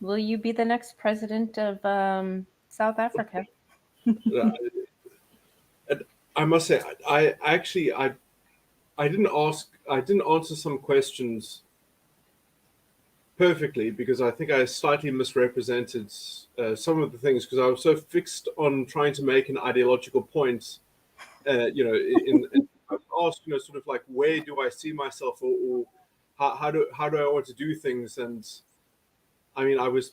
Will you be the next president of South Africa? Uh, and I must say, I actually I didn't answer some questions perfectly because I think I slightly misrepresented some of the things because I was so fixed on trying to make an ideological point. In I was asked, sort of like, where do I see myself, or how do I want to do things? And I mean, I was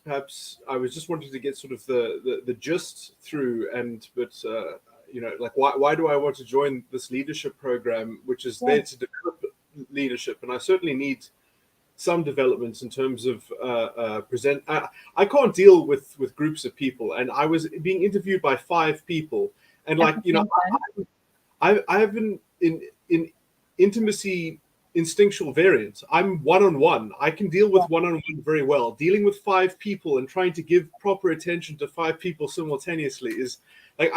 just wanting to get sort of the gist through, but like why do I want to join this leadership program, which is Yeah. there to develop leadership, and I certainly need some developments in terms of present. I can't deal with groups of people, and I was being interviewed by 5 people, and At like the same time. I have been in intimacy instinctual variant. I'm one-on-one. I can deal Yeah. with one-on-one very well. Dealing with 5 people and trying to give proper attention to 5 people simultaneously is like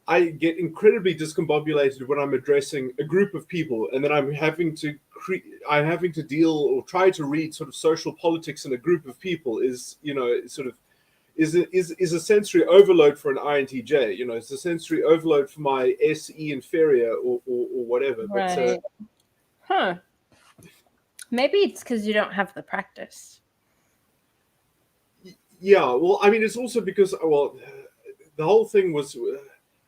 I get incredibly discombobulated when I'm addressing a group of people, and then I'm having to deal or try to read sort of social politics in a group of people is sort of is a sensory overload for an INTJ. It's a sensory overload for my SE inferior or whatever. But Right. Huh. Maybe it's because you don't have the practice. yeah, well, I mean, it's also because the whole thing was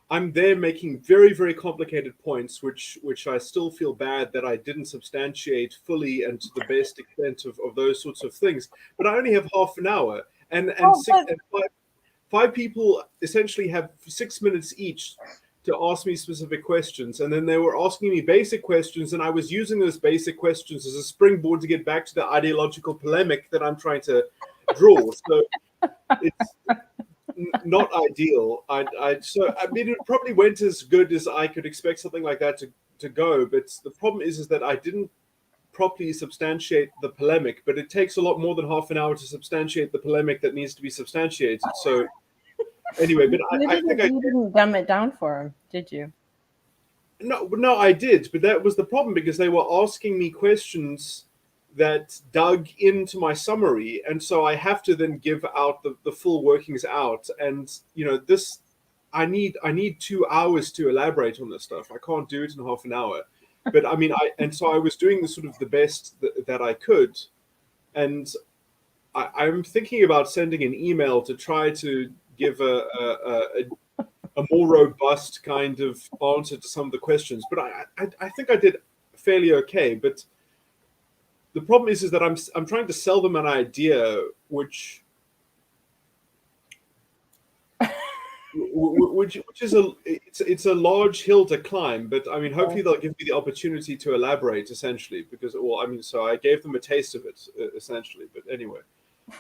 I'm there making very, very complicated points, which I still feel bad that I didn't substantiate fully and to the best extent of those sorts of things. But I only have half an hour, and Oh, six but and five people essentially have 6 minutes each to ask me specific questions, and then they were asking me basic questions, and I was using those basic questions as a springboard to get back to the ideological polemic that I'm trying to draw. So it's not ideal. I mean, it probably went as good as I could expect something like that to go. But the problem is that I didn't properly substantiate the polemic. But it takes a lot more than half an hour to substantiate the polemic that needs to be substantiated. So anyway, but you I think didn't I you didn't dumb it down for him, did you? no, I did. But that was the problem because they were asking me questions that dug into my summary, and so I have to then give out the full workings out. And this I need 2 hours to elaborate on this stuff. I can't do it in half an hour. But I mean, so I was doing the sort of the best that I could, and I'm thinking about sending an email to try to give a more robust kind of answer to some of the questions. But I think I did fairly okay. But the problem is that I'm trying to sell them an idea which is it's a large hill to climb, but I mean, Yeah. hopefully they'll give me the opportunity to elaborate, essentially, because well, I mean, so I gave them a taste of it, essentially. But anyway,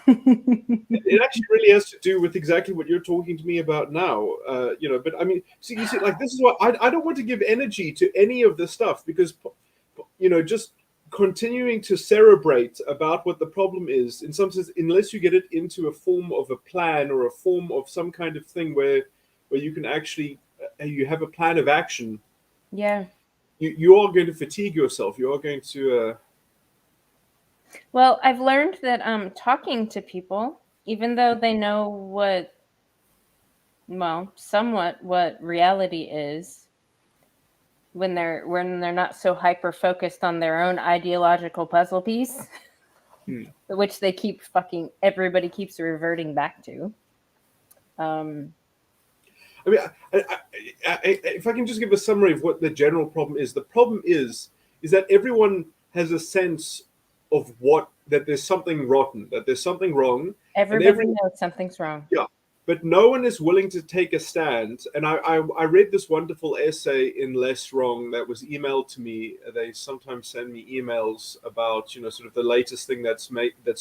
it actually really has to do with exactly what you're talking to me about now, But I mean, see, you see, like this is what I don't want to give energy to any of this stuff because just continuing to cerebrate about what the problem is in some sense, unless you get it into a form of a plan or a form of some kind of thing where you can actually you have a plan of action, Yeah. you are going to fatigue yourself. You are going to Well, I've learned that talking to people, even though they know somewhat what reality is, when they're not so hyper focused on their own ideological puzzle piece, hmm. which everybody keeps reverting back to. Um, I mean, if I can just give a summary of what the general problem is, the problem is that everyone has a sense of what that there's something rotten, that there's something wrong, and everybody every knows something's wrong. yeah, but no one is willing to take a stand. And I read this wonderful essay in Less Wrong that was emailed to me. They sometimes send me emails about sort of the latest thing that's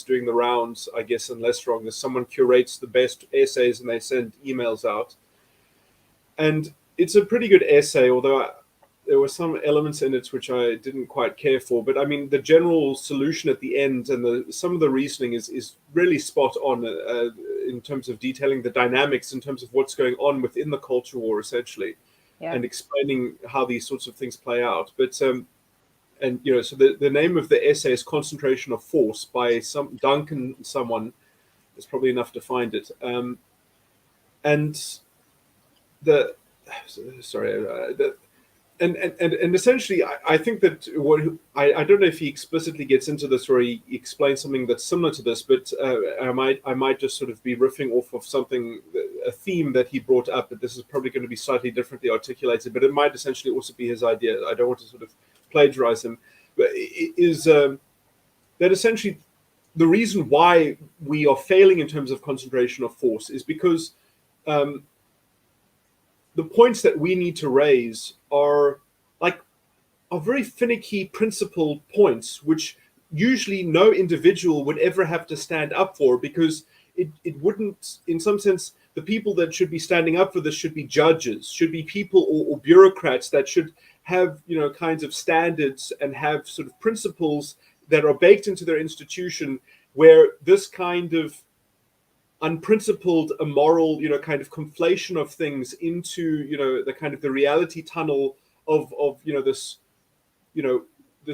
doing the rounds, I guess, in Less Wrong. There's someone curates the best essays and they send emails out, and it's a pretty good essay, although there were some elements in it which I didn't quite care for. But I mean, the general solution at the end and some of the reasoning is really spot on in terms of detailing the dynamics, in terms of what's going on within the culture war, essentially, Yeah. and explaining how these sorts of things play out. But and so the name of the essay is "Concentration of Force" by some Duncan someone. It's probably enough to find it. And the sorry, and essentially, I think that what I don't know if he explicitly gets into this or he explains something that's similar to this, but I might just sort of be riffing off of something, a theme that he brought up. But this is probably going to be slightly differently articulated, but it might essentially also be his idea. I don't want to sort of plagiarize him, but it is that essentially the reason why we are failing in terms of concentration of force is because the points that we need to raise are very finicky principled points, which usually no individual would ever have to stand up for, because it wouldn't, in some sense, the people that should be standing up for this should be judges, should be people or bureaucrats that should have, kinds of standards and have sort of principles that are baked into their institution, where this kind of unprincipled, immoral, kind of conflation of things into, the kind of the reality tunnel of this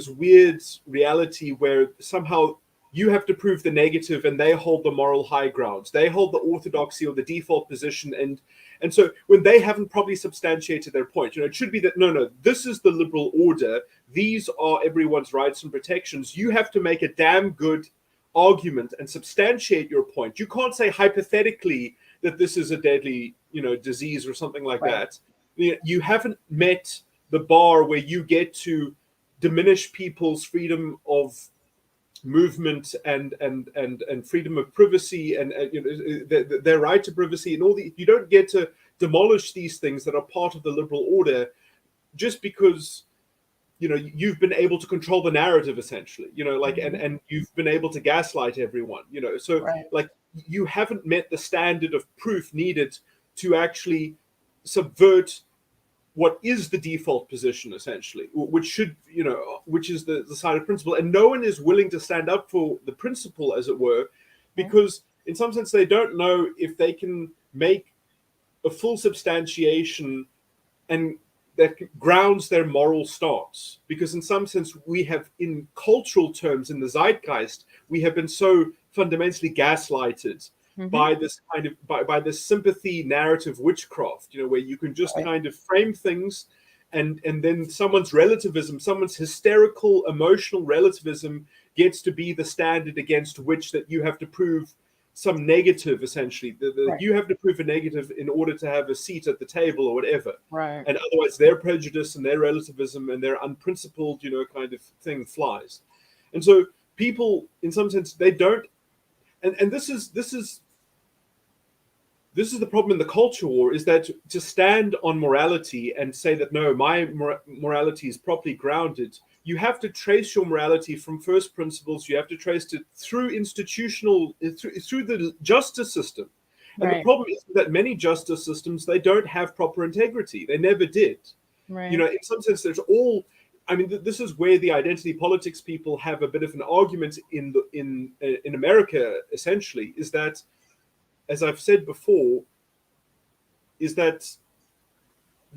weird reality where somehow you have to prove the negative and they hold the moral high ground. They hold the orthodoxy or the default position. And so when they haven't probably substantiated their point, it should be that, no, this is the liberal order. These are everyone's rights and protections. You have to make a damn good argument and substantiate your point. You can't say hypothetically that this is a deadly, disease or something like that. You haven't met the bar where you get to diminish people's freedom of movement and freedom of privacy and their right to privacy and all the. You don't get to demolish these things that are part of the liberal order just because you've been able to control the narrative, essentially, and you've been able to gaslight everyone, so you haven't met the standard of proof needed to actually subvert what is the default position, essentially, which should, which is the side of principle. And no one is willing to stand up for the principle, as it were, because in some sense they don't know if they can make a full substantiation and that grounds their moral stance. Because in some sense, we have, in cultural terms, in the zeitgeist, we have been so fundamentally gaslighted by this kind of by this sympathy narrative witchcraft, where you can just kind of frame things, and then someone's relativism, someone's hysterical emotional relativism gets to be the standard against which that you have to prove some negative, essentially. You have to prove a negative in order to have a seat at the table or whatever. Right. And otherwise their prejudice and their relativism and their unprincipled, kind of thing flies. And so people, in some sense, they don't, and this is the problem in the culture war, is that to stand on morality and say that, no, my morality is properly grounded, you have to trace your morality from first principles. You have to trace it through through the justice system. And the problem is that many justice systems, they don't have proper integrity. They never did. Right. In some sense, this is where the identity politics people have a bit of an argument in America, essentially, is that, as I've said before, is that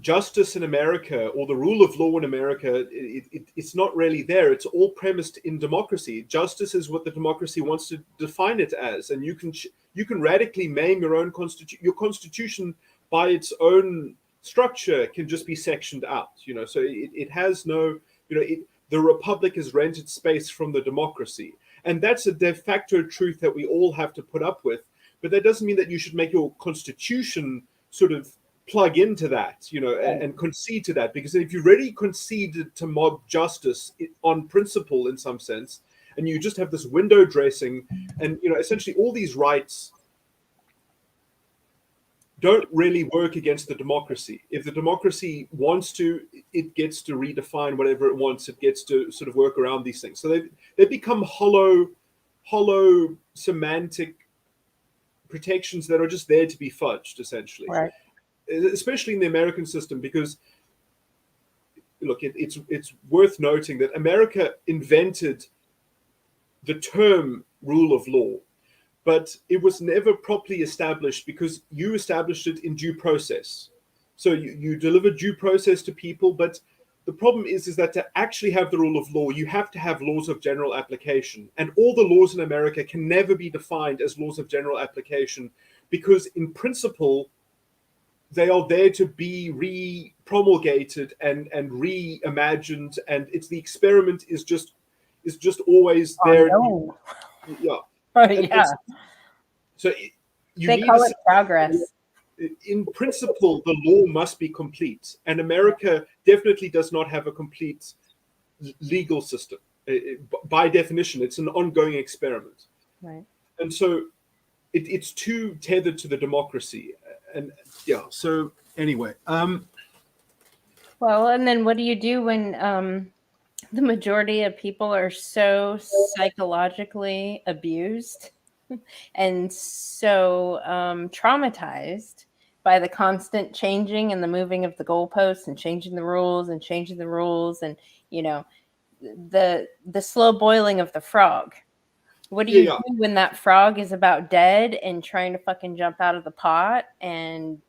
justice in America, or the rule of law in America, it's not really there. It's all premised in democracy. Justice is what the democracy wants to define it as, and you can radically maim your own constitution. Your constitution, by its own structure, can just be sectioned out. So it has no. The republic has rented space from the democracy, and that's a de facto truth that we all have to put up with. But that doesn't mean that you should make your constitution sort of plug into that, and concede to that. Because if you really conceded to mob justice on principle, in some sense, and you just have this window dressing, and essentially all these rights don't really work against the democracy. If the democracy wants to, it gets to redefine whatever it wants. It gets to sort of work around these things. So they become hollow semantic protections that are just there to be fudged, essentially. Right. Especially in the American system, because look, it's worth noting that America invented the term rule of law, but it was never properly established because you established it in due process. So you deliver due process to people, but the problem is that to actually have the rule of law, you have to have laws of general application. And all the laws in America can never be defined as laws of general application because in principle, they are there to be re-promulgated and reimagined. And it's the experiment is just always there. No. Yeah. Yeah. So you they need call it progress. In principle, the law must be complete, and America definitely does not have a complete legal system. By definition, it's an ongoing experiment, right? And so it's too tethered to the democracy, and yeah. So anyway, well, and then what do you do when the majority of people are so psychologically abused and so traumatized by the constant changing and the moving of the goalposts and changing the rules and the slow boiling of the frog. What do you do when that frog is about dead and trying to fucking jump out of the pot? And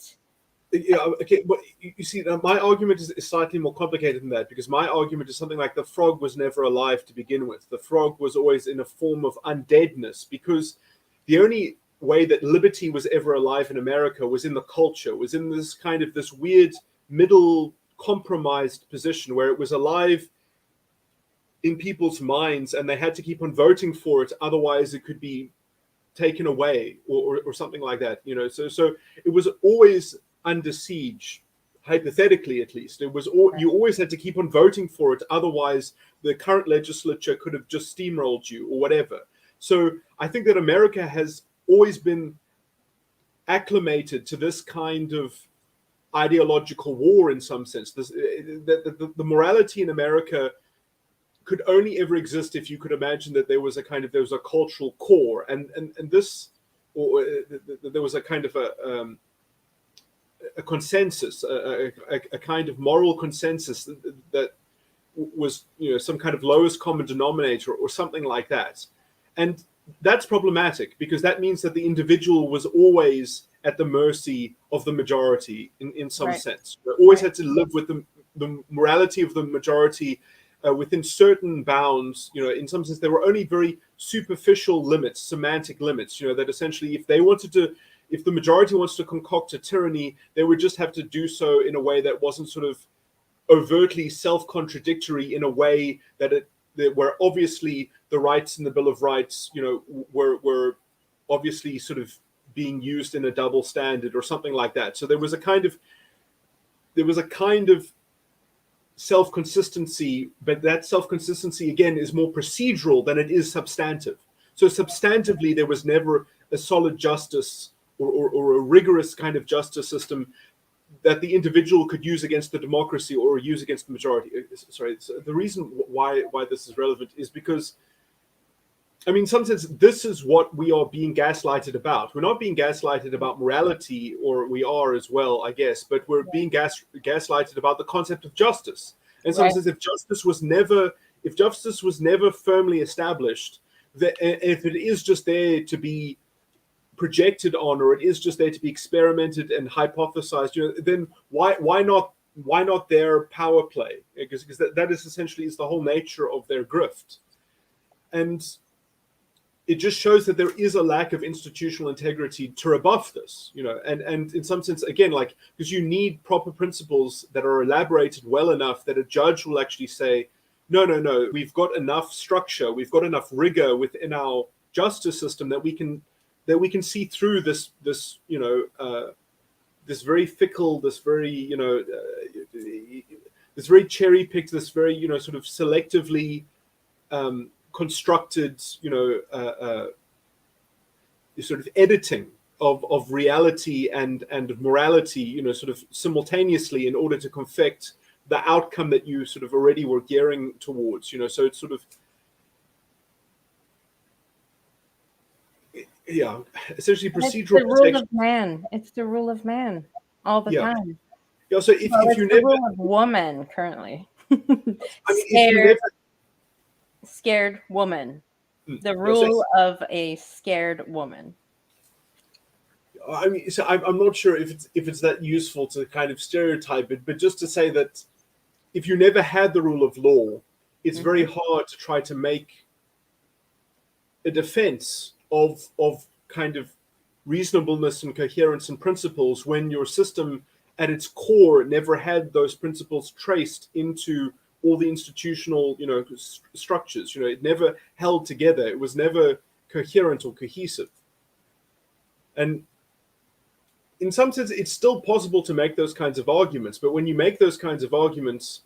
okay, but you see, my argument is slightly more complicated than that, because my argument is something like the frog was never alive to begin with. The frog was always in a form of undeadness, because the only way that liberty was ever alive in America was in the culture, was in this kind of this weird middle compromised position where it was alive in people's minds and they had to keep on voting for it, otherwise it could be taken away or something like that. So it was always under siege, hypothetically at least. It was you always had to keep on voting for it, otherwise the current legislature could have just steamrolled you or whatever. So I think that America has always been acclimated to this kind of ideological war in some sense. The morality in America could only ever exist if you could imagine that there was a cultural core, and this, or there was a kind of a consensus, a kind of moral consensus that was, some kind of lowest common denominator or something like that. And that's problematic, because that means that the individual was always at the mercy of the majority in some sense. They always had to live with the morality of the majority within certain bounds. In some sense, there were only very superficial limits, semantic limits, that essentially if the majority wants to concoct a tyranny, they would just have to do so in a way that wasn't sort of overtly self-contradictory, in a way that where obviously the rights in the Bill of Rights, were obviously sort of being used in a double standard or something like that. So there was a kind of self-consistency, but that self-consistency again is more procedural than it is substantive. So substantively, there was never a solid justice or a rigorous kind of justice system that the individual could use against the democracy or use against the majority. Sorry, so the reason why this is relevant is because, in some sense, this is what we are being gaslighted about. We're not being gaslighted about morality, or we are as well, I guess, but we're being gaslighted about the concept of justice. In some sense, if justice was never firmly established, if it is just there to be projected on, or it is just there to be experimented and hypothesized, then why not their power play? Because that is essentially the whole nature of their grift. And it just shows that there is a lack of institutional integrity to rebuff this, and in some sense, again, because you need proper principles that are elaborated well enough that a judge will actually say, no, we've got enough structure, we've got enough rigor within our justice system that we can see through this this very fickle, this very this very cherry picked, this very sort of selectively constructed sort of editing of reality and morality, sort of simultaneously, in order to confect the outcome that you sort of already were gearing towards. So it's sort of essentially procedural. It's the rule of man. It's the rule of man all the time. Yeah. So if you never, the rule of woman currently, scared woman. The rule of a scared woman. So I'm not sure if it's that useful to kind of stereotype it, but just to say that if you never had the rule of law, it's very Mm-hmm. hard to try to make a defense of kind of reasonableness and coherence and principles when your system at its core never had those principles traced into all the institutional, structures. It never held together. It was never coherent or cohesive. And in some sense, it's still possible to make those kinds of arguments. But when you make those kinds of arguments,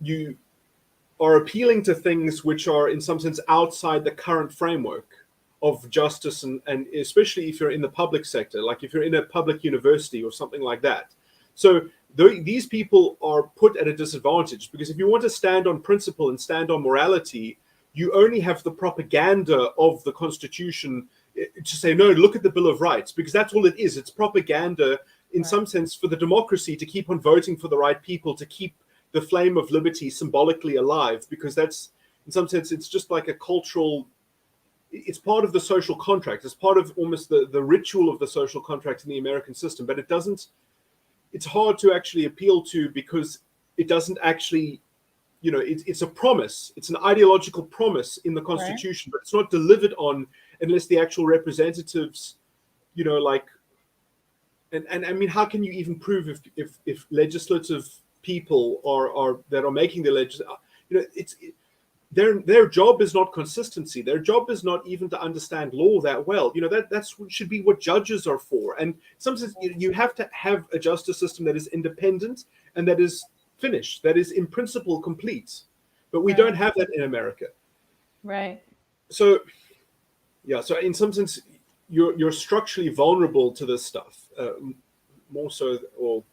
you are appealing to things which are, in some sense, outside the current framework of justice, and especially if you're in the public sector, like if you're in a public university or something like that. So these people are put at a disadvantage, because if you want to stand on principle and stand on morality, you only have the propaganda of the Constitution to say, no, look at the Bill of Rights, because that's all it is. It's propaganda, in Right. some sense, for the democracy to keep on voting for the right people, to keep the flame of liberty symbolically alive, because that's, in some sense, it's just like a cultural, it's part of the social contract. It's part of almost the ritual of the social contract in the American system, but it's hard to actually appeal to, because it doesn't actually, it's a promise. It's an ideological promise in the Constitution, but it's not delivered on unless the actual representatives, like, and I mean, how can you even prove if legislative people are that are making the legislation, their job is not consistency. Their job is not even to understand law that well. That's should be what judges are for. And sometimes you have to have a justice system that is independent and that is finished, that is in principle complete. But we don't have that in America. Right. So, yeah. So in some sense, you're structurally vulnerable to this stuff, more so, or.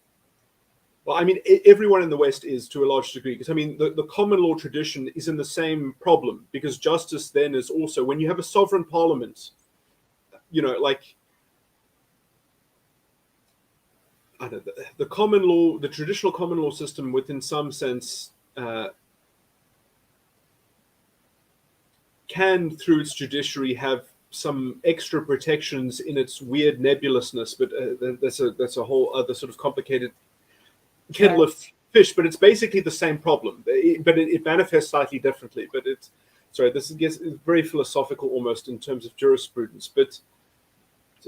Well, I mean, everyone in the West is, to a large degree, because I mean, the common law tradition is in the same problem, because justice then is also, when you have a sovereign parliament, like, I don't know, the common law, the traditional common law system, within some sense, can, through its judiciary, have some extra protections in its weird nebulousness, but that's a whole other sort of complicated kettle of fish. But it's basically the same problem, but it manifests slightly differently. But this gets very philosophical almost in terms of jurisprudence. But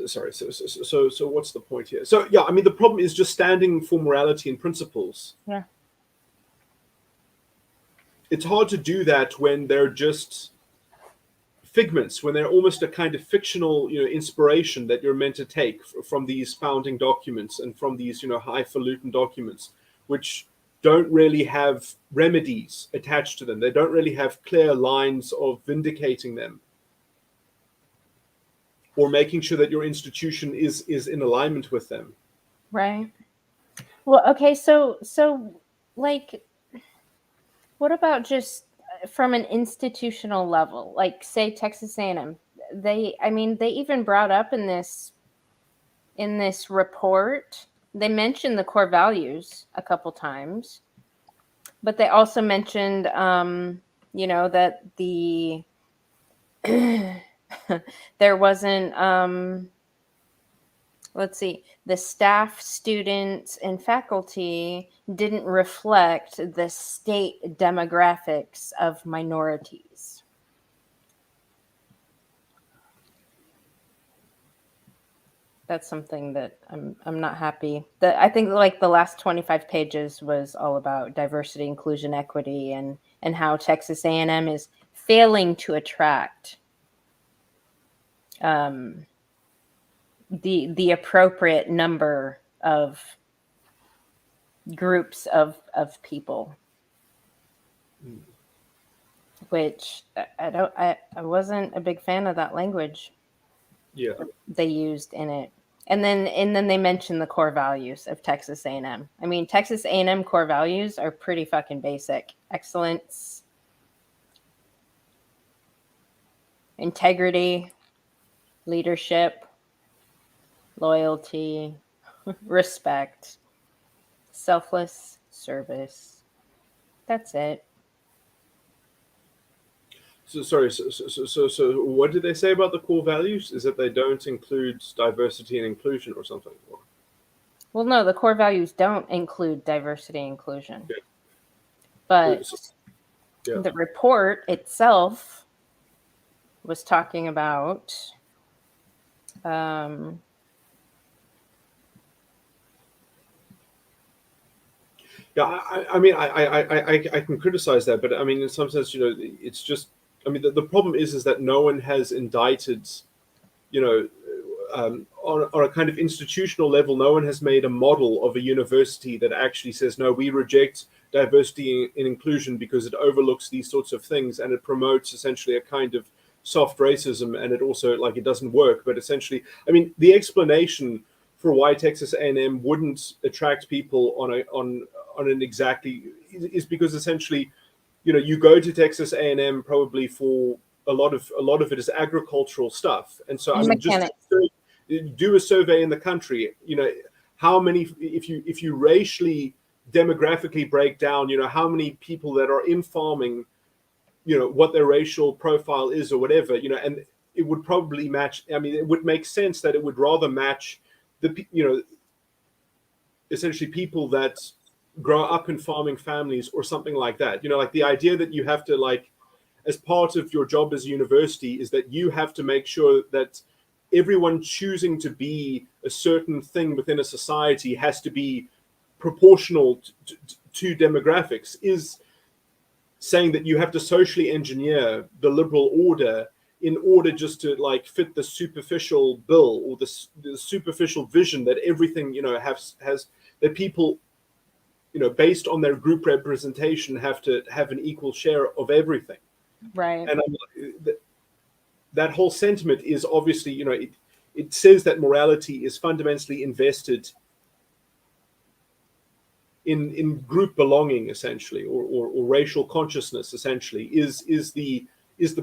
sorry, so what's the point here? So yeah, I mean, the problem is just standing for morality and principles. Yeah. It's hard to do that when they're just figments, when they're almost a kind of fictional, inspiration that you're meant to take from these founding documents and from these, highfalutin documents, which don't really have remedies attached to them. They don't really have clear lines of vindicating them or making sure that your institution is in alignment with them. Right. Well, okay, so like, what about just from an institutional level, like say Texas A&M? They even brought up in this report, they mentioned the core values a couple times, but they also mentioned that the there wasn't let's see, the staff, students, and faculty didn't reflect the state demographics of minorities. That's something that I'm not happy. I think like the last 25 pages was all about diversity, inclusion, equity, and how Texas A&M is failing to attract the appropriate number of groups of people, which I wasn't a big fan of that language. Yeah, they used in it. And then they mentioned the core values of Texas A&M. I mean, Texas A&M core values are pretty fucking basic: excellence, integrity, leadership, loyalty, respect, selfless service. That's it. So sorry. So what did they say about the core values? Is that they don't include diversity and inclusion or something? Well, no, the core values don't include diversity and inclusion. Yeah. But Yeah. the report itself was talking about Yeah, I mean, I can criticize that, but I mean, in some sense, it's just, I mean, the problem is that no one has indicted, you know, on a kind of institutional level, no one has made a model of a university that actually says, no, we reject diversity and inclusion because it overlooks these sorts of things and it promotes essentially a kind of soft racism, and it also, like, it doesn't work. But essentially, I mean, the explanation for why Texas A&M wouldn't attract people on an exactly is because essentially, you go to Texas A&M probably for a lot of it is agricultural stuff, and so I mean, just mechanics. do a survey in the country. How many, if you racially demographically break down, how many people that are in farming, what their racial profile is or whatever, and it would probably match. I mean, it would make sense that it would rather match the essentially people that grow up in farming families or something like that. Like the idea that you have to, like, as part of your job as a university is that you have to make sure that everyone choosing to be a certain thing within a society has to be proportional to demographics, is saying that you have to socially engineer the liberal order in order just to, like, fit the superficial bill or the superficial vision that everything has that people based on their group representation have to have an equal share of everything. Right. And that whole sentiment is obviously, it says that morality is fundamentally invested in group belonging, essentially, or racial consciousness, essentially, is the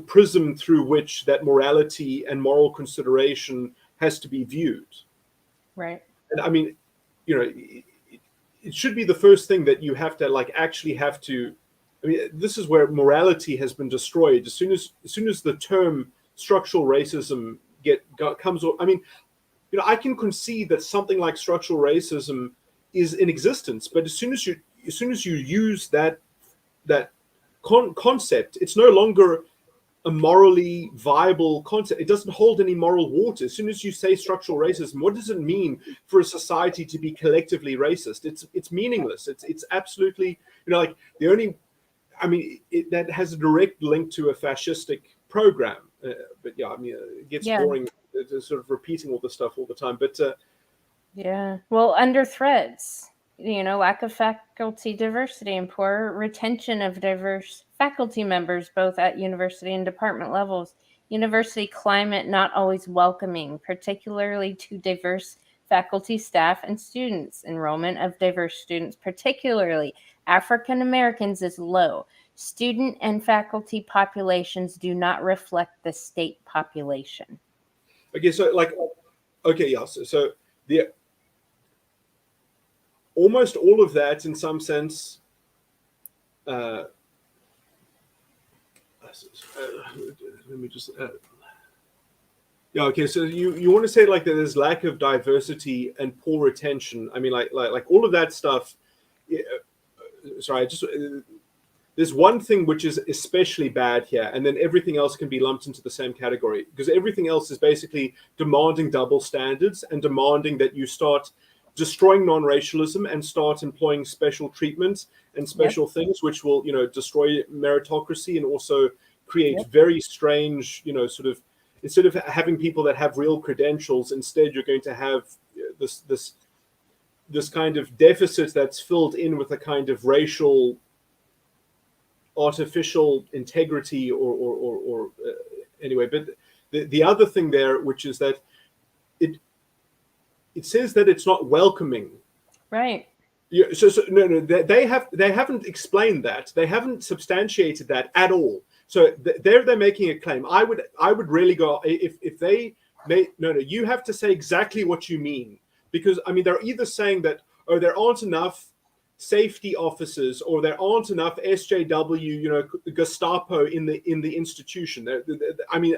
prism through which that morality and moral consideration has to be viewed. Right. And I mean, it should be the first thing that you have to, like, actually have to. I mean, this is where morality has been destroyed. As soon as the term structural racism comes. I mean, I can concede that something like structural racism is in existence, but as soon as you use that concept, it's no longer a morally viable concept. It doesn't hold any moral water. As soon as you say structural racism, what does it mean for a society to be collectively racist? It's meaningless. It's absolutely, like, the only, I mean, that has a direct link to a fascistic program. But yeah, I mean, it gets boring sort of repeating all this stuff all the time. But yeah, well, under threats, lack of faculty diversity and poor retention of diverse faculty members, both at university and department levels. University climate not always welcoming, particularly to diverse faculty, staff, and students. Enrollment of diverse students, particularly African Americans, is low. Student and faculty populations do not reflect the state population. Okay, so, like, okay, yeah, so the almost all of that, in some sense, let me just yeah, okay, so you want to say, like, that there's lack of diversity and poor retention. I mean, like all of that stuff. Sorry, there's one thing which is especially bad here, and then everything else can be lumped into the same category, because everything else is basically demanding double standards and demanding that you start destroying non-racialism and start employing special treatment and special things, which will, destroy meritocracy and also create very strange, sort of, instead of having people that have real credentials, instead you're going to have this kind of deficit that's filled in with a kind of racial artificial integrity or anyway. But the other thing there, which is that it says that it's not welcoming. Right. Yeah, so no, they haven't explained that. They haven't substantiated that at all. So they're making a claim. I would really go, if they no, you have to say exactly what you mean, because I mean, they're either saying that, oh, there aren't enough safety officers, or there aren't enough SJW, Gestapo in the institution. I mean,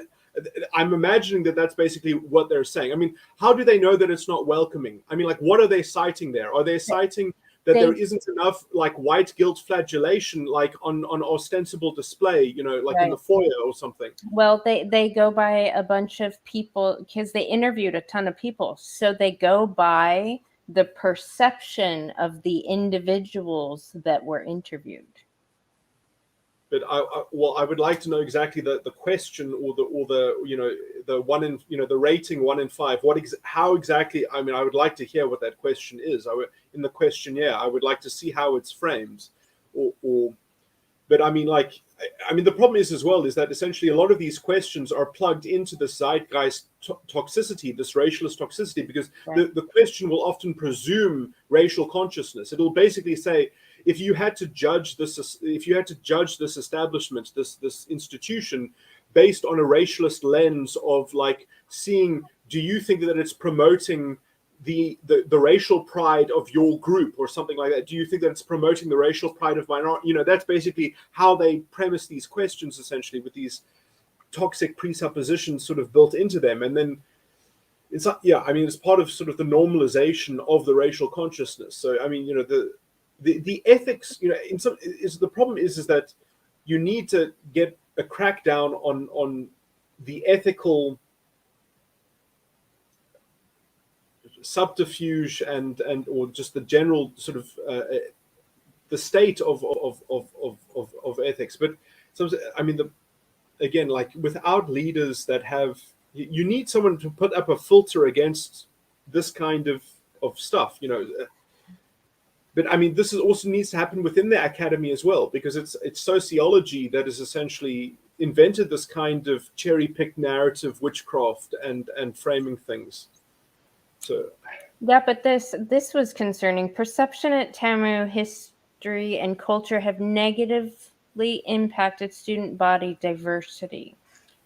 I'm imagining that that's basically what they're saying. I mean, how do they know that it's not welcoming? I mean, like, what are they citing there? Are they citing that there isn't enough like white guilt flagellation, like on ostensible display, you know, like in the foyer or something? Well, they go by a bunch of people because they interviewed a ton of people. So they go by the perception of the individuals that were interviewed. But I would like to know exactly the question or the you know, the one in, you know, the rating 1 in 5. How exactly? I mean, I would like to hear what that question is. In the questionnaire, I would like to see how it's framed, or. But I mean, like, I mean, the problem is as well is that essentially a lot of these questions are plugged into the zeitgeist toxicity, this racialist toxicity, because the question will often presume racial consciousness. It'll basically say, if you had to judge this establishment, this institution, based on a racialist lens of like seeing, do you think that it's promoting the racial pride of your group or something like that? Do you think that it's promoting the racial pride of minority? You know, that's basically how they premise these questions, essentially, with these toxic presuppositions sort of built into them. And then it's not, yeah, I mean, it's part of sort of the normalization of the racial consciousness. So I mean, you know, the ethics, you know, in some is the problem is that you need to get a crackdown on the ethical subterfuge and or just the general sort of the state of ethics. But sometimes, I mean, again, like, without leaders that have, you need someone to put up a filter against this kind of stuff, you know. But I mean, this also needs to happen within the academy as well, because it's sociology that has essentially invented this kind of cherry-picked narrative witchcraft and framing things. So, yeah, but this was concerning. Perception at TAMU, history and culture have negatively impacted student body diversity.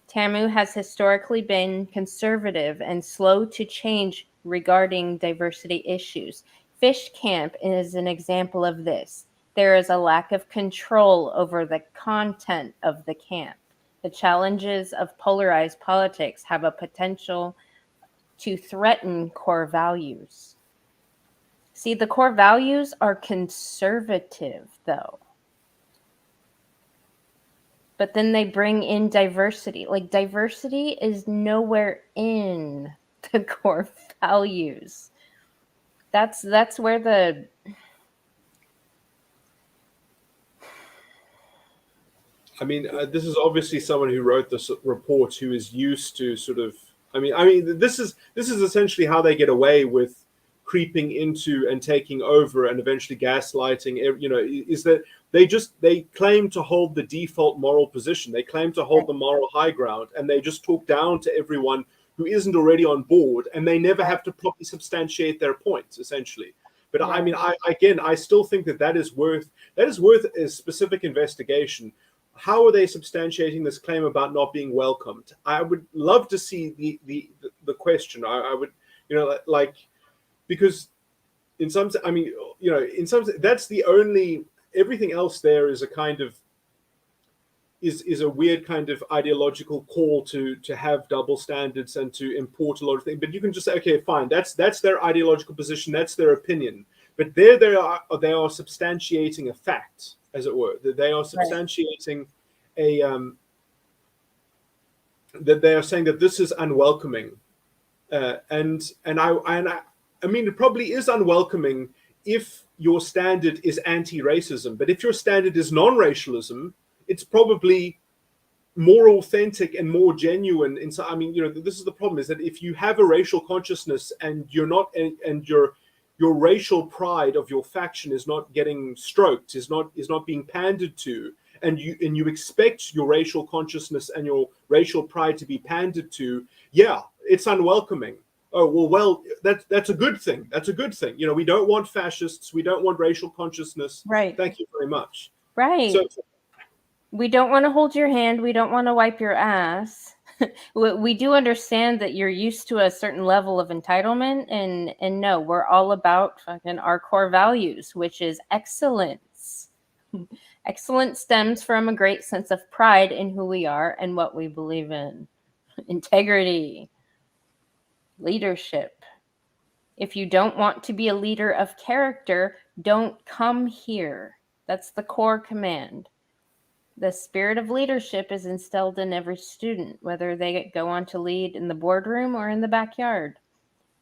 TAMU has historically been conservative and slow to change regarding diversity issues. Fish Camp is an example of this. There is a lack of control over the content of the camp. The challenges of polarized politics have a potential to threaten core values. See, the core values are conservative, though. But then they bring in diversity. Like, diversity is nowhere in the core values. That's where the... I mean, this is obviously someone who wrote this report who is used to sort of. I mean, this is essentially how they get away with creeping into and taking over and eventually gaslighting. You know, is that they claim to hold the default moral position. They claim to hold the moral high ground, and they just talk down to everyone who isn't already on board, and they never have to properly substantiate their points, essentially. But I mean, I still think that is worth a specific investigation. How are they substantiating this claim about not being welcomed? I would love to see the question. I would, you know, like, because in some, I mean, you know, in some, that's the only, everything else there is a kind of, is a weird kind of ideological call to have double standards and to import a lot of things. But you can just say, okay, fine, that's their ideological position, that's their opinion. But they are substantiating a fact, as it were. That they are substantiating that they are saying that this is unwelcoming, and I mean, it probably is unwelcoming if your standard is anti-racism. But if your standard is non-racialism, it's probably more authentic and more genuine. I mean, you know, this is the problem: is that if you have a racial consciousness and you're not, and your racial pride of your faction is not getting stroked, is not being pandered to, and you expect your racial consciousness and your racial pride to be pandered to, yeah, it's unwelcoming. Oh, well, that's a good thing. That's a good thing. You know, we don't want fascists. We don't want racial consciousness. Right. Thank you very much. Right. So, we don't want to hold your hand. We don't want to wipe your ass. We do understand that you're used to a certain level of entitlement, and no, we're all about fucking our core values, which is excellence. Excellence stems from a great sense of pride in who we are and what we believe in. integrity, leadership. If you don't want to be a leader of character, don't come here. That's the core command. The spirit of leadership is instilled in every student, whether they go on to lead in the boardroom or in the backyard.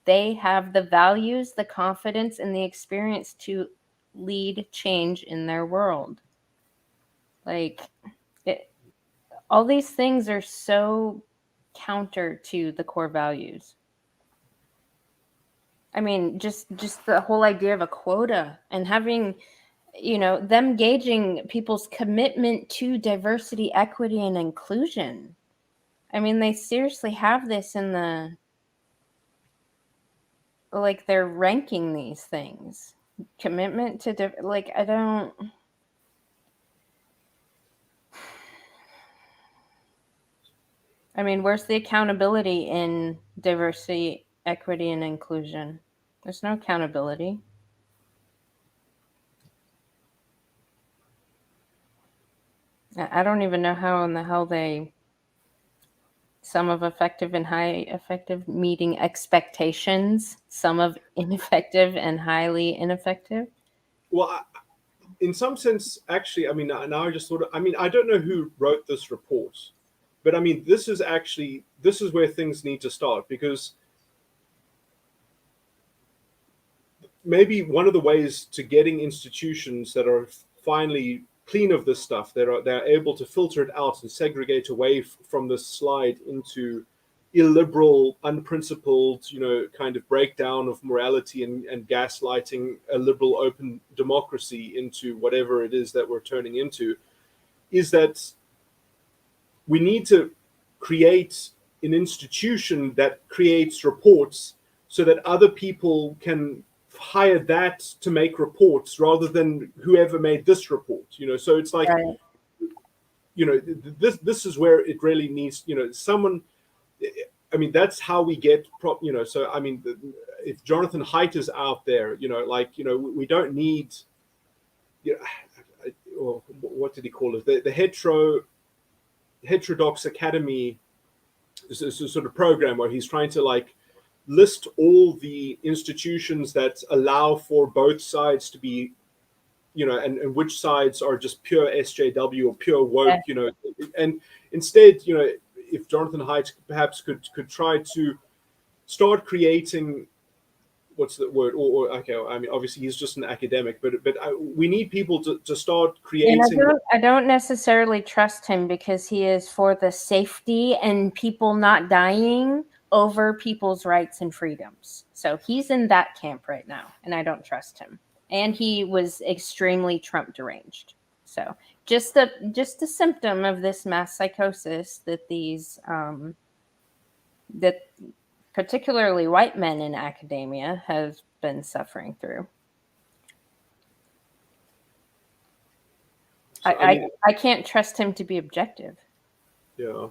They have the values, the confidence, and the experience to lead change in their world. All these things are so counter to the core values. I mean, just the whole idea of a quota and having, them gauging people's commitment to diversity, equity, and inclusion. I mean, they seriously have this in they're ranking these things. Commitment to, I don't. I mean, where's the accountability in diversity, equity, and inclusion? There's no accountability. I don't even know how in the hell some of effective and high effective meeting expectations, some of ineffective and highly ineffective. Well, in some sense, actually, I mean, now I just thought, I mean, I don't know who wrote this report, but I mean, this is where things need to start, because maybe one of the ways to getting institutions that are finally clean of this stuff, they're able to filter it out and segregate away from this slide into illiberal, unprincipled, kind of breakdown of morality and gaslighting a liberal, open democracy into whatever it is that we're turning into, is that we need to create an institution that creates reports so that other people can hire that to make reports rather than whoever made this report. So it's like, right. This is where it really needs, someone. I mean, that's how we get so I mean, if Jonathan Haidt is out there, we don't need, or what did he call it, the heterodox academy is a sort of program where he's trying to list all the institutions that allow for both sides to be, and which sides are just pure SJW or pure woke, and instead, if Jonathan Haidt perhaps could try to start creating, what's the word? Or okay, I mean, obviously he's just an academic, but we need people to start creating. And I don't necessarily trust him because he is for the safety and people not dying over people's rights and freedoms. So he's in that camp right now, and I don't trust him. And he was extremely Trump deranged. So just a symptom of this mass psychosis that these that particularly white men in academia have been suffering through. I can't trust him to be objective. Yeah.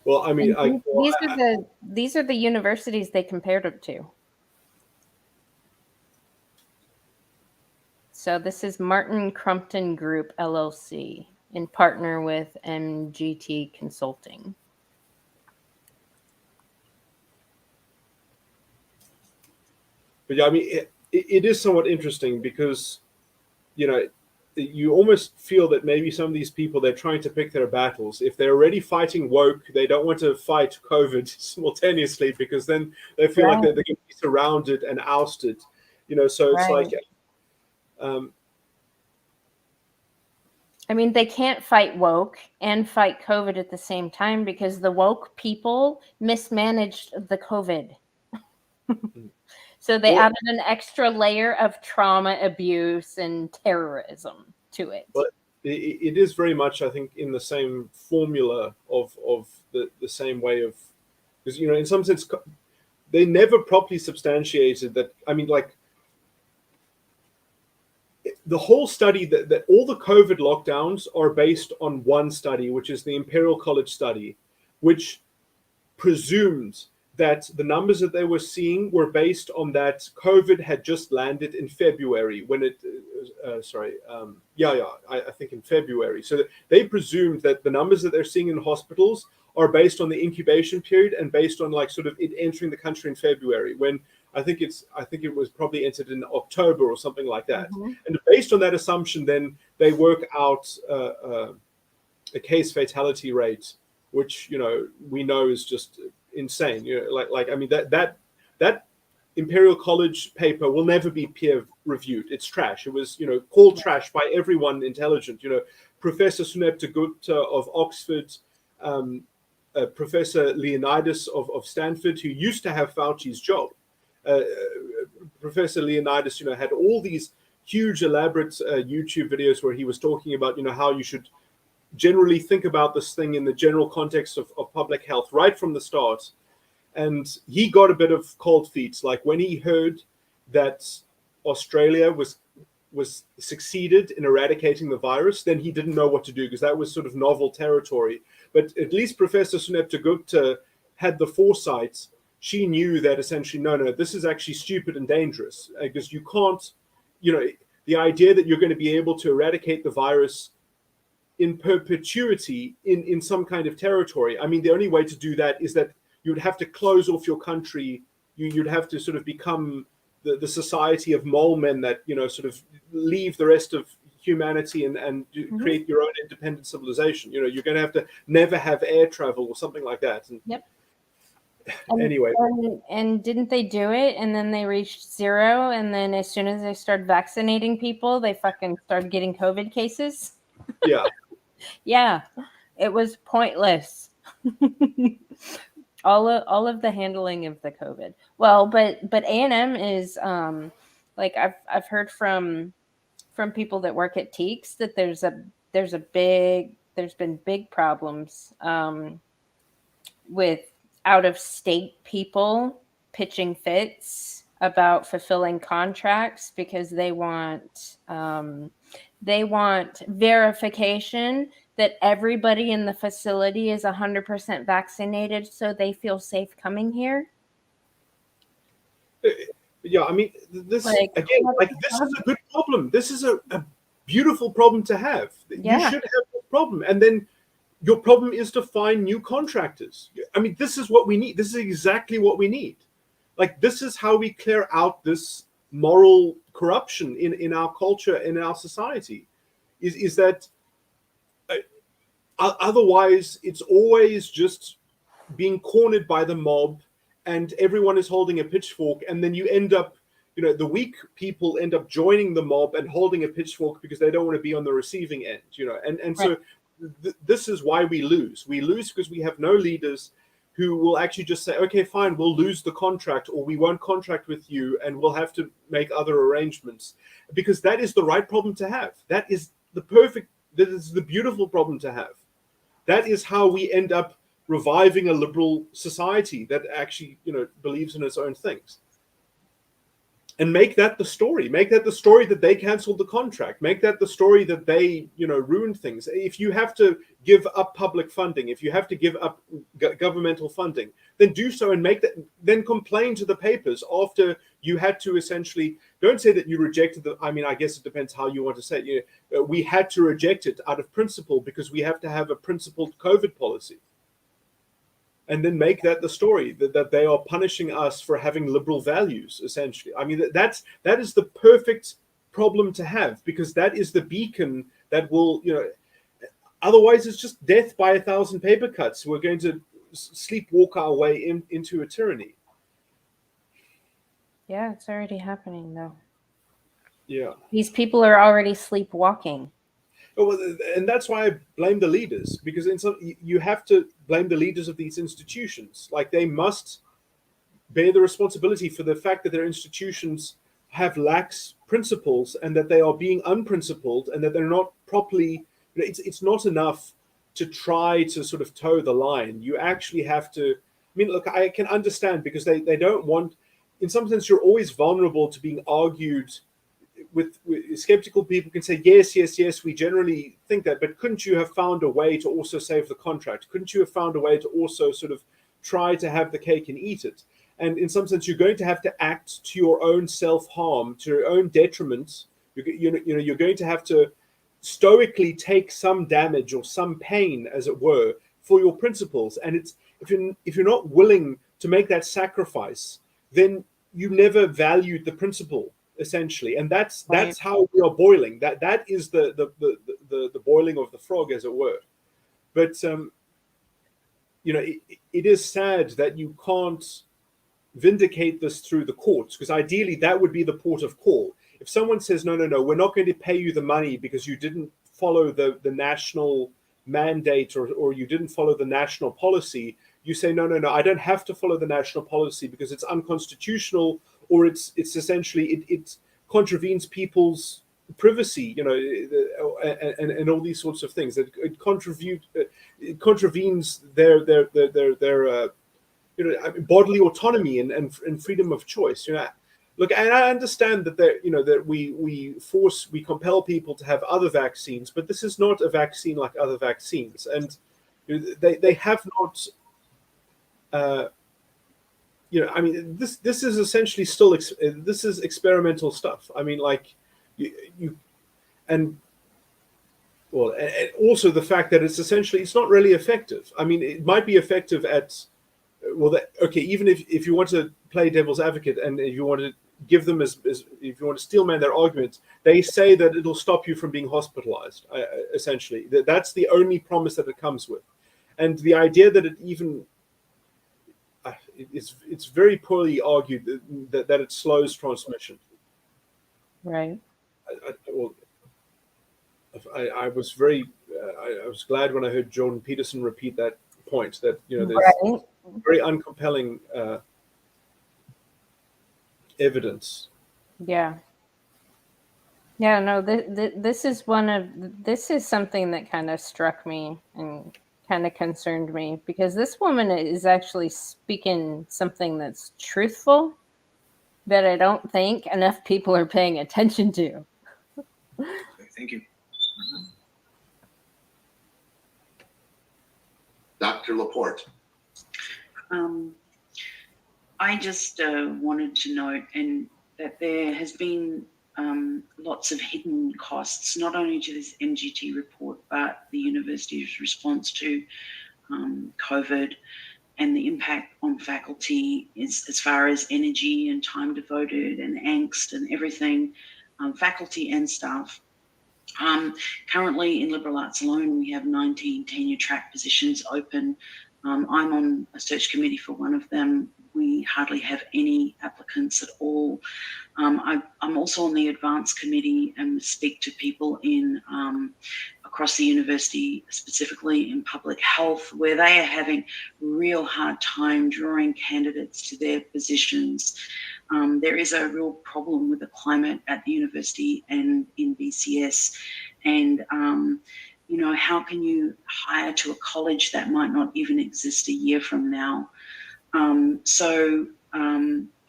Well, I mean, these are the universities they compared him to. So this is Martin Crumpton Group, LLC, in partner with MGT Consulting. But yeah, I mean, it is somewhat interesting because, you almost feel that maybe some of these people, they're trying to pick their battles. If they're already fighting woke, they don't want to fight COVID simultaneously, because then they feel like they're going to be surrounded and ousted. So it's like, I mean, they can't fight woke and fight COVID at the same time because the woke people mismanaged the COVID. So they added an extra layer of trauma, abuse, and terrorism to it. But it is very much, I think, in the same formula of the same way of, because, in some sense, they never properly substantiated that. I mean, the whole study that all the COVID lockdowns are based on one study, which is the Imperial College study, which presumed that the numbers that they were seeing were based on that COVID had just landed in February when it, I think in February. So they presumed that the numbers that they're seeing in hospitals are based on the incubation period and based on like sort of it entering the country in February, when I think it was probably entered in October or something like that. Mm-hmm. And based on that assumption, then they work out a case fatality rate, which we know is just insane. I mean that Imperial College paper will never be peer reviewed. It's trash. It was called trash by everyone intelligent. Professor Sunepta Gupta of Oxford, Professor Leonidas of Stanford, who used to have Fauci's job. Professor Leonidas, had all these huge elaborate YouTube videos where he was talking about how you should generally think about this thing in the general context of public health right from the start. And he got a bit of cold feet, like when he heard that Australia was succeeded in eradicating the virus, then he didn't know what to do, because that was sort of novel territory. But at least Professor Sunepta Gupta had the foresight. She knew that essentially, no, this is actually stupid and dangerous, because you can't, the idea that you're going to be able to eradicate the virus in perpetuity in some kind of territory. I mean, the only way to do that is that you would have to close off your country. You'd have to sort of become the society of mole men that, sort of leave the rest of humanity and create your own independent civilization. You're going to have to never have air travel or something like that. And, yep. Anyway. And didn't they do it? And then they reached zero. And then as soon as they started vaccinating people, they fucking started getting COVID cases. Yeah. Yeah. It was pointless. all of the handling of the COVID. Well, but A&M is like I've heard from people that work at Teaks that there's been big problems with out of state people pitching fits about fulfilling contracts because they want verification that everybody in the facility is 100% vaccinated, so they feel safe coming here. Yeah, I mean, this is a good problem. This is a beautiful problem to have. Yeah. You should have this problem, and then your problem is to find new contractors. I mean, this is what we need. This is exactly what we need. Like, this is how we clear out this moral corruption in our culture, in our society. Is that otherwise it's always just being cornered by the mob, and everyone is holding a pitchfork, and then you end up, the weak people end up joining the mob and holding a pitchfork because they don't want to be on the receiving end, and right. So this is why we lose. We lose because we have no leaders who will actually just say, okay, fine, we'll lose the contract, or we won't contract with you, and we'll have to make other arrangements, because that is the right problem to have. That is the beautiful problem to have. That is how we end up reviving a liberal society that actually, believes in its own things. And make that the story. Make that the story that they canceled the contract. Make that the story that they, ruined things. If you have to give up public funding, if you have to give up governmental funding, then do so and then complain to the papers after you had to essentially, don't say that you rejected I guess it depends how you want to say it. We had to reject it out of principle because we have to have a principled COVID policy. And then make that the story that they are punishing us for having liberal values, essentially. I mean, that is the perfect problem to have, because that is the beacon that will, otherwise it's just death by 1,000 paper cuts. We're going to sleepwalk our way into a tyranny. Yeah, it's already happening, though. Yeah. These people are already sleepwalking. And that's why I blame the leaders, because you have to blame the leaders of these institutions. Like, they must bear the responsibility for the fact that their institutions have lax principles, and that they are being unprincipled, and that they're not properly. It's not enough to try to sort of toe the line. You actually have to. I mean, look, I can understand, because they don't want. In some sense, you're always vulnerable to being argued. With skeptical people can say, yes, we generally think that, but couldn't you have found a way to also save the contract? Couldn't you have found a way to also sort of try to have the cake and eat it. And in some sense, you're going to have to act to your own self-harm, to your own detriment. You're going to have to stoically take some damage or some pain, as it were, for your principles. And it's if you're not willing to make that sacrifice, then you never valued the principle, essentially. And that's how we are boiling. That is the boiling of the frog, as it were. But it is sad that you can't vindicate this through the courts, because ideally that would be the port of call. If someone says, no, we're not going to pay you the money because you didn't follow the national mandate or you didn't follow the national policy, you say, no, I don't have to follow the national policy because it's unconstitutional, or it's essentially, it contravenes people's privacy, and all these sorts of things. It contravenes their bodily autonomy and freedom of choice. Look, and I understand that that we compel people to have other vaccines, but this is not a vaccine like other vaccines, and they have not. This is essentially still this is experimental stuff. I mean, like and also the fact that it's not really effective. I mean, it might be effective at even if you want to play devil's advocate and if you want to give them if you want to steelman their argument, they say that it'll stop you from being hospitalized. Essentially, that's the only promise that it comes with, and the idea that it even it's very poorly argued that it slows transmission. Right. I was I was glad when I heard Jordan Peterson repeat that point, that there's right. very uncompelling evidence. Yeah. No, this is something that kind of struck me and kind of concerned me, because this woman is actually speaking something that's truthful that I don't think enough people are paying attention to. Thank you. Dr. Laporte. I just wanted to note that there has been lots of hidden costs, not only to this MGT report, but the university's response to COVID and the impact on faculty as far as energy and time devoted and angst and everything, faculty and staff. Currently in liberal arts alone, we have 19 tenure track positions open. I'm on a search committee for one of them. We hardly have any applicants at all. I'm also on the advanced committee and speak to people in across the university, specifically in public health, where they are having real hard time drawing candidates to their positions. There is a real problem with the climate at the university and in BCS. And, how can you hire to a college that might not even exist a year from now?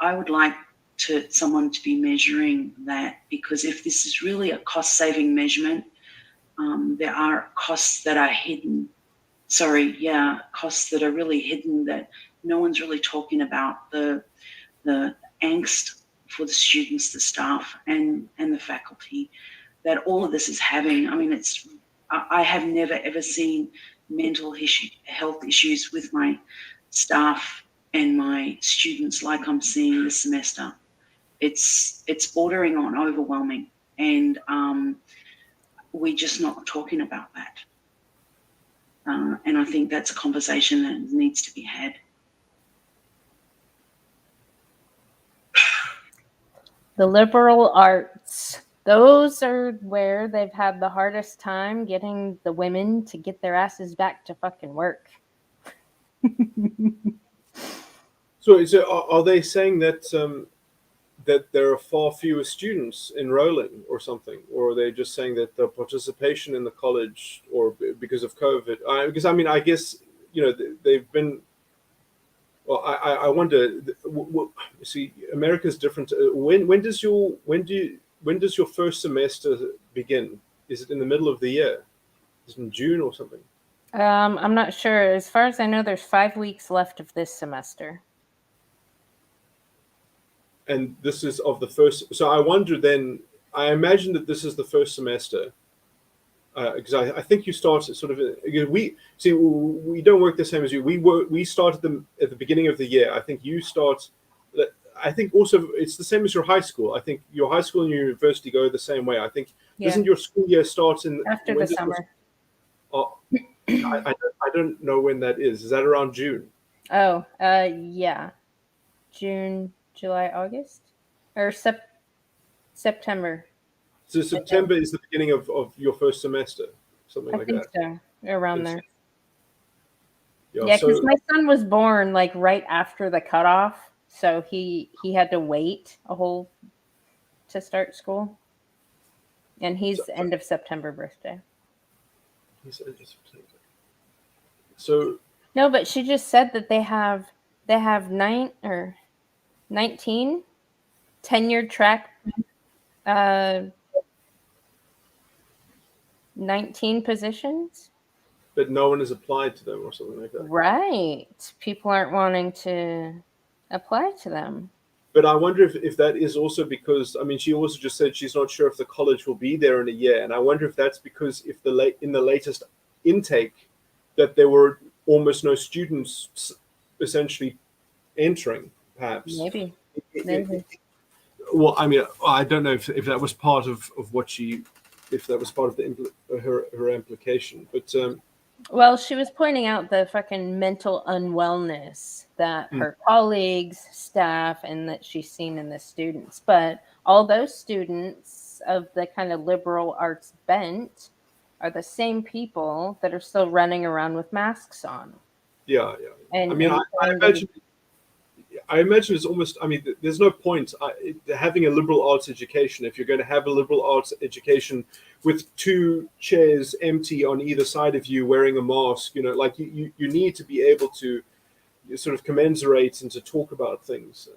I would like someone to be measuring that, because if this is really a cost-saving measurement, there are costs that are hidden. Costs that are really hidden that no one's really talking about. The angst for the students, the staff, and the faculty that all of this is having. I mean, I have never ever seen mental health issues with my staff and my students like I'm seeing this semester. It's bordering on overwhelming, and we're just not talking about that. And I think that's a conversation that needs to be had. The liberal arts, those are where they've had the hardest time getting the women to get their asses back to fucking work. So are they saying that that there are far fewer students enrolling or something, or are they just saying that the participation in the college, or because of COVID? Because I mean, I guess they've been. Well, I wonder. See, America's different. When does your first semester begin? Is it in the middle of the year? Is it in June or something? I'm not sure. As far as I know, there's 5 weeks left of this semester. And this is of the first. So I wonder then. I imagine that this is the first semester, because I think you start sort of. We see we don't work the same as you. We started them at the beginning of the year. I think you start. I think also it's the same as your high school. I think your high school and your university go the same way. I think doesn't your school year start in after the summer? I don't know when that is. Is that around June? Oh, yeah, June, July, August, or September. So September is the beginning of your first semester, something like that. I think so, around there. Yeah, because my son was born like right after the cutoff, so he had to wait to start school, and he's end of September birthday. He's end of September. So no, but she just said that they have 19 tenured track, 19 positions. But no one has applied to them or something like that. Right. People aren't wanting to apply to them. But I wonder if that is also because, I mean, she also just said she's not sure if the college will be there in a year. And I wonder if that's because in the latest intake that there were almost no students essentially entering, perhaps. Maybe. Well, I mean, I don't know if that was part of what if that was part of her implication. But well, she was pointing out the fucking mental unwellness that her colleagues, staff, and that she's seen in the students. But all those students of the kind of liberal arts bent are the same people that are still running around with masks on. Yeah. And, I mean, I imagine it's almost, I mean, there's no point having a liberal arts education if you're going to have a liberal arts education with 2 chairs empty on either side of you wearing a mask. You know, like you need to be able to sort of commensurate and to talk about things.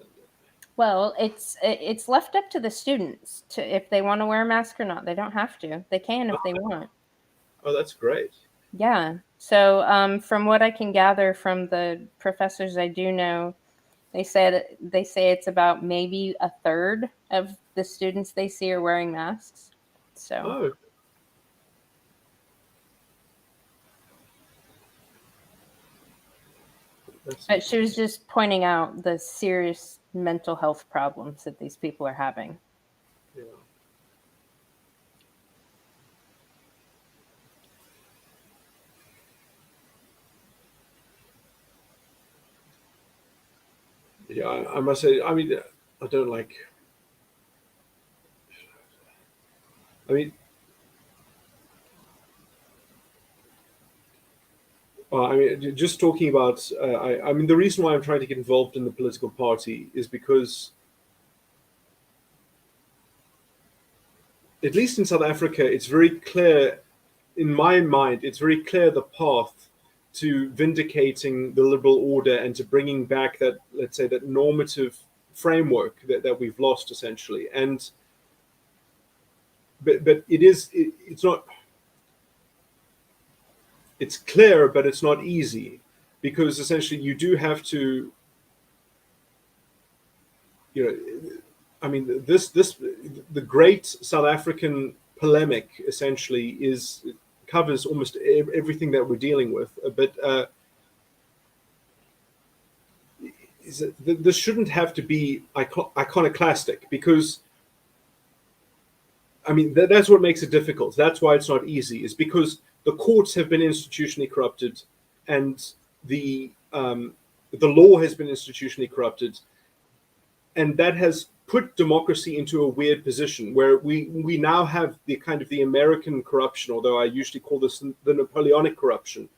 Well, it's left up to the students if they want to wear a mask or not. They don't have to. They can if they want. Oh, that's great. Yeah. So from what I can gather from the professors I do know, they say it's about maybe a third of the students they see are wearing masks. So. But she was just pointing out the serious mental health problems that these people are having. Yeah. Yeah, I must say, I mean, I don't like. I mean, just talking about. I mean, the reason why I'm trying to get involved in the political party is because, at least in South Africa, it's very clear, in my mind, it's very clear the path to vindicating the liberal order and to bringing back that, let's say, that normative framework that we've lost essentially. And but it's not, it's clear, but it's not easy, because essentially you do have to, you know, I mean, the great South African polemic essentially covers almost everything that we're dealing with. But this shouldn't have to be iconoclastic, because, I mean, that's what makes it difficult. That's why it's not easy, is because the courts have been institutionally corrupted, and the law has been institutionally corrupted, and that has put democracy into a weird position where we now have the kind of the American corruption, although I usually call this the Napoleonic corruption,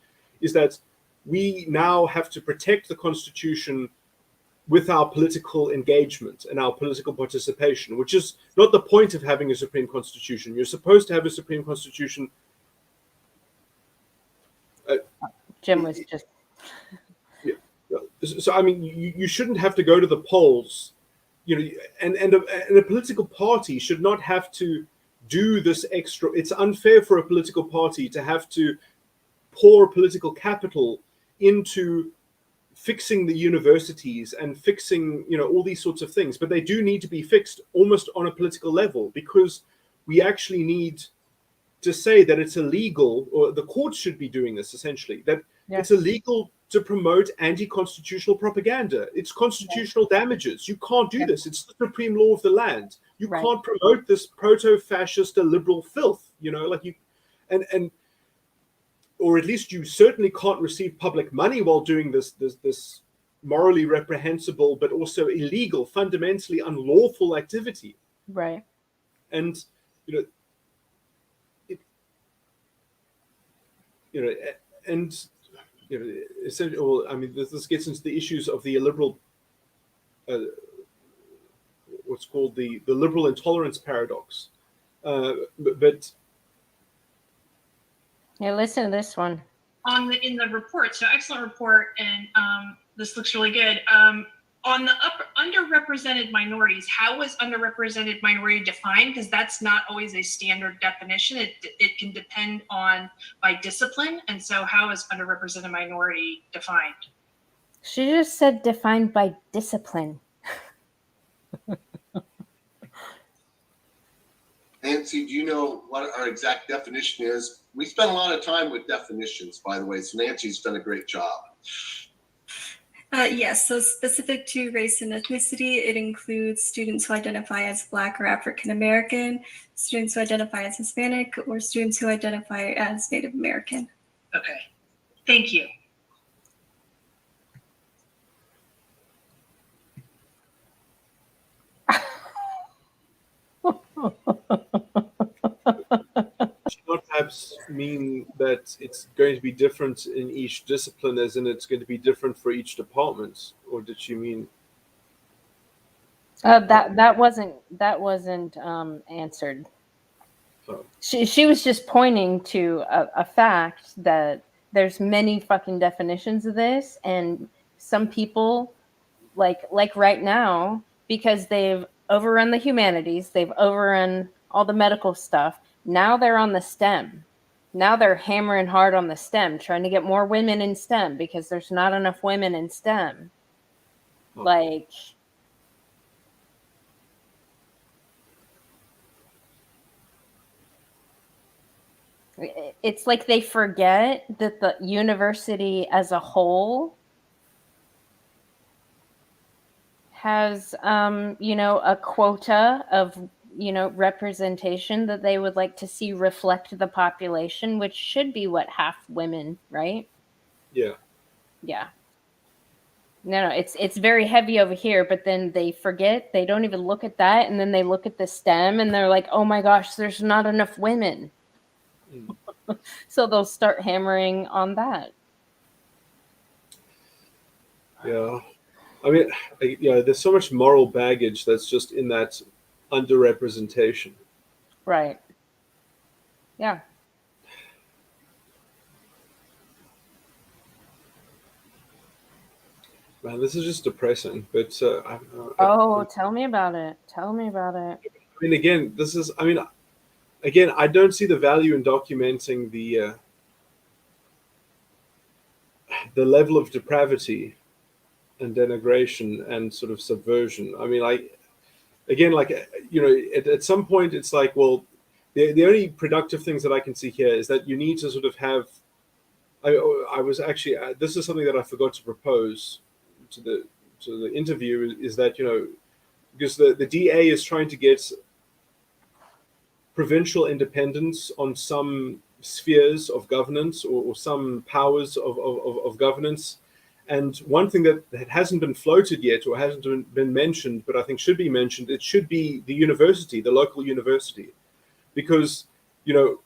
is that we now have to protect the Constitution with our political engagement and our political participation, which is not the point of having a Supreme Constitution. You're supposed to have a Supreme Constitution. Jim was just. Yeah. So I mean, you shouldn't have to go to the polls, you know, and a political party should not have to do this extra. It's unfair for a political party to have to pour political capital into fixing the universities and fixing, all these sorts of things. But they do need to be fixed almost on a political level, because we actually need to say that it's illegal, or the courts should be doing this essentially, that it's illegal to promote anti-constitutional propaganda. It's constitutional damages. You can't do this. It's the supreme law of the land. You can't promote this proto-fascist liberal filth, and or at least you certainly can't receive public money while doing this morally reprehensible but also illegal, fundamentally unlawful activity. Right. And essentially, well, I mean, this gets into the issues of the illiberal, what's called the liberal intolerance paradox. But yeah, listen to this one. In the report, so excellent report, and this looks really good. On the underrepresented minorities, how was underrepresented minority defined? Because that's not always a standard definition. It can depend on by discipline. And so how is underrepresented minority defined? She just said defined by discipline. Nancy, do you know what our exact definition is? We spent a lot of time with definitions, by the way, so Nancy's done a great job. Yes, so specific to race and ethnicity, it includes students who identify as Black or African American, students who identify as Hispanic, or students who identify as Native American. Okay, thank you. should not perhaps mean that it's going to be different in each discipline, as in it's going to be different for each department, or did she mean? That wasn't answered. Oh. She was just pointing to a fact that there's many fucking definitions of this, and some people, like right now, because they've overrun the humanities, they've overrun all the medical stuff. Now they're on the STEM. Now they're hammering hard on the STEM, trying to get more women in STEM because there's not enough women in STEM. Oh. Like, it's like they forget that the university as a whole has, a quota of, representation that they would like to see reflect the population, which should be half women, right? Yeah. Yeah. No, it's very heavy over here, but then they forget, they don't even look at that, and then they look at the STEM and they're like, oh my gosh, there's not enough women. So they'll start hammering on that. Yeah. I mean, there's so much moral baggage that's just in that underrepresentation. Right. Yeah. Man, this is just depressing. But tell me about it. Tell me about it. I mean, again, I don't see the value in documenting the level of depravity and denigration and sort of subversion. I mean, at some point it's like, well, the only productive things that I can see here is that you need to sort of have, I was actually, this is something that I forgot to propose to the interview, is that, because the DA is trying to get provincial independence on some spheres of governance or some powers of governance. And one thing that hasn't been floated yet or hasn't been mentioned, but I think should be mentioned, it should be the university, the local university. Because, we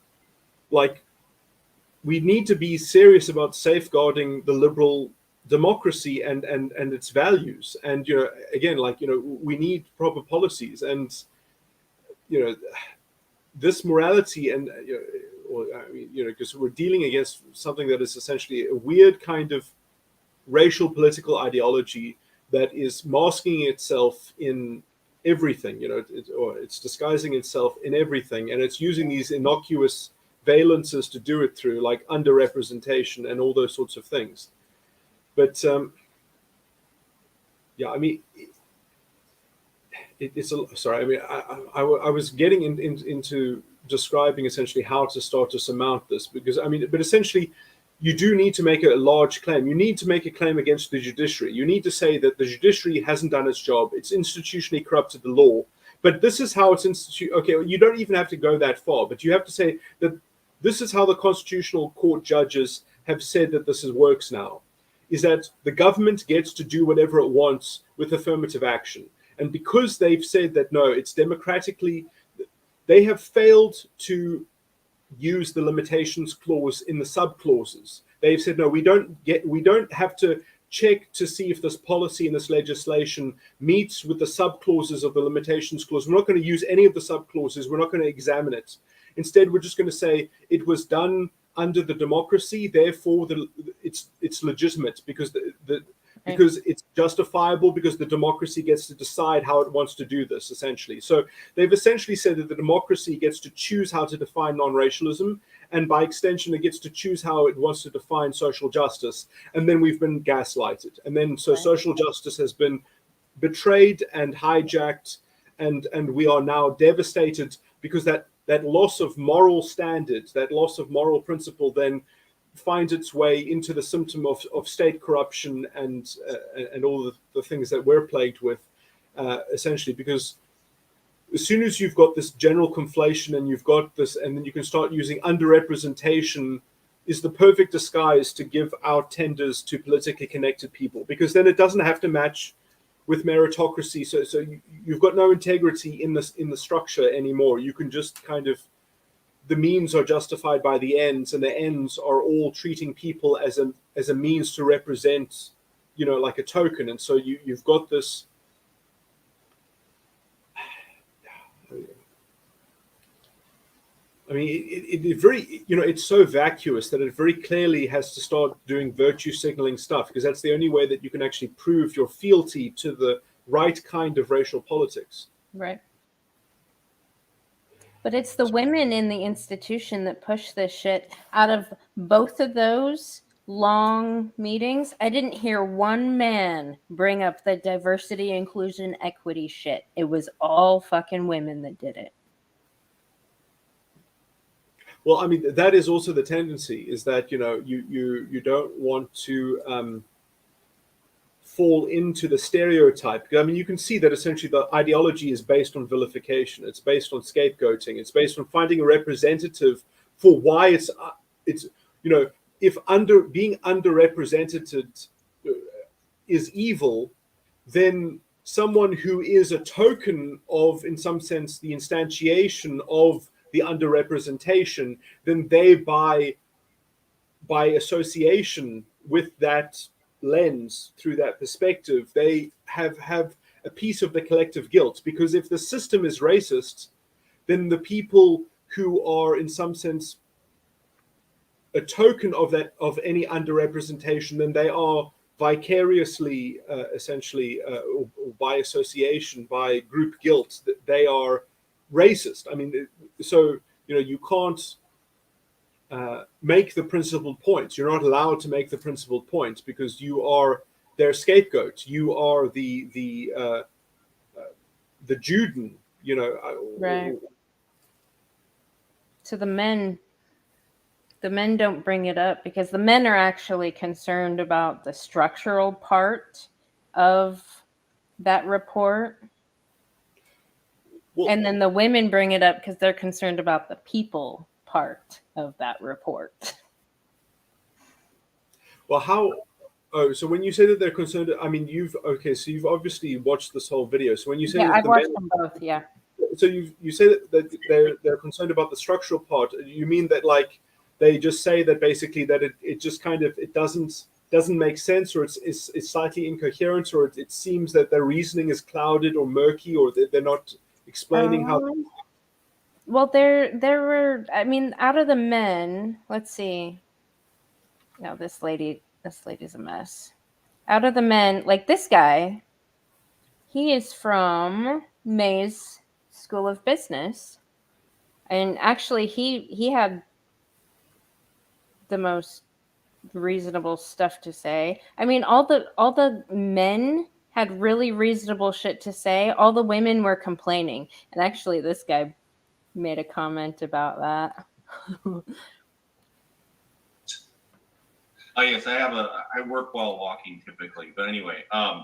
need to be serious about safeguarding the liberal democracy and its values. And, we need proper policies. And, this morality and, because we're dealing against something that is essentially a weird kind of racial political ideology that is masking itself in everything, or it's disguising itself in everything, and it's using these innocuous valences to do it through, like underrepresentation and all those sorts of things. But yeah, I mean, it's a, sorry. I mean, I was getting into describing essentially how to start to surmount this, because I mean, but essentially, you do need to make a large claim. You need to make a claim against the judiciary. You need to say that the judiciary hasn't done its job. It's institutionally corrupted the law. But this is how it's okay, you don't even have to go that far, but you have to say that this is how the Constitutional Court judges have said that this works now, is that the government gets to do whatever it wants with affirmative action. And because they've said that, no, it's democratically, they have failed to use the limitations clause in the subclauses. They've said, no, we don't have to check to see if this policy and this legislation meets with the subclauses of the limitations clause. We're not going to use any of the subclauses. We're not going to examine it. Instead, we're just going to say it was done under the democracy, therefore it's legitimate because because it's justifiable, because the democracy gets to decide how it wants to do this, essentially. So they've essentially said that the democracy gets to choose how to define non-racialism, and by extension, it gets to choose how it wants to define social justice. And then we've been gaslighted. And then so social justice has been betrayed and hijacked, and we are now devastated because that loss of moral standards, that loss of moral principle then finds its way into the symptom of state corruption and all the things that we're plagued with, essentially, because as soon as you've got this general conflation and you've got this, and then you can start using underrepresentation is the perfect disguise to give out tenders to politically connected people, because then it doesn't have to match with meritocracy. So you've got no integrity in the structure anymore. You can just kind of, the means are justified by the ends, and the ends are all treating people as a means to represent, like a token. And so you've got this. I mean, it very, it's so vacuous that it very clearly has to start doing virtue signaling stuff, because that's the only way that you can actually prove your fealty to the right kind of racial politics. Right. But it's the women in the institution that push this shit. Out of both of those long meetings, I didn't hear one man bring up the diversity, inclusion, equity shit. It was all fucking women that did it. Well, I mean, that is also the tendency, is that, you don't want to fall into the stereotype. I mean, you can see that essentially the ideology is based on vilification. It's based on scapegoating. It's based on finding a representative for why it's if being underrepresented is evil, then someone who is a token of, in some sense, the instantiation of the underrepresentation, then they by association with that lens, through that perspective, they have a piece of the collective guilt. Because if the system is racist, then the people who are in some sense a token of any underrepresentation, then they are vicariously essentially or by association, by group guilt, that they are racist. I mean, so you can't make the principled points. You're not allowed to make the principled points because you are their scapegoat. You are the Juden, Right. So the men don't bring it up because the men are actually concerned about the structural part of that report. Well, and then the women bring it up because they're concerned about the people part of that report. Well, so when you say that they're concerned, I mean, you've obviously watched this whole video. So when you say that I've watched them both, yeah. So you say that they're concerned about the structural part. You mean that, like, they just say that basically that it just kind of, it doesn't make sense, or it's slightly incoherent, or it seems that their reasoning is clouded or murky, or they're not explaining how. Well, there were, I mean, out of the men, let's see. No, this lady's a mess. Out of the men, like this guy, he is from Mays School of Business. And actually he had the most reasonable stuff to say. I mean, all the men had really reasonable shit to say. All the women were complaining. And actually, this guy made a comment about that. Oh yes, I work while walking typically, but anyway, I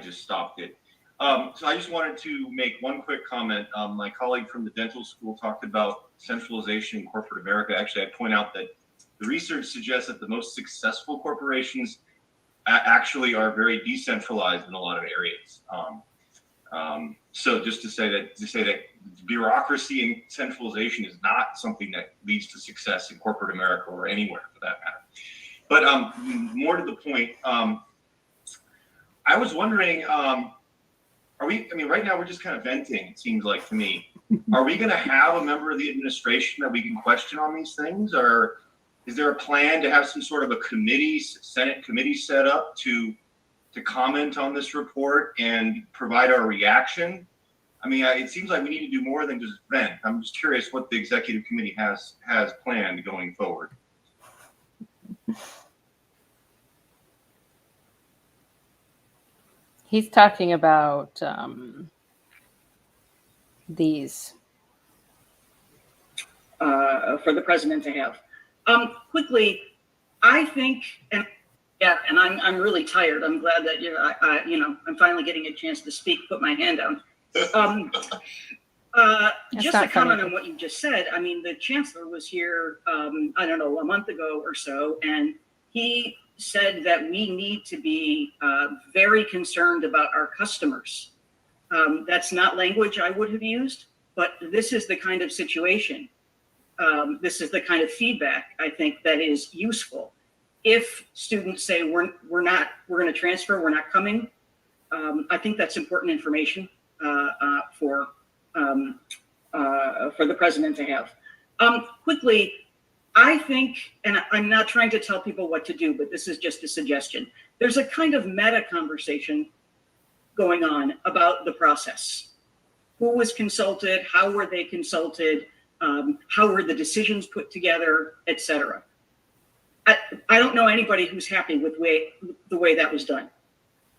just stopped it. So I just wanted to make one quick comment. My colleague from the dental school talked about centralization in corporate America. Actually, I'd point out that the research suggests that the most successful corporations actually are very decentralized in a lot of areas. So just to say that bureaucracy and centralization is not something that leads to success in corporate America or anywhere for that matter. But more to the point, I was wondering, right now we're just kind of venting, it seems like to me. Are we going to have a member of the administration that we can question on these things? Or is there a plan to have some sort of a committee, Senate committee set up to comment on this report and provide our reaction? I mean, it seems like we need to do more than just vent. I'm just curious what the executive committee has planned going forward. He's talking about these. For the president to have. Quickly, I think, and I'm really tired. I'm glad that I'm finally getting a chance to speak. Put my hand down. Just a comment on what you just said. I mean, the chancellor was here, I don't know, a month ago or so, and he said that we need to be very concerned about our customers. That's not language I would have used, but this is the kind of situation. This is the kind of feedback I think that is useful. If students say we're going to transfer, we're not coming, I think that's important information for the president to have. Quickly, I think, and I'm not trying to tell people what to do, but this is just a suggestion. There's a kind of meta conversation going on about the process. Who was consulted? How were they consulted? How were the decisions put together, et cetera? I don't know anybody who's happy with the way that was done.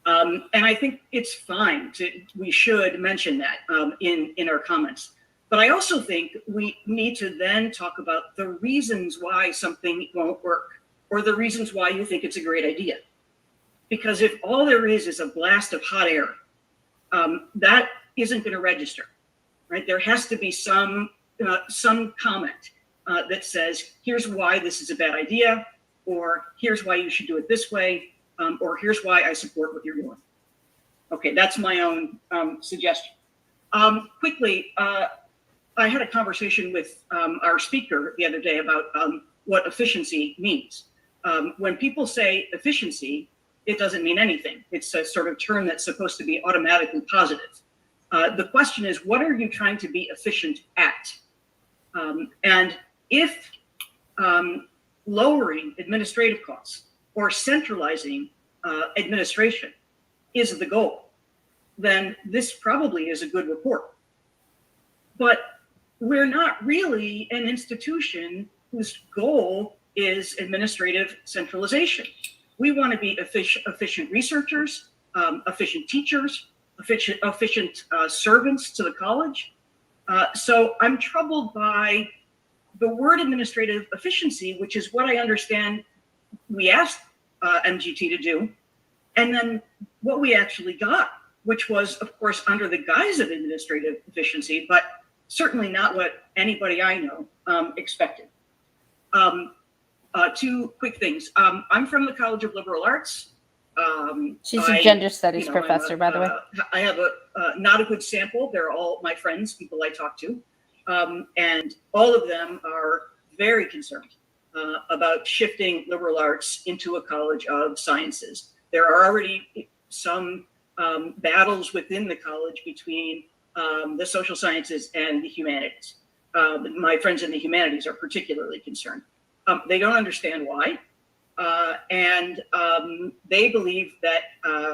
And I think it's fine we should mention that in our comments. But I also think we need to then talk about the reasons why something won't work, or the reasons why you think it's a great idea. Because if all there is a blast of hot air, that isn't going to register, right? There has to be some comment that says, here's why this is a bad idea, or here's why you should do it this way, or here's why I support what you're doing. Okay, that's my own suggestion. Quickly, I had a conversation with our speaker the other day about what efficiency means. When people say efficiency, it doesn't mean anything. It's a sort of term that's supposed to be automatically positive. The question is, what are you trying to be efficient at? And if lowering administrative costs or centralizing administration is the goal, then this probably is a good report. But we're not really an institution whose goal is administrative centralization. We want to be efficient researchers, efficient teachers, efficient servants to the college. So I'm troubled by the word administrative efficiency, which is what I understand we asked MGT to do, and then what we actually got, which was, of course, under the guise of administrative efficiency, but certainly not what anybody I know expected. Two quick things. I'm from the College of Liberal Arts. She's a gender studies professor, by the way. I have not a good sample. They're all my friends, people I talk to. And all of them are very concerned about shifting liberal arts into a college of sciences. There are already some battles within the college between the social sciences and the humanities. My friends in the humanities are particularly concerned. They don't understand why. And they believe that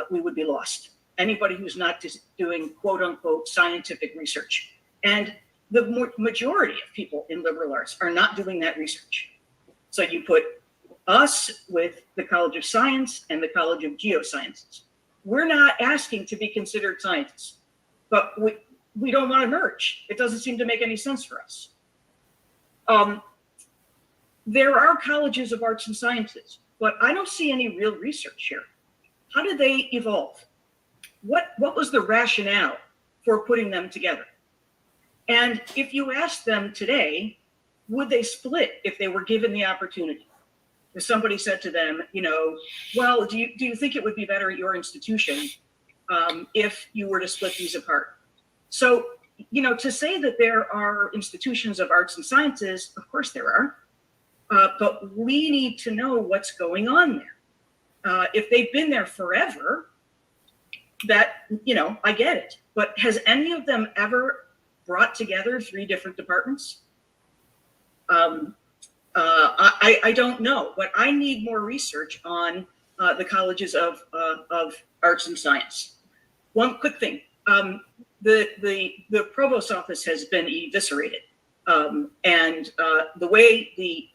we would be lost. Anybody who's not just doing quote unquote scientific research. And the majority of people in liberal arts are not doing that research. So you put us with the College of Science and the College of Geosciences. We're not asking to be considered scientists, but we don't want to merge. It doesn't seem to make any sense for us. There are colleges of arts and sciences, but I don't see any real research here. How did they evolve? What was the rationale for putting them together? And if you ask them today, would they split if they were given the opportunity? If somebody said to them, well, do you think it would be better at your institution if you were to split these apart? So, to say that there are institutions of arts and sciences, of course there are, but we need to know what's going on there. If they've been there forever, that, I get it. But has any of them ever brought together 3 different departments? I don't know, but I need more research on the colleges of arts and science. One quick thing, the provost's office has been eviscerated, and the way the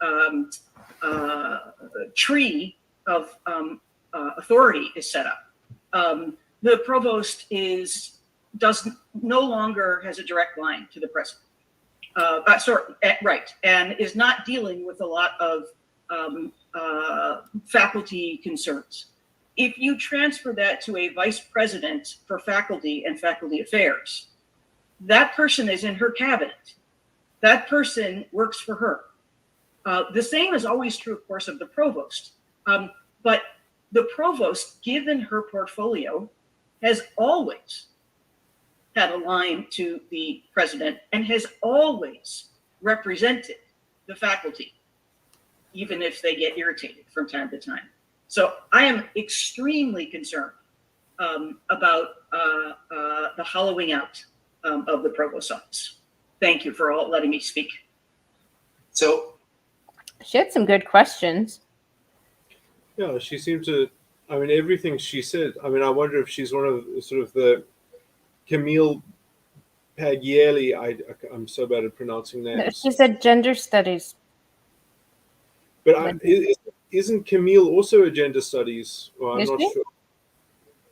tree of authority is set up, the provost no longer has a direct line to the president. Right, and is not dealing with a lot of faculty concerns. If you transfer that to a vice president for faculty and faculty affairs, that person is in her cabinet. That person works for her. The same is always true, of course, of the provost. But the provost, given her portfolio, has always had a line to the president and has always represented the faculty, even if they get irritated from time to time. So I am extremely concerned about the hollowing out of the provost's office. Thank you for letting me speak. So She had some good questions. Yeah, she seemed to. I mean, everything she said. I mean, I wonder if she's one of sort of the Camille Paglielli. I'm so bad at pronouncing names. She said gender studies. But isn't Camille also a gender studies? Well, I'm not sure.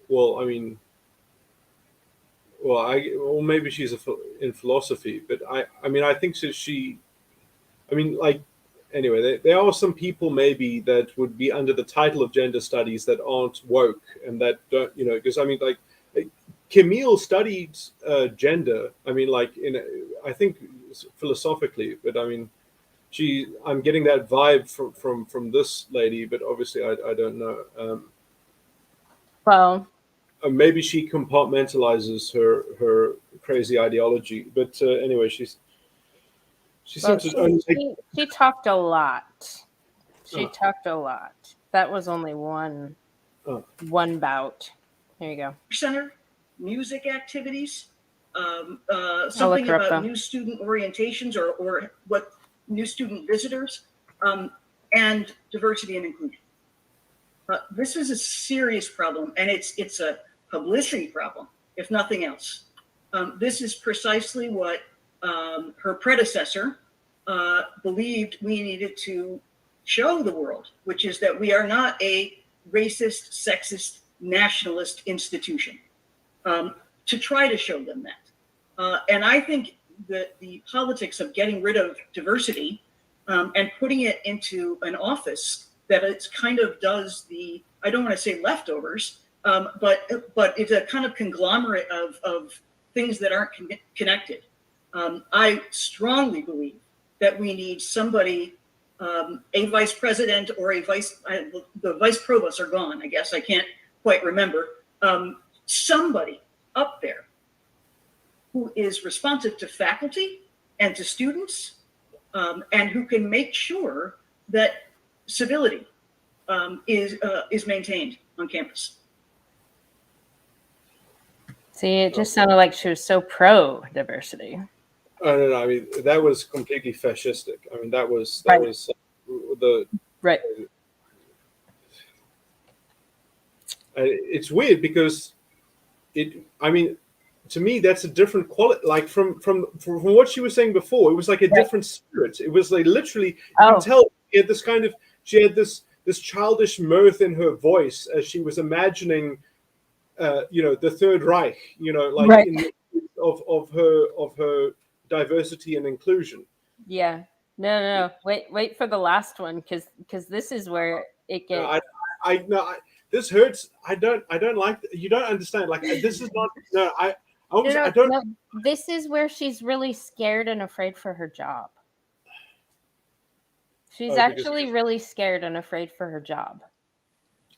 Well, I mean, or maybe she's in philosophy. But I mean, I think that she. I mean, like. Anyway, there are some people maybe that would be under the title of gender studies that aren't woke and that don't, because I mean, like Camille studied gender. I mean, like I think philosophically, but I mean, I'm getting that vibe from this lady, but obviously I don't know. Well, maybe she compartmentalizes her crazy ideology, but anyway, she talked a lot. She talked a lot. That was only one bout. Here you go. Center, music activities, something about new student orientations or what new student visitors, and diversity and inclusion. This is a serious problem, and it's a publicity problem, if nothing else. This is precisely what her predecessor believed we needed to show the world, which is that we are not a racist, sexist, nationalist institution, to try to show them that. And I think that the politics of getting rid of diversity and putting it into an office that it's kind of does the, I don't want to say leftovers, but it's a kind of conglomerate of things that aren't connected. I strongly believe that we need somebody, a vice president or the vice provosts are gone, I guess, I can't quite remember, somebody up there who is responsive to faculty and to students, and who can make sure that civility is maintained on campus. See, it just sounded like she was so pro diversity. I don't know. I mean, that was completely fascistic. I mean, that was the right. It's weird because I mean, to me, that's a different quality. Like from what she was saying before, it was like a different spirit. It was like literally, you can tell She had this childish mirth in her voice as she was imagining, the Third Reich, like Right. of her diversity and inclusion. Yeah. No. Wait for the last one, because this is where it gets. This hurts. I don't like. You don't understand. Like, this is not. No, I don't. No, this is where she's really scared and afraid for her job. She's actually really scared and afraid for her job.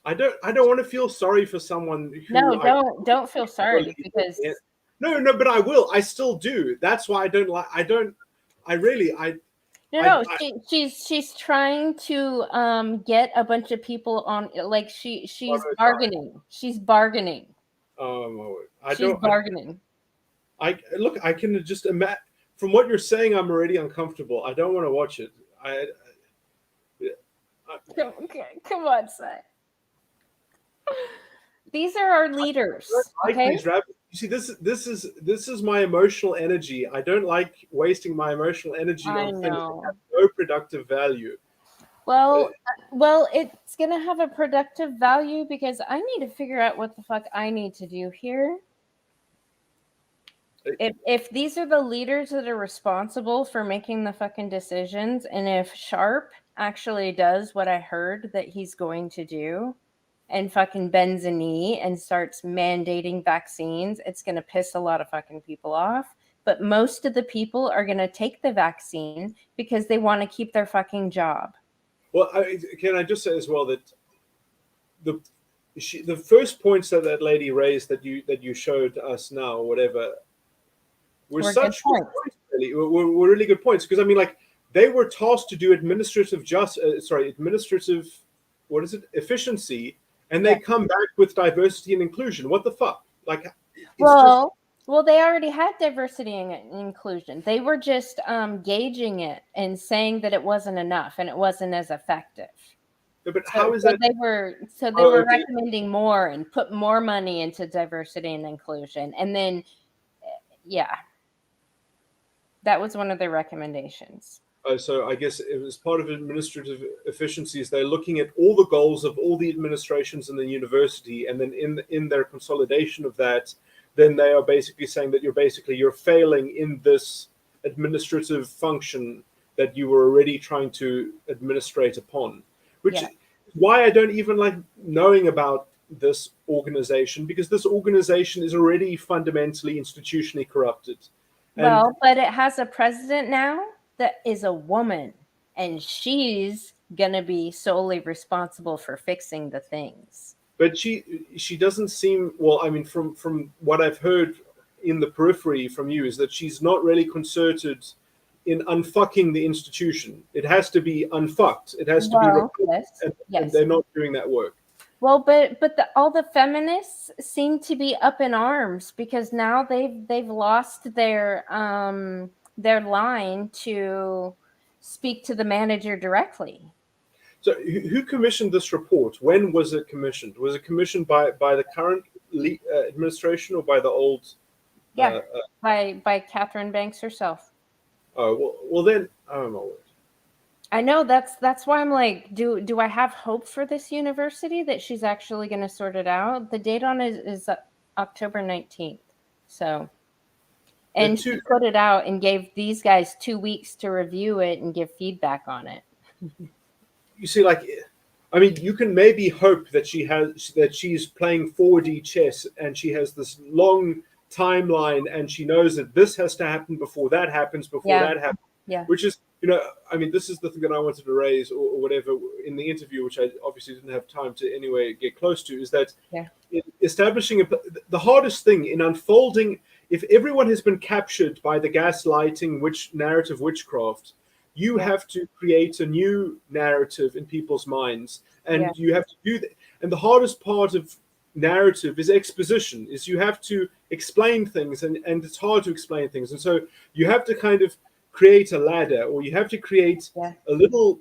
I don't want to feel sorry for someone who. No, don't feel sorry, because. No, but I will. I still do. That's why I don't like. She's trying to get a bunch of people on. Like she's bargaining. She's bargaining. She's bargaining. I can just imagine. From what you're saying, I'm already uncomfortable. I don't want to watch it. Come on, Sai. These are our leaders. Okay. You see, this is my emotional energy. I don't like wasting my emotional energy on things that have no productive value. Well, it's gonna have a productive value because I need to figure out what the fuck I need to do here. If these are the leaders that are responsible for making the fucking decisions, and if Sharp actually does what I heard that he's going to do, and fucking bends a knee and starts mandating vaccines, it's going to piss a lot of fucking people off. But most of the people are going to take the vaccine because they want to keep their fucking job. Well, can I just say as well that the first points that lady raised that you showed us now, or whatever, were such good points, really. Were really good points, because I mean, like, they were tasked to do administrative efficiency. And they come back with diversity and inclusion. What the fuck? Like, well, they already had diversity and inclusion. They were just gauging it and saying that it wasn't enough and it wasn't as effective. Yeah, but how is that? They were recommending more and put more money into diversity and inclusion. And then, that was one of their recommendations. So I guess it was part of administrative efficiencies. They're looking at all the goals of all the administrations in the university, and then in their consolidation of that, then they are basically saying that you're failing in this administrative function that you were already trying to administrate upon. Which is why I don't even like knowing about this organization, because this organization is already fundamentally institutionally corrupted. But it has a president now that is a woman, and she's gonna be solely responsible for fixing the things. But she doesn't seem, well, I mean, from what I've heard in the periphery from you, is that she's not really concerted in unfucking the institution. It has to be unfucked. It has to be replaced, and they're not doing that work. Well, but all the feminists seem to be up in arms because now they've lost their line to speak to the manager directly. So who commissioned this report? When was it commissioned? Was it commissioned by the current administration or by the old? By Catherine Banks herself. Oh, well then, I don't know. I know that's why I'm like, do I have hope for this university that she's actually going to sort it out? The date on it is October 19th. So, and she put it out and gave these guys 2 weeks to review it and give feedback on it. You see, like, I mean, you can maybe hope that she's playing 4D chess and she has this long timeline and she knows that this has to happen before that happens, that happens. Yeah. Which is, I mean, this is the thing that I wanted to raise or whatever in the interview, which I obviously didn't have time to anyway get close to, is that establishing the hardest thing in unfolding, if everyone has been captured by the gaslighting narrative witchcraft, you have to create a new narrative in people's minds, and you have to do that. And the hardest part of narrative is exposition, is you have to explain things, and it's hard to explain things. And so you have to kind of create a ladder, or you have to create a little,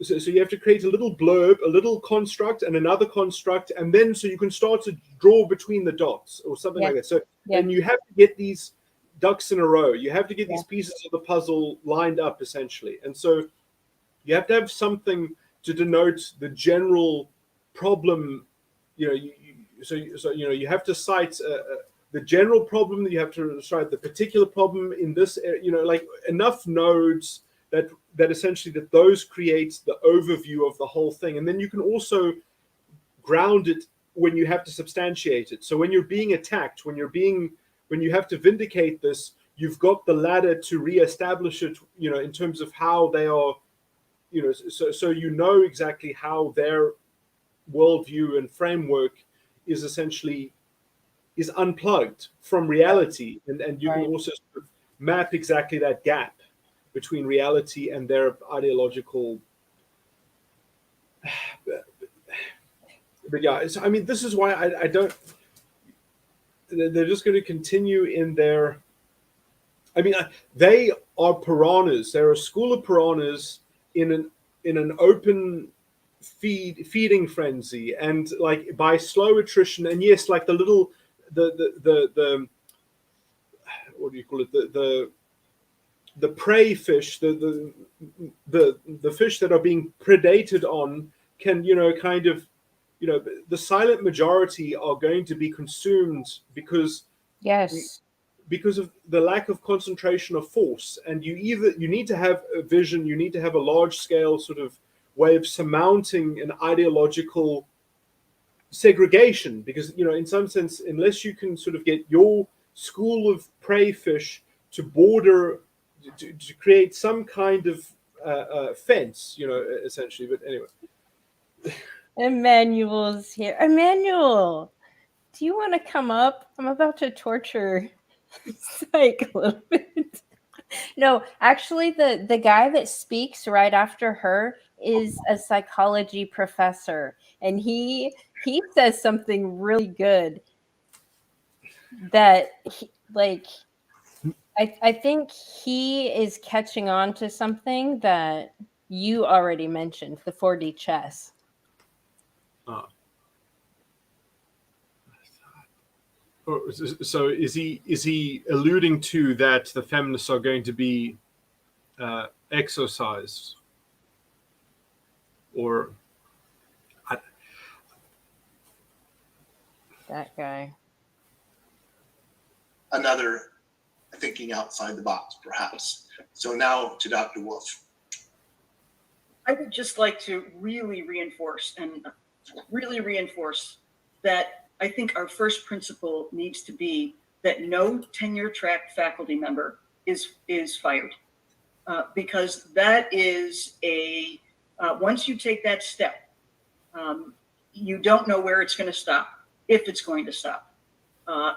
so you have to create a little blurb, a little construct and another construct, and then so you can start to draw between the dots or something like that. So and you have to get these ducks in a row. You have to get these pieces of the puzzle lined up, essentially. And so You have to have something to denote the general problem. You know, you have to cite the general problem. You have to cite the particular problem in this. You know, like enough nodes that essentially that those create the overview of the whole thing, and then you can also ground it when you have to substantiate it. So when you're being attacked, when you have to vindicate this, you've got the ladder to reestablish it, you know, in terms of how they are, you know, so you know exactly how their worldview and framework is essentially is unplugged from reality, and you can also sort of map exactly that gap between reality and their ideological. But yeah, I mean, this is why I don't. They're just going to continue in their. I mean, they are piranhas. They're a school of piranhas in an open feeding frenzy, and like by slow attrition. And yes, like the what do you call it? The prey fish, the fish that are being predated on can, you know, kind of. You know, the silent majority are going to be consumed because of the lack of concentration of force. And you need to have a vision, you need to have a large scale sort of way of surmounting an ideological segregation, because, you know, in some sense, unless you can sort of get your school of prey fish to border to create some kind of fence, you know, essentially. But anyway. Emmanuel's here. Emmanuel, do you want to come up? I'm about to torture Psych a little bit. No, actually, the guy that speaks right after her is a psychology professor, and he says something really good that I think he is catching on to something that you already mentioned, the 4D chess. So is he alluding to that the feminists are going to be exorcised, or that guy? Another thinking outside the box, perhaps. So now to Dr. Wolf. I would just like to really reinforce that I think our first principle needs to be that no tenure-track faculty member is fired, because that is once you take that step, you don't know where it's going to stop, if it's going to stop.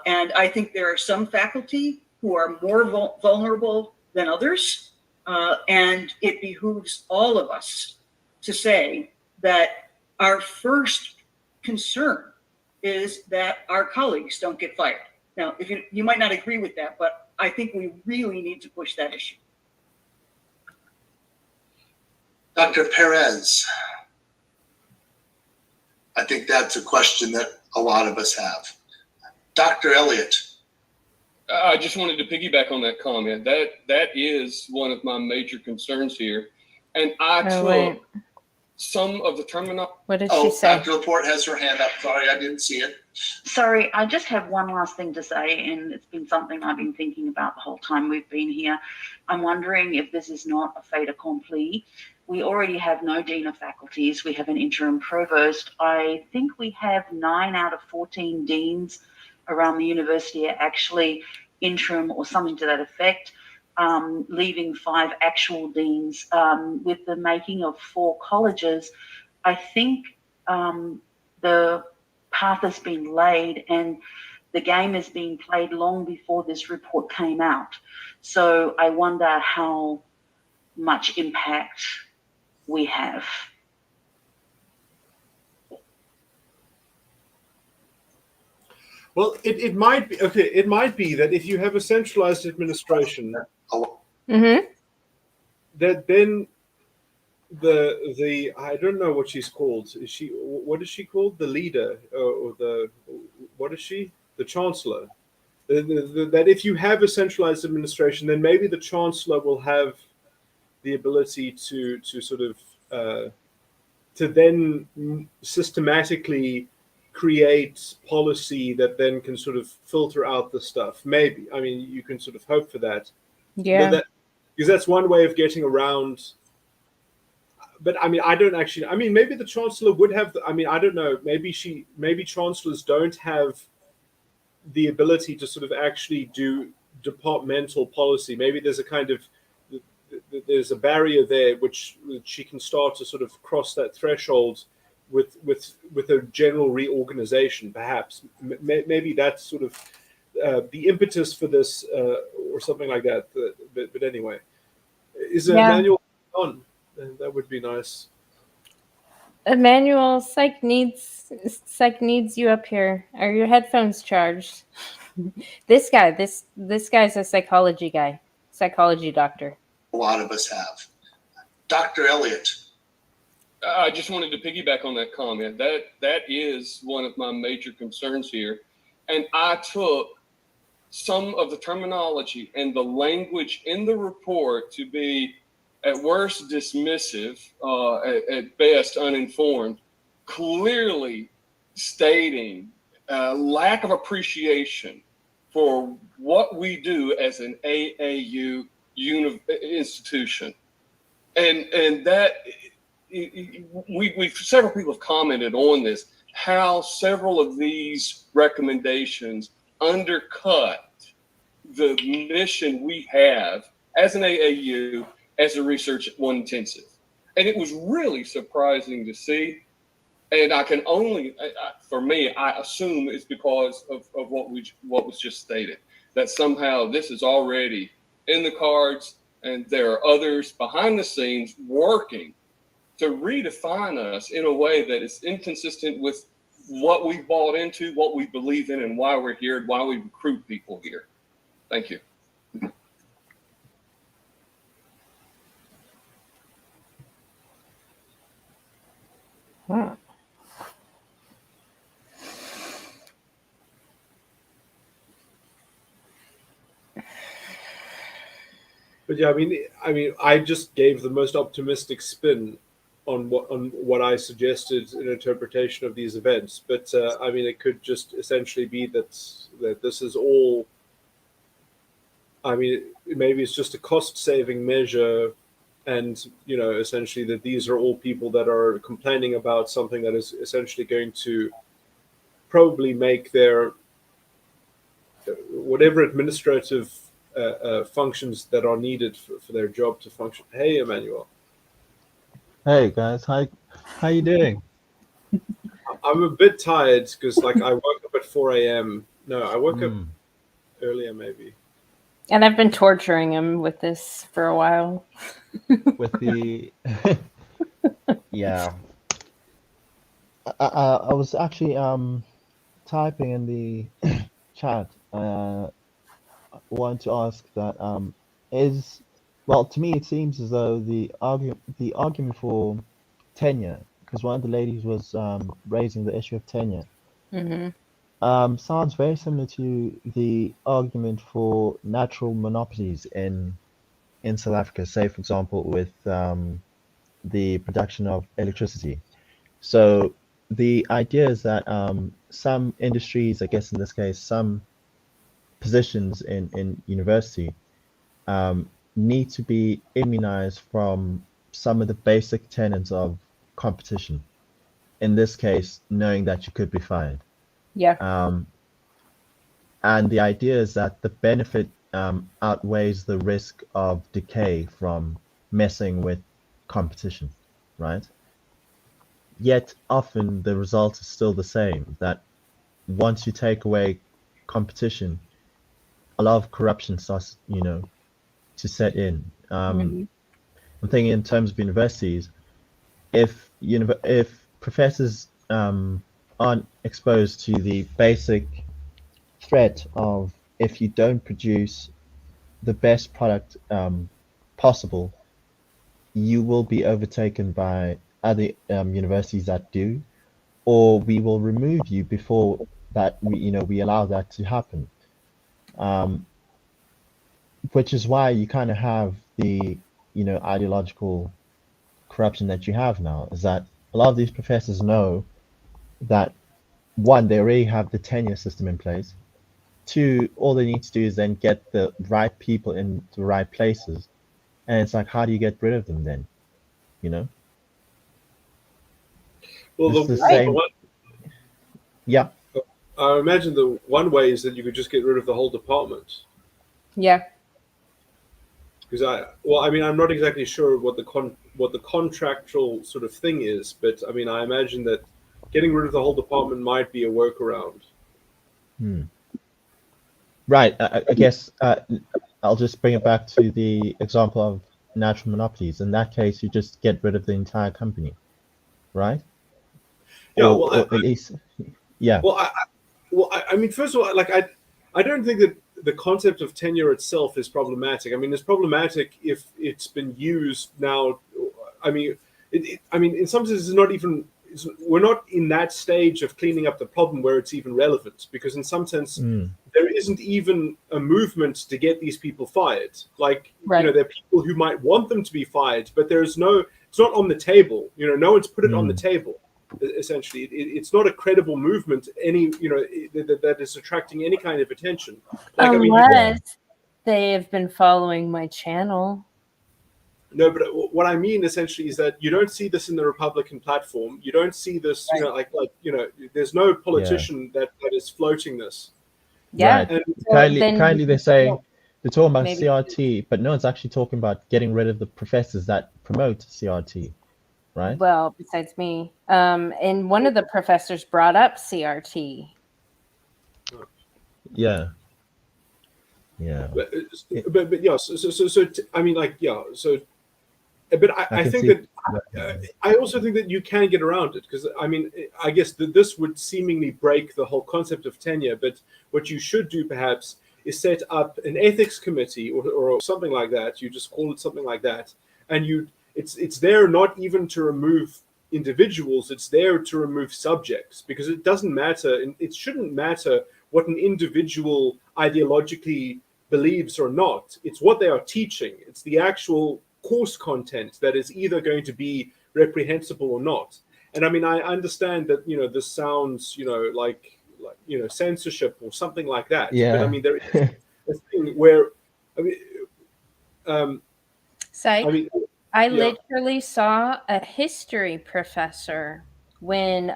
And I think there are some faculty who are more vulnerable than others, and it behooves all of us to say that our first concern is that our colleagues don't get fired. Now, if you might not agree with that, but I think we really need to push that issue. Dr. Perez, I think that's a question that a lot of us have. Dr. Elliott. I just wanted to piggyback on that comment. That is one of my major concerns here. And I took some of the terminology. What did she say? Dr. Laporte has her hand up. Sorry, I didn't see it. Sorry, I just have one last thing to say, and it's been something I've been thinking about the whole time we've been here. I'm wondering if this is not a fait accompli. We already have no dean of faculties. We have an interim provost. I think we have 9 out of 14 deans around the university are actually interim or something to that effect, leaving 5 actual deans. With the making of 4 colleges, I think the path has been laid and the game has been played long before this report came out. So I wonder how much impact we have. Well, it might be okay. It might be that if you have a centralized administration, that then the I don't know what she's called. What is she called? The leader or what is she? The chancellor. That if you have a centralized administration, then maybe the chancellor will have the ability to sort of to then systematically create policy that then can sort of filter out the stuff. Maybe, I mean, you can sort of hope for that. Yeah. Because that's one way of getting around. But I mean, I don't actually. I mean, maybe the chancellor would have. I mean, I don't know. Maybe chancellors don't have the ability to sort of actually do departmental policy. Maybe there's a kind of there's a barrier there which she can start to sort of cross that threshold with a general reorganization, perhaps. Maybe that's sort of the impetus for this, or something like that. But anyway, is there a manual on? That would be nice. Emmanuel, psych needs you up here. Are your headphones charged? This guy's a psychology guy, psychology doctor. A lot of us have. Dr. Elliott. I just wanted to piggyback on that comment. That is one of my major concerns here. And I took some of the terminology and the language in the report to be, at worst, dismissive, at best, uninformed, clearly stating lack of appreciation for what we do as an AAU institution. And that several people have commented on this, how several of these recommendations undercut the mission we have as an AAU, as a research one intensive. And it was really surprising to see. And I can only, for me, I assume it's because of what was just stated, that somehow this is already in the cards and there are others behind the scenes working to redefine us in a way that is inconsistent with what we bought into, what we believe in, and why we're here, and why we recruit people here. Thank you. Huh. But yeah, I mean, I just gave the most optimistic spin on what I suggested in interpretation of these events. But I mean, it could just essentially be that this is all. I mean, maybe it's just a cost-saving measure, and essentially that these are all people that are complaining about something that is essentially going to probably make their whatever administrative functions that are needed for their job to function. Hey, Emmanuel. Hey guys, how you doing? I'm a bit tired because I woke up at 4 a.m. No, I woke up earlier maybe. And I've been torturing him with this for a while. With the yeah. I was actually typing in the chat. I want to ask that well, to me it seems as though the argument for tenure, because one of the ladies was raising the issue of tenure, sounds very similar to the argument for natural monopolies in South Africa. Say, for example, with the production of electricity. So the idea is that some industries, I guess in this case, some positions in university need to be immunized from some of the basic tenets of competition. In this case, knowing that you could be fired. Yeah. And the idea is that the benefit outweighs the risk of decay from messing with competition, right? Yet often the result is still the same, that once you take away competition, a lot of corruption starts, to set in. I'm thinking in terms of universities, if professors aren't exposed to the basic threat of, if you don't produce the best product possible, you will be overtaken by other universities that do, or we will remove you before that we allow that to happen. Which is why you kind of have the ideological corruption that you have now is that a lot of these professors know that, one, they already have the tenure system in place. Two, all they need to do is then get the right people in the right places. And it's like, how do you get rid of them then? Well, It's the the same. one, Yeah. I imagine the one way is that you could just get rid of the whole department. Yeah. Because I'm not exactly sure what the contractual sort of thing is, but I mean, I imagine that getting rid of the whole department might be a workaround. Right. I guess I'll just bring it back to the example of natural monopolies. In that case, you just get rid of the entire company, right? Yeah. Or at least, yeah. Well, I mean, first of all, like I don't think that the concept of tenure itself is problematic. I mean, it's problematic if it's been used now. I mean, in some sense, it's not even. We're not in that stage of cleaning up the problem where it's even relevant, because in some sense, there isn't even a movement to get these people fired. Like, Right. there are people who might want them to be fired, but it's not on the table. No one's put it on the table. Essentially, it's not a credible movement. That is attracting any kind of attention. Like, Unless they have been following my channel. No, but what I mean essentially is that you don't see this in the Republican platform. You don't see this, Right. there's no politician that is floating this. Yeah. Right. And Kindly they're saying they're talking about maybe- CRT, but no one's actually talking about getting rid of the professors that promote CRT, right? Well, besides me, and one of the professors brought up CRT. Yeah. Yeah. but yeah, I mean, like, yeah, so. But I can think see that I also think that you can get around it, because I mean, I guess that this would seemingly break the whole concept of tenure. But what you should do perhaps is set up an ethics committee or something like that. You just call it something like that, and it's there not even to remove individuals. It's there to remove subjects, because it doesn't matter. It shouldn't matter what an individual ideologically believes or not. It's what they are teaching. It's the actual course content that is either going to be reprehensible or not. And I mean, I understand that this sounds like censorship or something like that. Yeah. But I mean, there is a thing where I literally saw a history professor when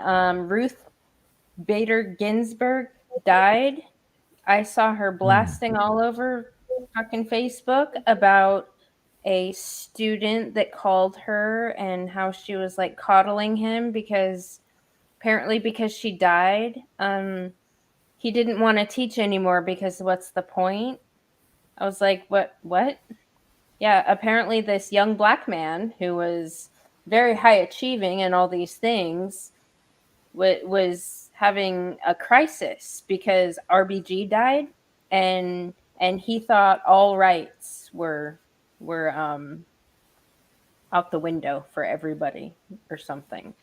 Ruth Bader Ginsburg died. I saw her blasting all over fucking Facebook about a student that called her and how she was like coddling him because she died. He didn't want to teach anymore because what's the point? I was like, what? Yeah, apparently this young black man who was very high achieving and all these things was having a crisis because RBG died, and he thought all rights were out the window for everybody or something.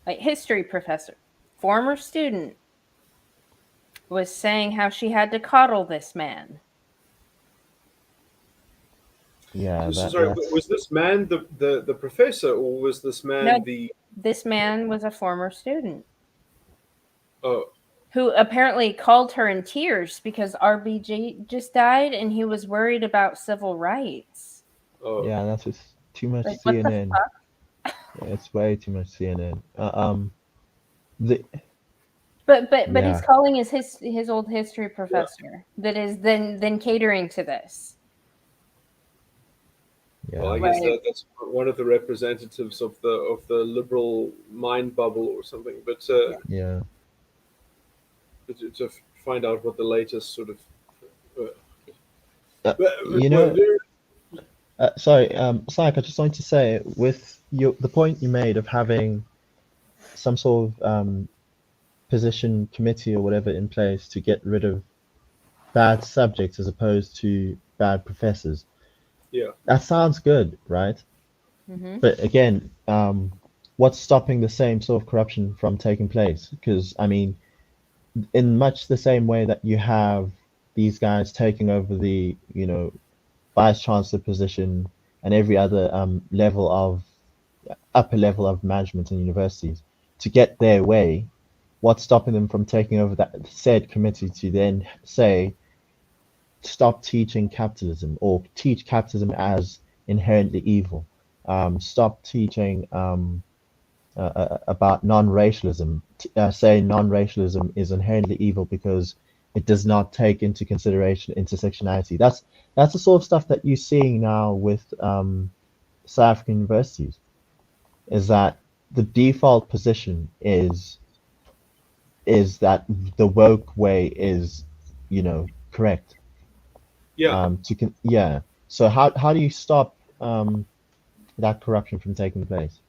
Like, history professor, former student, was saying how she had to coddle this man. Yeah. Was this man the professor, or was this man This man was a former student. Oh. Who apparently called her in tears because RBG just died and he was worried about civil rights. Oh. Yeah, that's just too much Like, CNN. what the fuck? Yeah, it's way too much CNN. But he's calling his old history professor that is then catering to this. Yeah. Well, I guess that's one of the representatives of the liberal mind bubble or something. But yeah. To find out what the latest sort of. Sorry, Psych, I just wanted to say, with the point you made of having some sort of position committee or whatever in place to get rid of bad subjects as opposed to bad professors. Yeah. That sounds good, right? Mm-hmm. But again, what's stopping the same sort of corruption from taking place? Because, I mean, in much the same way that you have these guys taking over the, vice chancellor position and every other upper level of management in universities to get their way, what's stopping them from taking over that said committee to then say, stop teaching capitalism or teach capitalism as inherently evil? Stop teaching about non-racialism, saying non-racialism is inherently evil because it does not take into consideration intersectionality. That's the sort of stuff that you're seeing now with South African universities, is that the default position is that the woke way is, correct. Yeah. So how do you stop that corruption from taking place?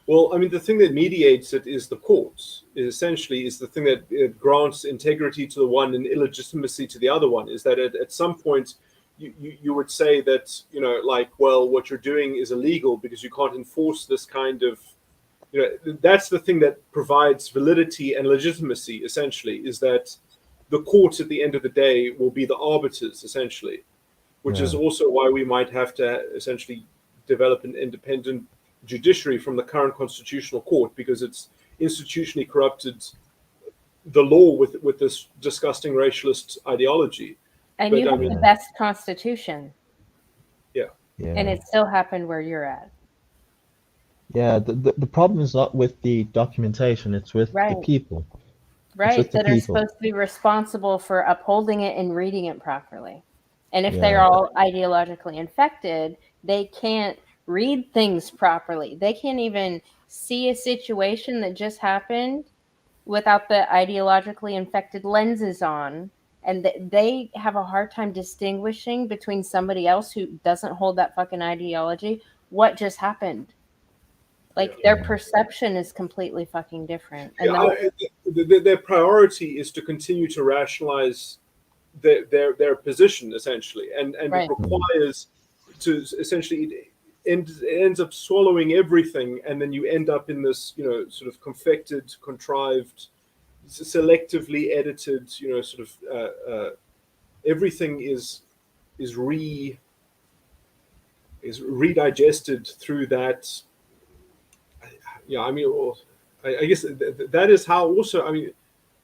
Well, I mean, the thing that mediates it is the courts. Essentially, is the thing that grants integrity to the one and illegitimacy to the other one. Is that at some point you would say that, like, well, what you're doing is illegal because you can't enforce this kind of, that's the thing that provides validity and legitimacy. Essentially, is that the courts at the end of the day will be the arbiters, essentially, which is also why we might have to essentially develop an independent judiciary from the current constitutional court, because it's institutionally corrupted the law with this disgusting racialist ideology. And you have the best constitution. Yeah. And it still happened where you're at. Yeah, the problem is not with the documentation, it's with the people. Right, that are supposed to be responsible for upholding it and reading it properly. And if they're all ideologically infected, they can't read things properly. They can't even see a situation that just happened without the ideologically infected lenses on. And they have a hard time distinguishing between somebody else who doesn't hold that fucking ideology, what just happened. Like, their perception is completely fucking different. And their priority is to continue to rationalize their position, essentially. And it requires to essentially, it ends up swallowing everything, and then you end up in this, sort of confected, contrived, selectively edited, sort of everything is redigested through that. Yeah, I mean, I guess that is how also, I mean,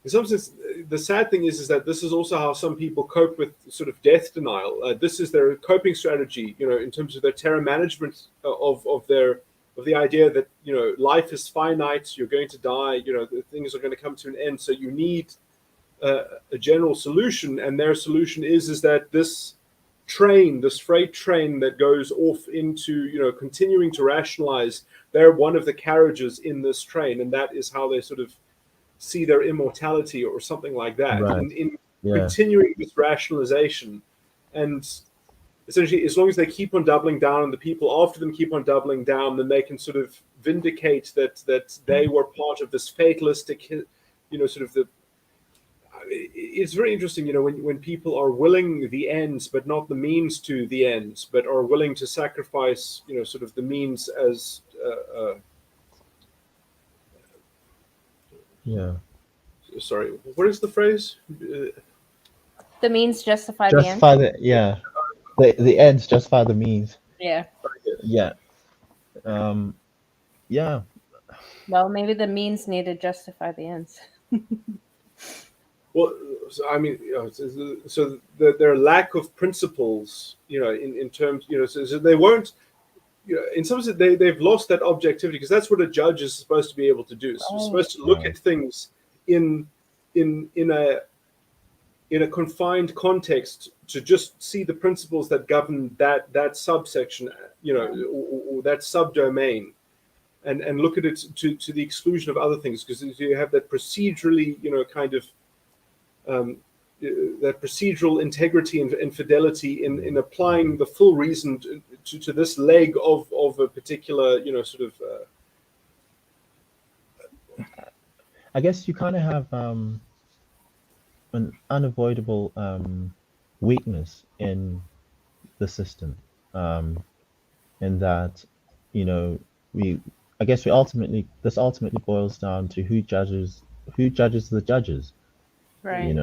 in some sense, the sad thing is that this is also how some people cope with sort of death denial. This is their coping strategy, in terms of their terror management of the idea that, life is finite, you're going to die, things are going to come to an end. So you need a general solution, and their solution is that this freight train that goes off into, continuing to rationalize, they're one of the carriages in this train, and that is how they sort of see their immortality or something like that. In continuing this rationalization, and essentially, as long as they keep on doubling down and the people after them keep on doubling down, then they can sort of vindicate that they were part of this fatalistic, sort of it's very interesting, when people are willing the ends, but not the means to the ends, but are willing to sacrifice, sort of the means as sorry, what is the phrase? The means justify the ends. The ends justify the means. Yeah. Well, maybe the means need to justify the ends. Well, so, I mean, so their lack of principles, in terms, so they won't, in some sense, they've lost that objectivity, because that's what a judge is supposed to be able to do. So supposed to look at things in a confined context, to just see the principles that govern that subsection, or that subdomain, and look at it to the exclusion of other things, because you have that procedurally, kind of that procedural integrity and fidelity in applying the full reason to this leg of a particular, sort of. I guess you kind of have an unavoidable weakness in the system, in that, this ultimately boils down to who judges the judges. Right.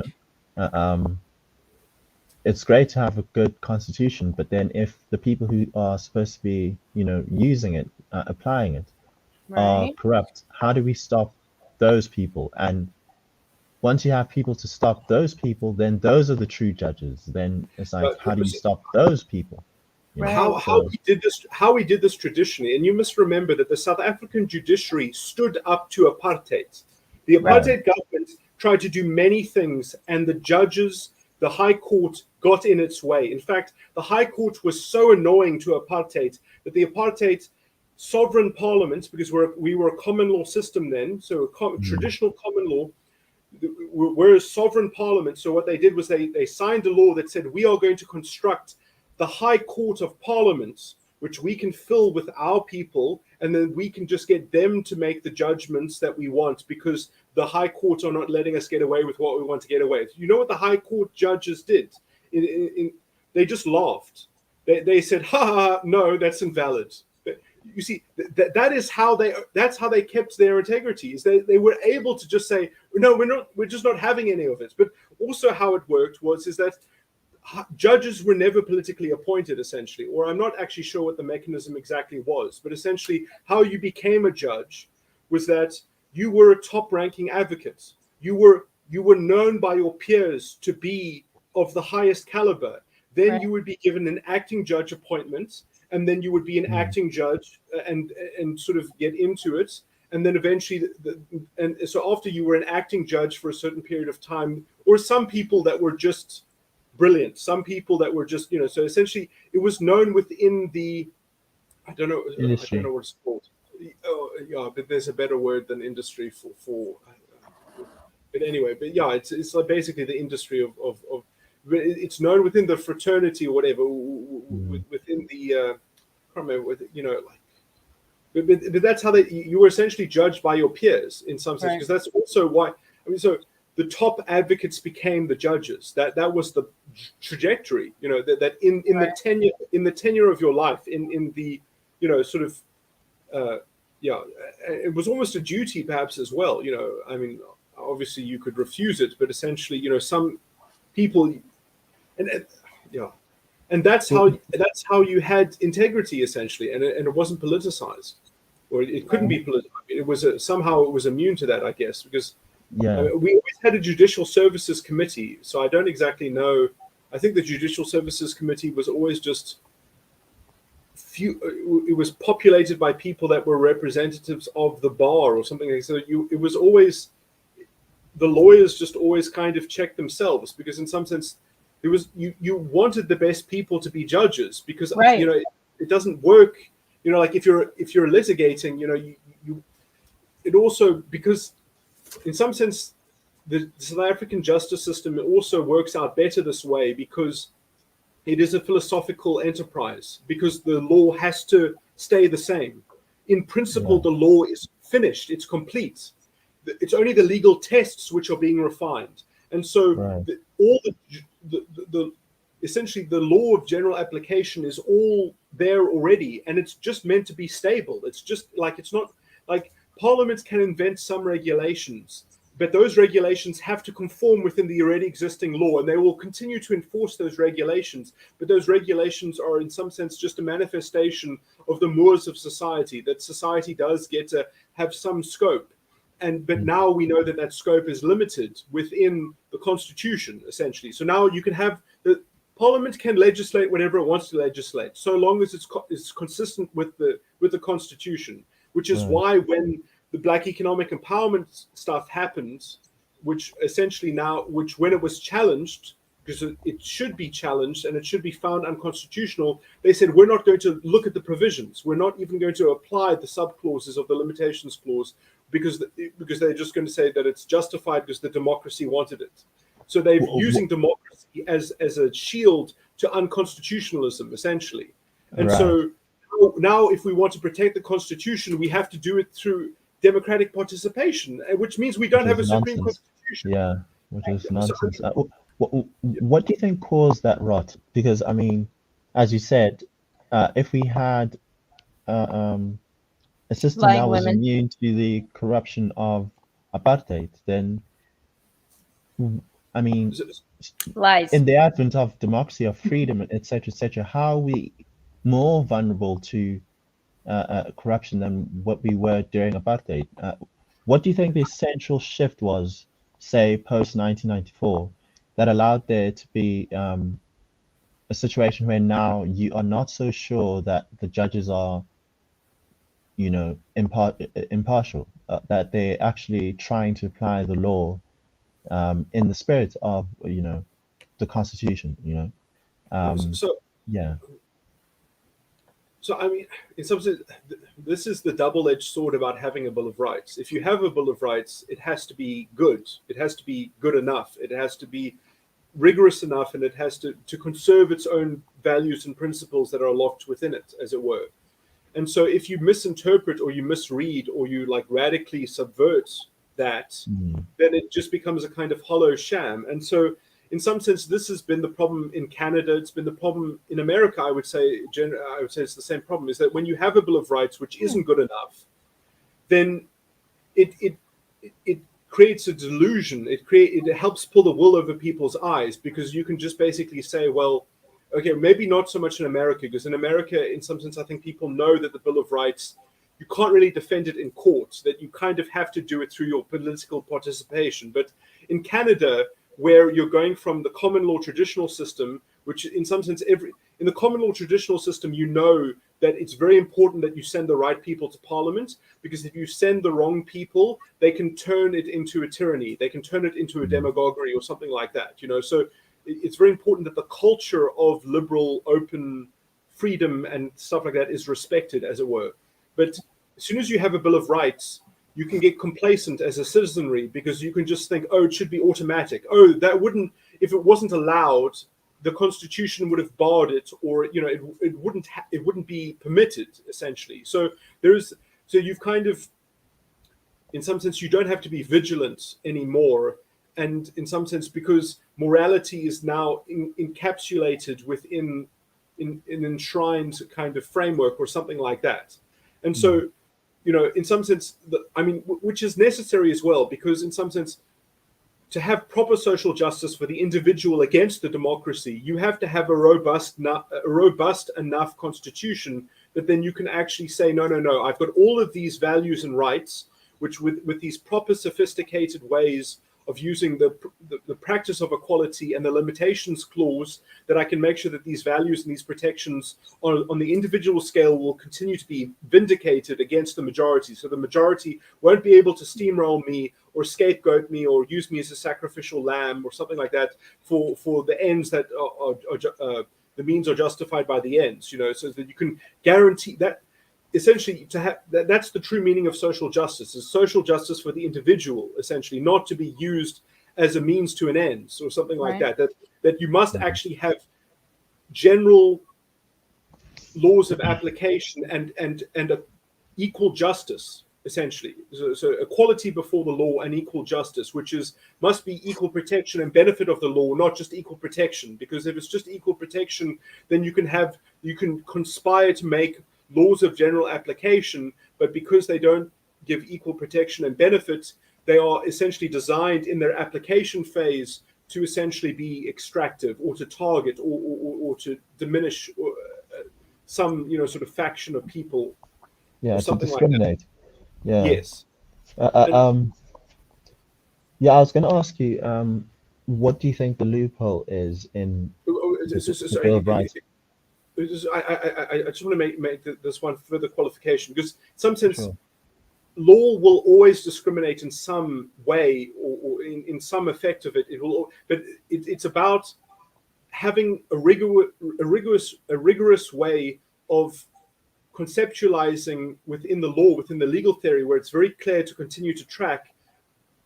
it's great to have a good constitution, but then if the people who are supposed to be, using it, applying it, are Right. corrupt, how do we stop those people? And once you have people to stop those people, then those are the true judges. Then it's like, how do you stop those people? Right. How we did this traditionally, and you must remember that the South African judiciary stood up to apartheid. The apartheid government tried to do many things, and the judges, the High Court, got in its way. In fact, the High Court was so annoying to apartheid that the apartheid sovereign parliaments, because we were a common law system then, so traditional common law, we're a sovereign parliament. So what they did was they signed a law that said we are going to construct the High Court of Parliament, which we can fill with our people, and then we can just get them to make the judgments that we want, because the High Court are not letting us get away with what we want to get away with. You know what the High Court judges did? They just laughed. They said, "Ha ha, no, that's invalid." You see, that's how they kept their integrity. Is they were able to just say, "No, we're just not having any of it." But also how it worked is that judges were never politically appointed, essentially, or I'm not actually sure what the mechanism exactly was, but essentially how you became a judge was that you were a top-ranking advocate. You were known by your peers to be of the highest caliber. Then you would be given an acting judge appointment, and then you would be an acting judge and sort of get into it. And then eventually, and so after you were an acting judge for a certain period of time, or some people that were just brilliant, some people that were just, so essentially it was known within the, industry. I don't know what it's called. Oh, yeah, but there's a better word than industry for but anyway, but yeah, it's like basically the industry of it's known within the fraternity or whatever, within the, I can't remember, but that's how you were essentially judged by your peers in some sense, because that's also why, so the top advocates became the judges. That was the trajectory, that in the tenure of your life, in the, sort of, it was almost a duty perhaps as well. I mean, obviously you could refuse it, but essentially, some people, and that's how you had integrity essentially, and it wasn't politicized, or it couldn't be politicized. It was somehow it was immune to that, I guess, because. Yeah, we always had a judicial services committee, so I don't exactly know. I think the judicial services committee was always just it was populated by people that were representatives of the bar or something like that. So it was always, the lawyers just always kind of checked themselves, because in some sense it was you wanted the best people to be judges, because it doesn't work, like if you're litigating, it also, because in some sense, the South African justice system also works out better this way, because it is a philosophical enterprise, because the law has to stay the same. In principle, the law is finished, it's complete. It's only the legal tests which are being refined. And so essentially the law of general application is all there already, and it's just meant to be stable. It's just like, it's not like parliaments can invent some regulations, but those regulations have to conform within the already existing law, and they will continue to enforce those regulations. But those regulations are in some sense just a manifestation of the mores of society, that society does get to have some scope. But now we know that scope is limited within the constitution, essentially. So now you can have the parliament can legislate whatever it wants to legislate, so long as it's consistent with the constitution. Which is why when the Black economic empowerment stuff happened, which essentially when it was challenged, because it should be challenged and it should be found unconstitutional, they said, we're not going to look at the provisions. We're not even going to apply the subclauses of the limitations clause, because they're just going to say that it's justified because the democracy wanted it. So they're using democracy as a shield to unconstitutionalism, essentially. And so now if we want to protect the constitution, we have to do it through democratic participation, which means we don't have a supreme constitution. Yeah, which is nonsense. What do you think caused that rot? Because I mean, as you said, if we had a system that was immune to the corruption of apartheid, then I mean, Lies. in the advent of democracy, of freedom, etc., how are we more vulnerable to corruption than what we were during apartheid? What do you think the essential shift was, say, post 1994, that allowed there to be a situation where now you are not so sure that the judges are, impartial, that they're actually trying to apply the law in the spirit of, the Constitution, So, yeah. so I mean, in some sense, this is the double-edged sword about having a Bill of Rights. If you have a Bill of Rights, it has to be good. It has to be good enough. It has to be rigorous enough, and it has to conserve its own values and principles that are locked within it, as it were. And so if you misinterpret or you misread or you like radically subvert that, then it just becomes a kind of hollow sham. And so in some sense, this has been the problem in Canada. It's been the problem in America. I would say it's the same problem, is that when you have a Bill of Rights which isn't good enough, then it creates a delusion. It helps pull the wool over people's eyes, because you can just basically say, well, okay, maybe not so much in America, because in America, in some sense, I think people know that the Bill of Rights, you can't really defend it in court, that you kind of have to do it through your political participation. But in Canada, where you're going from the common law traditional system, which in some sense, in the common law traditional system, you know that it's very important that you send the right people to parliament, because if you send the wrong people, they can turn it into a tyranny. They can turn it into a demagoguery or something like that, So it's very important that the culture of liberal, open freedom and stuff like that is respected, as it were. But as soon as you have a Bill of Rights, you can get complacent as a citizenry, because you can just think, oh, it should be automatic. Oh, that wouldn't, if it wasn't allowed, the Constitution would have barred it, or it wouldn't be permitted, essentially. So you've kind of, in some sense, you don't have to be vigilant anymore. And in some sense, because morality is now encapsulated within an enshrined kind of framework or something like that. And so, in some sense, which is necessary as well, because in some sense, to have proper social justice for the individual against the democracy, you have to have a robust enough constitution that then you can actually say, no, I've got all of these values and rights, which with these proper sophisticated ways of using the practice of equality and the limitations clause, that I can make sure that these values and these protections on the individual scale will continue to be vindicated against the majority. So the majority won't be able to steamroll me or scapegoat me or use me as a sacrificial lamb or something like that for the ends that are the means are justified by the ends, so that you can guarantee that. Essentially, that's the true meaning of social justice, is social justice for the individual, essentially, not to be used as a means to an end or something like that. That you must actually have general laws of application and a equal justice, essentially. So equality before the law and equal justice, which must be equal protection and benefit of the law, not just equal protection. Because if it's just equal protection, then you can conspire to make laws of general application, but because they don't give equal protection and benefits, they are essentially designed in their application phase to essentially be extractive or to target or to diminish some sort of faction of people. Yeah, or to something discriminate. Like that. Yeah. Yes. Yeah, I was going to ask you, what do you think the loophole is in the Bill of Rights? I just want to make this one further qualification, because in some sense, law will always discriminate in some way or in some effect of it. But it's about having a rigorous way of conceptualizing within the law, within the legal theory, where it's very clear to continue to track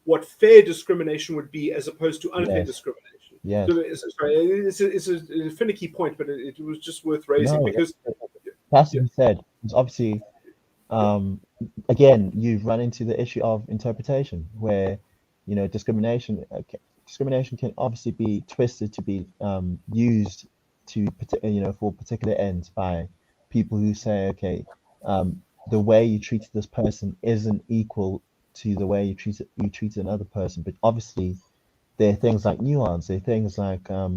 what fair discrimination would be as opposed to unfair discrimination. Yes. So it's a finicky point, but it was just worth raising, because that's to be said. It's obviously, again, you've run into the issue of interpretation, where discrimination can obviously be twisted to be used to for particular ends by people who say, okay, the way you treated this person isn't equal to the way you treated another person, but obviously there are things like nuance. There are things like I all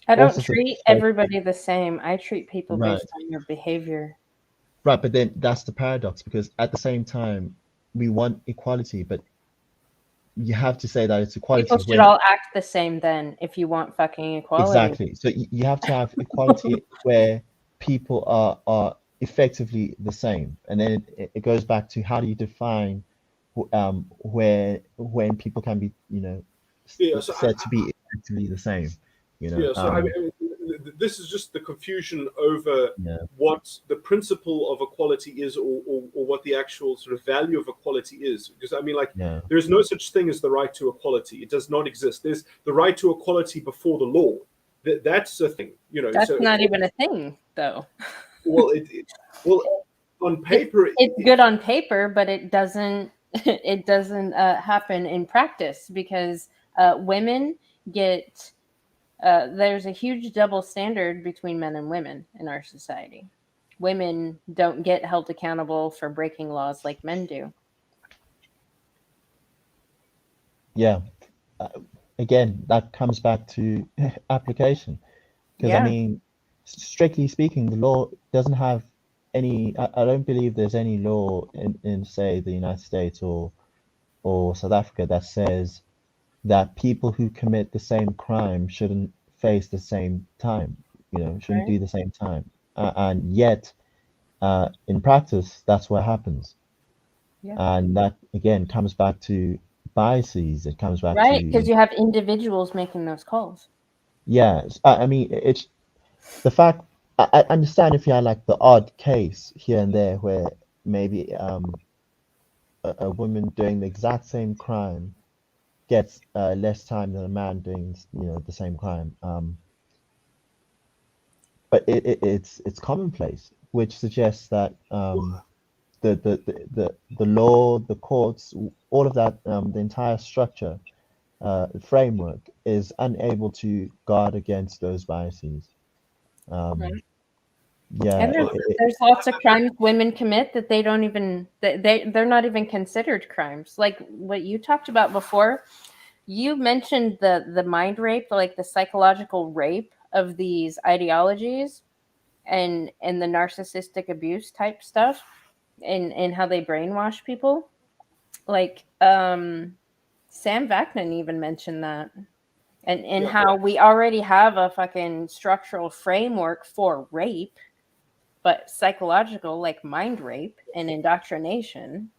don't sorts of treat like, everybody the same. I treat people right, based on your behavior. right. But then that's the paradox, because at the same time we want equality, but you have to say that it's People equality should when all act the same then if you want fucking equality. exactly. So you have to have equality where people are effectively the same, and then it goes back to how do you define where when people can be Yeah. So said to be effectively the same. yeah. So I mean, this is just the confusion over Yeah, what the principle of equality is, or what the actual sort of value of equality is. Because I mean, like, yeah, there is no such thing as the right to equality. It does not exist. There's the right to equality before the law. That's a thing, That's So, not even a thing, though. well, well, on paper, It's good on paper, but it doesn't it doesn't happen in practice because women get there's a huge double standard between men and women in our society. Women don't get held accountable for breaking laws like men do. yeah. Uh, Again, that comes back to application, because I Yeah. mean, strictly speaking, the law doesn't have any. I don't believe there's any law in say the United States or South Africa that says that people who commit the same crime shouldn't face the same time, shouldn't Right. do the same time. And yet, in practice, that's what happens. Yeah. And that, again, comes back to biases. It comes back Right, to, because you have individuals making those calls. yeah, I mean, it's the fact, I understand if you had like the odd case here and there where maybe a woman doing the exact same crime gets less time than a man doing the same crime. But it's commonplace, which suggests that the law, the courts, all of that, the entire structure, framework is unable to guard against those biases. Right. Yeah, And there's lots of crimes women commit that they don't even they're not even considered crimes. Like what you talked about before, you mentioned the mind rape, like the psychological rape of these ideologies and the narcissistic abuse type stuff and how they brainwash people. Like Sam Vaknin even mentioned that. And yeah. how we already have a fucking structural framework for rape, but psychological, like mind rape and indoctrination.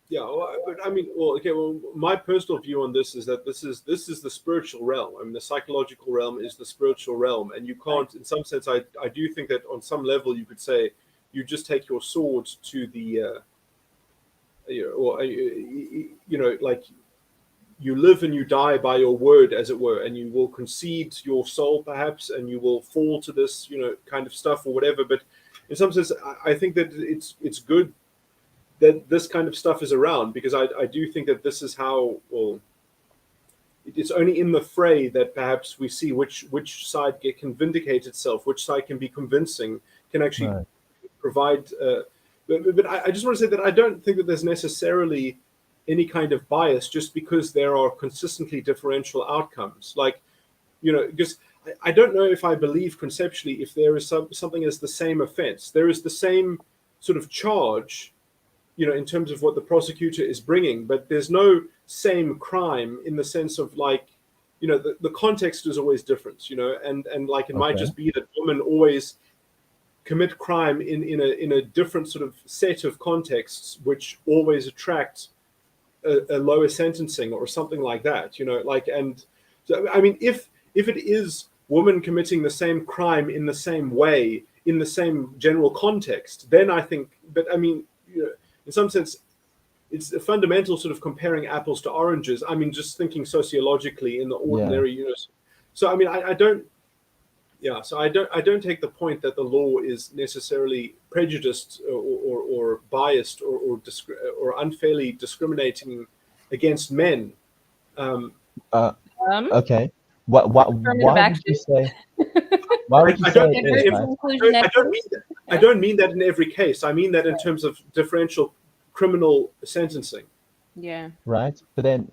Yeah, well, but I mean, well, okay. Well, my personal view on this is that this is the spiritual realm. I mean, the psychological realm is the spiritual realm, and you can't, in some sense, I do think that on some level you could say you just take your sword to the, like you live and you die by your word, as it were, and you will concede your soul, perhaps, and you will fall to this, kind of stuff or whatever. But in some sense, I think that it's good that this kind of stuff is around, because I do think that this is how, well, it's only in the fray that perhaps we see which side can vindicate itself, which side can be convincing, can actually right. provide. But I just want to say that I don't think that there's necessarily any kind of bias just because there are consistently differential outcomes. Like, because I don't know if I believe conceptually if there is something as the same offense, there is the same sort of charge, in terms of what the prosecutor is bringing, but there's no same crime in the sense of like, the context is always different, and like it might Okay. just be that women always commit crime in a different sort of set of contexts, which always attract a lower sentencing or something like that, and so, I mean, if it is women committing the same crime in the same way, in the same general context, then I think, but I mean, in some sense, it's a fundamental sort of comparing apples to oranges. I mean, just thinking sociologically in the ordinary, So I mean, I don't. Yeah, so I don't take the point that the law is necessarily prejudiced or biased or unfairly discriminating against men. Okay. Why would you say? Why would you I say don't, it is, right? I don't mean that in every case. I mean that in terms of differential criminal sentencing. Yeah. Right. But then,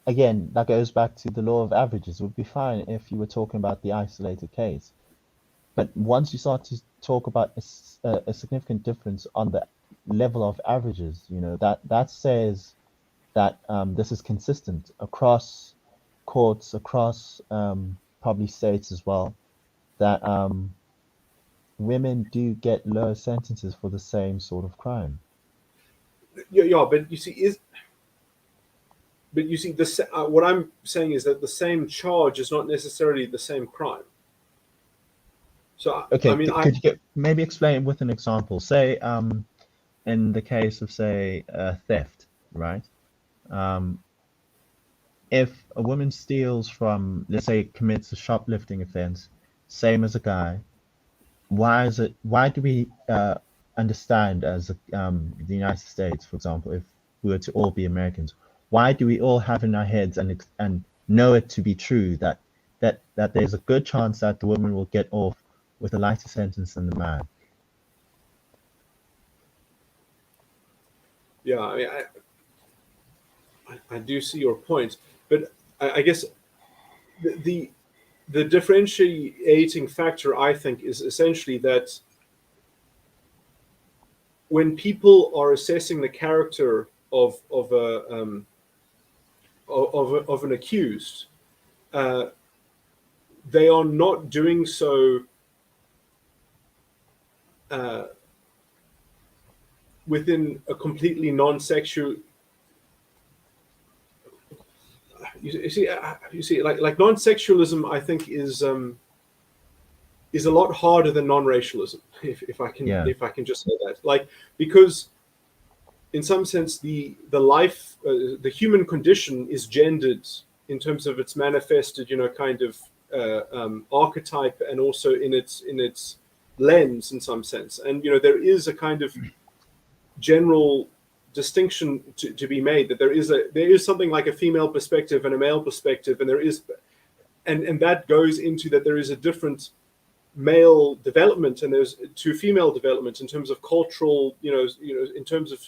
again, that goes back to the law of averages. It would be fine if you were talking about the isolated case. But once you start to talk about a significant difference on the level of averages, that says that this is consistent across courts, across probably states as well, that women do get lower sentences for the same sort of crime. Yeah, but you see, what I'm saying is that the same charge is not necessarily the same crime. So Okay, I mean, could you maybe explain with an example? Say, in the case of, say, theft, right? If a woman steals from, let's say, commits a shoplifting offense, same as a guy, why do we understand as the United States, for example, if we were to all be Americans, why do we all have in our heads and know it to be true that there's a good chance that the woman will get off with a lighter sentence than the man? Yeah, I mean, I do see your point, but I guess the differentiating factor, I think, is essentially that when people are assessing the character of an accused, they are not doing so within a completely non-sexual. You see, like non-sexualism, I think is a lot harder than non-racialism, if I can just say that. Like, because in some sense the human condition is gendered in terms of its manifested, kind of archetype, and also in its lens in some sense. And there is a kind of general distinction to be made, that there is something like a female perspective and a male perspective, and and that goes into that there is a different male development and there's to female development in terms of cultural, in terms of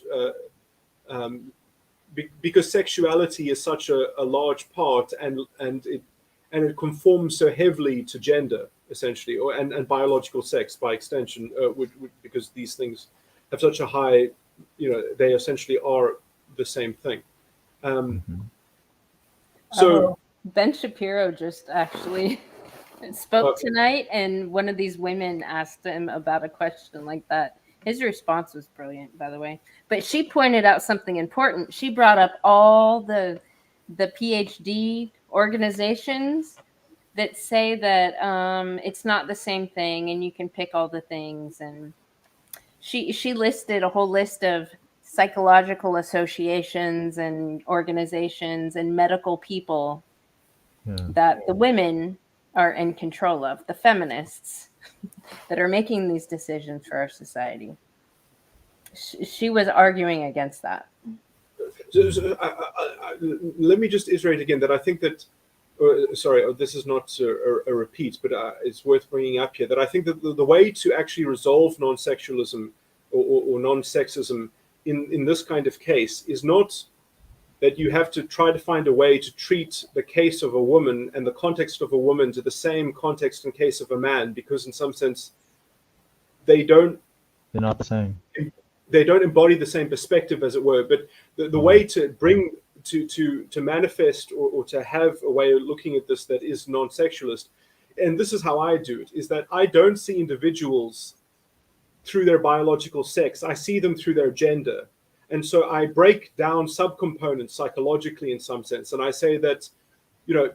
because sexuality is such a large part, and it conforms so heavily to gender, essentially, and biological sex by extension, because these things have such a high, they essentially are the same thing. So Ben Shapiro just actually spoke tonight, and one of these women asked him about a question like that. His response was brilliant, by the way. But she pointed out something important. She brought up all the PhD organizations that say that it's not the same thing, and you can pick all the things. And she listed a whole list of psychological associations and organizations and medical people that the women are in control of, the feminists that are making these decisions for our society. She was arguing against that. Let me just iterate again that I think that, sorry, this is not a repeat, but it's worth bringing up here, that I think that the way to actually resolve non-sexualism or non-sexism in this kind of case is not that you have to try to find a way to treat the case of a woman and the context of a woman to the same context and case of a man, because in some sense they're not the same. They don't embody the same perspective, as it were. But the way to bring to manifest or to have a way of looking at this that is non-sexualist, and this is how I do it, is that I don't see individuals through their biological sex. I see them through their gender. And so I break down subcomponents psychologically in some sense. And I say that,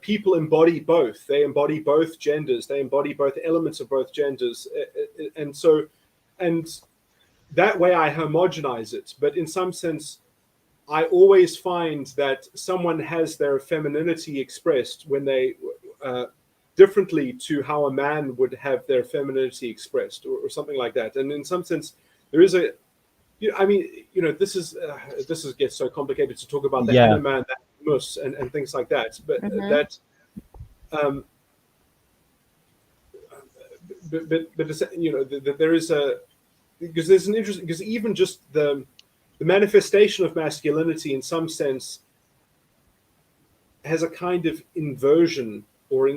people embody both. They embody both genders. They embody both elements of both genders. And that way I homogenize it. But in some sense, I always find that someone has their femininity expressed when they differently to how a man would have their femininity expressed, or something like that. And in some sense, there is a, this gets so complicated to talk about the Hannah man, that mus, and things like that. But there is a, because there's an interest, because even just the manifestation of masculinity in some sense has a kind of inversion, or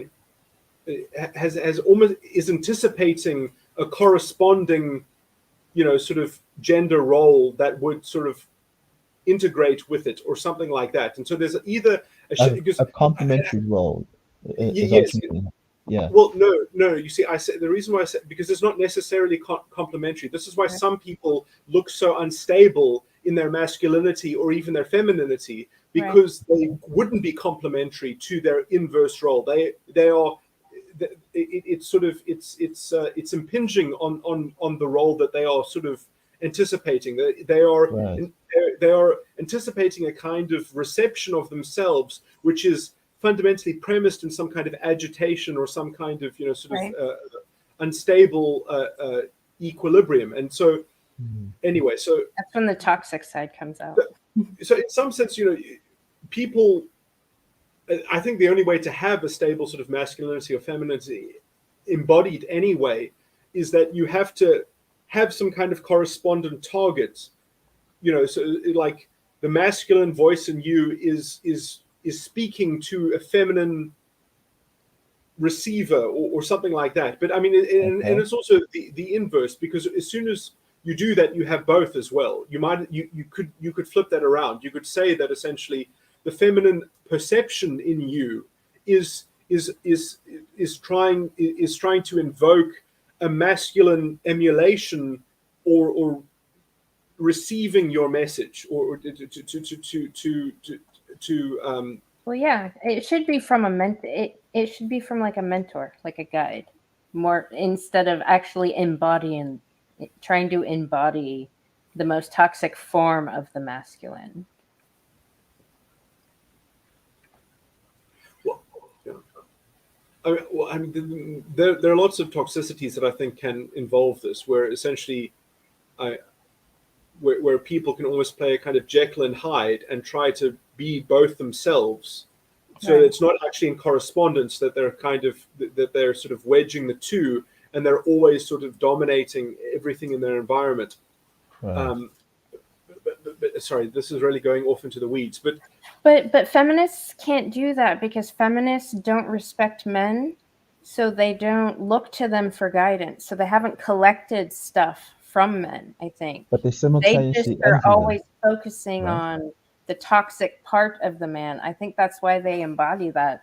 has almost is anticipating a corresponding, sort of gender role that would sort of integrate with it, or something like that. And so there's either a complementary role. Is yes. what you mean. Yeah. Well, no. You see, I said the reason why I said, because it's not necessarily complementary. This is why some people look so unstable in their masculinity or even their femininity, because they wouldn't be complementary to their inverse role. They are. It's sort of it's impinging on the role that they are sort of anticipating. They are anticipating a kind of reception of themselves, which is fundamentally premised in some kind of agitation or some kind of unstable equilibrium. And so anyway, so that's when the toxic side comes out. So in some sense, people, I think the only way to have a stable sort of masculinity or femininity embodied anyway is that you have to have some kind of correspondent target. So like the masculine voice in you is speaking to a feminine receiver or something like that. But I mean, and it's also the inverse, because as soon as you do that, you have both as well. You could flip that around. You could say that essentially the feminine perception in you is trying to invoke a masculine emulation or receiving your message, or to well, yeah, it should be from it should be from like a mentor, like a guide, more, instead of actually trying to embody the most toxic form of the masculine. I mean, there are lots of toxicities that I think can involve this, where essentially, where people can almost play a kind of Jekyll and Hyde and try to be both themselves. So it's not actually in correspondence, that they're sort of wedging the two, and they're always sort of dominating everything in their environment. Right. But sorry, this is really going off into the weeds. But feminists can't do that, because feminists don't respect men, so they don't look to them for guidance. So they haven't collected stuff from men, I think. But they simultaneously just are always focusing on the toxic part of the man. I think that's why they embody that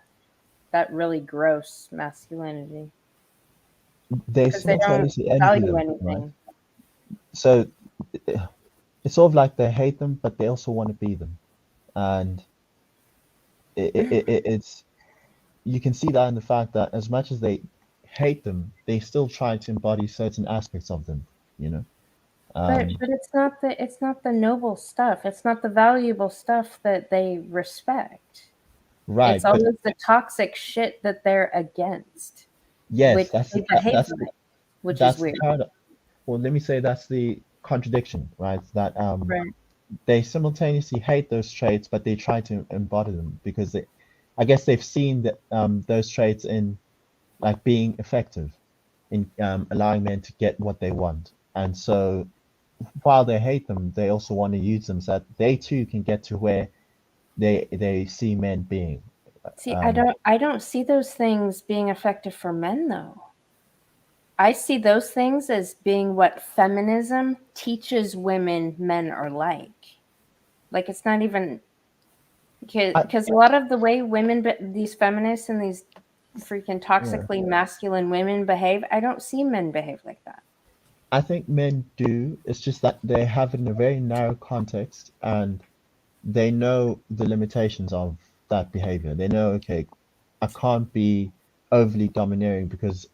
really gross masculinity. They simultaneously value them, anything. Right? So it's sort of like they hate them, but they also want to be them. And it's, you can see that in the fact that as much as they hate them, they still try to embody certain aspects of them, But it's not the noble stuff. It's not the valuable stuff that they respect. Right. It's always the toxic shit that they're against. Yes, which is weird. Well, let me say that's the contradiction, right? That they simultaneously hate those traits, but they try to embody them, because I guess they've seen that those traits in like being effective in allowing men to get what they want. And so while they hate them, they also want to use them so that they too can get to where they see men being. See, I don't see those things being effective for men, though. I see those things as being what feminism teaches women men are like. Like, it's not even, because a lot of the way these feminists and these freaking toxically masculine women behave, I don't see men behave like that. I think men do. It's just that they have it in a very narrow context, and they know the limitations of that behavior. They know, okay, I can't be overly domineering, because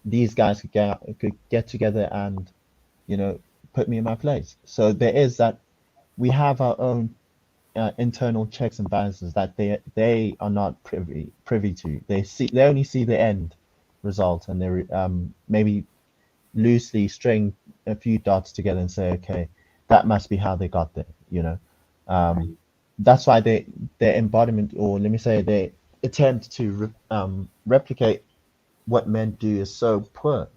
these guys could get together and, put me in my place. So there is that. We have our own internal checks and balances that they are not privy to. They only see the end result, and they maybe loosely string a few dots together and say, okay, that must be how they got there. That's why their embodiment, or let me say their attempt to replicate what men do is so poor.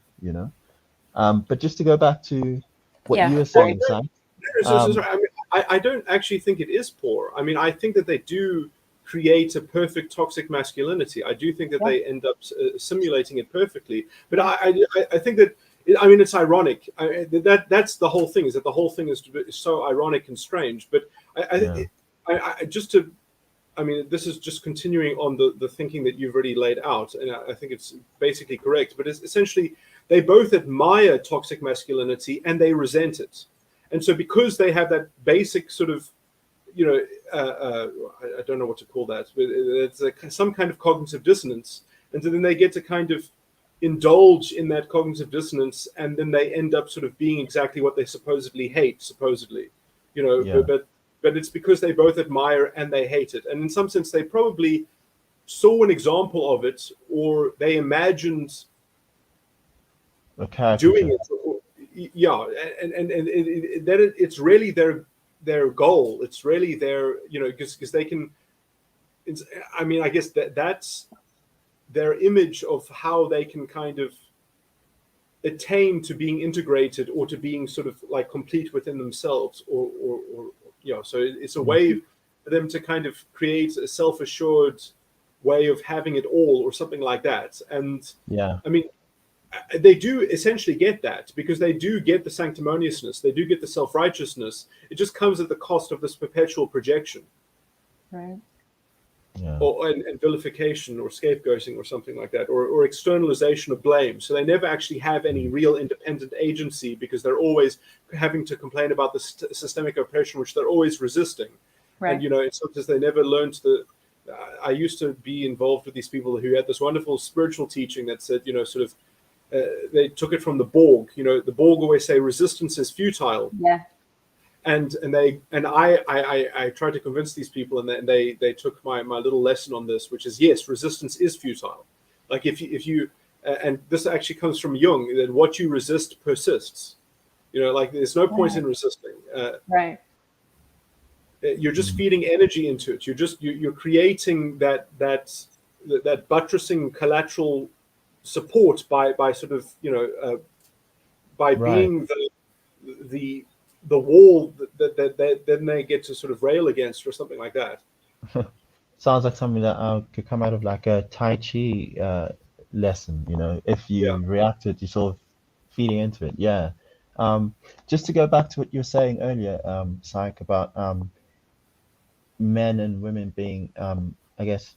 But just to go back to what you were saying, Sam. I don't actually think it is poor. I mean, I think that they do create a perfect toxic masculinity. I do think that they end up simulating it perfectly. But I think that, I mean, it's ironic. That's the whole thing, is that the whole thing is so ironic and strange. But I mean, this is just continuing on the thinking that you've already laid out, and I think it's basically correct. But it's essentially, they both admire toxic masculinity and they resent it. And so because they have that basic sort of, you know, I don't know what to call that, but it's some kind of cognitive dissonance. And so then they get to kind of indulge in that cognitive dissonance, and then they end up sort of being exactly what they supposedly hate, you know, but it's because they both admire and they hate it. And in some sense, they probably saw an example of it, or they imagined doing it. And that it's really their goal. It's really their, you know, because they can, I mean, I guess that's their image of how they can kind of attain to being integrated, or to being sort of like complete within themselves, or you know, so it's a way for them to kind of create a self-assured way of having it all, or something like that. And I mean, they do essentially get that, because they do get the sanctimoniousness, they do get the self-righteousness. It just comes at the cost of this perpetual projection, right? And vilification, or scapegoating, or something like that, or externalization of blame. So they never actually have any real independent agency, because they're always having to complain about the systemic oppression, which they're always resisting. And, you know, it's sometimes they never learned I used to be involved with these people who had this wonderful spiritual teaching that said, you know, sort of, they took it from the Borg. You know, the Borg always say resistance is futile. And I tried to convince these people, and they took my little lesson on this, which is, yes, resistance is futile. Like if you and this actually comes from Jung, that what you resist persists. You know, like there's no point in resisting. You're just feeding energy into it. You're creating that buttressing collateral support by sort of, you know, by being the wall that then they get to sort of rail against, or something like that. Sounds like something that could come out of like a Tai Chi lesson, you know, if you react to it, you're sort of feeding into it. Just to go back to what you were saying earlier, Psych, about men and women being, I guess,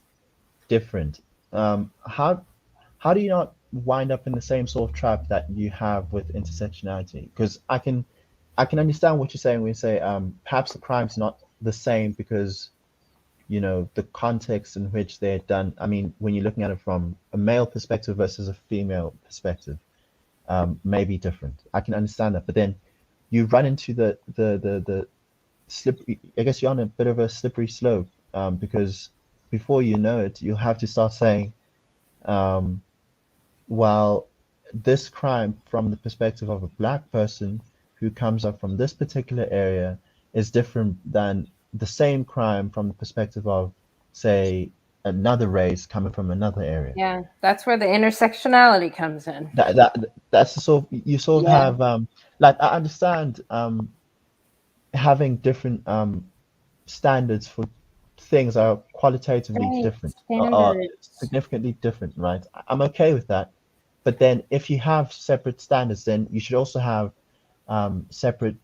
different. How do you not wind up in the same sort of trap that you have with intersectionality? Because I can understand what you're saying when you say perhaps the crime's not the same, because, you know, the context in which they're done. I mean, when you're looking at it from a male perspective versus a female perspective, may be different. I can understand that, but then you run into the slippery. I guess you're on a bit of a slippery slope, because before you know it, you'll have to start saying, well, this crime from the perspective of a black person who comes up from this particular area is different than the same crime from the perspective of, say, another race coming from another area. Yeah, that's where the intersectionality comes in. That's the sort of, you sort of have like, I understand having different standards for things are qualitatively different, or significantly different, right? I'm okay with that. But then if you have separate standards, then you should also have separate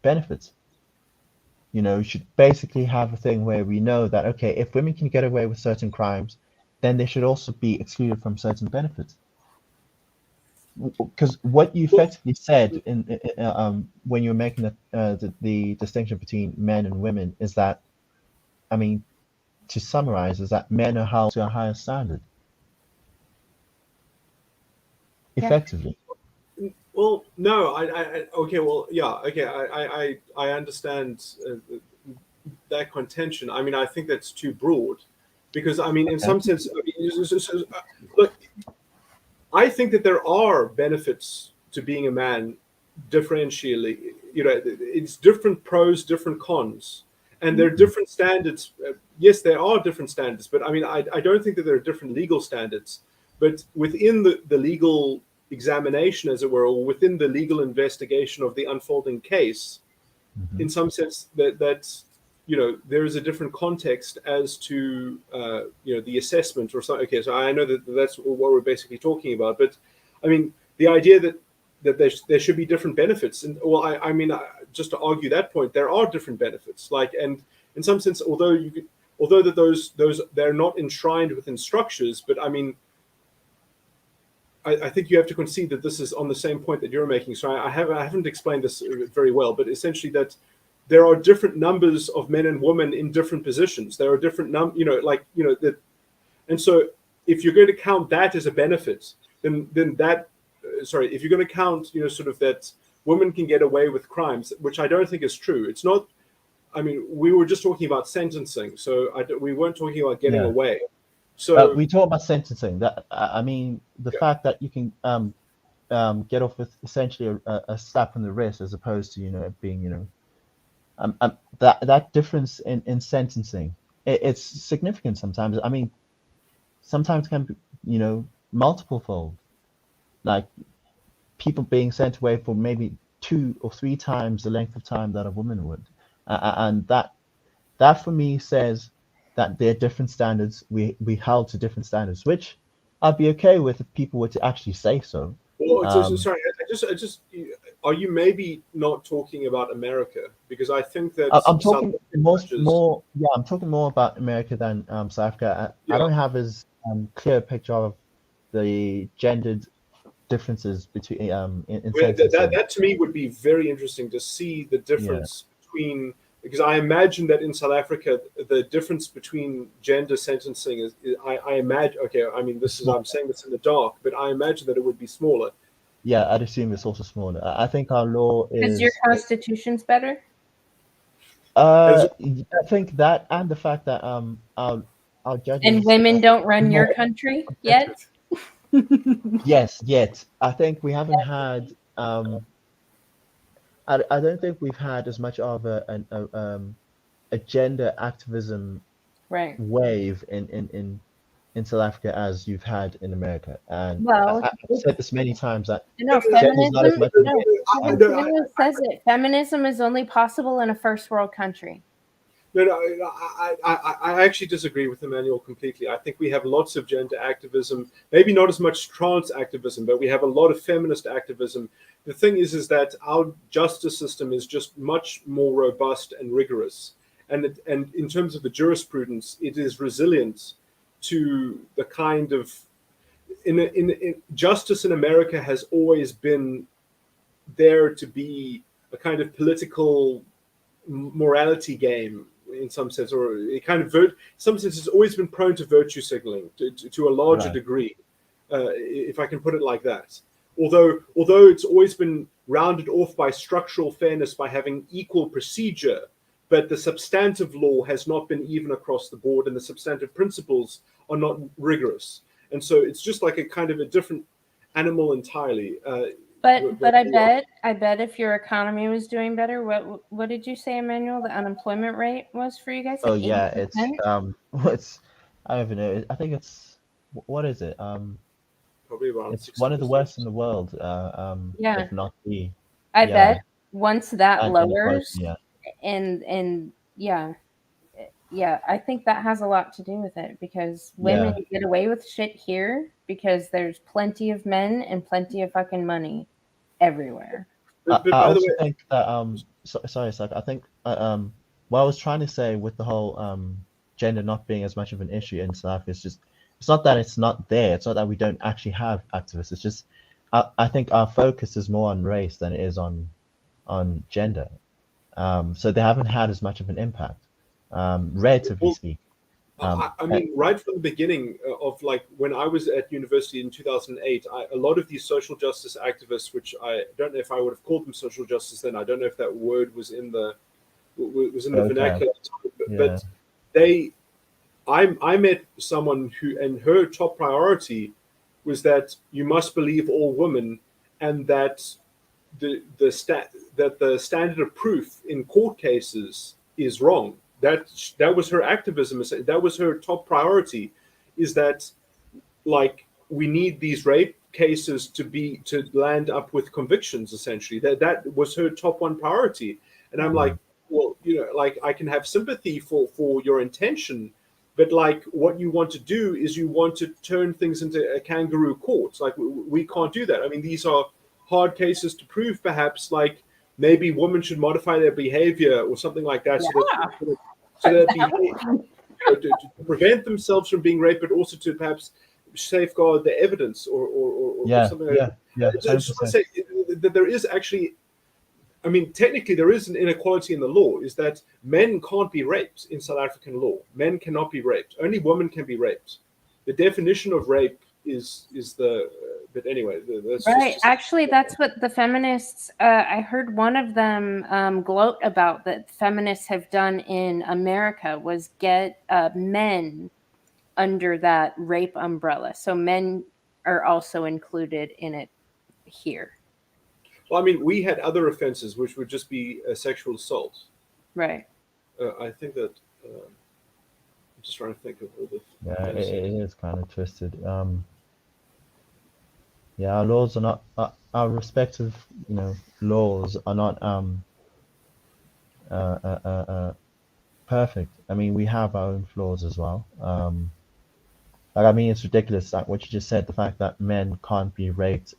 benefits. You know, you should basically have a thing where we know that, okay, if women can get away with certain crimes, then they should also be excluded from certain benefits. Because what you effectively said when you were making the distinction between men and women is that, I mean, to summarize, is that men are held to a higher standard. Effectively. Well, no, okay, well, yeah, okay, I understand that contention. I mean, I think that's too broad, because, I mean, in some sense, look, I think that there are benefits to being a man differentially. You know, it's different pros, different cons, and there are different standards. Yes, there are different standards, but I mean, I don't think that there are different legal standards. But within the legal examination, as it were, or within the legal investigation of the unfolding case, in some sense, that there is a different context as to the assessment or something. Okay, so I know that that's what we're basically talking about, but I mean the idea that there should be different benefits, and well, I mean just to argue that point, there are different benefits. Like, and in some sense, although that those they're not enshrined within structures, but I mean, I think you have to concede that this is on the same point that you're making. So I haven't explained this very well, but essentially that there are different numbers of men and women in different positions. There are different that, and so if you're going to count that as a benefit, then that, if you're going to count, sort of that women can get away with crimes, which I don't think is true. It's not. I mean, we were just talking about sentencing, so we weren't talking about getting away. So we talk about sentencing. That I mean, the fact that you can get off with essentially a slap on the wrist, as opposed to it being that difference in sentencing, it's significant sometimes. I mean, sometimes it can be multiple fold, like people being sent away for maybe 2 or 3 times the length of time that a woman would, and that for me says that there are different standards. We held to different standards, which I'd be okay with if people were to actually say so. Well, sorry, I just are you maybe not talking about America? Because I think that I'm talking more. Yeah, I'm talking more about America than South Africa. I don't have as clear a picture of the gendered differences between in that to me would be very interesting to see the difference between, because I imagine that in South Africa the difference between gender sentencing is I imagine, okay, I mean I'm saying this in the dark, but I imagine that it would be smaller. Yeah, I'd assume it's also smaller. I think our law is. Because your constitution's better? I think that, and the fact that our judges. And women don't run your country yet? Yes, yet. I think we haven't had. I don't think we've had as much of a gender activism wave in South Africa as you've had in America. And I've said this many times that feminism says it. Feminism is only possible in a first world country. No, I actually disagree with Emmanuel completely. I think we have lots of gender activism, maybe not as much trans activism, but we have a lot of feminist activism. The thing is that our justice system is just much more robust and rigorous. And in terms of the jurisprudence, it is resilient to the kind of in justice in America has always been there to be a kind of political morality game in some sense, or a kind of some sense it's always been prone to virtue signaling to a larger degree, if I can put it like that. Although it's always been rounded off by structural fairness by having equal procedure, but the substantive law has not been even across the board, and the substantive principles are not rigorous. And so it's just like a kind of a different animal entirely. But I bet if your economy was doing better, what did you say, Emmanuel? The unemployment rate was for you guys? Oh yeah, it's I don't even know. I think it's, what is it? Probably around. It's one of the worst in the world. If not the. I bet once that lowers, and I think that has a lot to do with it, because women get away with shit here because there's plenty of men and plenty of fucking money everywhere. I also think that sorry, I think what I was trying to say with the whole gender not being as much of an issue in South Africa is just, it's not that it's not there. It's not that we don't actually have activists. It's just I think our focus is more on race than it is on gender. So they haven't had as much of an impact, relatively speaking. I mean, right from the beginning of, like, when I was at university in 2008, a lot of these social justice activists, which I don't know if I would have called them social justice then. I don't know if that word was in the vernacular, but I met someone who, and her top priority was that you must believe all women, and that the standard of proof in court cases is wrong. That was her activism. That was her top priority, is that, like, we need these rape cases to land up with convictions, essentially. That was her top one priority. And I'm like, well, like I can have sympathy for your intention, but like what you want to do is you want to turn things into a kangaroo court. Like we can't do that. I mean, these are hard cases to prove. Perhaps like maybe women should modify their behavior or something like that, so that to prevent themselves from being raped, but also to perhaps safeguard the evidence or something like that. Yeah. I just want to say that there is actually, I mean, technically there is an inequality in the law, is that men can't be raped in South African law. Men cannot be raped. Only women can be raped. The definition of rape is the, but anyway. That's right. Actually, that's what the feminists, I heard one of them gloat about that feminists have done in America was get men under that rape umbrella. So men are also included in it here. Well, I mean, we had other offenses, which would just be sexual assault. Right. I think that, I'm just trying to think of all the... Yeah, it is kind of twisted. Yeah, our laws are not, our respective, laws are not perfect. I mean, we have our own flaws as well. Like, I mean, it's ridiculous, like what you just said, the fact that men can't be raped,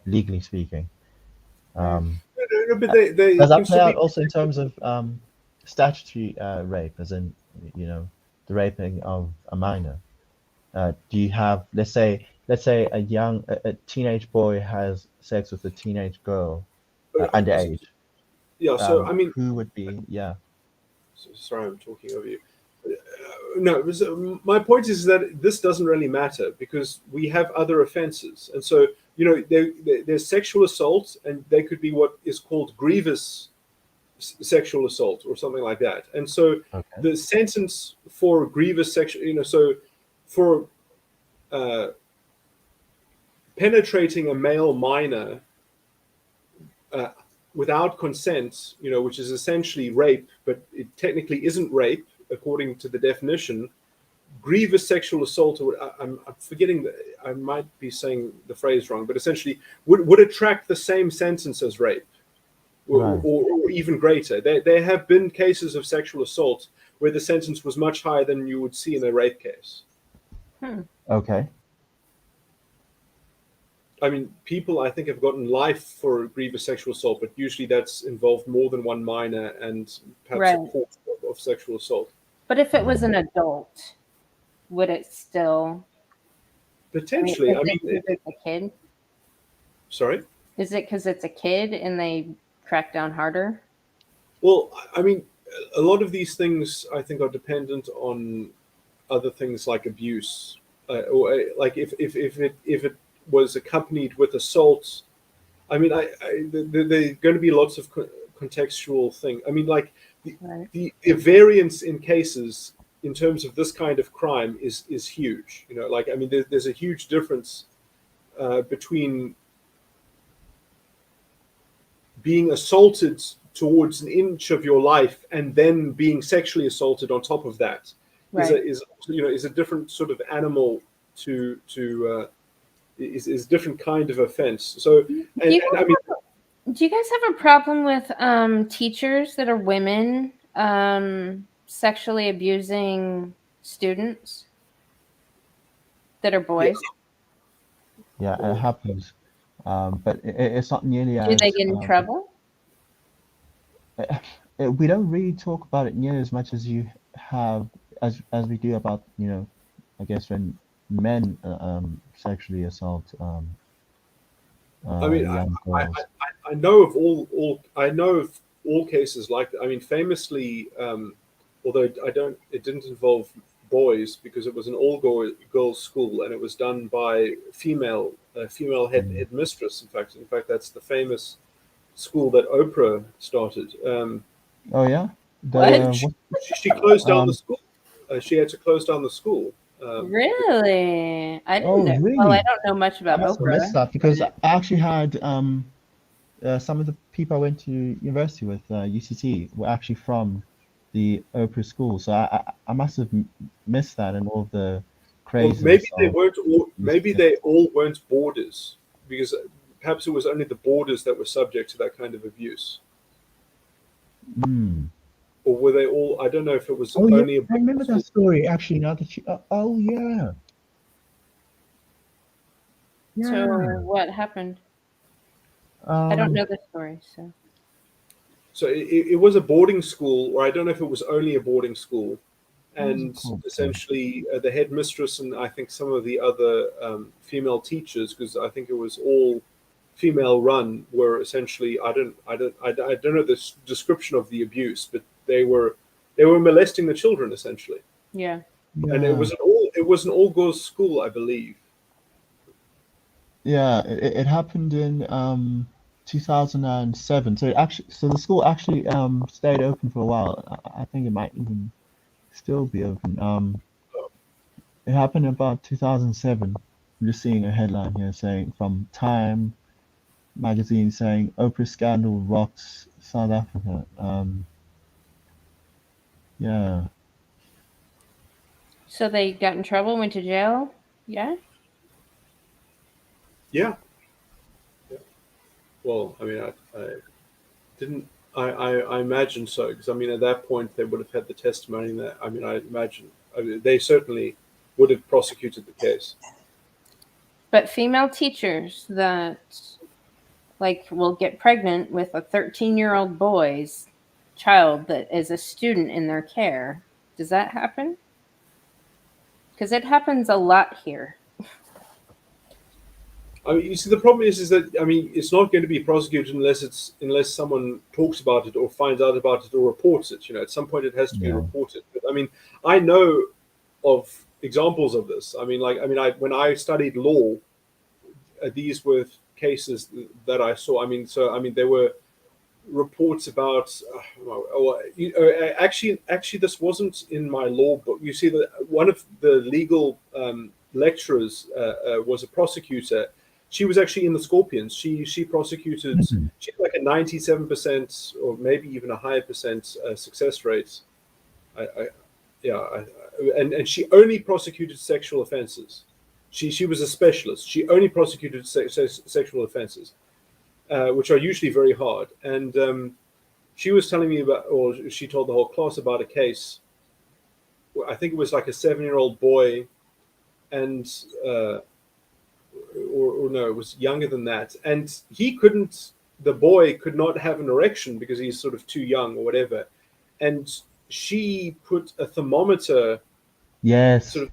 legally speaking. but does that play out also in terms of statutory rape, as in, the raping of a minor? Do you have, let's say a teenage boy has sex with a teenage girl underage? Yeah, so I mean, who would be? Yeah. Sorry, I'm talking over you. No, it was, my point is that this doesn't really matter because we have other offenses, and so there's sexual assault, and they could be what is called grievous sexual assault or something like that. And so the sentence for grievous sexual, so for penetrating a male minor without consent, which is essentially rape, but it technically isn't rape according to the definition. Grievous sexual assault, or I'm forgetting, I might be saying the phrase wrong, but essentially would attract the same sentence as rape, or even greater. There have been cases of sexual assault where the sentence was much higher than you would see in a rape case. Okay. I mean, people, I think, have gotten life for grievous sexual assault, but usually that's involved more than one minor and perhaps a court of sexual assault. But if it was an adult, would it still... Potentially. Is it a kid? Sorry? Is it because it's a kid and they crack down harder? Well, I mean, a lot of these things, I think, are dependent on other things like abuse. Or like if it was accompanied with assault, I mean, there are going to be lots of contextual thing. I mean, like the variance in cases in terms of this kind of crime is huge. Like, I mean, there's a huge difference between being assaulted towards an inch of your life and then being sexually assaulted on top of that. Is a different sort of animal is different kind of offense. So, do you guys have a problem with teachers that are women sexually abusing students that are boys? Yeah, it happens, but it's not nearly as... Do they get in trouble? We don't really talk about it near as much as you have, as we do about, I guess when men sexually assault. I mean, I know of all cases like that. I mean, famously, although it didn't involve boys because it was an all-girls school and it was done by female headmistress. In fact, that's the famous school that Oprah started. Oh yeah. She closed down the school. She had to close down the school. Really? I didn't know. Really? Well, I don't know much about Oprah. I missed that because I actually had some of the people I went to university with, UCT, were actually from the Oprah school. So I must have missed that and all the crazy. Well, maybe they all weren't boarders, because perhaps it was only the boarders that were subject to that kind of abuse. or were they all? I don't know if it was Oh, yeah, only. I remember that story actually. Now that you, oh yeah, yeah. So what happened? I don't know the story, so. So it was a boarding school, or I don't know if it was only a boarding school, and essentially the headmistress and I think some of the other female teachers, because I think it was all female run, were essentially I don't know the description of the abuse, but they were molesting the children essentially. Yeah. And it was an all girls school, I believe. Yeah, it happened in 2007. So the school actually stayed open for a while. I think it might even still be open. It happened about 2007. I'm just seeing a headline here saying from Time magazine saying Oprah scandal rocks South Africa. Yeah. So they got in trouble, went to jail? Yeah? Yeah. Well, I mean, I didn't. I imagine so, because I mean, at that point they would have had the testimony. That I mean, I imagine they certainly would have prosecuted the case. But female teachers that like will get pregnant with a 13-year-old boy's child that is a student in their care, does that happen? Because it happens a lot here. I mean, you see, the problem is that I mean, it's not going to be prosecuted unless someone talks about it or finds out about it or reports it. You know, at some point it has to be reported. But I mean, I know of examples of this. I mean, when I studied law, these were cases that I saw. I mean, there were reports about. Actually, this wasn't in my law book. You see, that one of the legal lecturers was a prosecutor. She was actually in the Scorpions. She prosecuted. Mm-hmm. She had like a 97% or maybe even a higher percent success rate. And she only prosecuted sexual offenses. She was a specialist. She only prosecuted sexual offenses, which are usually very hard. And she was telling me about, or she told the whole class about a case. I think it was like a 7-year-old boy, and or no, it was younger than that. And the boy could not have an erection because he's sort of too young or whatever. And she put a thermometer. Yes. Sort of.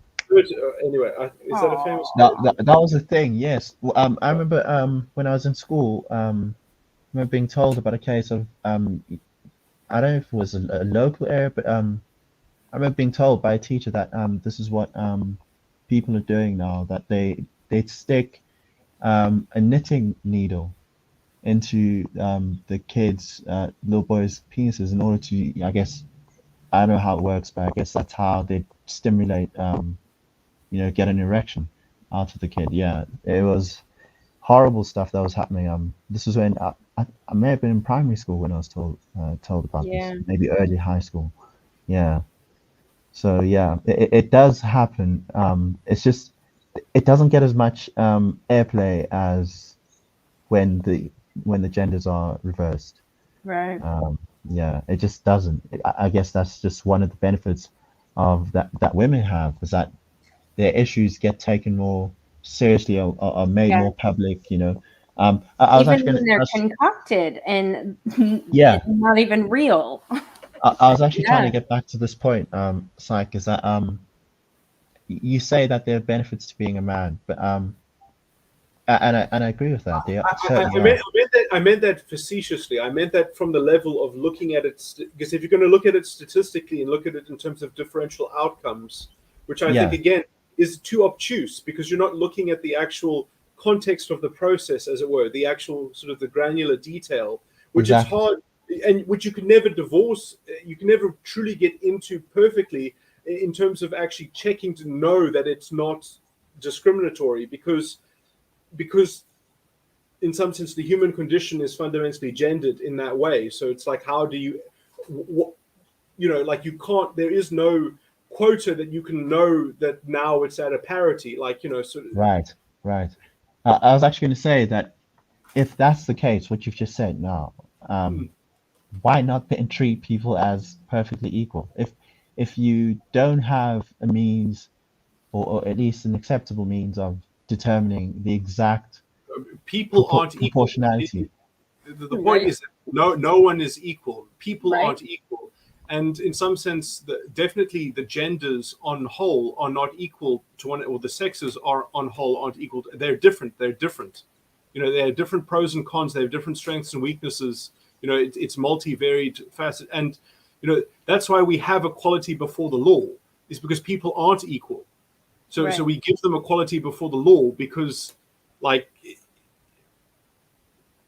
Anyway, is that a famous? That was a thing. Yes. Well, I remember when I was in school, I remember being told about a case of I don't know if it was a local area, but I remember being told by a teacher that this is what people are doing now, that they'd stick a knitting needle into the kids' little boys' penises in order to, I guess, I don't know how it works, but I guess that's how they stimulate, get an erection out of the kid. Yeah, it was horrible stuff that was happening. This was when I may have been in primary school when I was told about this, maybe early high school. Yeah. So yeah, it does happen. It's just it doesn't get as much airplay as when the genders are reversed. Right. Yeah, it just doesn't. I guess that's just one of the benefits of that women have, is that their issues get taken more seriously or are made more public. I was even when they're concocted and not even real. I was actually trying to get back to this point, Psych, is that you say that there are benefits to being a man, but and I agree with that. I meant that facetiously. I meant that from the level of looking at it, because if you're going to look at it statistically and look at it in terms of differential outcomes, which I think again is too obtuse, because you're not looking at the actual context of the process, as it were, the actual sort of the granular detail, which is hard. And which you can never divorce, you can never truly get into perfectly in terms of actually checking to know that it's not discriminatory, because in some sense the human condition is fundamentally gendered in that way. So it's like, how do you, like you can't, there is no quota that you can know that now it's at a parity, sort of. Right. I was actually going to say that if that's the case, what you've just said now, why not treat people as perfectly equal? If you don't have a means, or at least an acceptable means of determining the exact People aren't equal. proportionality. The point is that no one is equal. People Right. aren't equal. And in some sense, definitely the genders on whole are not equal to one, or the sexes are on whole aren't equal. They're different. They're different. You know, they have different pros and cons. They have different strengths and weaknesses. You know, it's multivariate facet. And, you know, that's why we have equality before the law, is because people aren't equal. So, Right. so we give them equality before the law because, like,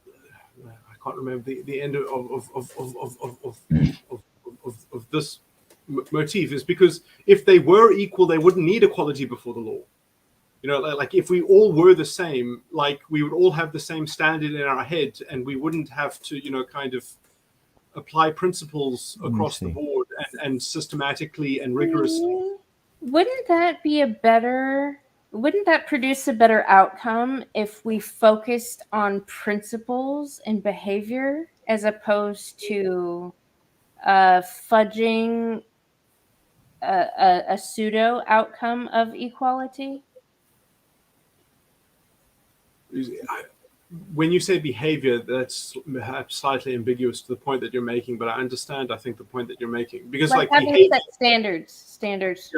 I can't remember the end of this motif, is because if they were equal, they wouldn't need equality before the law. You know, like if we all were the same, like we would all have the same standard in our head, and we wouldn't have to, you know, kind of apply principles across the board and systematically and rigorously. Wouldn't that produce a better outcome if we focused on principles and behavior as opposed to fudging a pseudo outcome of equality? When you say behavior, that's perhaps slightly ambiguous to the point that you're making, but I understand, I think, the point that you're making. Because like having behavior, set standards.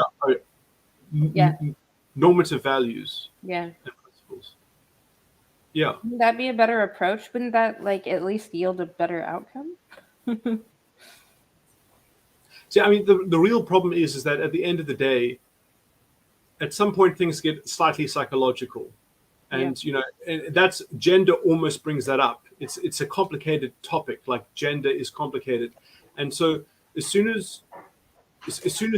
Normative values. Yeah. And principles. Yeah. Wouldn't that be a better approach? Wouldn't that like at least yield a better outcome? See, I mean, the real problem is that at the end of the day, at some point things get slightly psychological. And, you know, and that's gender almost brings that up. It's a complicated topic, like gender is complicated. And so as soon as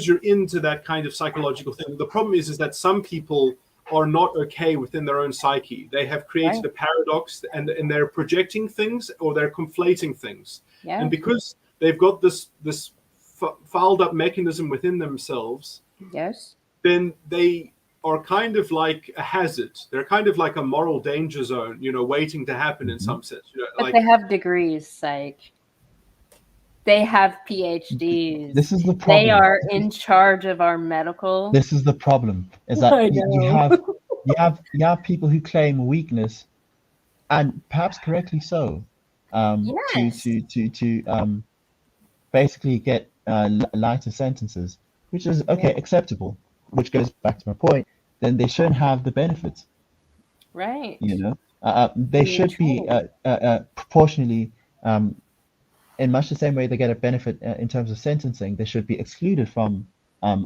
you're into that kind of psychological thing, the problem is that some people are not okay within their own psyche. They have created a paradox, and they're projecting things, or they're conflating things. Yeah. And because they've got this fouled up mechanism within themselves, yes, then they are kind of like a hazard. They're kind of like a moral danger zone, you know, waiting to happen in some sense. You know, but like, they have degrees, psych. They have PhDs. This is the problem. They are in charge of our medical. This is the problem. Is that you have people who claim weakness, and perhaps correctly so, to basically get lighter sentences, which is acceptable. Which goes back to my point. Then they shouldn't have the benefits. Right. You know, they should be proportionally, in much the same way they get a benefit in terms of sentencing. They should be excluded from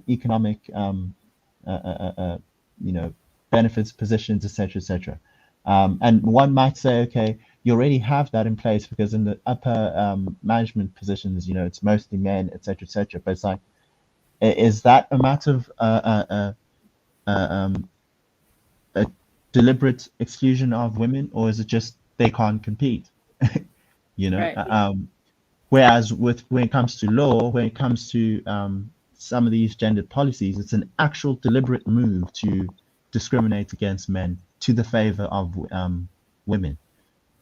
economic, you know, benefits, positions, etc., etc. And one might say, okay, you already have that in place because in the upper management positions, you know, it's mostly men, etc., etc. But it's like, is that a matter of a deliberate exclusion of women, or is it just they can't compete? You know, right. Whereas when it comes to law, when it comes to some of these gendered policies, it's an actual deliberate move to discriminate against men to the favor of women.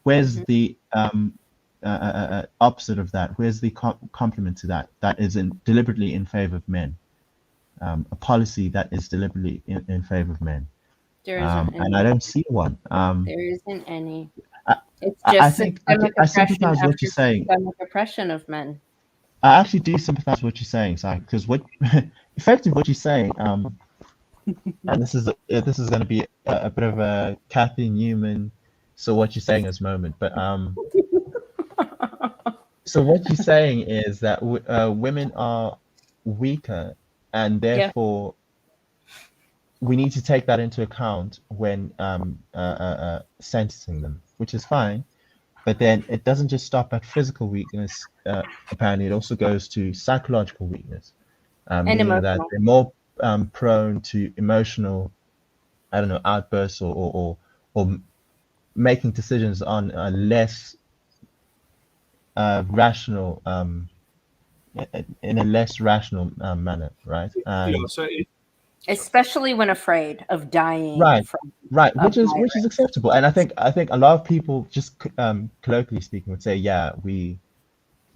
Where's the opposite of that? Where's the complement to that? That is deliberately in favor of men. A policy that is deliberately in favor of men. There isn't any. And I don't see one. There isn't any. It's I just think I sympathize with what you're saying. Systemic oppression of men. I actually do sympathize with what you're saying, Si, because effectively what you're saying, and this is going to be a bit of a Kathy Newman, so what you're saying is moment, but so what you're saying is that women are weaker, and therefore we need to take that into account when sentencing them, which is fine. But then it doesn't just stop at physical weakness. Apparently, it also goes to psychological weakness, and meaning that they're more prone to emotional, I don't know, outbursts or making decisions on a less rational, in a less rational manner, right? Especially when afraid of dying. Right, which is acceptable, and I think a lot of people, just colloquially speaking, would say, yeah, we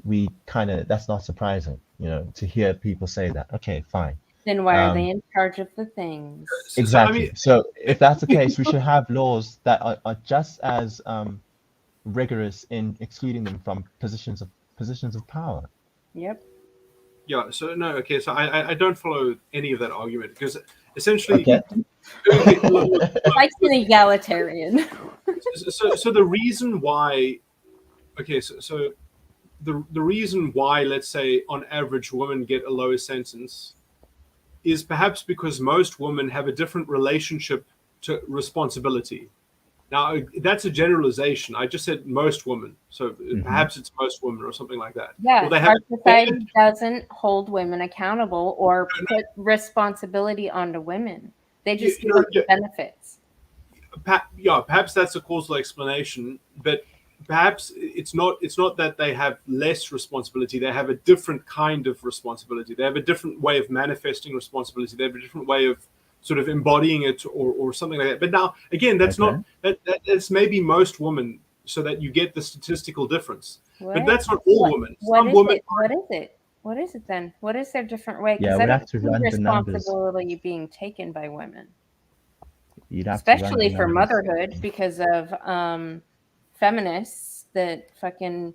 that's not surprising, to hear people say that. Okay, fine. Then why are they in charge of the things? Exactly. So if that's the case, we should have laws that are just as rigorous in excluding them from positions of power. Yep. Yeah. So no. Okay. So I don't follow any of that argument, because essentially, Okay. Mike's an egalitarian. So the reason why, so the reason why, let's say on average women get a lower sentence is perhaps because most women have a different relationship to responsibility. Now, that's a generalization. I just said most women, so perhaps it's most women or something like that. Yeah, Well, our society doesn't hold women accountable or put responsibility onto women. They just give them benefits. Perhaps that's a causal explanation, but perhaps it's not that they have less responsibility. They have a different kind of responsibility. They have a different way of manifesting responsibility. They have a different way of sort of embodying it, or something like that. But now, again, that's that's maybe most women, so that you get the statistical difference. What? But that's not all women. What is it? What is it then? What is their different way? Because I don't see responsibility being taken by women. Especially for motherhood, because of feminists that fucking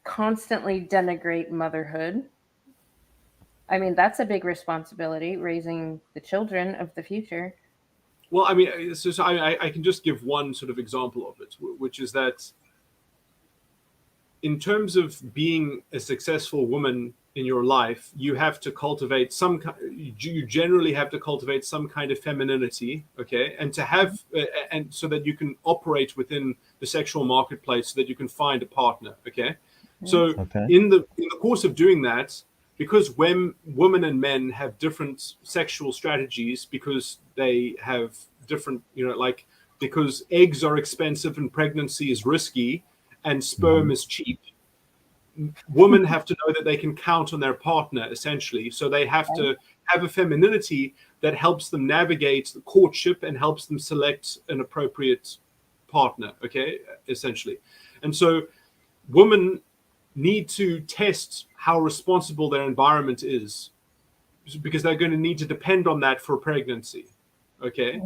constantly denigrate motherhood. I mean, that's a big responsibility, raising the children of the future. Well, I mean, so I can just give one sort of example of it, which is that in terms of being a successful woman in your life, you have to cultivate you generally have to cultivate some kind of femininity, okay, and to have and so that you can operate within the sexual marketplace, so that you can find a partner, okay. So in the course of doing that, because when women and men have different sexual strategies, because they have different, because eggs are expensive and pregnancy is risky and sperm is cheap, women have to know that they can count on their partner, essentially. So they have to have a femininity that helps them navigate the courtship and helps them select an appropriate partner, okay, essentially. And so women need to test how responsible their environment is, because they're going to need to depend on that for pregnancy, okay.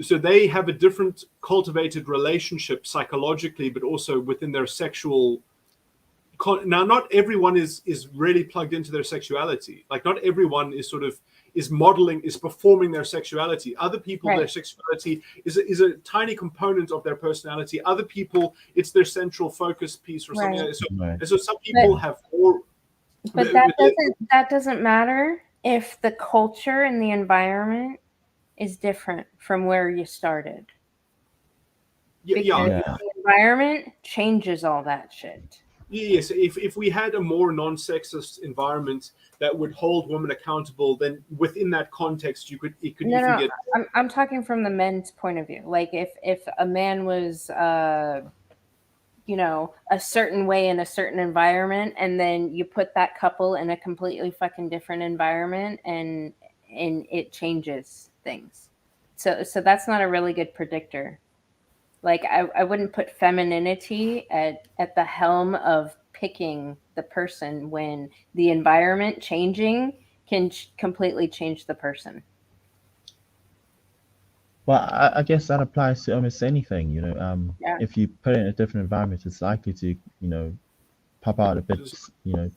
So they have a different cultivated relationship psychologically, but also within their sexual. Now, not everyone is really plugged into their sexuality. Like, not everyone is performing their sexuality. Other people, their sexuality is a tiny component of their personality. Other people, it's their central focus piece or something like that. So some people have more. But that doesn't matter if the culture and the environment is different from where you started. Because the environment changes all that shit. Yes, if we had a more non-sexist environment that would hold women accountable, then within that context, it could get. I'm talking from the men's point of view. Like if a man was, a certain way in a certain environment, and then you put that couple in a completely fucking different environment, and it changes things. So that's not a really good predictor. Like, I wouldn't put femininity at the helm of picking the person when the environment changing can completely change the person. Well, I guess that applies to almost anything, If you put it in a different environment, it's likely to, pop out a bit,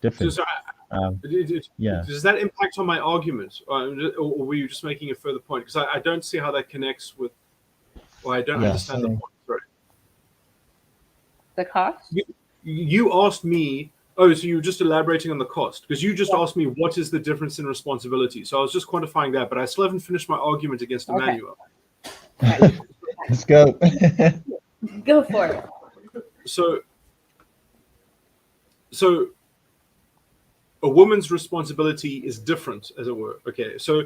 different. Does that impact on my argument? Or were you just making a further point? Because I don't see how that connects with, I don't understand the point. Sorry. The cost? You asked me, so you were just elaborating on the cost, because you just asked me what is the difference in responsibility. So I was just quantifying that, but I still haven't finished my argument against Emmanuel. Let's go. Go for it. So a woman's responsibility is different, as it were. Okay, so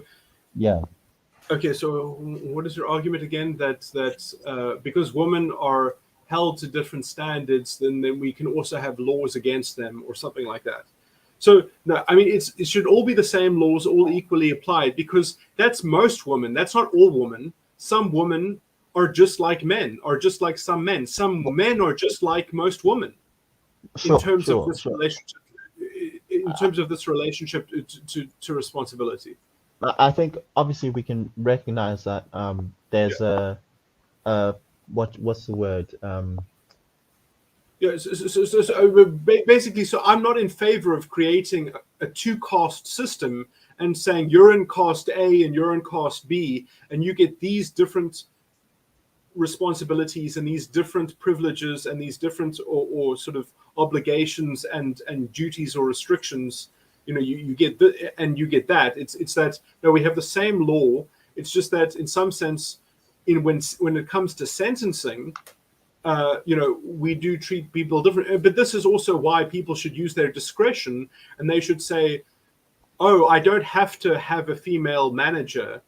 okay, so what is your argument again? That because women are held to different standards, then we can also have laws against them, or something like that. So no, I mean, it should all be the same laws, all equally applied, because that's most women. That's not all women. Some women are just like men, are just like some men. Some men are just like most women in terms of this relationship. In terms of this relationship to responsibility. I think obviously we can recognize that there's what's the word? Basically, so I'm not in favor of creating a two-caste system and saying you're in caste A and you're in caste B, and you get these different responsibilities and these different privileges and these different or sort of obligations and duties or restrictions. You get and you get that. It's that no, we have the same law. It's just that in some sense, when it comes to sentencing, we do treat people different. But this is also why people should use their discretion, and they should say, "Oh, I don't have to have a female manager.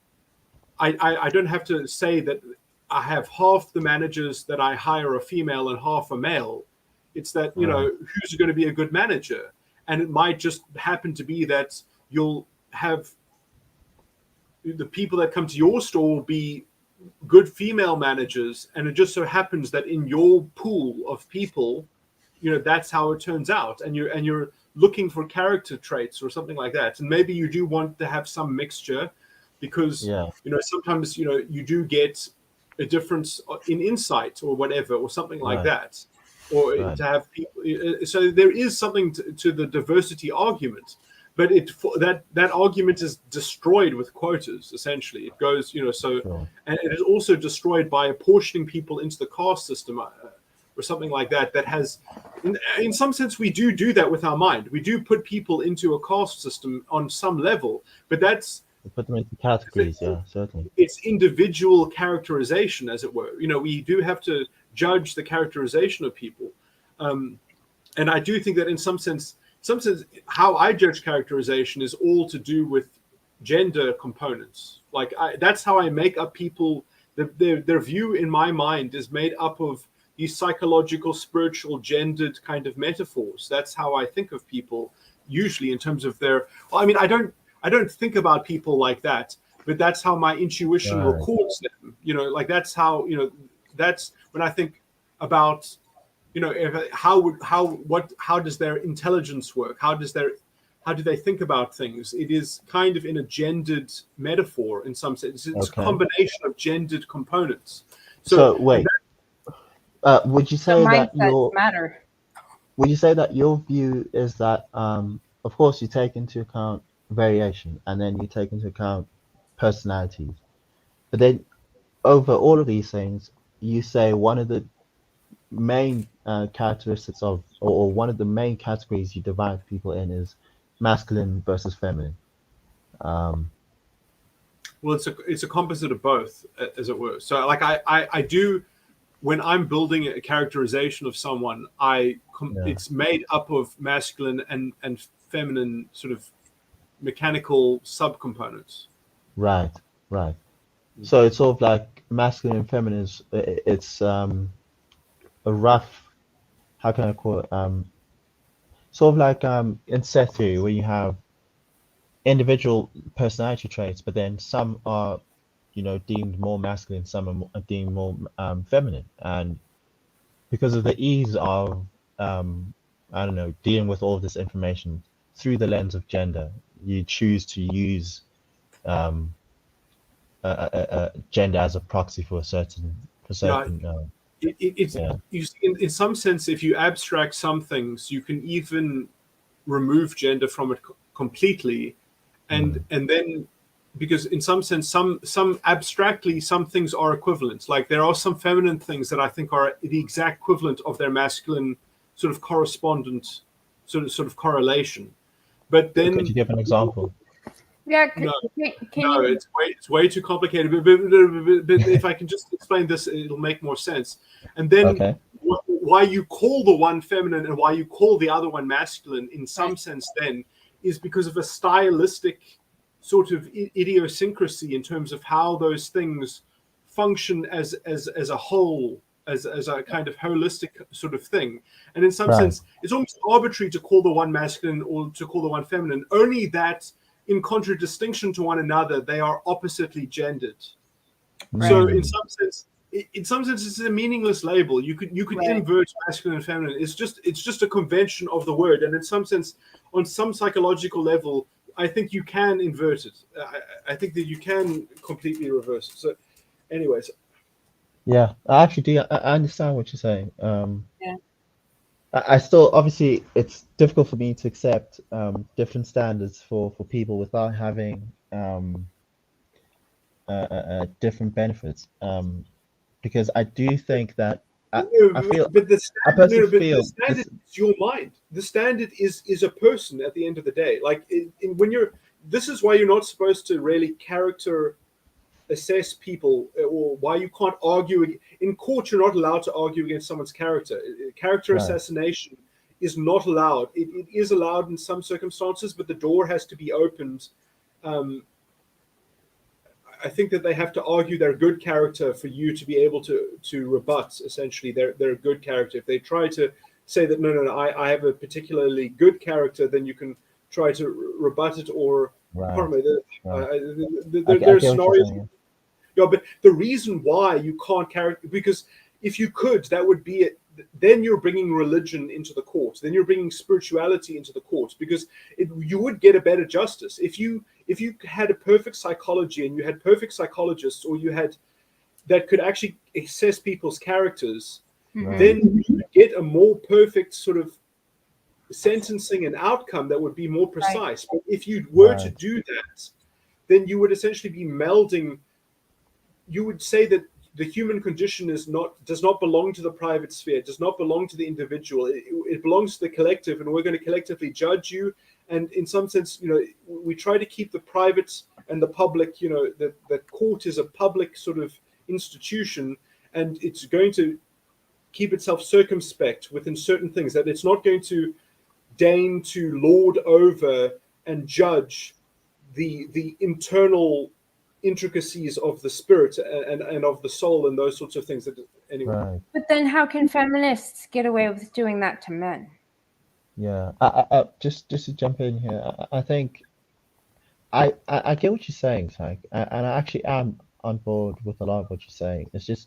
I don't have to say that I have half the managers that I hire are female and half are male. It's that who's going to be a good manager." And it might just happen to be that you'll have the people that come to your store will be good female managers, and it just so happens that in your pool of people, that's how it turns out, and you're looking for character traits or something like that, and maybe you do want to have some mixture, because sometimes you do get a difference in insight or whatever or something like that. Or to have people, so there is something to the diversity argument, but that argument is destroyed with quotas. Essentially, it goes, and it is also destroyed by apportioning people into the caste system or something like that. That has, in some sense, we do that with our mind. We do put people into a caste system on some level, but that's put them into categories. Yeah, certainly. It's individual characterization, as it were. We do have to judge the characterization of people, and I do think that in some sense, how I judge characterization is all to do with gender components. Like that's how I make up people. Their view in my mind is made up of these psychological, spiritual, gendered kind of metaphors. That's how I think of people usually in terms of their. Well, I mean, I don't think about people like that, but that's how my intuition records them. Like that's how that's when I think about how does their intelligence work? How do they think about things? It is kind of in a gendered metaphor in some sense. It's a combination of gendered components. So wait, would you say that matter? Would you say that your view is that of course you take into account variation and then you take into account personalities, but then over all of these things, you say one of the main characteristics of, or one of the main categories you divide people in is masculine versus feminine. Well, it's a composite of both, as it were. So, like I do, when I'm building a characterization of someone, it's made up of masculine and feminine sort of mechanical subcomponents. Right. So it's sort of like masculine and feminine is it's a rough, how can I call it? Sort of like in set theory, where you have individual personality traits, but then some are, deemed more masculine, some are deemed more feminine, and because of the ease of dealing with all of this information through the lens of gender, you choose to use gender as a proxy for certain. In some sense, if you abstract some things, you can even remove gender from it completely, and then because in some sense, some abstractly some things are equivalent. Like there are some feminine things that I think are the exact equivalent of their masculine sort of correspondent sort of correlation. But then, could you give an example? Yeah, it's way too complicated. But if I can just explain this, it'll make more sense. And then why you call the one feminine and why you call the other one masculine, in some sense, then is because of a stylistic sort of idiosyncrasy in terms of how those things function as a whole, as a kind of holistic sort of thing. And in some sense, it's almost arbitrary to call the one masculine or to call the one feminine, only that in contradistinction to one another, they are oppositely gendered. So in some sense, in some sense, it's a meaningless label. You could Right. invert masculine and feminine. It's just a convention of the word, and in some sense, on some psychological level, I think you can invert it. I think that you can completely reverse it. So, anyways, Yeah, I actually do. I understand what you're saying. Yeah. I still, obviously, it's difficult for me to accept different standards for people without having different benefits. Because I do think that I feel but the I standard, personally but the feel standard this. is your mind. The standard is a person at the end of the day. Like when you're, this is why you're not supposed to really character assess people, or why you can't argue in court. You're not allowed to argue against someone's character. Character Right. assassination is not allowed. It is allowed in some circumstances, but the door has to be opened. I think that they have to argue their good character for you to be able to rebut essentially their good character. If they try to say that no, I have a particularly good character, then you can try to rebut it, or Right. pardon me, Right. there get are what you're scenarios. saying. Yeah, but the reason why you can't because if you could, that would be it. Then you're bringing religion into the court. Then you're bringing spirituality into the court, because you would get a better justice if you had a perfect psychology, and you had perfect psychologists, or you had that could actually assess people's characters. Right. Then you would get a more perfect sort of sentencing and outcome that would be more precise. But if you were to Right. do that, then you would essentially be melding. You would say that the human condition does not belong to the private sphere, does not belong to the individual. It belongs to the collective, and we're going to collectively judge you. And in some sense, we try to keep the private and the public. The court is a public sort of institution, and it's going to keep itself circumspect within certain things. That it's not going to deign to lord over and judge the internal intricacies of the spirit and of the soul and those sorts of things. That anyway. Right. But then how can feminists get away with doing that to men? Yeah. I just to jump in here, I think I get what you're saying, Tyke, and I actually am on board with a lot of what you're saying. It's just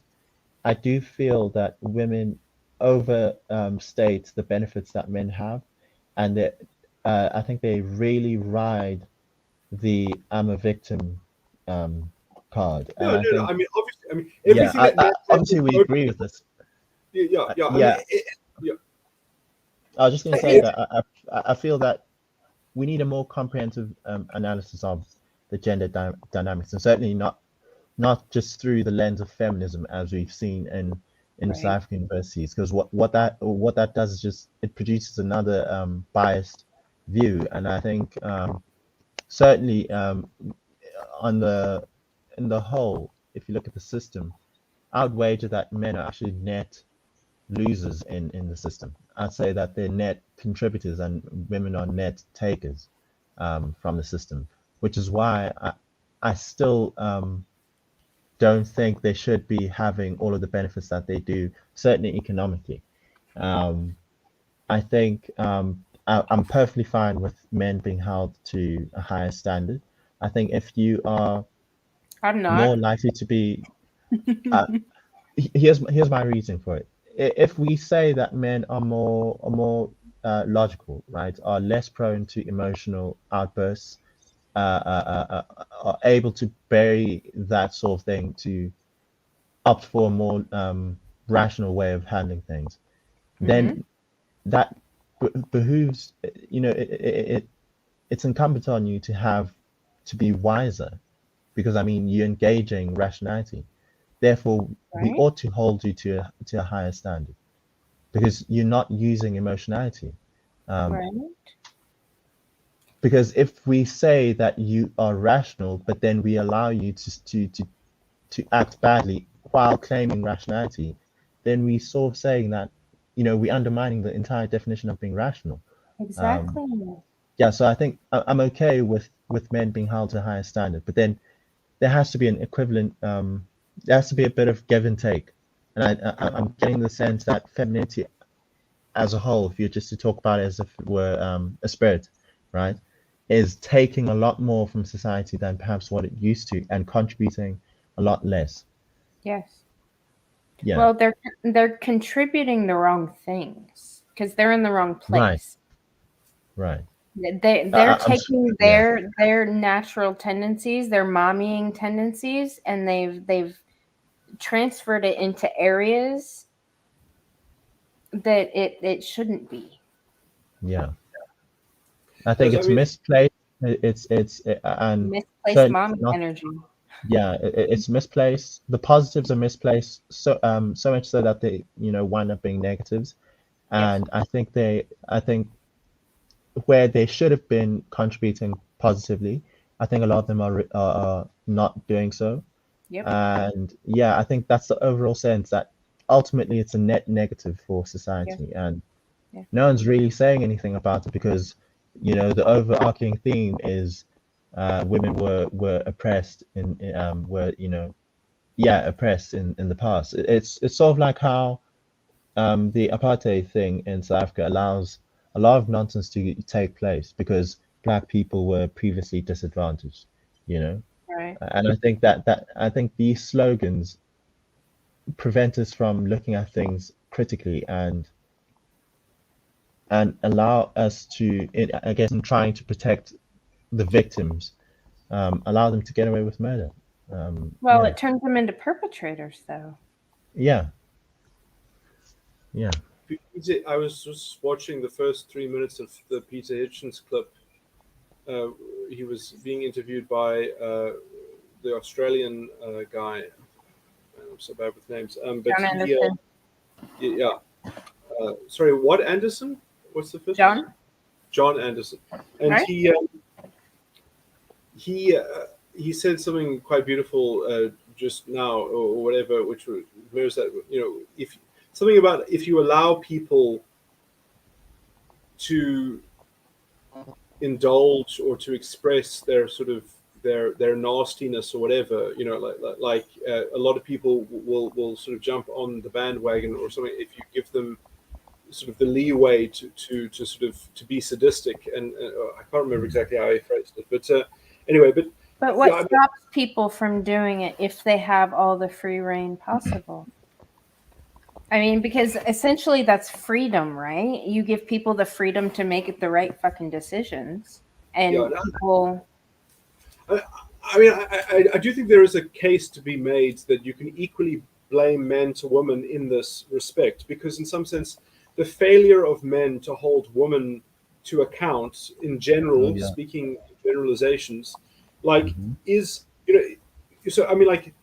I do feel that women overstate the benefits that men have, and that I think they really ride the "I'm a victim" card. And No. I mean, obviously, everything that men obviously we agree with this. Yeah. I was just going to say that I feel that we need a more comprehensive analysis of the gender dynamics, and certainly not just through the lens of feminism as we've seen in South African universities, because what that does is just it produces another biased view. And I think certainly in the whole, if you look at the system, I would wager that men are actually net losers in the system. I'd say that they're net contributors and women are net takers from the system, which is why I still don't think they should be having all of the benefits that they do, certainly economically. I think I'm perfectly fine with men being held to a higher standard. I think if you are I'm not. more likely to be, here's my reason for it. If we say that men are more logical, right, are less prone to emotional outbursts, are able to bury that sort of thing, to opt for a more rational way of handling things, then that behooves, it's incumbent on you to be wiser, because I mean you're engaging rationality. Therefore, we ought to hold you to a higher standard, because you're not using emotionality. Because if we say that you are rational, but then we allow you to act badly while claiming rationality, then we sort of saying that, we're undermining the entire definition of being rational. Exactly. So I think I'm okay with men being held to a higher standard, but then there has to be an equivalent. There has to be a bit of give and take, and I'm getting the sense that femininity, as a whole, if you're just to talk about it as if it were a spirit, right, is taking a lot more from society than perhaps what it used to, and contributing a lot less. Yes. Yeah. Well, they're contributing the wrong things because they're in the wrong place. Right. They're I'm taking their natural tendencies, their mommying tendencies, and they've transferred it into areas that it shouldn't be. Yeah. I think Because, it's misplaced. And Misplaced certainly mommy not. energy. Yeah, it's misplaced. The positives are misplaced, so much so that they wind up being negatives. And I think where they should have been contributing positively, I think a lot of them are not doing so. Yep. And yeah, I think that's the overall sense that ultimately it's a net negative for society, and no one's really saying anything about it because the overarching theme is women were oppressed oppressed in the past. It's sort of like how the apartheid thing in South Africa allows a lot of nonsense to take place because black people were previously disadvantaged, Right. and I think that these slogans prevent us from looking at things critically and allow us to, I guess, in trying to protect the victims, allow them to get away with murder. Well, it turns them into perpetrators, though. Yeah. I was just watching the first 3 minutes of the Peter Hitchens clip. He was being interviewed by the Australian guy. I'm so bad with names. But John Anderson. Sorry, what Anderson? What's the first John? name? John Anderson. And right? he said something quite beautiful just now, or whatever, which mirrors that. If something about if you allow people to indulge or to express their sort of their nastiness or whatever, like a lot of people will sort of jump on the bandwagon or something if you give them sort of the leeway to sort of to be sadistic, and I can't remember exactly how I phrased it, but anyway, but what stops people from doing it if they have all the free reign possible? I mean, because essentially that's freedom, right? You give people the freedom to make the right fucking decisions, and people. I mean, I do think there is a case to be made that you can equally blame men to women in this respect, because in some sense, the failure of men to hold women to account in general, speaking generalizations, is, so I mean,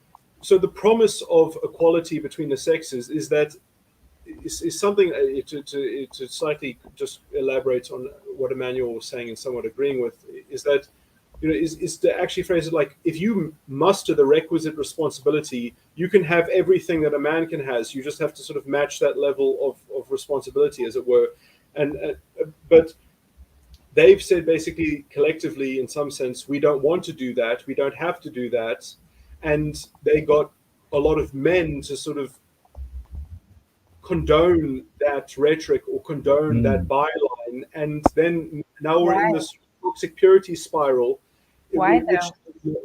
so the promise of equality between the sexes is that is something to slightly just elaborate on what Emmanuel was saying and somewhat agreeing with, is that is to actually phrase it like, if you muster the requisite responsibility, you can have everything that a man can has. You just have to sort of match that level of responsibility, as it were. But they've said basically collectively, in some sense, we don't want to do that. We don't have to do that. And they got a lot of men to sort of condone that rhetoric or condone that byline. And then now we're in this toxic purity spiral. Why,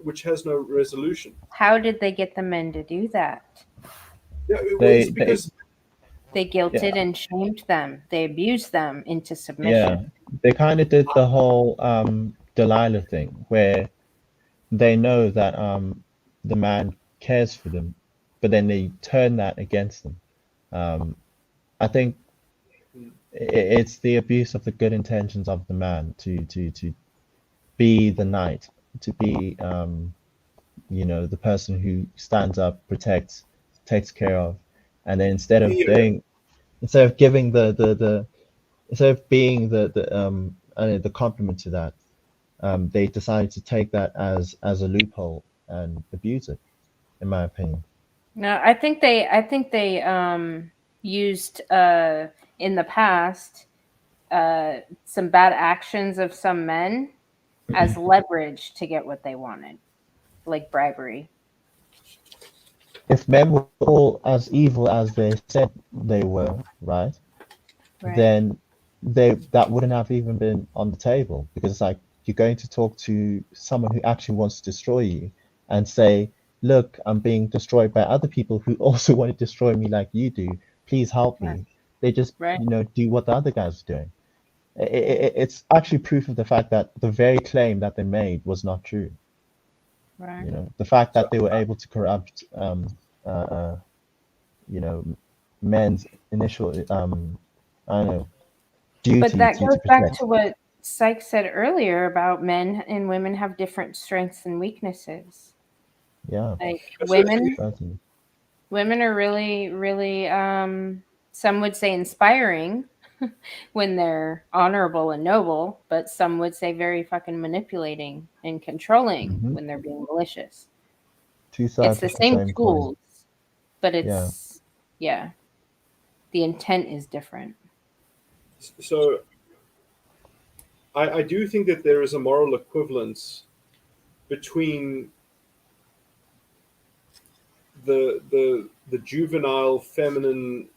which has no resolution. How did they get the men to do that? Because they guilted and shamed them. They abused them into submission. Yeah, they kind of did the whole Delilah thing, where they know that the man cares for them, but then they turn that against them. I think it's the abuse of the good intentions of the man to be the knight, to be the person who stands up, protects, takes care of, and then instead of being the complement to that, they decided to take that as a loophole and abuse it, in my opinion. No, I think they used in the past some bad actions of some men as leverage to get what they wanted, like bribery. If men were all as evil as they said they were, right? Then that wouldn't have even been on the table, because it's like you're going to talk to someone who actually wants to destroy you and say, look, I'm being destroyed by other people who also want to destroy me like you do. Please help me. Right. They just, Right. do what the other guys are doing. It's actually proof of the fact that the very claim that they made was not true. Right. The fact that they were able to corrupt, men's initial, I don't know, duty But that to goes back protect. to what Psych said earlier about men and women have different strengths and weaknesses. Yeah. Like Certainly. women are really, really, some would say inspiring when they're honorable and noble, but some would say very fucking manipulating and controlling when they're being malicious. Two sides It's the of same coin. tools, but Yeah. it's, the intent is different. So I do think that there is a moral equivalence between the juvenile feminine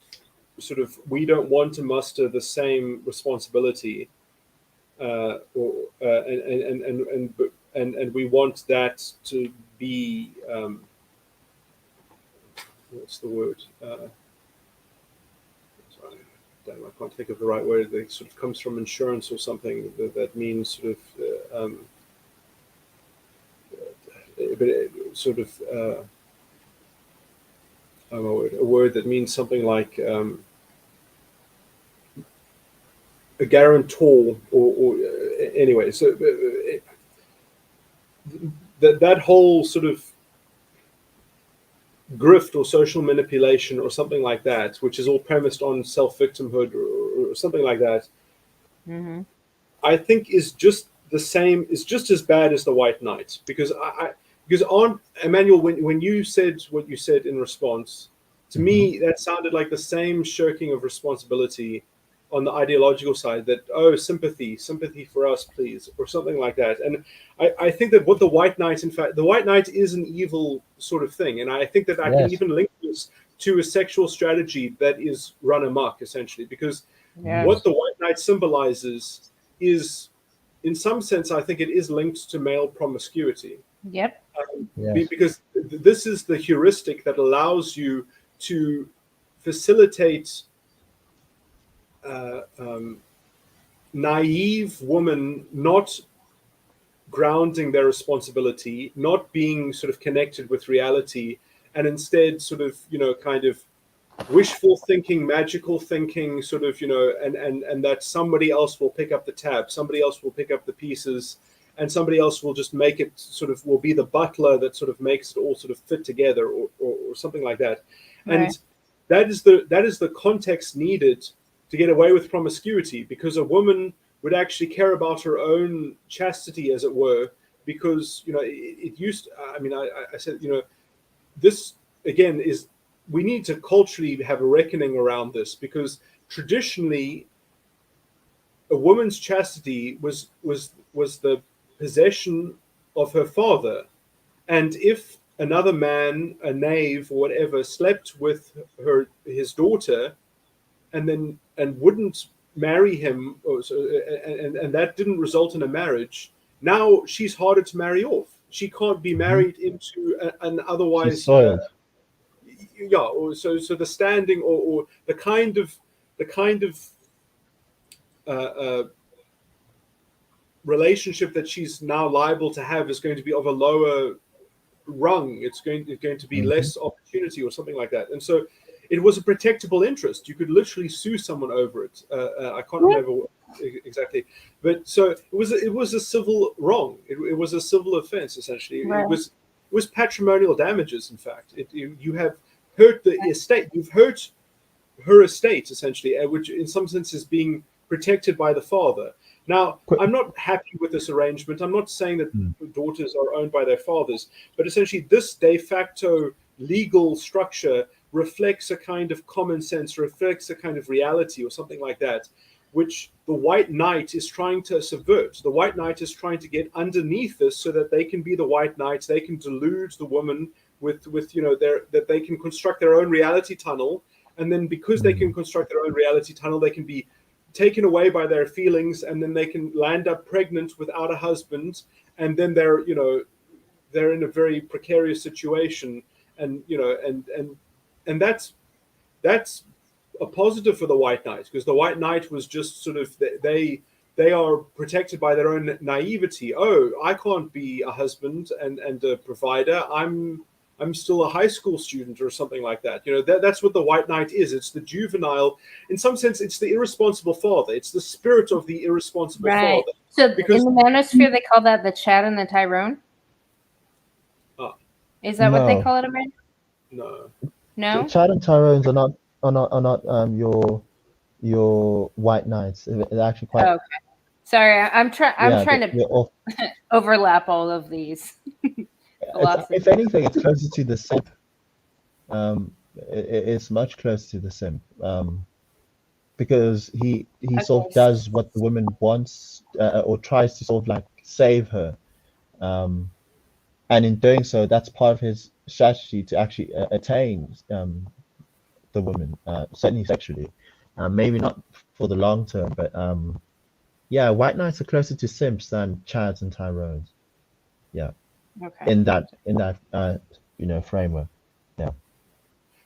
sort of, we don't want to muster the same responsibility, and we want that to be what's the word? Sorry, damn, I can't think of the right word. It sort of comes from insurance or something that means sort of a word that means something like a guarantor, or anyway. So that whole sort of grift or social manipulation or something like that, which is all premised on self-victimhood or something like that, I think is just the same, is just as bad as the white knight. Because on Emmanuel, when you said what you said in response, to me, that sounded like the same shirking of responsibility on the ideological side, that, sympathy for us, please, or something like that. And I think that what the white knight, in fact, the white knight is an evil sort of thing. And I think that I can even link this to a sexual strategy that is run amok, essentially, because what the white knight symbolizes is, in some sense, I think it is linked to male promiscuity. Yep. Because this is the heuristic that allows you to facilitate naive women not grounding their responsibility, not being sort of connected with reality, and instead sort of, kind of wishful thinking, magical thinking, sort of, and that somebody else will pick up the tab, somebody else will pick up the pieces, and somebody else will just make it sort of, will be the butler that sort of makes it all sort of fit together, or something like that. Right. And that is the context needed to get away with promiscuity, because a woman would actually care about her own chastity, as it were, because, it used to, I said, this again is, we need to culturally have a reckoning around this, because traditionally a woman's chastity was the possession of her father. And if another man, a knave or whatever, slept with his daughter, and wouldn't marry him, and that didn't result in a marriage, now she's harder to marry off. She can't be married into an otherwise. She's soiled. So the standing or the kind of relationship that she's now liable to have is going to be of a lower rung. It's going to be less opportunity or something like that. And so it was a protectable interest. You could literally sue someone over it. I can't remember exactly, but so it was a civil wrong. It was a civil offense, essentially. Right. It was patrimonial damages. In fact, you have hurt the estate. You've hurt her estate, essentially, which in some sense is being protected by the father. Now, I'm not happy with this arrangement. I'm not saying that daughters are owned by their fathers, but essentially this de facto legal structure reflects a kind of common sense, reflects a kind of reality or something like that, which the white knight is trying to subvert. The white knight is trying to get underneath this so that they can be the white knights. They can delude the woman with that they can construct their own reality tunnel. And then because they can construct their own reality tunnel, they can be taken away by their feelings, and then they can land up pregnant without a husband. And then they're they're in a very precarious situation, and and that's a positive for the white knight, because the white knight was just sort of they are protected by their own naivety. Oh, I can't be a husband and a provider. I'm still a high school student or something like that. That's what the white knight is. It's the juvenile. In some sense, it's the irresponsible father. It's the spirit of the irresponsible Right. father. So Because- in the manosphere, they call that the Chad and the Tyrone? Is that what they No. call it, Amanda? No. No? Chad and Tyrones are not your white knights. They're actually quite. Oh, okay. Sorry, I'm trying to they're all, overlap all of these. if anything, it's closer to the simp. It's much closer to the simp. Because he sort of does what the woman wants, or tries to sort of like save her, and in doing so, that's part of his strategy to actually attain the woman, certainly sexually, maybe not for the long term, but yeah, white knights are closer to simps than Chads and Tyrones. Yeah, Okay. in that framework. Yeah.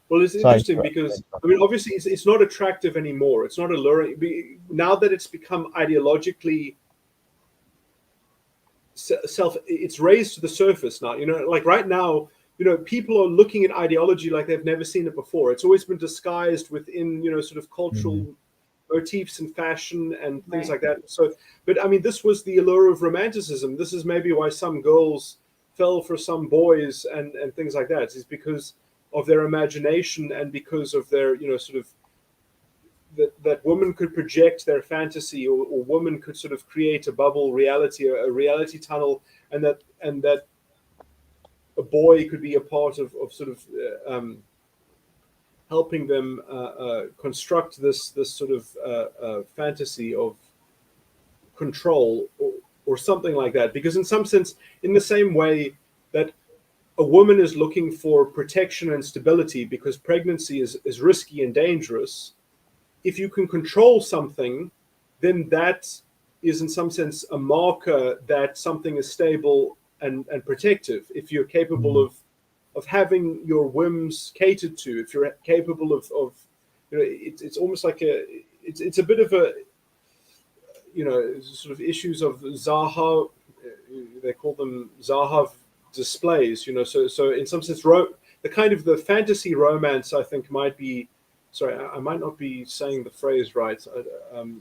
Well, it's interesting because, I mean, obviously it's not attractive anymore. It's not alluring. Now that it's become ideologically it's raised to the surface now. Like right now, people are looking at ideology like they've never seen it before. It's always been disguised within, sort of cultural motifs and fashion and things like that. So, but I mean, this was the allure of romanticism. This is maybe why some girls fell for some boys and things like that. Is because of their imagination and because of their, sort of that women could project their fantasy, or women could sort of create a bubble reality, a reality tunnel, and that a boy could be a part of sort of helping them construct this sort of fantasy of control or something like that. Because in some sense, in the same way that a woman is looking for protection and stability because pregnancy is risky and dangerous, if you can control something, then that is in some sense a marker that something is stable and protective. If you're capable of having your whims catered to, if you're capable of it's almost like it's a bit of a, sort of issues of Zahav, they call them Zahav displays, so in some sense, the kind of the fantasy romance, I think, might be, sorry, I might not be saying the phrase right.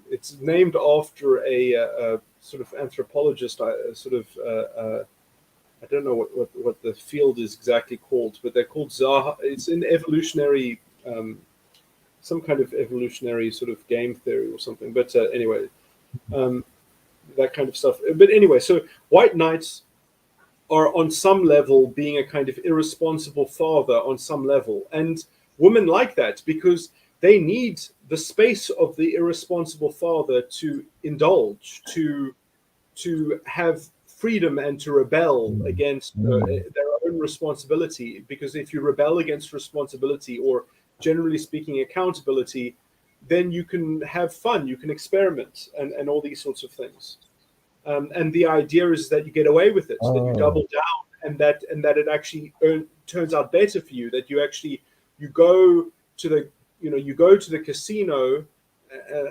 It's named after a sort of anthropologist, I don't know what the field is exactly called, but they're called Zaha. It's in evolutionary, some kind of evolutionary sort of game theory or something. But anyway, that kind of stuff. But anyway, so white knights are on some level being a kind of irresponsible father on some level. And women like that because they need the space of the irresponsible father to indulge, to have freedom and to rebel against their own responsibility. Because if you rebel against responsibility, or generally speaking accountability, then you can have fun, you can experiment and all these sorts of things. And the idea is that you get away with it, that you double down, and that it actually turns out better for you, that you go to the casino.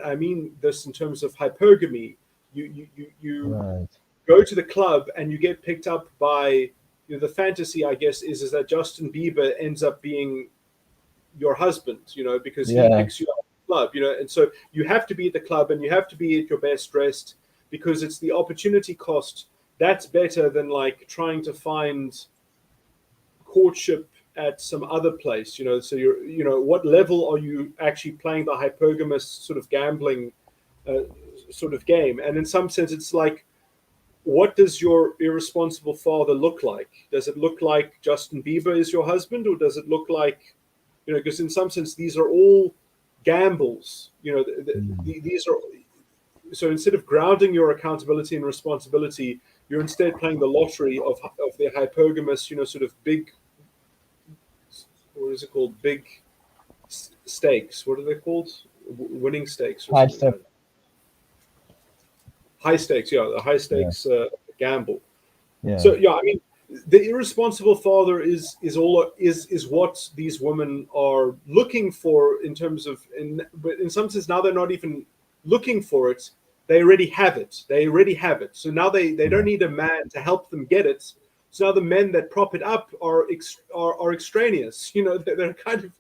I mean this in terms of hypergamy. You go to the club and you get picked up by, the fantasy, I guess, is that Justin Bieber ends up being your husband, because he picks you up at the club, and so you have to be at the club and you have to be at your best dressed, because it's the opportunity cost. That's better than like trying to find courtship at some other place, so you're, what level are you actually playing the hypergamous sort of gambling sort of game? And in some sense, it's like, what does your irresponsible father look like? Does it look like Justin Bieber is your husband, or does it look like, because in some sense, these are all gambles, these are, so instead of grounding your accountability and responsibility, you're instead playing the lottery of the hypergamous, sort of big, what is it called? Big stakes. What are they called? Winning stakes. Or high stakes. Yeah, the high stakes gamble. Yeah. So yeah, I mean, the irresponsible father is what these women are looking for in terms of, but in some sense now they're not even looking for it. They already have it. So now they don't need a man to help them get it. So now the men that prop it up are extraneous. You know, they're kind of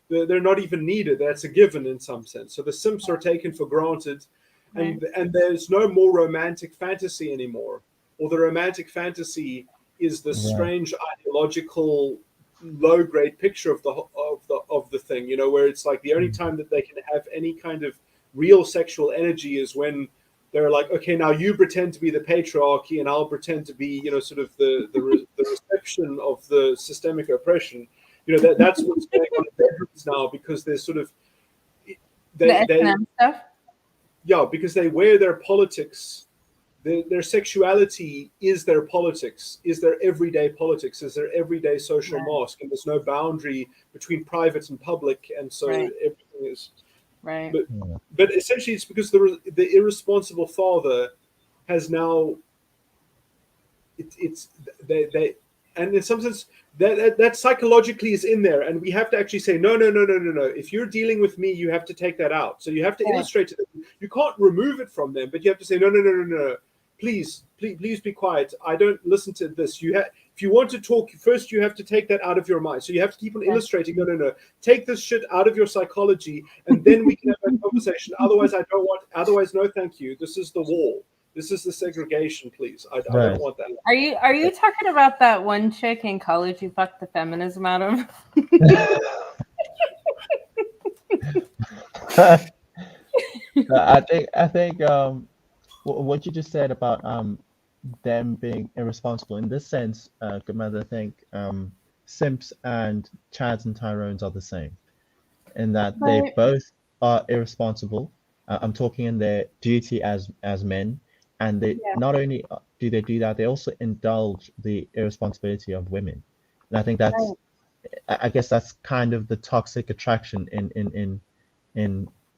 they're not even needed. That's a given in some sense. So the simps are taken for granted, and there's no more romantic fantasy anymore. Or the romantic fantasy is the strange ideological low-grade picture of the thing, you know, where it's like the only time that they can have any kind of real sexual energy is when they're like, okay, now you pretend to be the patriarchy and I'll pretend to be, you know, sort of the reception of the systemic oppression. You know, that's what's going on in bedrooms now, because there's sort of they stuff. Yeah, because they wear their politics. Their sexuality is their politics, is their everyday politics, is their everyday social mask, and there's no boundary between private and public, and so everything is right. But essentially, it's because the irresponsible father has now they and in some sense that psychologically is in there, and we have to actually say no. If you're dealing with me, you have to take that out. So you have to illustrate to them. You can't remove it from them, but you have to say no. Please be quiet. I don't listen to this. If you want to talk, first you have to take that out of your mind. So you have to keep on illustrating. No. Take this shit out of your psychology, and then we can have a conversation. Otherwise, I don't want. Otherwise, no, thank you. This is the wall. This is the segregation, please. I don't want that. Are you talking about that one chick in college you fucked the feminism out of? I think what you just said about them being irresponsible in this sense, good mother, I think simps and chads and tyrones are the same, in that they both are irresponsible. I'm talking in their duty as men, and they not only do they do that, they also indulge the irresponsibility of women. And I think that's I guess that's kind of the toxic attraction in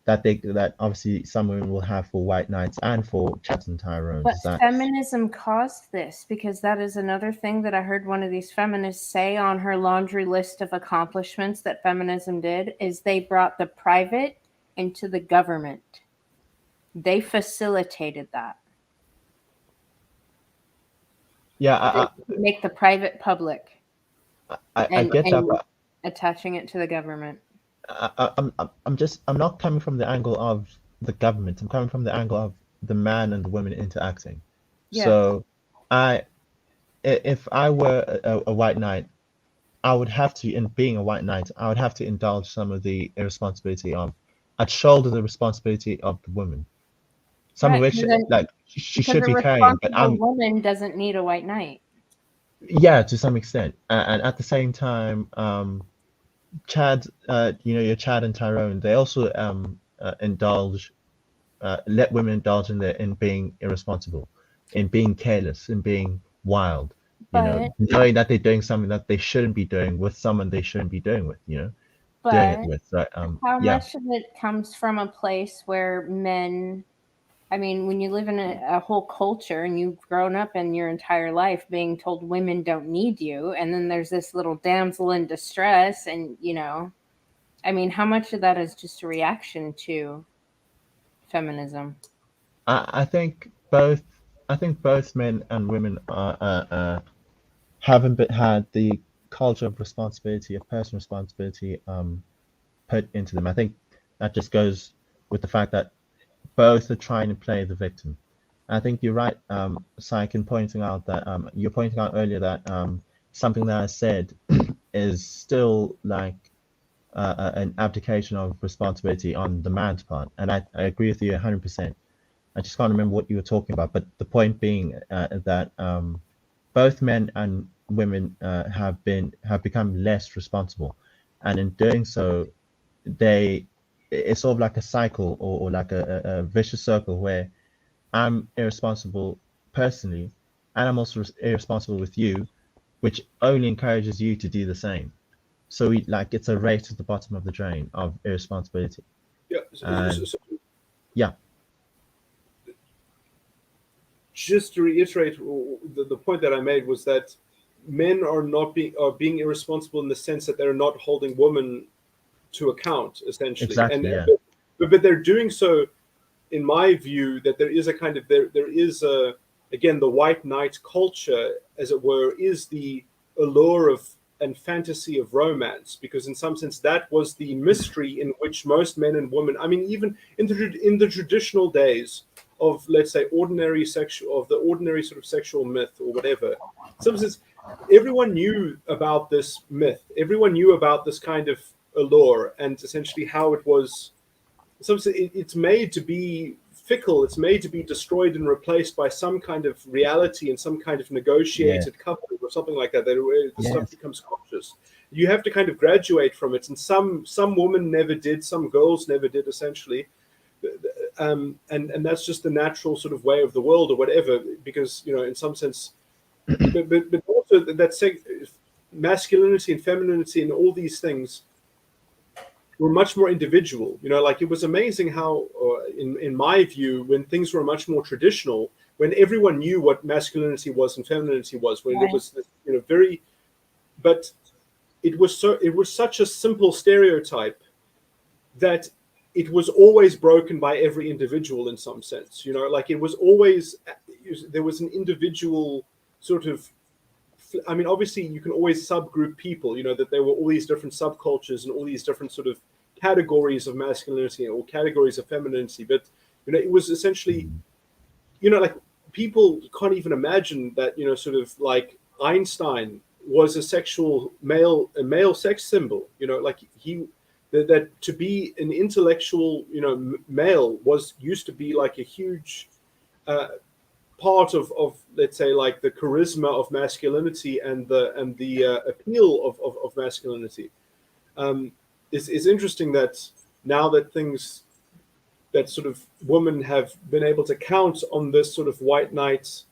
that obviously some women will have for white knights and for chads and tyrones. But feminism caused this, because that is another thing that I heard one of these feminists say on her laundry list of accomplishments that feminism did, is they brought the private into the government. They facilitated that. Yeah, make the private public. I get that, but attaching it to the government. I'm not coming from the angle of the government. I'm coming from the angle of the man and the women interacting. Yeah. So if I were a white knight, I would have to, in being a white knight, I would have to indulge some of the irresponsibility of, I'd shoulder the responsibility of the woman. Some of which, like, she should be carrying, but a woman doesn't need a white knight. Yeah, to some extent, and at the same time, Chad, your Chad and Tyrone, they also indulge, let women indulge in being irresponsible, in being careless, in being wild, knowing that they're doing something that they shouldn't be doing with someone they shouldn't be doing with, doing it with. Right? How much of it comes from a place where men, I mean, when you live in a whole culture and you've grown up in your entire life being told women don't need you, and then there's this little damsel in distress, and I mean, how much of that is just a reaction to feminism? I think both men and women haven't had the culture of responsibility, of personal responsibility, put into them. I think that just goes with the fact that both are trying to play the victim. I think you're right, Psych, in pointing out that you're pointing out earlier that something that I said is still like an abdication of responsibility on the man's part, and I agree with you 100%. I just can't remember what you were talking about, but the point being that both men and women have become less responsible, and in doing so, it's sort of like a cycle or like a vicious circle where I'm irresponsible personally, and I'm also irresponsible with you, which only encourages you to do the same. So it's a race to the bottom of the drain of irresponsibility. Yeah. Yeah. just to reiterate, the point that I made was that men are being irresponsible in the sense that they're not holding women to account, essentially. Exactly, yeah. But they're doing so, in my view, that there is a kind of there is a, again, the white knight culture, as it were, is the allure of and fantasy of romance, because in some sense that was the mystery in which most men and women, I mean, even in the traditional days of, let's say, the ordinary sort of sexual myth or whatever, in some sense, everyone knew about this myth, everyone knew about this kind of allure, and essentially how it was. It's made to be fickle, it's made to be destroyed and replaced by some kind of reality and some kind of negotiated couple or something like that. The stuff becomes conscious. You have to kind of graduate from it, and some women never did, some girls never did, essentially. And that's just the natural sort of way of the world or whatever, because, you know, in some sense, but also that masculinity and femininity and all these things were much more individual. You know, like, it was amazing how, in my view, when things were much more traditional, when everyone knew what masculinity was and femininity was, when it was, you know, very, but it was such a simple stereotype that it was always broken by every individual in some sense. You know, like, it was always, there was an individual sort of, I mean, obviously you can always subgroup people, you know, that there were all these different subcultures and all these different sort of categories of masculinity or categories of femininity. But, you know, it was essentially, you know, like, people can't even imagine that, you know, sort of like Einstein was a male sex symbol, you know, like that to be an intellectual, you know, male used to be like a huge part of, let's say, like, the charisma of masculinity and the appeal of masculinity. It's interesting that now that that sort of women have been able to count on this sort of white knight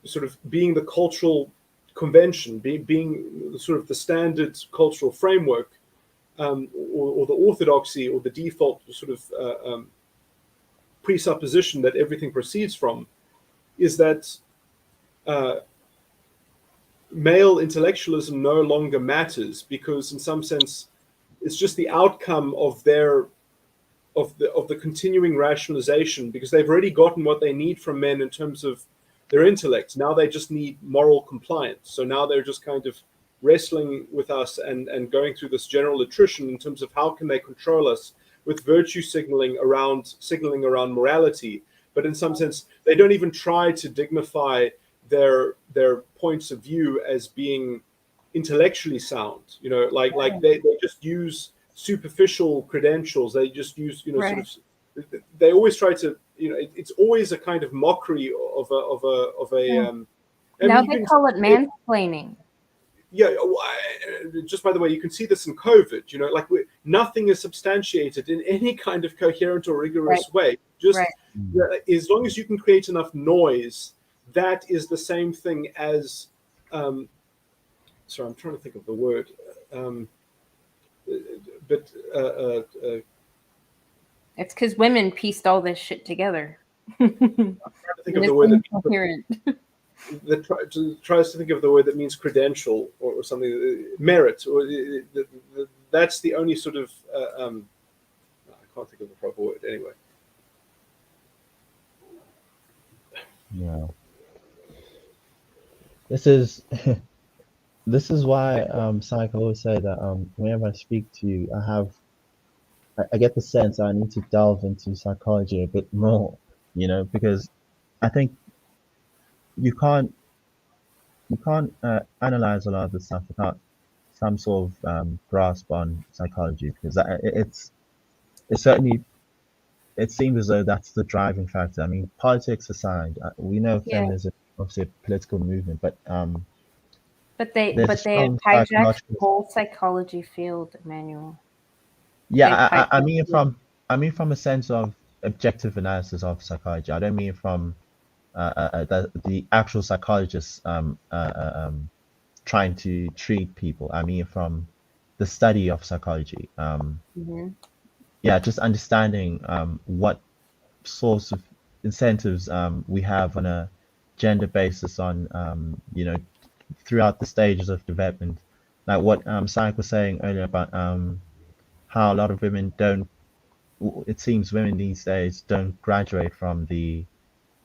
sort of being the cultural convention, being sort of the standard cultural framework, or the orthodoxy or the default sort of presupposition that everything proceeds from, is that male intellectualism no longer matters, because in some sense it's just the outcome of the continuing rationalization, because they've already gotten what they need from men in terms of their intellect. Now they just need moral compliance. So now they're just kind of wrestling with us and going through this general attrition in terms of how can they control us with virtue signaling around morality. But in some sense, they don't even try to dignify their points of view as being intellectually sound. You know, like they just use superficial credentials. They just use, you know, sort of. They always try to, you know, it's always a kind of mockery of a. Now they call it mansplaining. Yeah, just by the way, you can see this in COVID. You know, like, nothing is substantiated in any kind of coherent or rigorous way. Just as long as you can create enough noise, that is the same thing as. Sorry, I'm trying to think of the word. It's because women pieced all this shit together. I'm trying to think of the word that tries to think of the word that means credential or something, merit, or that's the only sort of. I can't think of the proper word anyway. Yeah. This is why Psych always say that whenever I speak to you, I get the sense I need to delve into psychology a bit more, you know, because I think you can't analyze a lot of this stuff without some sort of grasp on psychology, because it's certainly, it seems as though that's the driving factor. I mean, politics aside, we know feminism is obviously a political movement, but they have hijacked the whole psychology field, Emmanuel. Yeah, I mean from a sense of objective analysis of psychology. I don't mean from the actual psychologists trying to treat people. I mean from the study of psychology. Yeah, just understanding what sorts of incentives we have on a gender basis on throughout the stages of development, like what Psych was saying earlier about how a lot of women don't. It seems women these days don't graduate from the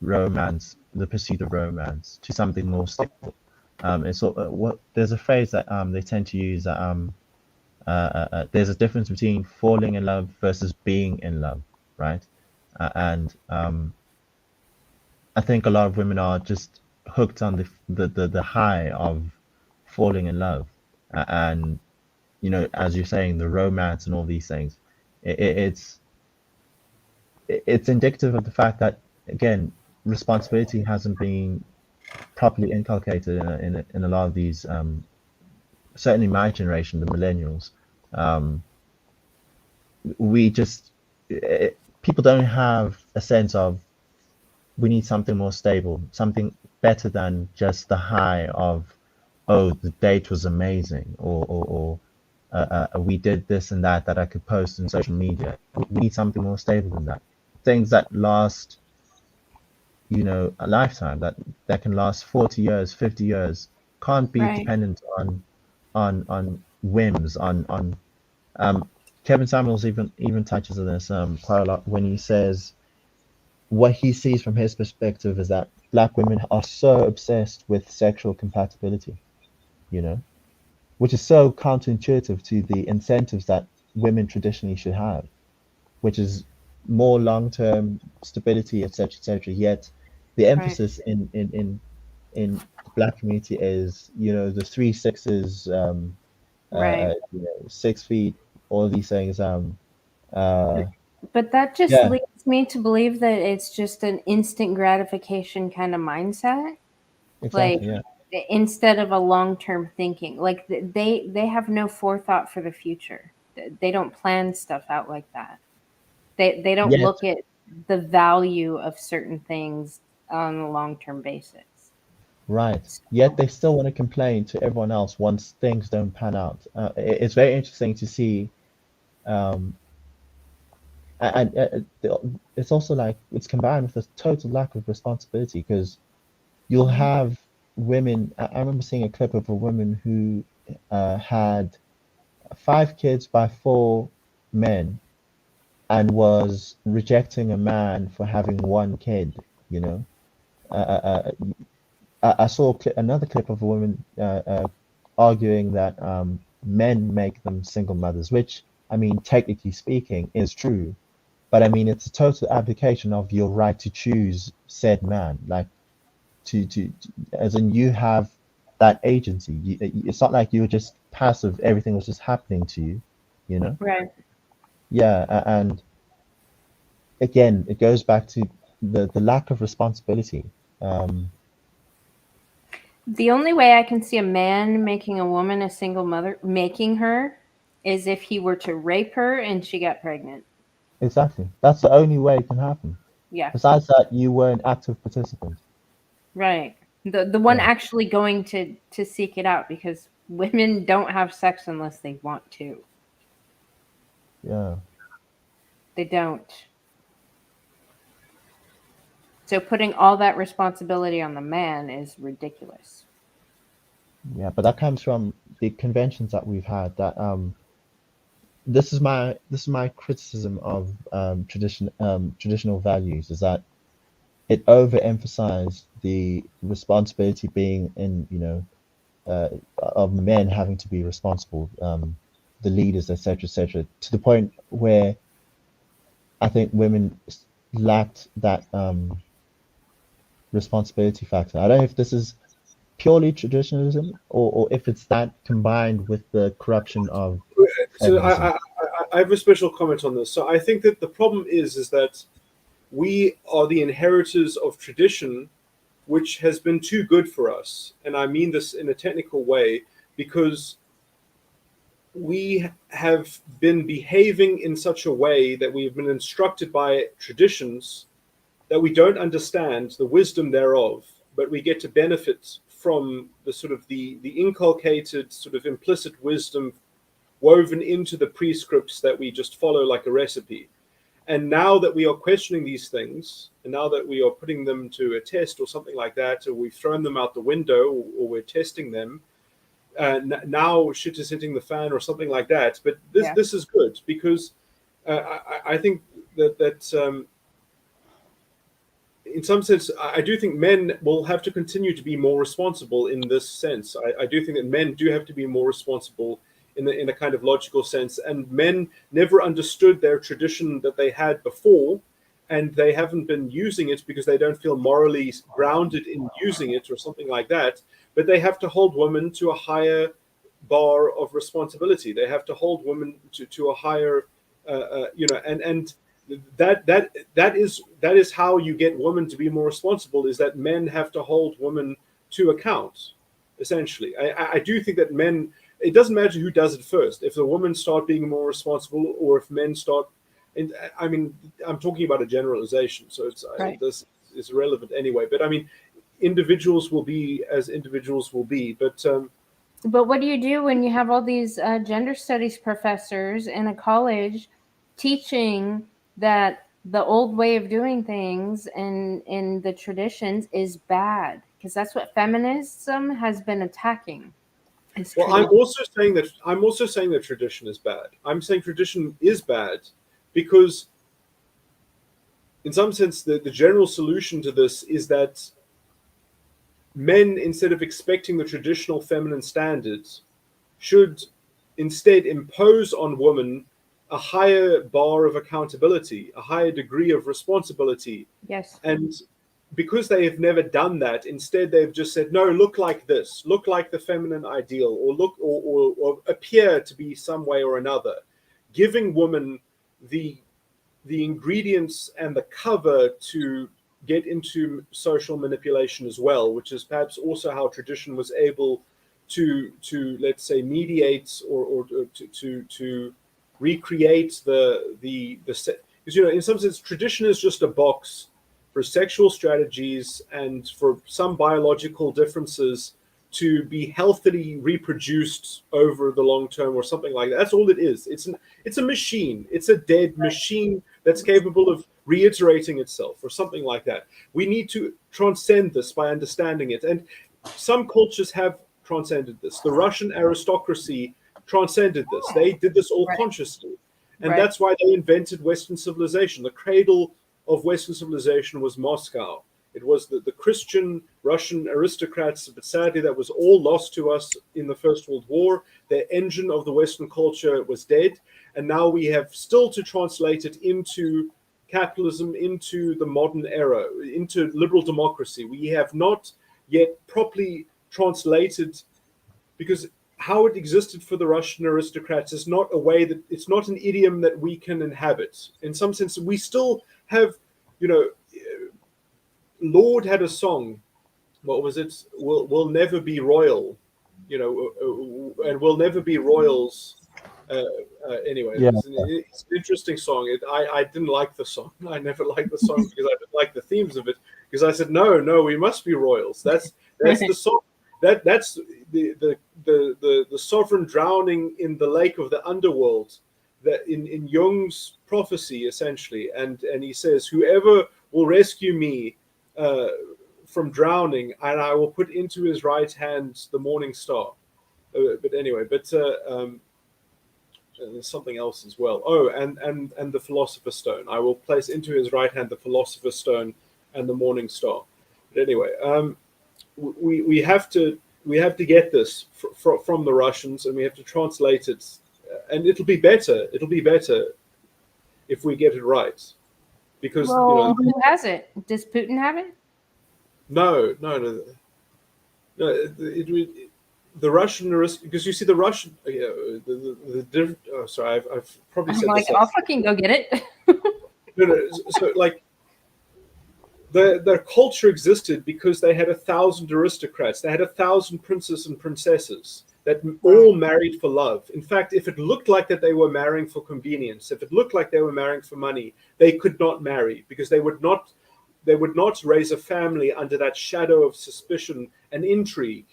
pursuit of romance, to something more stable. And so there's a phrase that they tend to use that there's a difference between falling in love versus being in love, right? And I think a lot of women are just hooked on the high of falling in love, and as you're saying, the romance and all these things. It's indicative of the fact that, again, responsibility hasn't been properly inculcated in a lot of these, certainly my generation, the millennials. We just people don't have a sense of, we need something more stable, something better than just the high of, oh, the date was amazing, or we did this and that I could post on social media. We need something more stable than that. Things that last, a lifetime, that can last 40 years, 50 years, can't be dependent on whims, on Kevin Samuels even touches on this quite a lot when he says what he sees from his perspective is that Black women are so obsessed with sexual compatibility, which is so counterintuitive to the incentives that women traditionally should have, which is more long-term stability, etc. Yet the emphasis in the Black community is, the 3 6s, 6 feet, all these things. But that just leads me to believe that it's just an instant gratification kind of mindset. Exactly, like instead of a long-term thinking. Like they have no forethought for the future. They don't plan stuff out like that. They don't look at the value of certain things on a long-term basis. Right. Yet they still want to complain to everyone else once things don't pan out. It's very interesting to see. And it's also like it's combined with a total lack of responsibility, because you'll have women. I remember seeing a clip of a woman who had 5 kids by 4 men and was rejecting a man for having 1 kid. I saw another clip of a woman arguing that men make them single mothers, which, I mean, technically speaking, is true. But I mean, it's a total abdication of your right to choose said man. Like, as in, you have that agency. It's not like you were just passive. Everything was just happening to you, Right. Yeah, and again, it goes back to the lack of responsibility. The only way I can see a man making a woman a single mother, making her, is if he were to rape her and she got pregnant. Exactly. That's the only way it can happen. Yeah. Besides that, you were an active participant. Right. The one actually going to seek it out, because women don't have sex unless they want to. Yeah. They don't. So putting all that responsibility on the man is ridiculous. Yeah, but that comes from the conventions that we've had. That this is my criticism of traditional values, is that it overemphasized the responsibility being in of men having to be responsible, the leaders, etc., to the point where I think women lacked that responsibility factor. I don't know if this is purely traditionalism, or if it's that combined with the corruption of So feminism. I have a special comment on this. So I think that the problem is that we are the inheritors of tradition, which has been too good for us. And I mean this in a technical way, because we have been behaving in such a way that we have been instructed by traditions that we don't understand the wisdom thereof, but we get to benefit from the sort of the inculcated sort of implicit wisdom woven into the prescripts that we just follow like a recipe. And now that we are questioning these things, and now that we are putting them to a test or something like that, or we've thrown them out the window, or we're testing them, now shit is hitting the fan or something like that. But this is good, because I think that in some sense, I do think men will have to continue to be more responsible in this sense. I do think that men do have to be more responsible in a kind of logical sense, and men never understood their tradition that they had before, and they haven't been using it because they don't feel morally grounded in using it or something like that. But they have to hold women to a higher bar of responsibility. They have to hold women to a higher, and that is how you get women to be more responsible, is that men have to hold women to account, essentially. I do think that men, it doesn't matter who does it first. If the women start being more responsible, or if men start, I mean, I'm talking about a generalization, so this is relevant anyway. But I mean, individuals will be as individuals will be. But what do you do when you have all these gender studies professors in a college teaching that the old way of doing things and in the traditions is bad? Because that's what feminism has been attacking. Well, I'm also saying that tradition is bad. I'm saying tradition is bad because, in some sense, the general solution to this is that men, instead of expecting the traditional feminine standards, should instead impose on women a higher bar of accountability, a higher degree of responsibility. Yes. And because they have never done that, instead they've just said, no, look like this, look like the feminine ideal, or look or appear to be some way or another, giving women the ingredients and the cover to get into social manipulation as well, which is perhaps also how tradition was able to let's say mediate or to recreate the because, you know, in some sense tradition is just a box for sexual strategies and for some biological differences to be healthily reproduced over the long term or something like that. That's all it is. It's a machine. It's a dead machine that's capable of reiterating itself or something like that. We need to transcend this by understanding it. And some cultures have transcended this. The Russian aristocracy transcended this. They did this all consciously. And that's why they invented Western civilization. The cradle of Western civilization was Moscow. It was the Christian Russian aristocrats, but sadly that was all lost to us in the First World War. The engine of the Western culture was dead, and now we have still to translate it into capitalism, into the modern era, into liberal democracy. We have not yet properly translated, because how it existed for the Russian aristocrats is not a way that, it's not an idiom that we can inhabit. In some sense, we still have, you know, Lord had a song, what was it? We'll never be royal, you know, and we'll never be royals. Anyway, Yeah. it's an interesting song. I didn't like the song. I never liked the song because I didn't like the themes of it. Because I said, no, we must be royals. That's the song. That's the sovereign drowning in the lake of the underworld. That in Jung's prophecy, essentially, and he says, whoever will rescue me from drowning, and I will put into his right hand the morning star. But anyway, there's something else as well. Oh, and the philosopher's stone. I will place into his right hand the philosopher's stone and the morning star. But anyway, we have to get this from the Russians, and we have to translate it, and it'll be better. It'll be better if we get it right, because who has it? Does Putin have it? No. The Russian, because you see the Russian, sorry, I've probably said this. I'll fucking go get it. No. So like, their culture existed because they had 1,000 aristocrats. They had 1,000 princes and princesses that all married for love. In fact, if it looked like that they were marrying for convenience, if it looked like they were marrying for money, they could not marry, because they would not raise a family under that shadow of suspicion and intrigue,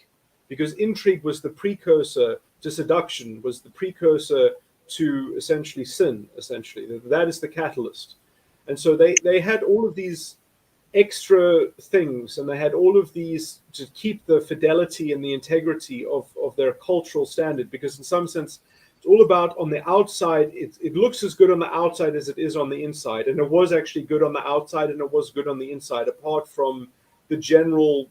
because intrigue was the precursor to seduction, was the precursor to essentially sin. Essentially, that is the catalyst. And so they had all of these extra things, and they had all of these to keep the fidelity and the integrity of their cultural standard, because in some sense it's all about on the outside, it looks as good on the outside as it is on the inside, and it was actually good on the outside and it was good on the inside, apart from the general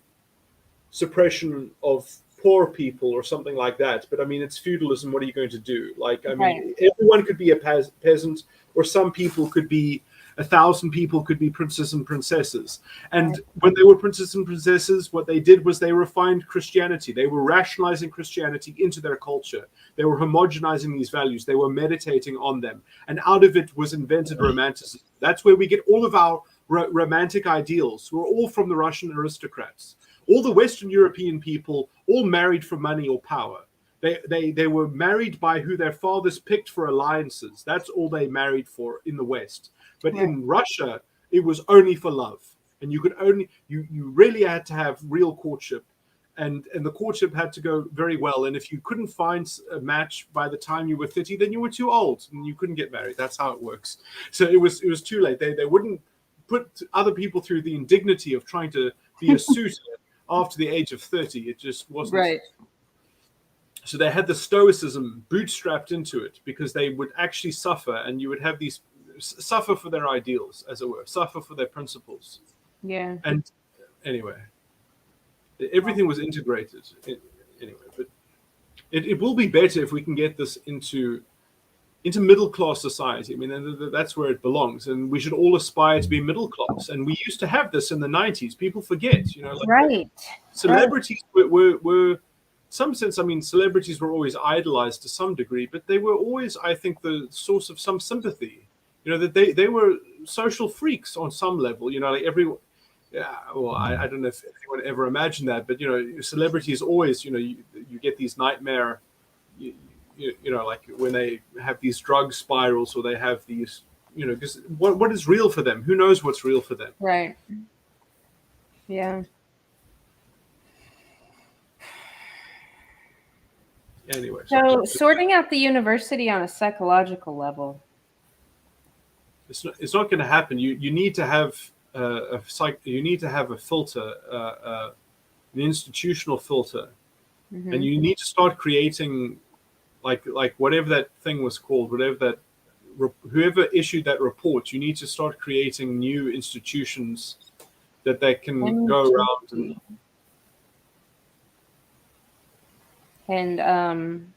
suppression of poor people or something like that. But I mean, it's feudalism. What are you going to do? Like, I mean, everyone could be a peasant, or some people could be 1,000 people could be princes and princesses. And when they were princes and princesses, what they did was they refined Christianity. They were rationalizing Christianity into their culture. They were homogenizing these values. They were meditating on them. And out of it was invented romanticism. That's where we get all of our romantic ideals. We're all from the Russian aristocrats. All the Western European people all married for money or power. They were married by who their fathers picked for alliances. That's all they married for in the West. But in Russia, it was only for love. And you could only, you really had to have real courtship. And the courtship had to go very well. And if you couldn't find a match by the time you were 30, then you were too old and you couldn't get married. That's how it works. So it was too late. They wouldn't put other people through the indignity of trying to be a suitor after the age of 30. It just wasn't. Right. So they had the stoicism bootstrapped into it, because they would actually suffer, and you would have these suffer for their ideals, as it were, suffer for their principles. Yeah. And anyway, everything was integrated. Anyway, but it will be better if we can get this into middle class society. I mean, that's where it belongs, and we should all aspire to be middle class. And we used to have this in the 90s. People forget, you know, like celebrities were some sense. I mean, celebrities were always idolized to some degree, but they were always, I think, the source of some sympathy. You know, that they were social freaks on some level. You know, like everyone. Yeah, well, I don't know if anyone ever imagined that, but you know, celebrities always, you know, you get these nightmare. You know, like when they have these drug spirals, or they have these, you know, because what is real for them? Who knows what's real for them? Right. Yeah. Anyway. So sorting out the university on a psychological level. It's not going to happen. You need to have a filter, an institutional filter, and you need to start creating. Like whatever that thing was called, whoever issued that report, you need to start creating new institutions that they can go around and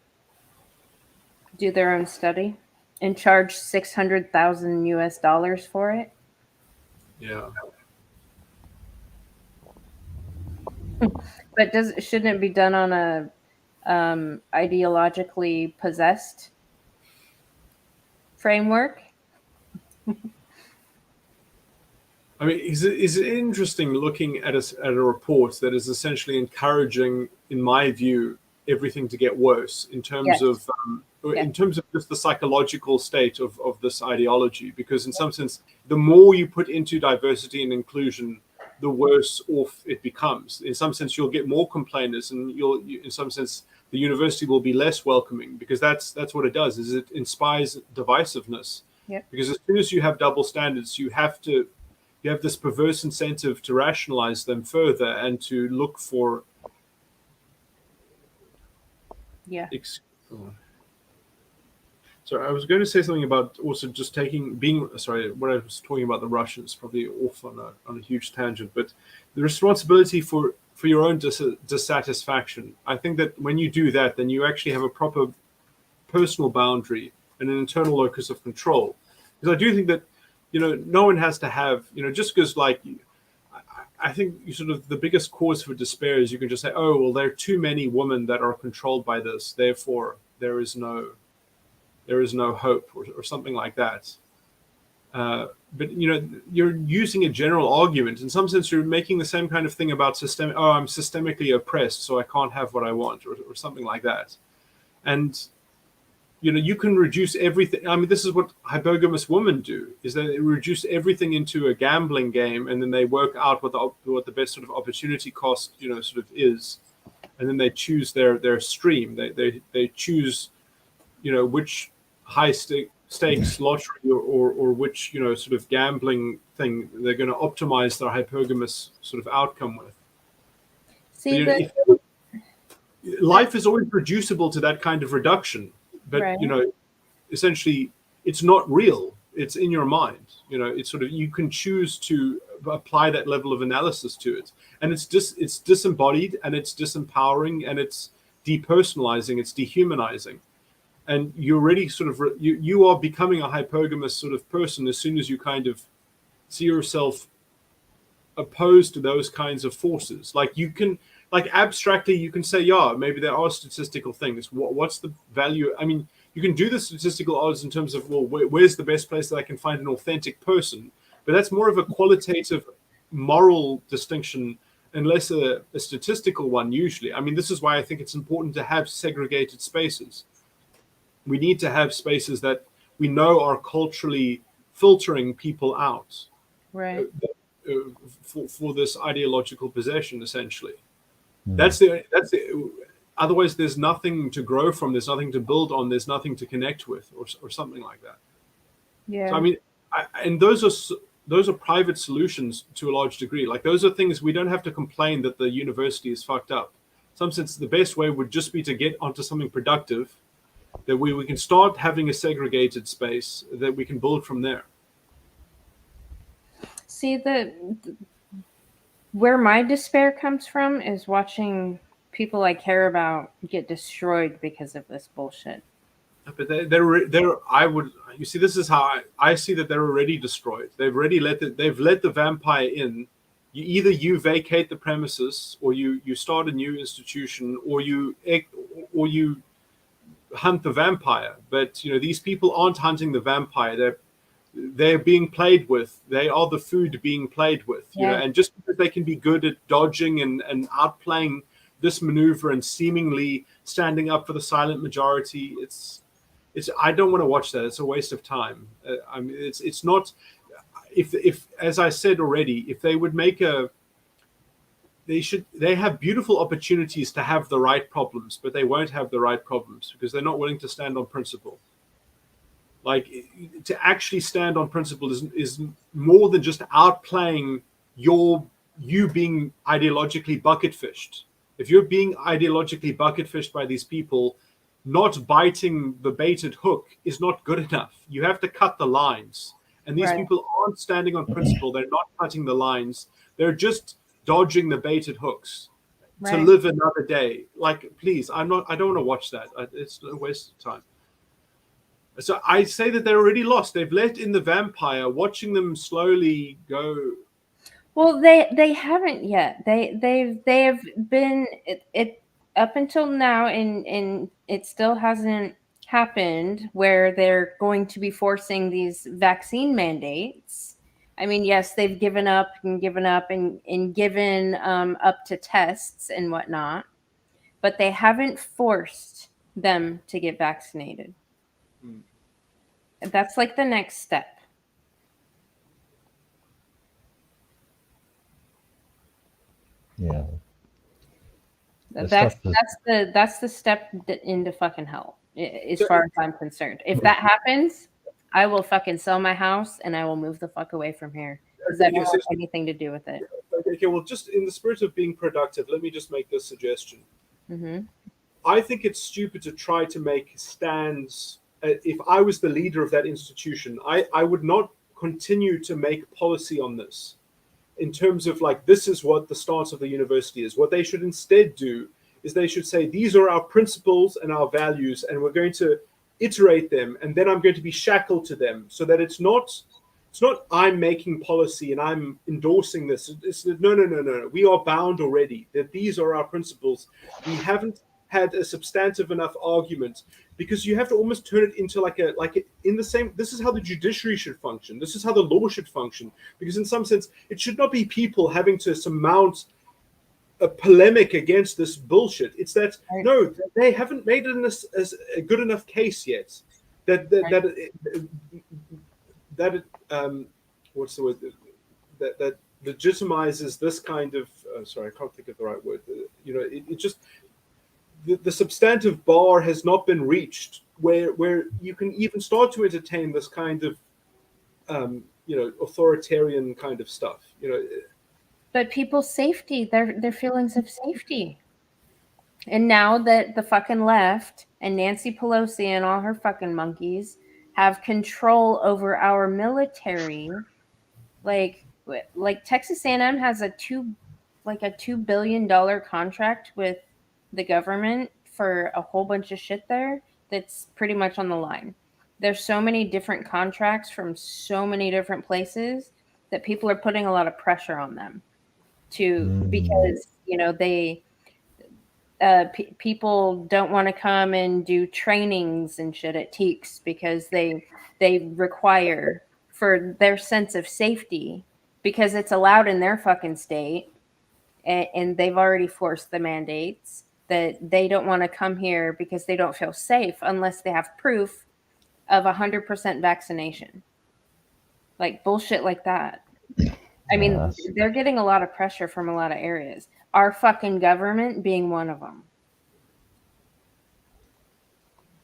do their own study and charge $600,000 for it. Yeah. But shouldn't it be done on a ideologically possessed framework? I mean, is it interesting looking at a report that is essentially encouraging, in my view, everything to get worse in terms of in terms of just the psychological state of this ideology? Because in some sense, the more you put into diversity and inclusion, the worse off it becomes. In some sense, you'll get more complainers, and in some sense, the university will be less welcoming, because that's what it does. Is it inspires divisiveness? Yep. Because as soon as you have double standards, you have this perverse incentive to rationalize them further and to look for. Yeah. So I was going to say something about also just what I was talking about the Russians, probably off on a huge tangent, but the responsibility for your own dissatisfaction. I think that when you do that, then you actually have a proper personal boundary and an internal locus of control. Because I do think that, you know, no one has to have, you know, just because I think the biggest cause for despair is you can just say, oh, well, there are too many women that are controlled by this, therefore there is no hope, or something like that. But you know, you're using a general argument. In some sense, you're making the same kind of thing about I'm systemically oppressed, so I can't have what I want, or something like that. And you know, you can reduce everything. I mean, this is what hypogamous women do: is that they reduce everything into a gambling game, and then they work out what the best sort of opportunity cost, you know, sort of is, and then they choose their stream. They choose, you know, which high stakes lottery or which sort of gambling thing they're going to optimize their hypergamous sort of outcome with. See, life is always reducible to that kind of reduction, but right. Essentially it's not real. It's in your mind. It's sort of, you can choose to apply that level of analysis to it, and it's disembodied, and it's disempowering, and it's depersonalizing, it's dehumanizing, and you're already sort of you are becoming a hypergamous sort of person as soon as you kind of see yourself opposed to those kinds of forces. Like, you can, like, abstractly you can say, yeah, maybe there are statistical things. What's the value? I mean, you can do the statistical odds in terms of, well, where's the best place that I can find an authentic person? But that's more of a qualitative moral distinction and less a statistical one usually. I mean, this is why I think it's important to have segregated spaces. We need to have spaces that we know are culturally filtering people out, right, for this ideological possession, essentially. That's the otherwise there's nothing to grow from, there's nothing to build on, there's nothing to connect with, or something like that. Yeah. So I mean, and those are private solutions to a large degree. Like, those are things we don't have to complain that the university is fucked up. In some sense, the best way would just be to get onto something productive, that we can start having a segregated space that we can build from there. See, where my despair comes from is watching people I care about get destroyed because of this bullshit. But you see, this is how I see that they're already destroyed. They've already let the vampire in. Either you vacate the premises, or you start a new institution, or you hunt the vampire. But these people aren't hunting the vampire. They're being played with. They are the food being played with. Yeah. And just because they can be good at dodging and outplaying this maneuver and seemingly standing up for the silent majority, it's I don't want to watch that. It's a waste of time. I mean, it's not. If as I said already, if they would make they have beautiful opportunities to have the right problems, but they won't have the right problems because they're not willing to stand on principle. Like, to actually stand on principle is more than just outplaying you being ideologically bucket fished. If you're being ideologically bucket fished by these people, not biting the baited hook is not good enough. You have to cut the lines. And these people aren't standing on principle. They're not cutting the lines. They're just dodging the baited hooks to live another day. Like, please, I don't want to watch that. It's a waste of time. So I say that they're already lost. They've let in the vampire, watching them slowly go. Well, they haven't yet. They have been it up until now, and it still hasn't happened where they're going to be forcing these vaccine mandates. I mean, yes, they've given up and given up and given up to tests and whatnot, but they haven't forced them to get vaccinated. That's like the next step. Yeah. That's the step into fucking hell, as far as I'm concerned. If that happens, I will fucking sell my house and I will move the fuck away from here, because I don't have anything to do with it. Okay, well, just in the spirit of being productive, let me just make this suggestion. Mm-hmm. I think it's stupid to try to make stands. If I was the leader of that institution, I would not continue to make policy on this in terms of, like, this is what the stance of the university is. What they should instead do is they should say, these are our principles and our values, and we're going to iterate them, and then I'm going to be shackled to them, so that it's not I'm making policy and I'm endorsing this. It's no. We are bound already that these are our principles. We haven't had a substantive enough argument, because you have to almost turn it into this is how the judiciary should function. This is how the law should function, because in some sense it should not be people having to surmount a polemic against this bullshit. It's that no, they haven't made it as a good enough case yet that what's the word, that legitimizes this kind of sorry, I can't think of the right word. It just the substantive bar has not been reached where you can even start to entertain this kind of authoritarian kind of stuff. But people's safety, their feelings of safety. And now that the fucking left and Nancy Pelosi and all her fucking monkeys have control over our military, like Texas A&M has a $2 billion contract with the government for a whole bunch of shit there that's pretty much on the line. There's so many different contracts from so many different places that people are putting a lot of pressure on them because they people don't want to come and do trainings and shit at TEEX because they require for their sense of safety because it's allowed in their fucking state and they've already forced the mandates that they don't want to come here because they don't feel safe unless they have proof of 100% vaccination. Like bullshit like that. I mean, they're getting a lot of pressure from a lot of areas. Our fucking government being one of them.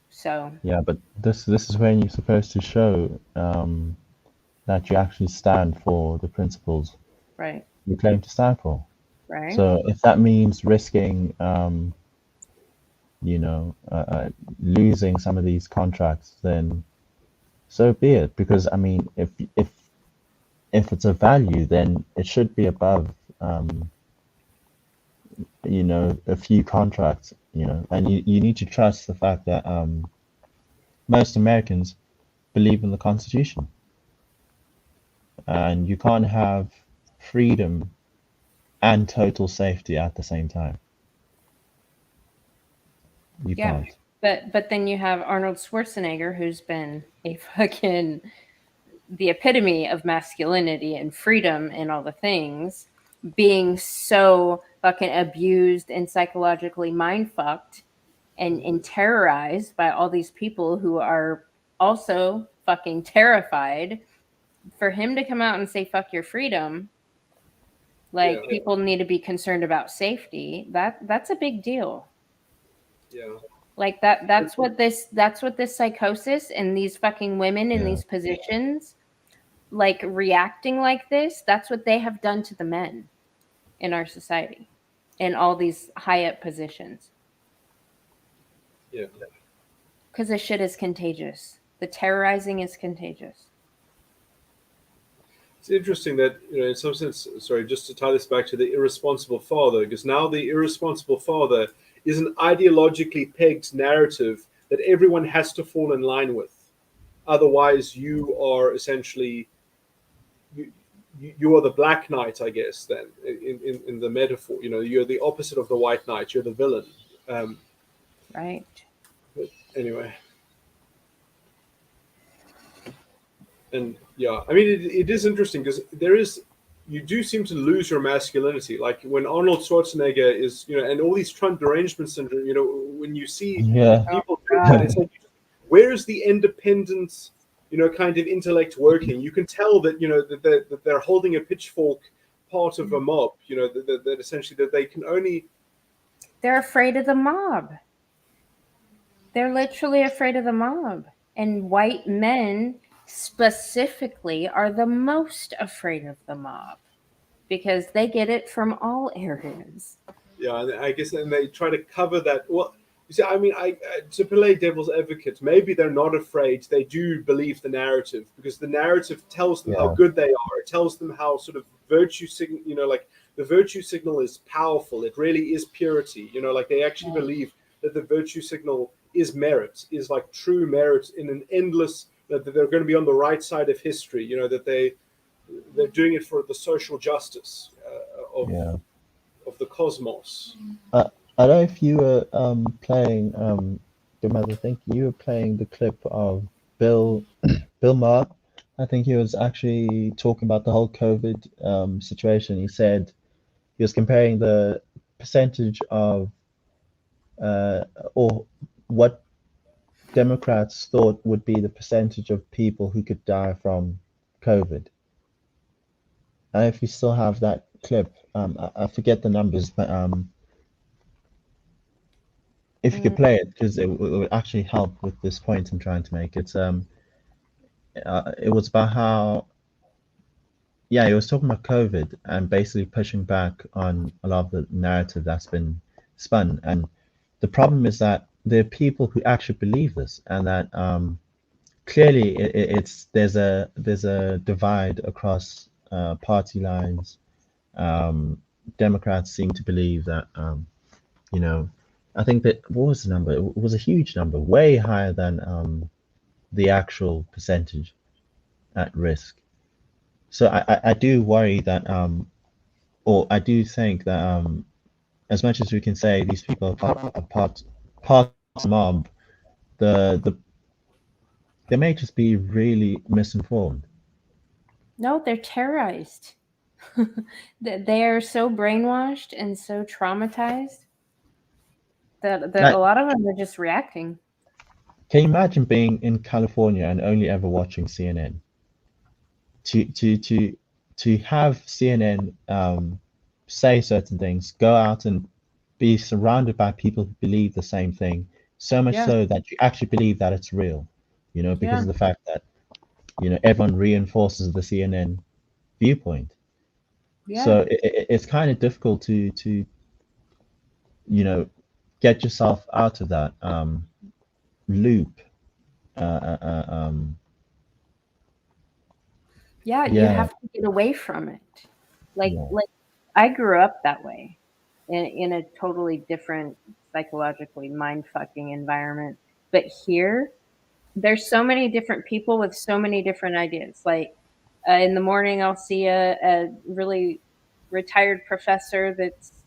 So yeah, but this is when you're supposed to show that you actually stand for the principles right you claim to stand for. Right. So if that means risking, losing some of these contracts, then so be it. Because I mean, if it's a value, then it should be above, a few contracts. And you need to trust the fact that most Americans believe in the Constitution, and you can't have freedom and total safety at the same time. You can't. But then you have Arnold Schwarzenegger, who's been a fucking the epitome of masculinity and freedom and all the things, being so fucking abused and psychologically mind fucked and terrorized by all these people who are also fucking terrified. For him to come out and say fuck your freedom, like people need to be concerned about safety, that's a big deal. Yeah. Like that's what this psychosis and these fucking women in these positions, like reacting like this, that's what they have done to the men in our society in all these high up positions. Yeah. Because this shit is contagious. The terrorizing is contagious. It's interesting that, in some sense, sorry, just to tie this back to the irresponsible father, because now the irresponsible father is an ideologically pegged narrative that everyone has to fall in line with. Otherwise, you are essentially, you are the Black Knight, I guess, then, in the metaphor. You're the opposite of the White Knight. You're the villain. Right. But anyway. And yeah, I mean, it is interesting because you do seem to lose your masculinity. Like when Arnold Schwarzenegger is, and all these Trump derangement syndrome, when you see people, it's like, where is the independent, kind of intellect working? You can tell that, that they're holding a pitchfork part of a mob, that essentially that they can only. They're afraid of the mob. They're literally afraid of the mob. And white men specifically are the most afraid of the mob because they get it from all areas. Yeah, and I guess, and they try to cover that. Well, you see, I mean, to play devil's advocate, maybe they're not afraid. They do believe the narrative because the narrative tells them how good they are. It tells them how sort of virtue signal, like the virtue signal is powerful. It really is purity. Like they actually believe that the virtue signal is merit, is like true merit in an endless. That they're going to be on the right side of history, that they're doing it for the social justice of the cosmos. I don't know if you were playing, I think you were playing the clip of Bill Maher. I think he was actually talking about the whole COVID situation. He said he was comparing the percentage of or what Democrats thought would be the percentage of people who could die from COVID. And if you still have that clip, I forget the numbers, but if you could play it, because it would actually help with this point I'm trying to make. It was about how, yeah, he was talking about COVID and basically pushing back on a lot of the narrative that's been spun. And the problem is that there are people who actually believe this, and that clearly there's a divide across party lines. Democrats seem to believe that I think that, what was the number? It was a huge number, way higher than the actual percentage at risk. So I do worry that or I do think that as much as we can say these people are part of the mob, they may just be really misinformed. No, they're terrorized. They are so brainwashed and so traumatized that a lot of them are just reacting. Can you imagine being in California and only ever watching CNN? To have CNN say certain things, go out and be surrounded by people who believe the same thing, so much so that you actually believe that it's real, because of the fact that everyone reinforces the CNN viewpoint. So it's kind of difficult to get yourself out of that loop. You have to get away from it. Like I grew up that way, in a totally different psychologically mind-fucking environment. But here, there's so many different people with so many different ideas. Like in the morning, I'll see a really retired professor that's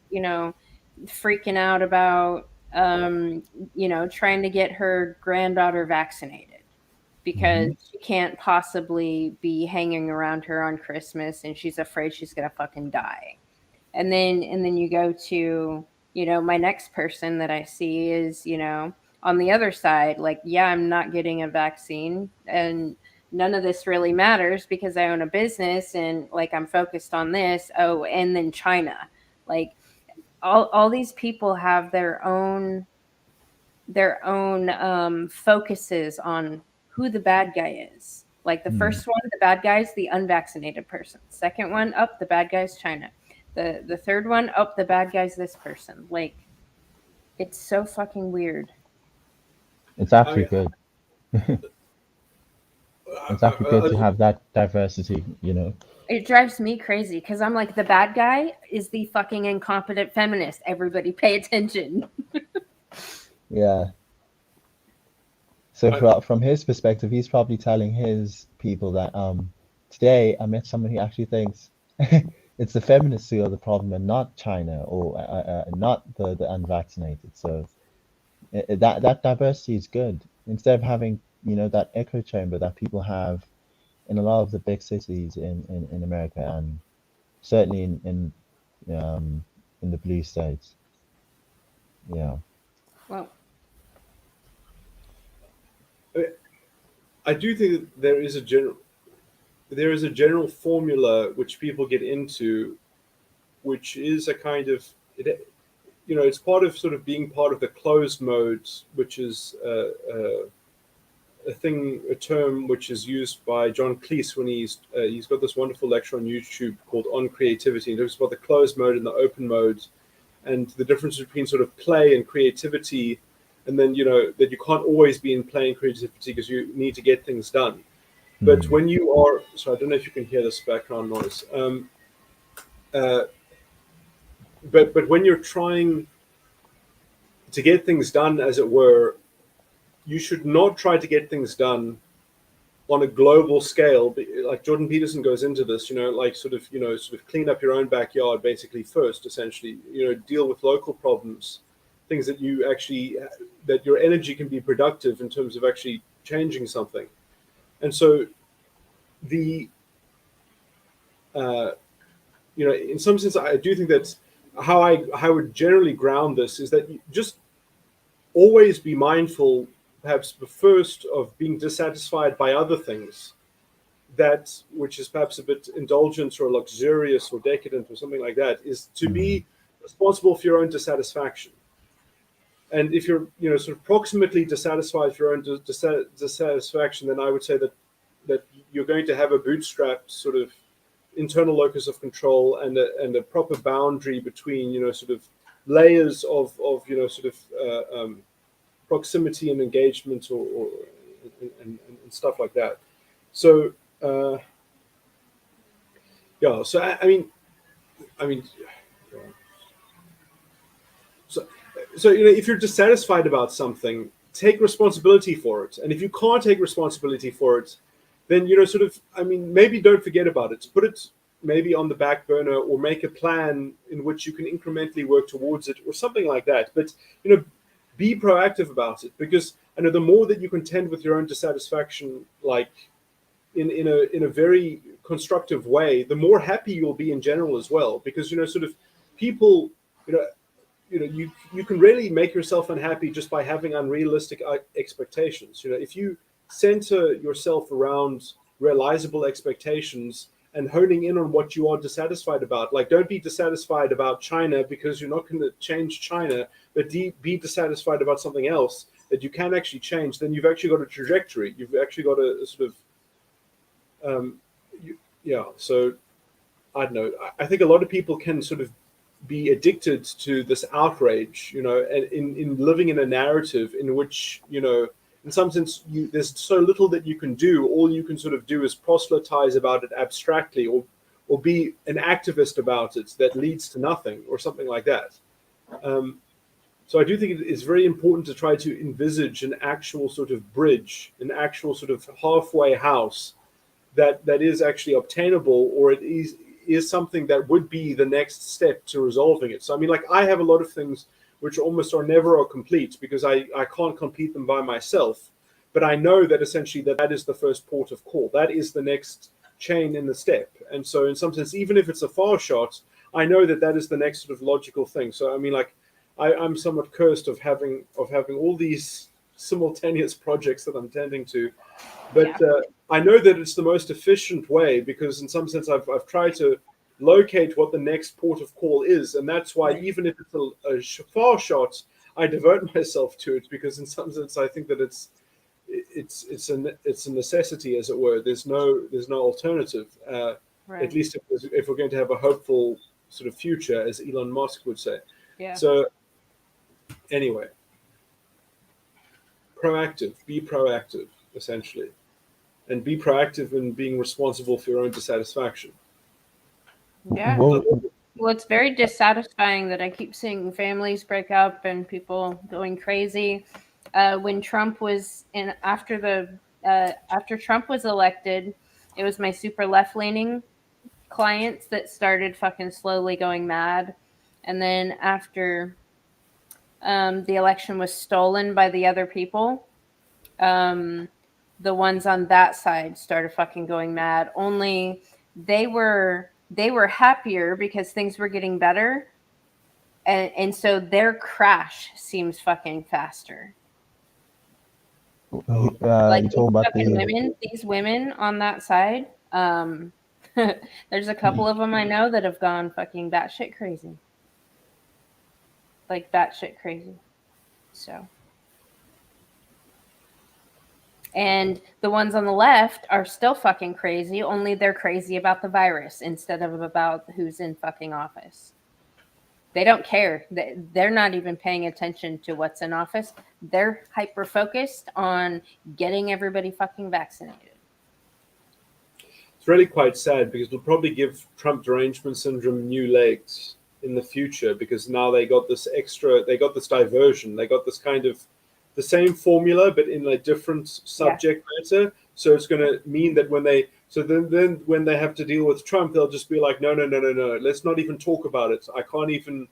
freaking out about trying to get her granddaughter vaccinated because she can't possibly be hanging around her on Christmas and she's afraid she's gonna fucking die. And then you go to my next person that I see is on the other side, like, I'm not getting a vaccine and none of this really matters because I own a business and like I'm focused on this. Oh, and then China, like all these people have their own focuses on who the bad guy is. Like the first one, the bad guy's the unvaccinated person. Second one, the bad guy's China. The third one, the bad guy's this person. Like, it's so fucking weird. It's actually good. It's actually good to have that diversity, It drives me crazy because I'm like, the bad guy is the fucking incompetent feminist. Everybody pay attention. Yeah. So from his perspective, he's probably telling his people that today I met someone who actually thinks it's the feminists who are the problem and not China or not the unvaccinated. So that diversity is good. Instead of having that echo chamber that people have in a lot of the big cities in America and certainly in the blue states. Yeah. Well, I do think that there is a general formula which people get into, which is a kind of it's part of sort of being part of the closed mode, which is a term which is used by John Cleese when he's got this wonderful lecture on YouTube called On Creativity. He talks about the closed mode and the open mode, and the difference between sort of play and creativity. And then, that you can't always be in play and creativity because you need to get things done. But when you are, so I don't know if you can hear this background noise. But when you're trying to get things done, as it were, you should not try to get things done on a global scale. Like Jordan Peterson goes into this, like sort of clean up your own backyard basically first, essentially, deal with local problems, things that you actually, that your energy can be productive in terms of actually changing something. And so in some sense, I do think that how I would generally ground this is that you just always be mindful, perhaps first, of being dissatisfied by other things, that which is perhaps a bit indulgent or luxurious or decadent or something like that, is to be responsible for your own dissatisfaction. and if you're, you know, sort of proximately dissatisfied with your own dissatisfaction, then I would say that you're going to have a bootstrapped sort of internal locus of control and a proper boundary between, you know, sort of layers of you know, sort of proximity and engagement or and stuff like that. So yeah, so I mean, so you know, if you're dissatisfied about something, take responsibility for it. And if you can't take responsibility for it, then, you know, sort of, I mean, maybe don't forget about it. Put it maybe on the back burner, or make a plan in which you can incrementally work towards it, or something like that. But, you know, be proactive about it, because I know the more that you contend with your own dissatisfaction, like in a very constructive way, the more happy you'll be in general as well. Because, you know, sort of people, you know, you can really make yourself unhappy just by having unrealistic expectations. You know, if you center yourself around realizable expectations and honing in on what you are dissatisfied about, like, don't be dissatisfied about China because you're not going to change China, but be dissatisfied about something else that you can actually change. Then you've actually got a trajectory. You've actually got a sort of yeah. So I don't know. I think a lot of people can sort of be addicted to this outrage, you know, and in living in a narrative in which, you know, in some sense, there's so little that you can do. All you can sort of do is proselytize about it abstractly, or be an activist about it that leads to nothing, or something like that. So I do think it is very important to try to envisage an actual sort of bridge, an actual sort of halfway house that is actually obtainable, or it is something that would be the next step to resolving it. So I mean, like, I have a lot of things which almost are never complete because I can't complete them by myself. But I know that essentially that is the first port of call. That is the next chain in the step. And so in some sense, even if it's a far shot, I know that is the next sort of logical thing. So I mean, like, I'm somewhat cursed of having all these simultaneous projects that I'm tending to. But I know that it's the most efficient way, because in some sense I've tried to locate what the next port of call is, and that's why even if it's a far shot, I devote myself to it, because in some sense I think that it's a necessity, as it were. There's no alternative, at least if we're going to have a hopeful sort of future, as Elon Musk would say. Yeah. So anyway, be proactive, essentially. And be proactive in being responsible for your own dissatisfaction. Yeah. Well, it's very dissatisfying that I keep seeing families break up and people going crazy. When Trump was in, after Trump was elected, it was my super left-leaning clients that started fucking slowly going mad. And then after the election was stolen by the other people, the ones on that side started fucking going mad. Only they were happier because things were getting better, and so their crash seems fucking faster. Like these women on that side, there's a couple of them I know that have gone fucking batshit crazy, like batshit crazy. So. And the ones on the left are still fucking crazy, only they're crazy about the virus instead of about who's in fucking office. They don't care. They're not even paying attention to what's in office. They're hyper-focused on getting everybody fucking vaccinated. It's really quite sad, because it'll probably give Trump derangement syndrome new legs in the future, because now they got this diversion. They got this kind of the same formula, but in a different subject matter. So it's going to mean that when they have to deal with Trump, they'll just be like, no, let's not even talk about it. I can't even,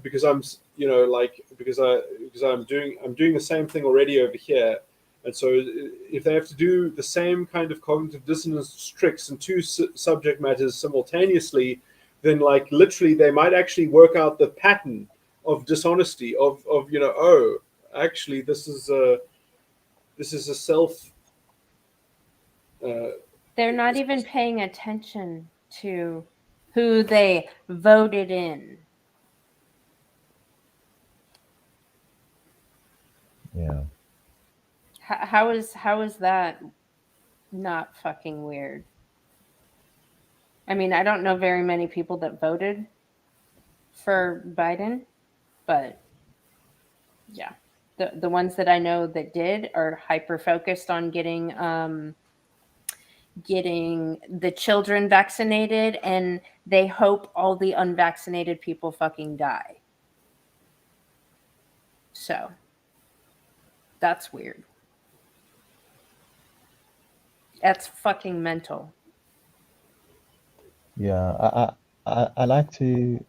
because I'm, you know, like, because I'm doing the same thing already over here. And so if they have to do the same kind of cognitive dissonance tricks in two subject matters simultaneously, then, like, literally they might actually work out the pattern of dishonesty of you know, oh, actually, this is a self. They're not even paying attention to who they voted in. How is that not fucking weird? I mean, I don't know very many people that voted for Biden, but yeah, the ones that I know that did are hyper focused on getting the children vaccinated, and they hope all the unvaccinated people fucking die. So that's weird. That's fucking mental. Yeah, I like to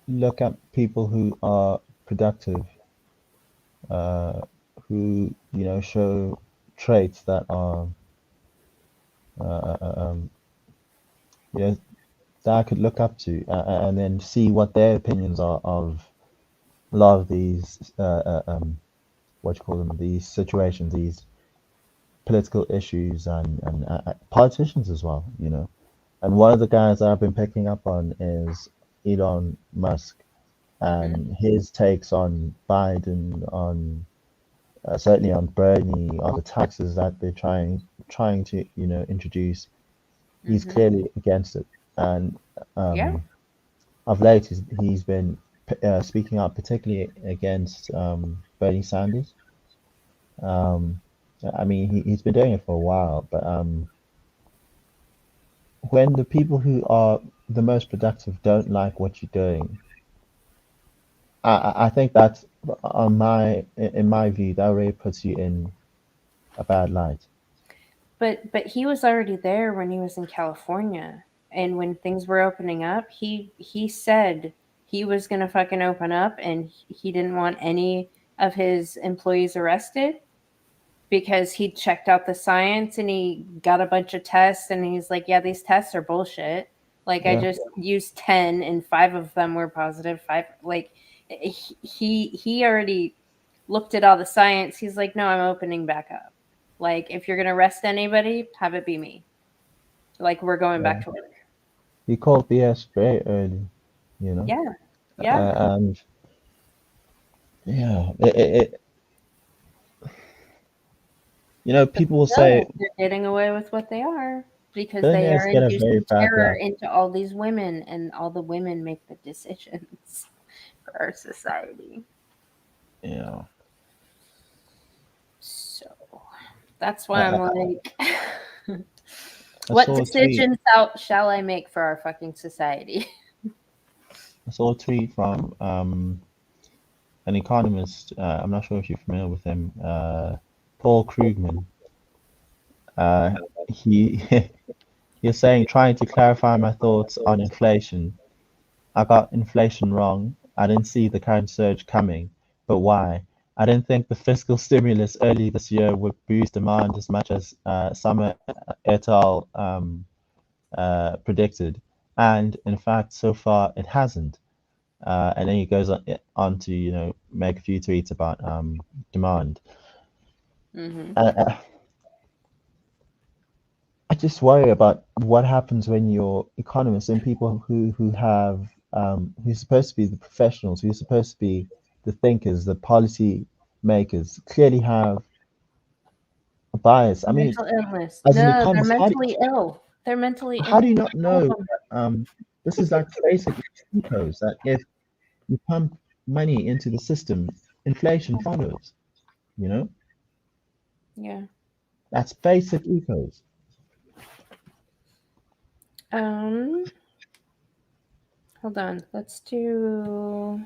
look at people who are productive, who show traits that are you know that I could look up to, and then see what their opinions are of a lot of these what you call them, these situations, these political issues, and politicians as well. And one of the guys I've been picking up on is Elon Musk and his takes on Biden, on certainly on Bernie, on the taxes that they're trying to introduce. He's clearly against it, and Yeah. of late he's been speaking out particularly against Bernie Sanders. I mean, he's been doing it for a while, but when the people who are the most productive don't like what you're doing, I think that's in my view, that really puts you in a bad light. But he was already there when he was in California, and when things were opening up, he said he was gonna fucking open up, and he didn't want any of his employees arrested because he checked out the science and he got a bunch of tests, and he's like, yeah, these tests are bullshit. Like, I Yeah. just used 10 and 5 of them were positive. 5, like, he already looked at all the science. He's like, no, I'm opening back up. Like, if you're gonna arrest anybody, have it be me. Like, we're going back to work. He called BS very early, Yeah. Yeah. and yeah, it people will say They're getting away with what they are because they billionaires are get a very inducing bad terror rap. into all these women, and all the women make the decisions for our society. Yeah. So that's why I'm like, I what saw a tweet. decisions shall I make for our fucking society? I saw a tweet from an economist. I'm not sure if you're familiar with him, Paul Krugman. He He's saying, trying to clarify my thoughts on inflation. I got inflation wrong. I didn't see the current surge coming. But why? I didn't think the fiscal stimulus early this year would boost demand as much as Summer et al. Predicted. And in fact, so far it hasn't. And then he goes on to make a few tweets about demand. I just worry about what happens when you're economists and people who have who's supposed to be the professionals, who's supposed to be the thinkers, the policy makers, clearly have a bias. I mean, Mental illness. as an No, they're economist, mentally ill. They're mentally how ill. do you not know? This is like basic ecos that if you pump money into the system, inflation follows. Yeah. That's basic ecos. Hold on. Let's do.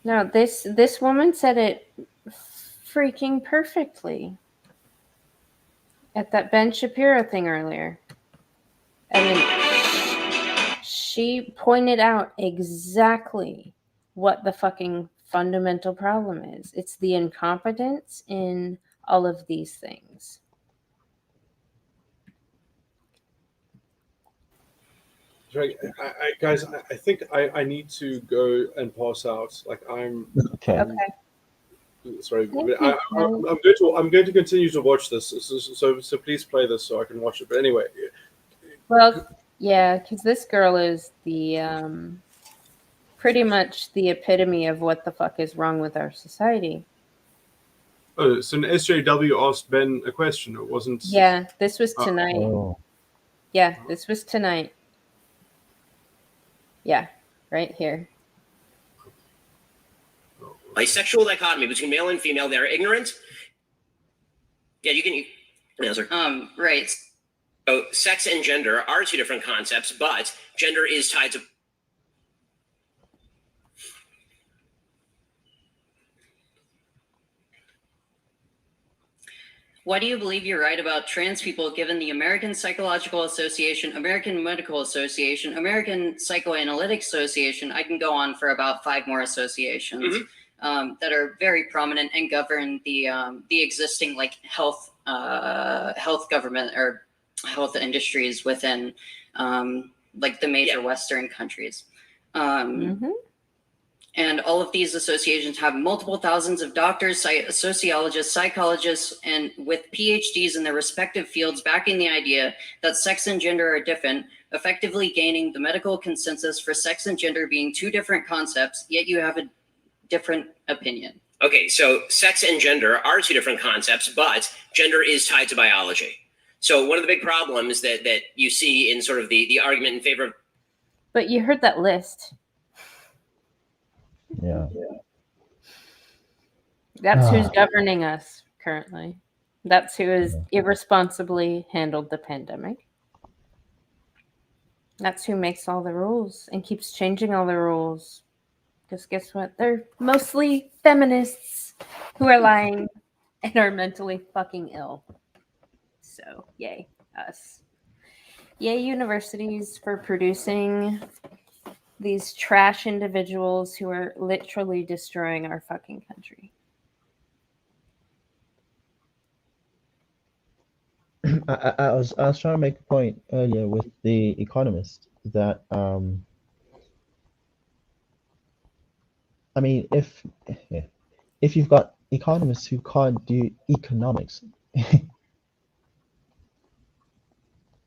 No, this woman said it freaking perfectly at that Ben Shapiro thing earlier. I mean, she pointed out exactly what the fucking fundamental problem is. It's the incompetence in all of these things. Guys, I think I need to go and pass out. Like I'm. Okay. Sorry, but I'm going to continue to watch this. So please play this so I can watch it. But anyway. Well, yeah, because this girl is the pretty much the epitome of what the fuck is wrong with our society. Oh, so an SJW asked Ben a question. It wasn't. Yeah, this was tonight. Oh, Yeah, this was tonight. Yeah, right here. A sexual dichotomy between male and female. They're ignorant. Yeah, you can answer. Right. So sex and gender are two different concepts, but gender is tied to. Why do you believe you're right about trans people given the American Psychological Association, American Medical Association, American Psychoanalytic Association? I can go on for about 5 more associations that are very prominent and govern the existing like health government or health industries within like the major Western countries. And all of these associations have multiple thousands of doctors, sociologists, psychologists, and with PhDs in their respective fields backing the idea that sex and gender are different, effectively gaining the medical consensus for sex and gender being two different concepts, yet you have a different opinion. Okay, so sex and gender are two different concepts, but gender is tied to biology. So one of the big problems that you see in sort of the argument in favor of. But you heard that list. yeah. That's who's governing us currently. That's who has irresponsibly handled the pandemic. That's who makes all the rules and keeps changing all the rules. Because guess what? They're mostly feminists who are lying and are mentally fucking ill. So, yay, us. Yay, universities for producing these trash individuals who are literally destroying our fucking country. I was trying to make a point earlier with the Economist that I mean if you've got economists who can't do economics,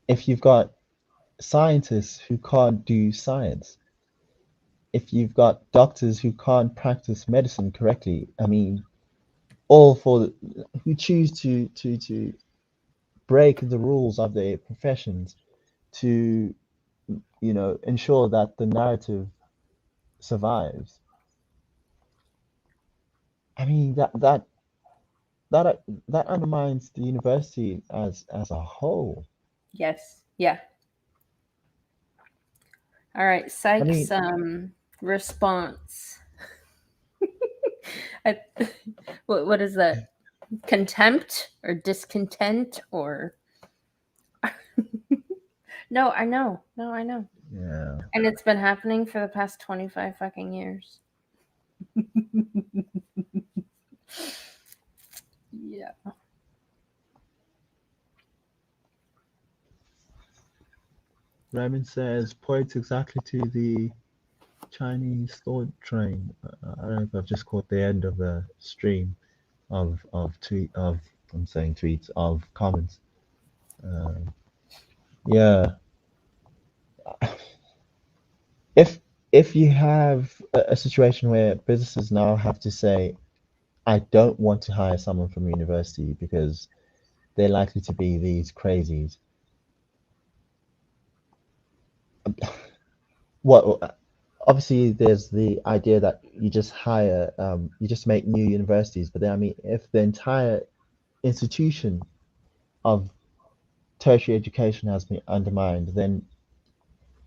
if you've got scientists who can't do science, if you've got doctors who can't practice medicine correctly, I mean, all for who choose to break the rules of their professions to, you know, ensure that the narrative survives. I mean, that undermines the university as a whole. Yes. Yeah. All right. Psych's response. What is that? Contempt or discontent or? No, I know. Yeah. And it's been happening for the past 25 fucking years. Yeah. Raymond says points exactly to the Chinese thought train. I don't know if I've just caught the end of the stream of tweets of comments. Yeah. If you have a situation where businesses now have to say, I don't want to hire someone from university because they're likely to be these crazies. Well, obviously there's the idea that you just hire, you just make new universities, but then I mean, if the entire institution of tertiary education has been undermined, then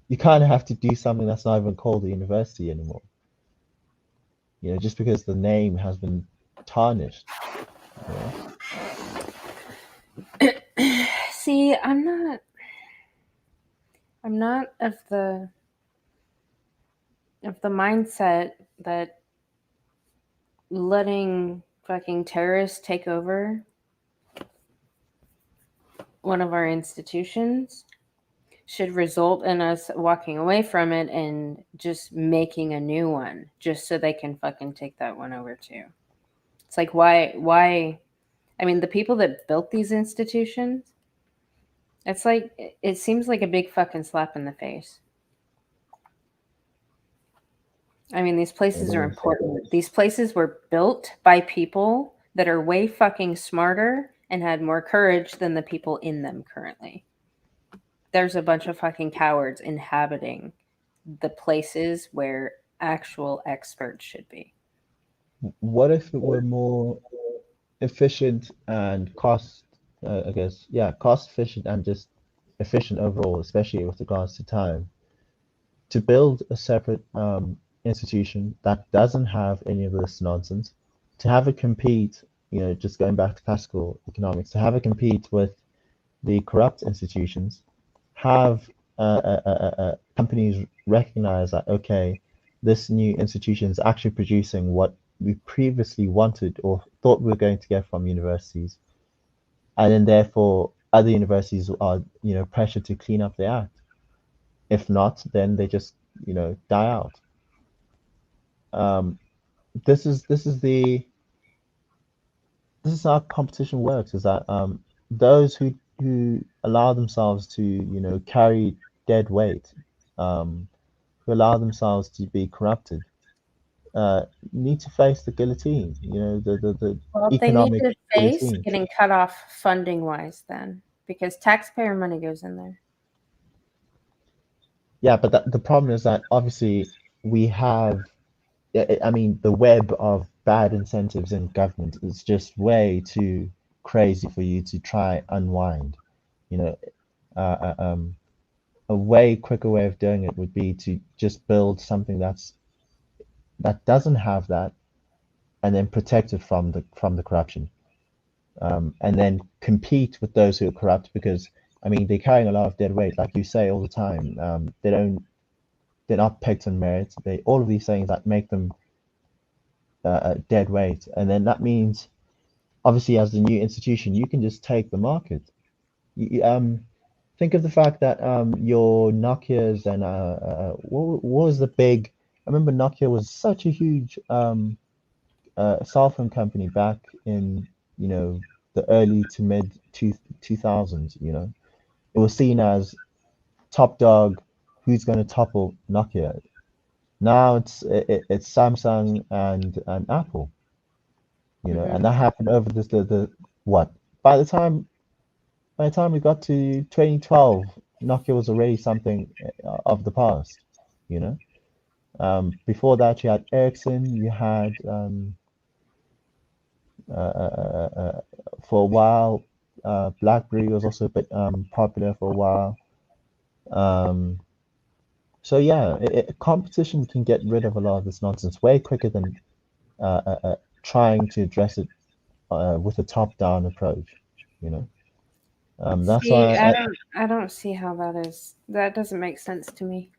you kind of have to do something that's not even called a university anymore. You know, just because the name has been tarnished. You know? See, I'm not of the mindset that letting fucking terrorists take over one of our institutions should result in us walking away from it and just making a new one just so they can fucking take that one over too. It's like, why? I mean, the people that built these institutions, it's like, it seems like a big fucking slap in the face. I mean, these places are important. These places were built by people that are way fucking smarter and had more courage than the people in them currently. There's a bunch of fucking cowards inhabiting the places where actual experts should be. What if it were more efficient and cost efficient and just efficient overall, especially with regards to time, to build a separate institution that doesn't have any of this nonsense, to have it compete, just going back to classical economics, to have it compete with the corrupt institutions, have companies recognize that, okay, this new institution is actually producing what we previously wanted or thought we were going to get from universities, and then therefore other universities are pressured to clean up their act. If not, then they just die out. This is how competition works, is that those who allow themselves to carry dead weight, who allow themselves to be corrupted, need to face the guillotine, the economic they need to face guillotine. getting cut off funding wise then, because taxpayer money goes in there. Yeah, but the problem is that obviously we have, the web of bad incentives in government is just way too crazy for you to try unwind. A way quicker way of doing it would be to just build something that doesn't have that, and then protect it from the corruption, and then compete with those who are corrupt, because they're carrying a lot of dead weight, like you say all the time. They're not picked on merit. All of these things that make them dead weight, and then that means, obviously, as the new institution, you can just take the market. Think of the fact that your Nokia's and what was the big? I remember Nokia was such a huge cell phone company back in the early to mid 2000s. It was seen as top dog, who's going to topple Nokia. Now it's Samsung and Apple. And that happened over the what? By the time we got to 2012, Nokia was already something of the past. Before that, you had Ericsson. You had for a while, BlackBerry was also a bit popular for a while. So yeah, competition can get rid of a lot of this nonsense way quicker than trying to address it with a top-down approach. That's why I don't see how that is. That doesn't make sense to me.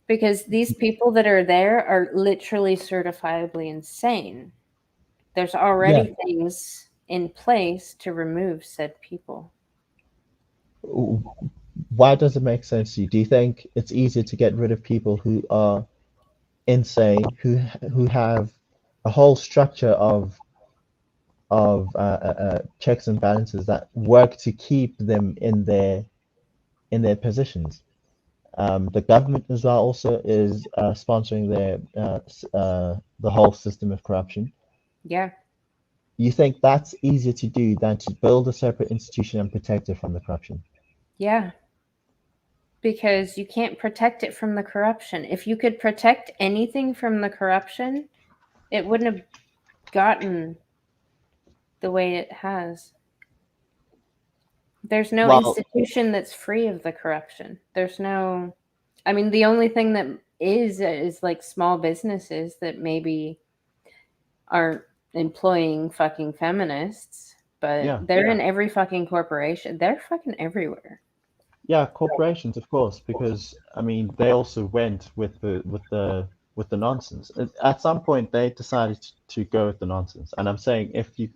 Because these people that are there are literally certifiably insane. There's already things in place to remove said people. Why does it make sense to you? Do you think it's easier to get rid of people who are insane, who have a whole structure of checks and balances that work to keep them in their positions? The government as well also is sponsoring the whole system of corruption. Yeah. You think that's easier to do than to build a separate institution and protect it from the corruption? Yeah. Because you can't protect it from the corruption. If you could protect anything from the corruption, it wouldn't have gotten the way it has. There's no institution that's free of the corruption. There's no, the only thing that is like small businesses that maybe aren't employing fucking feminists, but they're in every fucking corporation. They're fucking everywhere. Yeah, corporations, of course, because they also went with the nonsense. At some point, they decided to go with the nonsense, and I'm saying if you.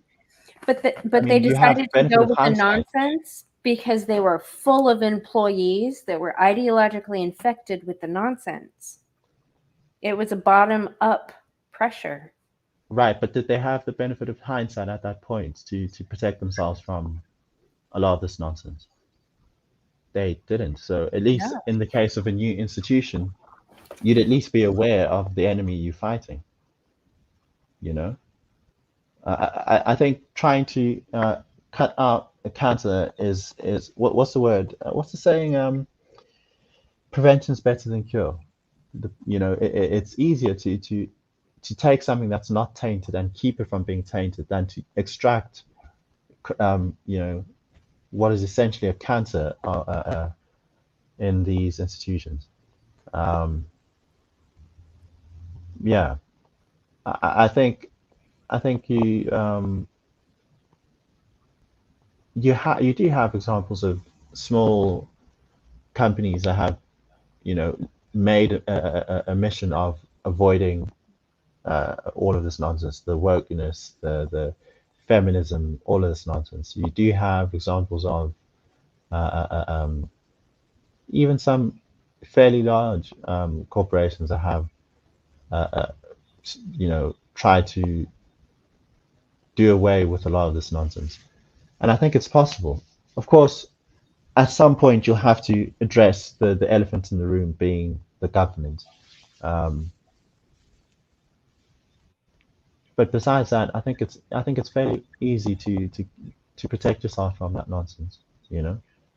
But they decided to go with the nonsense because they were full of employees that were ideologically infected with the nonsense. It was a bottom-up pressure. Right, but did they have the benefit of hindsight at that point to protect themselves from a lot of this nonsense? They didn't. So at least in the case of a new institution, you'd at least be aware of the enemy you're fighting. I think trying to cut out a cancer is what's the word? What's the saying? Prevention is better than cure. It's easier to take something that's not tainted and keep it from being tainted than to extract, what is essentially a cancer in these institutions. Yeah, I think you you do have examples of small companies that have made a mission of avoiding all of this nonsense, the wokeness, the feminism, all of this nonsense. You do have examples of even some fairly large corporations that have tried to do away with a lot of this nonsense. And I think it's possible. Of course, at some point you'll have to address the elephant in the room being the government. But besides that, I think it's fairly easy to protect yourself from that nonsense,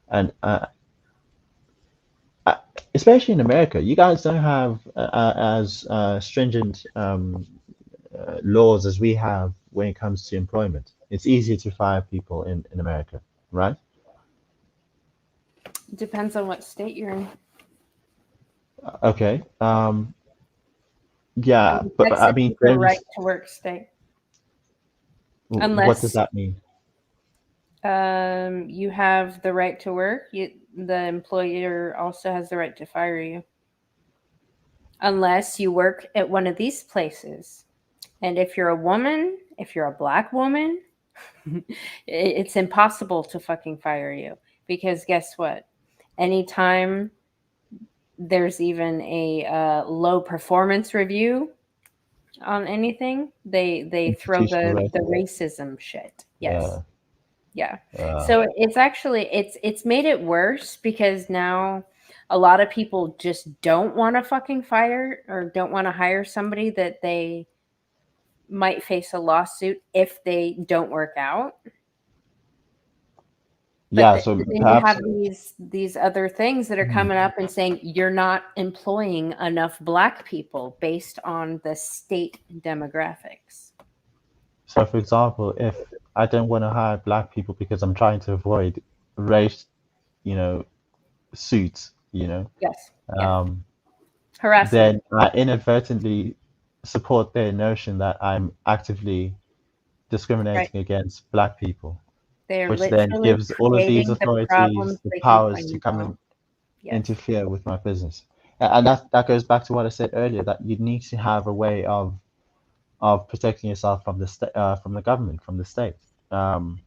and especially in America, you guys don't have as stringent laws as we have when it comes to employment. It's easier to fire people in America, right? Depends on what state you're in. Okay. Yeah, but I mean, the right to work state. Unless, what does that mean? You have the right to work. The employer also has the right to fire you, unless you work at one of these places. And if you're a woman, if you're a Black woman, it's impossible to fucking fire you, because guess what? Anytime there's even a low performance review on anything, they throw the racism shit. Yes. Yeah. So it's actually it's made it worse, because now a lot of people just don't want to fucking fire or don't want to hire somebody that they might face a lawsuit if they don't work out. But so then perhaps you have these other things that are coming up and saying you're not employing enough Black people based on the state demographics. So, for example, if I don't want to hire Black people because I'm trying to avoid race, suits, Yes. harassment, then I inadvertently support their notion that I'm actively discriminating against Black people. Which then gives all of these authorities the powers to come and interfere with my business. And that goes back to what I said earlier, that you need to have a way of protecting yourself from the government, from the state. And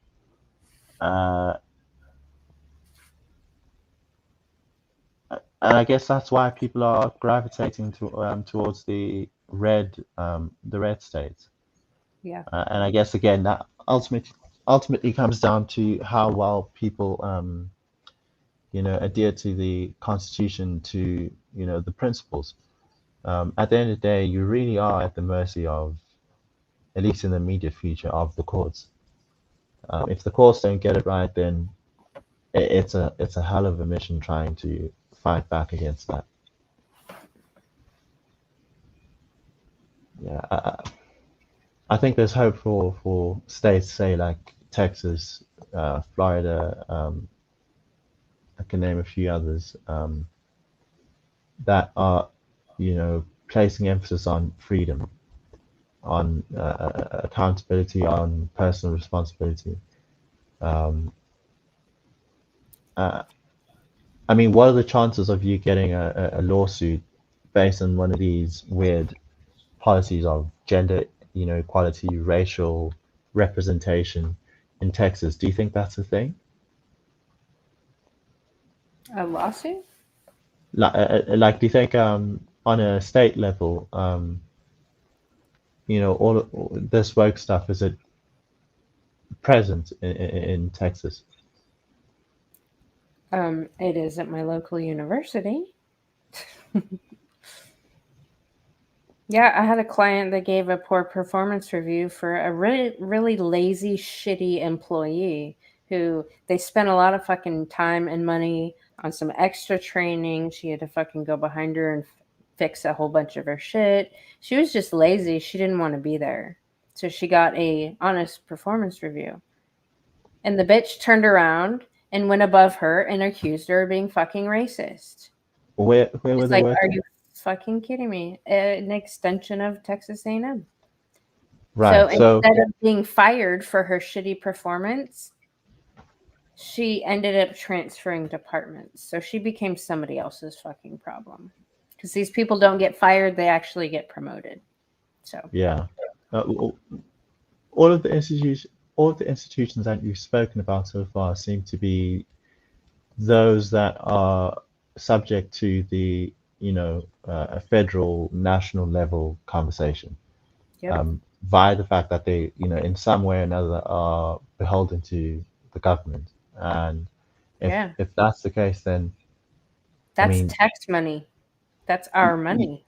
I guess that's why people are gravitating towards the red states. Yeah. And I guess again that ultimately comes down to how well people adhere to the Constitution, to the principles. At the end of the day, you really are at the mercy of, at least in the immediate future, of the courts. If the courts don't get it right, then it's a hell of a mission trying to fight back against that. Yeah, I think there's hope for states, say like Texas, Florida. I can name a few others that are, placing emphasis on freedom, on accountability, on personal responsibility. I mean, what are the chances of you getting a lawsuit based on one of these weird policies of gender, equality, racial representation in Texas? Do you think that's a thing? A lawsuit? Like, do you think on a state level, all this woke stuff, is it present in Texas? It is at my local university. Yeah, I had a client that gave a poor performance review for a really, really lazy, shitty employee who they spent a lot of fucking time and money on some extra training. She had to fucking go behind her and fix a whole bunch of her shit. She was just lazy. She didn't want to be there. So she got a honest performance review. And the bitch turned around and went above her and accused her of being fucking racist. Where were It's they like, working? are you fucking kidding me? An extension of Texas A&M. Right. So instead of being fired for her shitty performance, she ended up transferring departments. So she became somebody else's fucking problem. Because these people don't get fired, they actually get promoted. So yeah, all of the institutions that you've spoken about so far seem to be those that are subject to the a federal national level conversation. Yep. Via the fact that they in some way or another are beholden to the government, and if that's the case, then that's I mean, tax money. That's our money.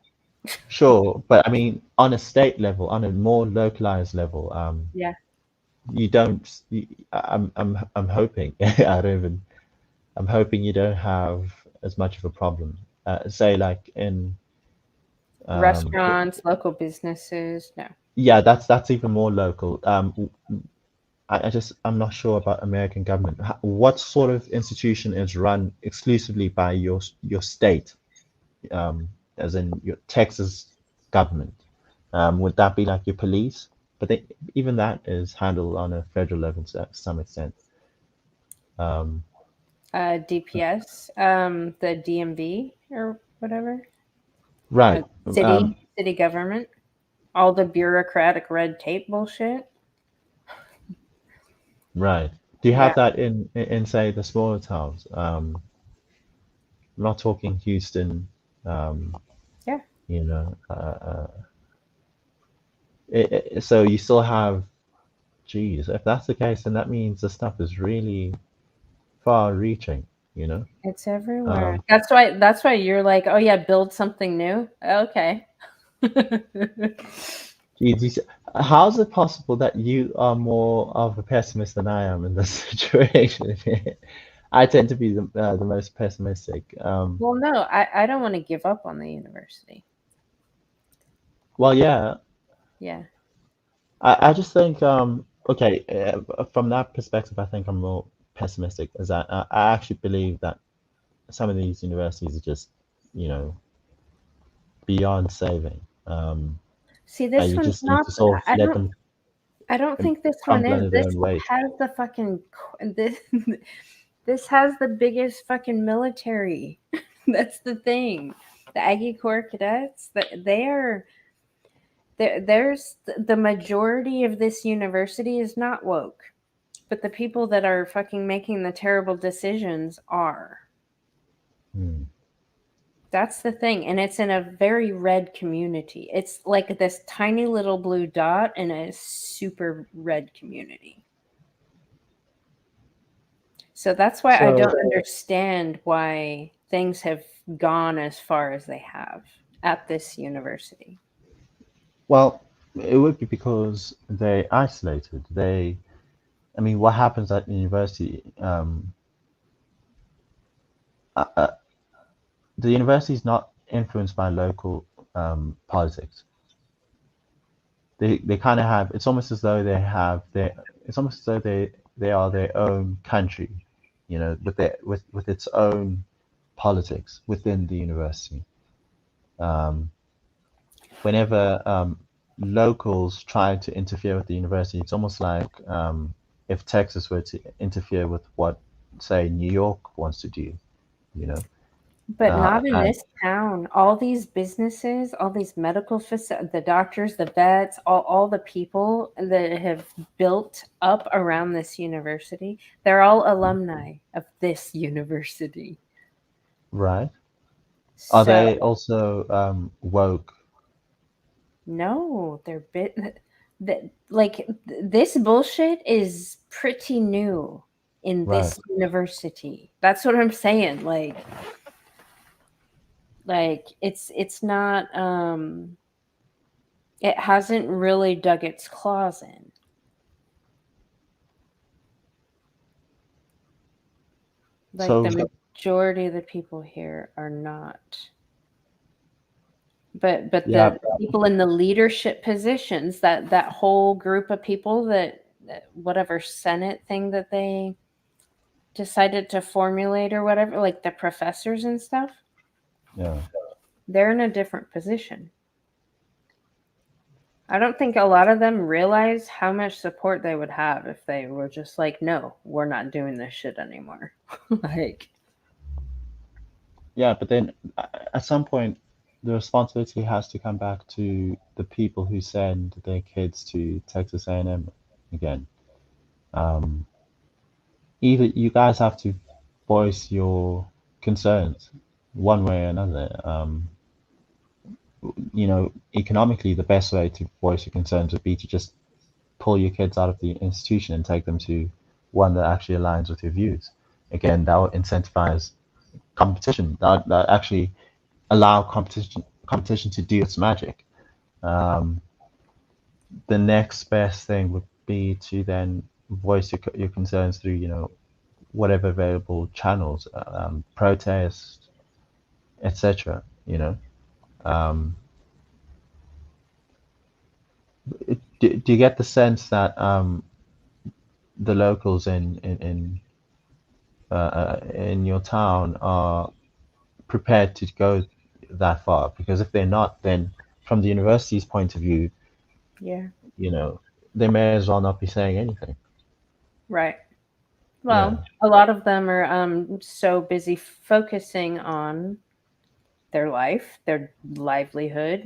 Sure, but I mean, on a state level, on a more localized level, Yeah. you don't. I'm hoping. I'm hoping you don't have as much of a problem. Say like in Restaurants, local businesses. No. yeah, that's even more local. I'm not sure about American government. What sort of institution is run exclusively by your state, as in your Texas government? Would that be like your police? But even that is handled on a federal level to some extent. DPS, the DMV or whatever. Right. City government. All the bureaucratic red tape bullshit. Right. Do you have that in say the smaller towns? I'm not talking Houston. Yeah. You know. So you still have. Geez, if that's the case, then that means the stuff is really far-reaching. You know. It's everywhere. That's why you're like, oh yeah, build something new. Okay. Geez, how is it possible that you are more of a pessimist than I am in this situation? I tend to be the most pessimistic. Well, no, I don't want to give up on the university. Well, yeah. Yeah. I just think okay, from that perspective, I think I'm more pessimistic. Is that I actually believe that some of these universities are just beyond saving. See, this You one's just need not. to sort of let them I don't think this one crumble is. under their This own weight. has the fucking this. This has the biggest fucking military. That's the thing. The Aggie Corps cadets. There's the majority of this university is not woke, but the people that are fucking making the terrible decisions are. That's the thing. And it's in a very red community. It's like this tiny little blue dot in a super red community. So that's why I don't understand why things have gone as far as they have at this university. Well, it would be because they're isolated. I mean, what happens at university? The university is not influenced by local politics. They kind of have. It's almost as though they have their. It's almost as though they are their own country, with its own politics within the university. Whenever locals try to interfere with the university, it's almost like if Texas were to interfere with what, say, New York wants to do, But not in this town. All these businesses, all these medical facilities, the doctors, the vets, all the people that have built up around this university, they're all alumni of this university. Right. Are they also woke? No, they're this bullshit is pretty new in this university. That's what I'm saying. Like it's not it hasn't really dug its claws in. Like So- the majority of the people here are not. But Yeah. the people in the leadership positions, that whole group of people that whatever Senate thing that they decided to formulate or whatever, like the professors and stuff, Yeah. they're in a different position. I don't think a lot of them realize how much support they would have if they were just like, no, we're not doing this shit anymore. Like, Yeah, but then at some point, the responsibility has to come back to the people who send their kids to Texas A&M again. Either you guys have to voice your concerns one way or another. Economically, the best way to voice your concerns would be to just pull your kids out of the institution and take them to one that actually aligns with your views. Again, that would incentivize competition. That actually allow competition to do its magic. The next best thing would be to then voice your concerns through, whatever available channels, protest, etc. Do you get the sense that the locals in your town are prepared to go that far? Because if they're not, then from the university's point of view, yeah, they may as well not be saying anything. right. Well, a lot of them are so busy focusing on their life, their livelihood,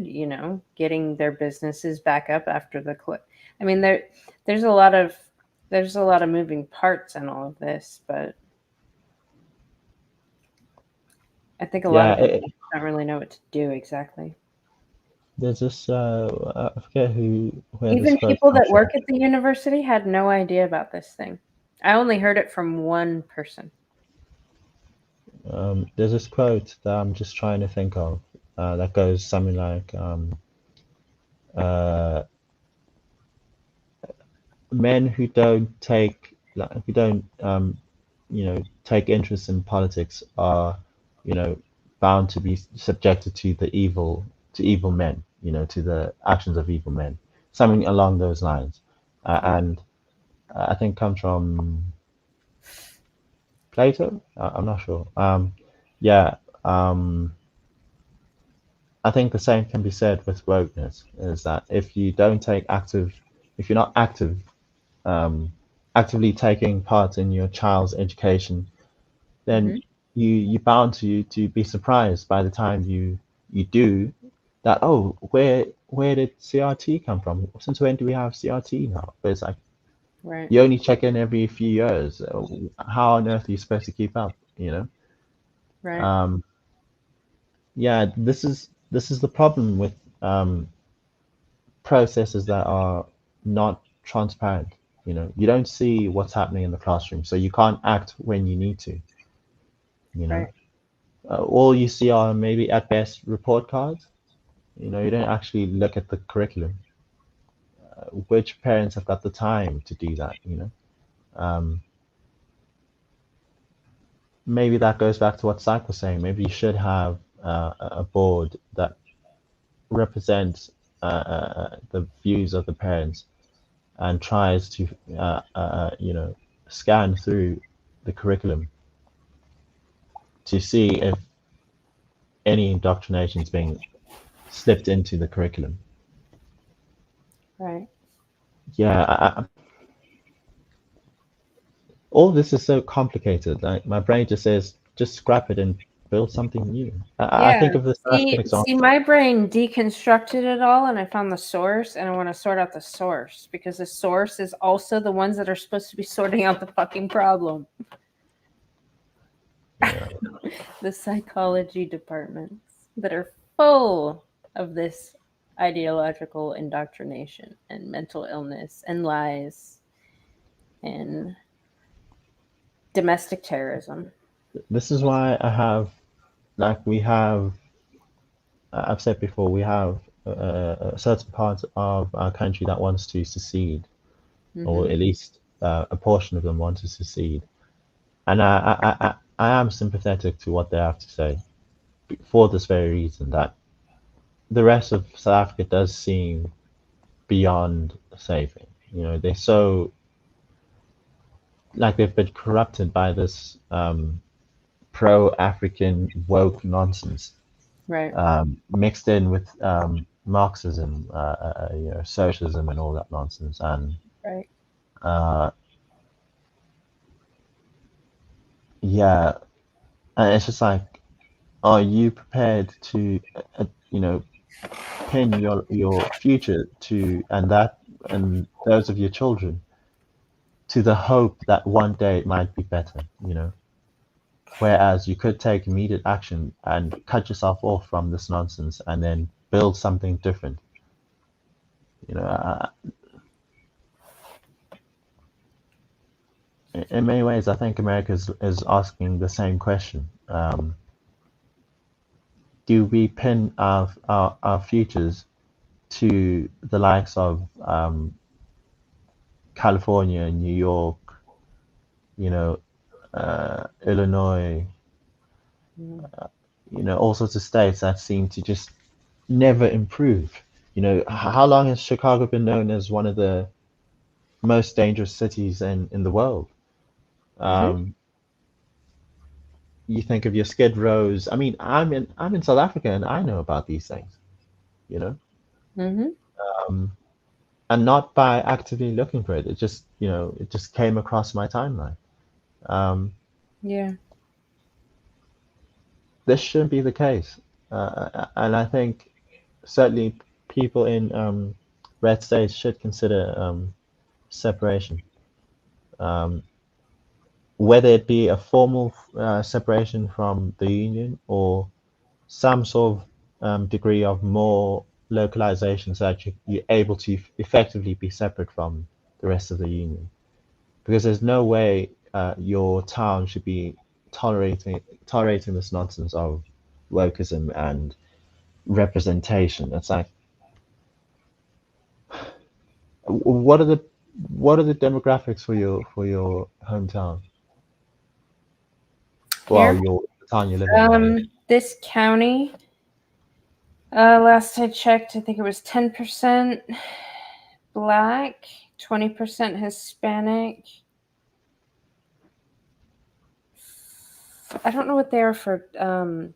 getting their businesses back up after the I mean, there's a lot of moving parts in all of this, but I think a lot of people don't really know what to do exactly. There's this I forget where Even this quote people comes that work from. at the university had no idea about this thing. I only heard it from one person. There's this quote that I'm just trying to think of that goes something like, men who don't take take interest in politics are, bound to be subjected to evil men, to the actions of evil men, something along those lines, and I think comes from Plato. I'm not sure. Yeah. I think the same can be said with wokeness, is that if you're not actively taking part in your child's education, then you're bound to be surprised by the time you do that. Oh, where did CRT come from? Since when do we have CRT now? But it's like, right, you only check in every few years. How on earth are you supposed to keep up? right. Yeah, this is the problem with processes that are not transparent. You don't see what's happening in the classroom, so you can't act when you need to. Right. All you see are maybe at best report cards. You don't actually look at the curriculum. Which parents have got the time to do that? Maybe that goes back to what Psych was saying. Maybe you should have a board that represents the views of the parents and tries to scan through the curriculum to see if any indoctrination is being slipped into the curriculum. Right. Yeah, all this is so complicated. Like, my brain just says, just scrap it and build something new. I think of this as an example. See, my brain deconstructed it all, and I found the source, and I want to sort out the source, because the source is also the ones that are supposed to be sorting out the fucking problem. Yeah. The psychology departments that are full of this ideological indoctrination and mental illness and lies and domestic terrorism. This is why I've said before, we have a certain part of our country that wants to secede, or at least a portion of them want to secede. And I am sympathetic to what they have to say for this very reason, that the rest of South Africa does seem beyond saving. You know, they're so, like, they've been corrupted by this pro-African woke nonsense, Right. mixed in with Marxism, you know, socialism, and all that nonsense. And Right. yeah, and it's just like, are you prepared to, you know, pin your future to, and those of your children, to the hope that one day it might be better, you know? Whereas you could take immediate action and cut yourself off from this nonsense and then build something different. You know, in many ways, I think America is asking the same question. Do we pin our futures to the likes of California, New York, you know, Illinois, you know, all sorts of states that seem to just never improve? You know, how long has Chicago been known as one of the most dangerous cities in the world? You think of your Skid Rows. I mean, I'm in South Africa and I know about these things, you know, and not by actively looking for it. It just, you know, it just came across my timeline. Yeah. This shouldn't be the case, and I think certainly people in red states should consider separation, whether it be a formal separation from the union or some sort of degree of more localization, so that you're able to effectively be separate from the rest of the union. Because there's no way your town should be tolerating this nonsense of wokeism and representation. It's like, what are the demographics for your hometown? Well, the town you live in. This county, last I checked, I think it was 10% Black, 20% Hispanic. I don't know what they are for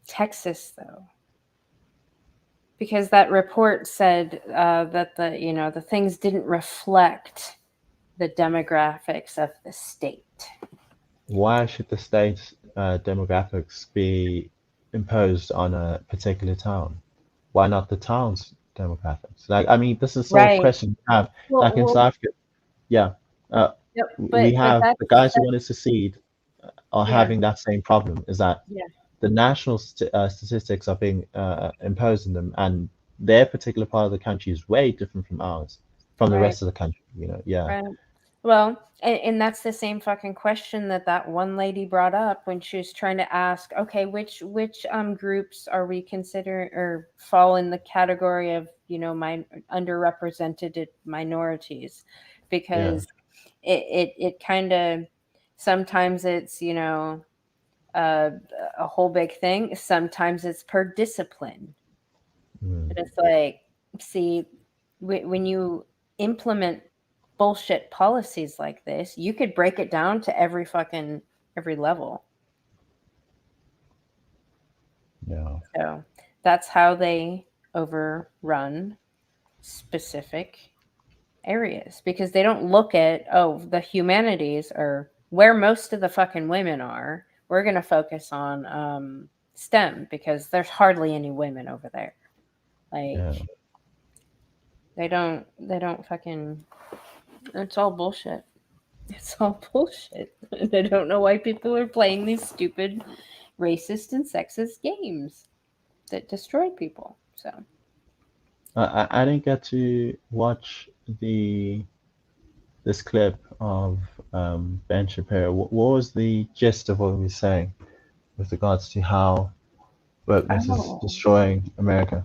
Texas, though, because that report said that the things didn't reflect the demographics of the state. Why should the state's demographics be imposed on a particular town? Why not the town's demographics? Like, I mean, this is sort of question we have. Like in South Africa, we have the guys who want to secede are having that same problem. Is that the national statistics are being imposed on them, and their particular part of the country is way different from ours, from the rest of the country. You know, Right. Well, and that's the same fucking question that one lady brought up when she was trying to ask, okay, which groups are we consider or fall in the category of, you know, underrepresented minorities? Because it kind of, sometimes it's, you know, a whole big thing. Sometimes it's per discipline. But it's like, see, when you implement bullshit policies like this, you could break it down to every level. Yeah. So that's how they overrun specific areas, because they don't look at, the humanities are where most of the fucking women are. We're going to focus on STEM because there's hardly any women over there. Like, they don't fucking, it's all bullshit. It's all bullshit. And I don't know why people are playing these stupid racist and sexist games that destroy people. So I didn't get to watch this clip of Ben Shapiro. What was the gist of what he was saying with regards to how wokeness is destroying America?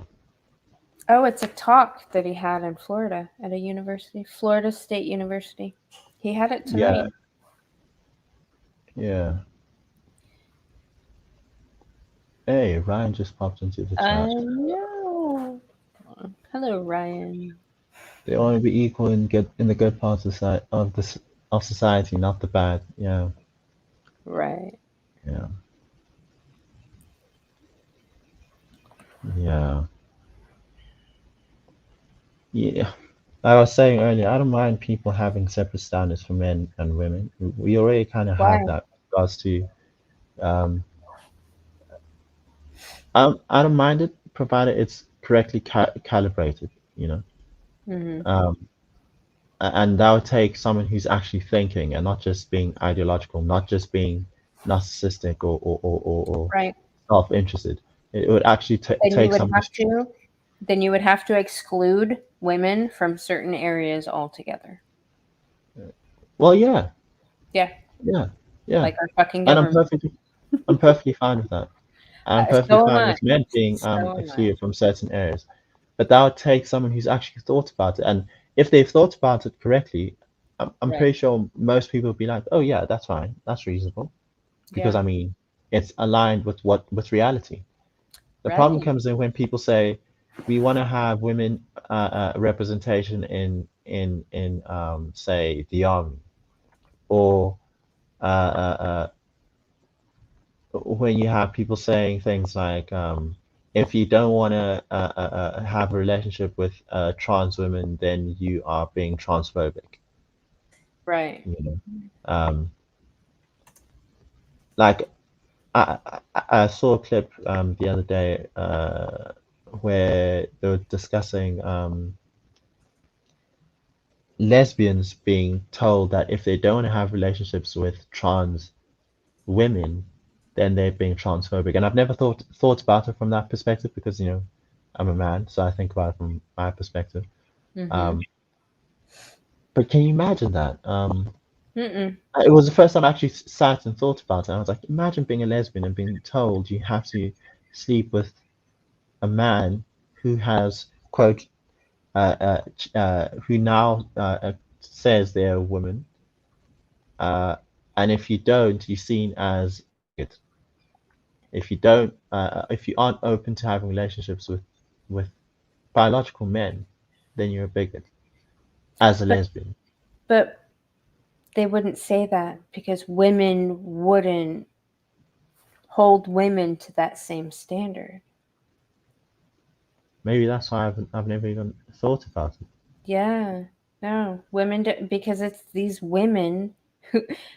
Oh, it's a talk that he had in Florida at a university, Florida State University. He had it tonight. Yeah. Hey, Ryan just popped into the I chat. know. Hello, Ryan. They want to be equal in the good parts of society, not the bad. Yeah. Right. Yeah. Yeah. Yeah. I was saying earlier, I don't mind people having separate standards for men and women. We already kind of Why? have that with regards to um I don't mind it provided it's correctly calibrated, you know. Mm-hmm. And that would take someone who's actually thinking and not just being ideological, not just being narcissistic or Right. self-interested. It would actually Then you take would someone have to. Then you would have to exclude women from certain areas altogether. well, yeah, Yeah, yeah, yeah. like our fucking And government. I'm perfectly fine with that. I'm perfectly So am fine I. with men being So am I. excluded from certain areas. But that would take someone who's actually thought about it. And if they've thought about it correctly, I'm Right. pretty sure most people would be like, oh yeah, that's fine. That's reasonable. Because Yeah. I mean, it's aligned with reality. The problem Right. comes in when people say we want to have women representation in say the army or when you have people saying things like if you don't want to have a relationship with trans women, then you are being transphobic. Right. You know, like I saw a clip the other day where they were discussing lesbians being told that if they don't have relationships with trans women, then they're being transphobic. And I've never thought about it from that perspective because, you know, I'm a man, so I think about it from my perspective. Mm-hmm. But can you imagine that? Mm-mm. It was the first time I actually sat and thought about it. I was like, imagine being a lesbian and being told you have to sleep with a man who has, quote, who now says they're a woman. And if you don't, you're seen as it. If you don't, if you aren't open to having relationships with biological men, then you're a bigot as a lesbian. But they wouldn't say that because women wouldn't hold women to that same standard. Maybe that's why I've never even thought about it. Yeah. No, women do, because it's these women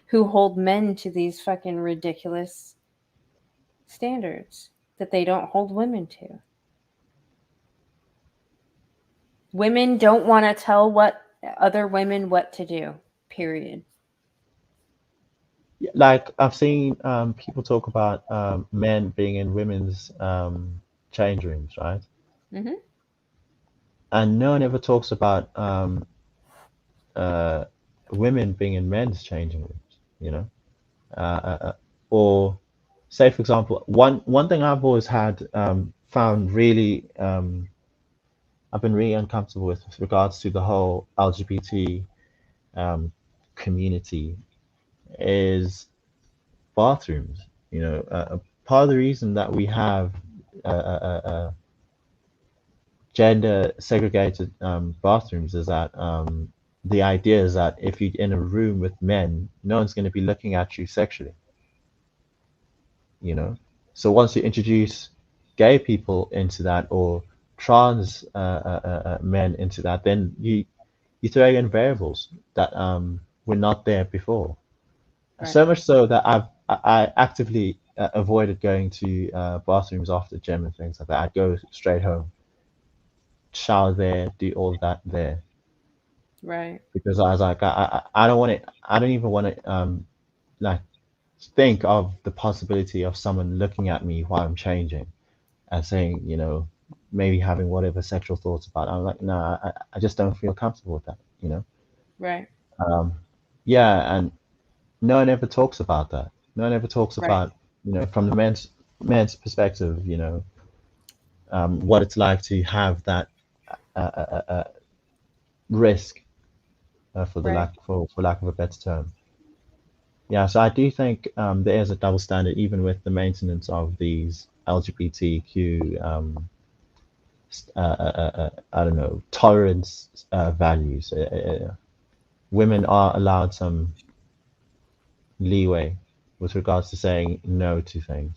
who hold men to these fucking ridiculous standards that they don't hold women to. Women don't want to tell other women what to do. Period. Like I've seen people talk about men being in women's change rooms, right? Mm-hmm. And no one ever talks about women being in men's changing rooms, you know? Or say, for example, one thing I've always had found really I've been really uncomfortable with regards to the whole LGBT community is bathrooms. You know, part of the reason that we have gender segregated bathrooms is that the idea is that if you're in a room with men, no one's going to be looking at you sexually. You know, so once you introduce gay people into that or trans men into that, then you throw in variables that were not there before. Right. So much so that I actively avoided going to bathrooms after gym and things like that. I'd go straight home, shower there, do all that there, Right. because I was like, I don't want it. I don't even want to like think of the possibility of someone looking at me while I'm changing and saying, you know, maybe having whatever sexual thoughts about it. I'm like, no, I just don't feel comfortable with that, you know? Right. Yeah, and no one ever talks about that. No one ever talks Right. about, you know, from the men's perspective, you know, what it's like to have that risk, for the Right. lack of a better term. Yeah, so I do think there is a double standard even with the maintenance of these LGBTQ I don't know, tolerance values. Women are allowed some leeway with regards to saying no to things.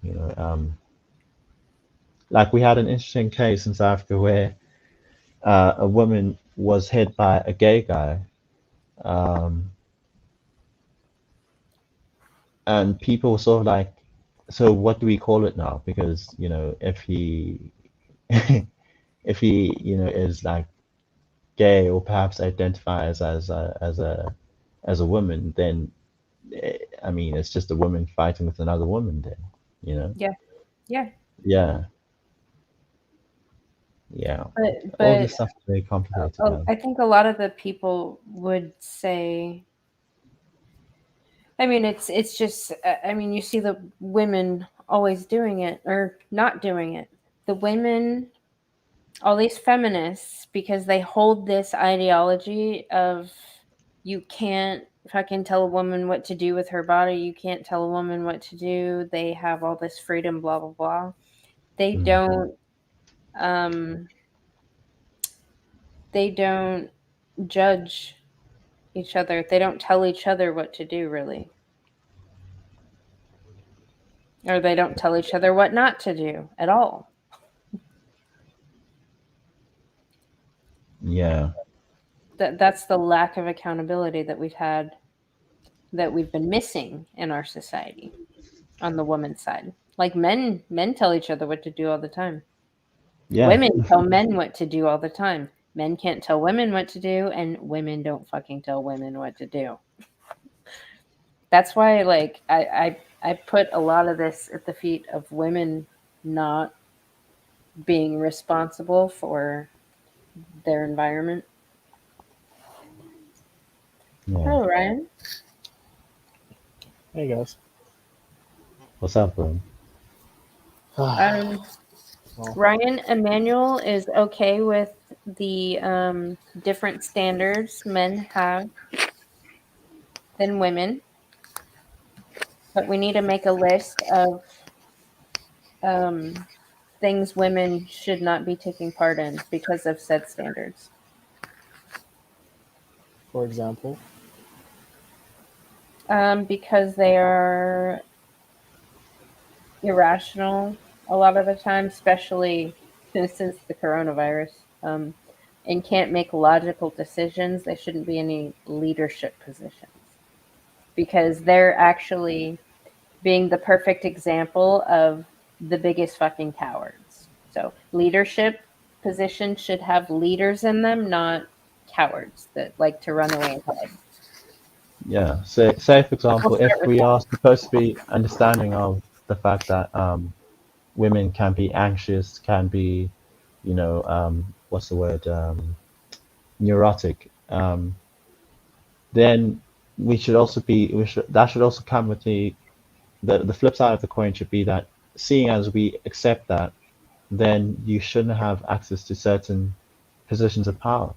You know, like we had an interesting case in South Africa where a woman was hit by a gay guy, and people were sort of like, so what do we call it now? Because if he if he is like gay or perhaps identifies as a woman, then I mean it's just a woman fighting with another woman. Then Yeah. Yeah. yeah, yeah. All But this stuff is very complicated, man. I think a lot of the people would say, I mean, it's just, I mean, you see the women always doing it or not doing it. The women, all these feminists, because they hold this ideology of you can't fucking tell a woman what to do with her body. You can't tell a woman what to do. They have all this freedom, blah, blah, blah. They don't, they don't judge each other. They don't tell each other what to do, really. Or they don't tell each other what not to do at all. Yeah. That's the lack of accountability that we've been missing in our society on the woman's side. Like men tell each other what to do all the time. Yeah. Women tell men what to do all the time. Men can't tell women what to do, and women don't fucking tell women what to do. That's why, like, I put a lot of this at the feet of women not being responsible for their environment. Yeah. Hello, Ryan. Hey guys. What's up, bro? Ryan Emanuel is okay with the different standards men have than women, but we need to make a list of things women should not be taking part in because of said standards. For example? Because they are irrational a lot of the time, especially since the coronavirus, and can't make logical decisions. They shouldn't be in any leadership positions because they're actually being the perfect example of the biggest fucking cowards. So leadership positions should have leaders in them, not cowards that like to run away and hide. Yeah. So, say for example, if we are supposed to be understanding of the fact that women can be anxious, can be, what's the word, neurotic, then we should also that should also come with the flip side of the coin should be that seeing as we accept that, then you shouldn't have access to certain positions of power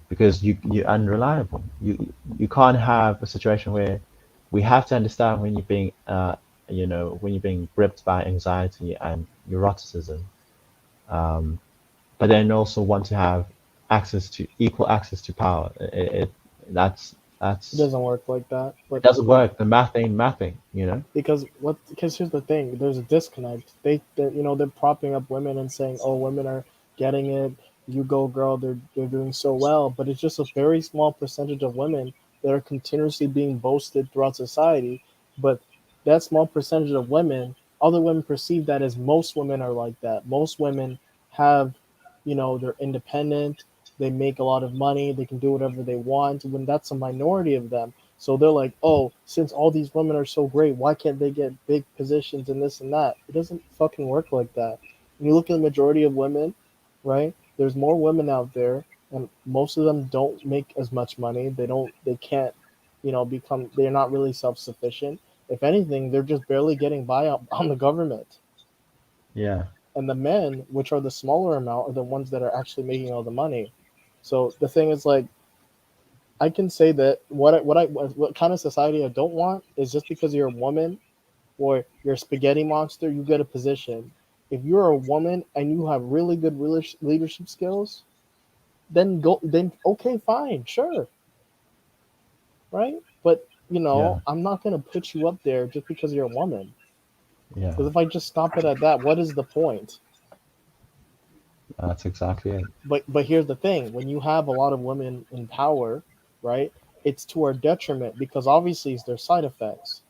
because you're unreliable. You can't have a situation where we have to understand when you're being when you're being gripped by anxiety and neuroticism, but then also want to have equal access to power. It doesn't work like that. But it doesn't work. The math ain't mathing, Because here's the thing, there's a disconnect. They're propping up women and saying, oh, women are getting it, you go girl, they're doing so well, but it's just a very small percentage of women that are continuously being boasted throughout society. But that small percentage of women, other women perceive that as most women are like that. Most women have, they're independent, they make a lot of money, they can do whatever they want, when that's a minority of them. So they're like, oh, since all these women are so great, why can't they get big positions and this and that? It doesn't fucking work like that. When you look at the majority of women, right, there's more women out there, and most of them don't make as much money. They can't, they're not really self-sufficient. If anything, they're just barely getting by on the government. Yeah. And the men, which are the smaller amount, are the ones that are actually making all the money. So the thing is, like, I can say that what kind of society I don't want is just because you're a woman or you're a spaghetti monster, you get a position. If you're a woman and you have really good leadership skills, then okay, fine, sure, right? But Yeah. I'm not gonna put you up there just because you're a woman. Yeah, Because if I just stop it at that, what is the point? that's exactly it. But here's the thing: when you have a lot of women in power, right, it's to our detriment because obviously it's their side effects.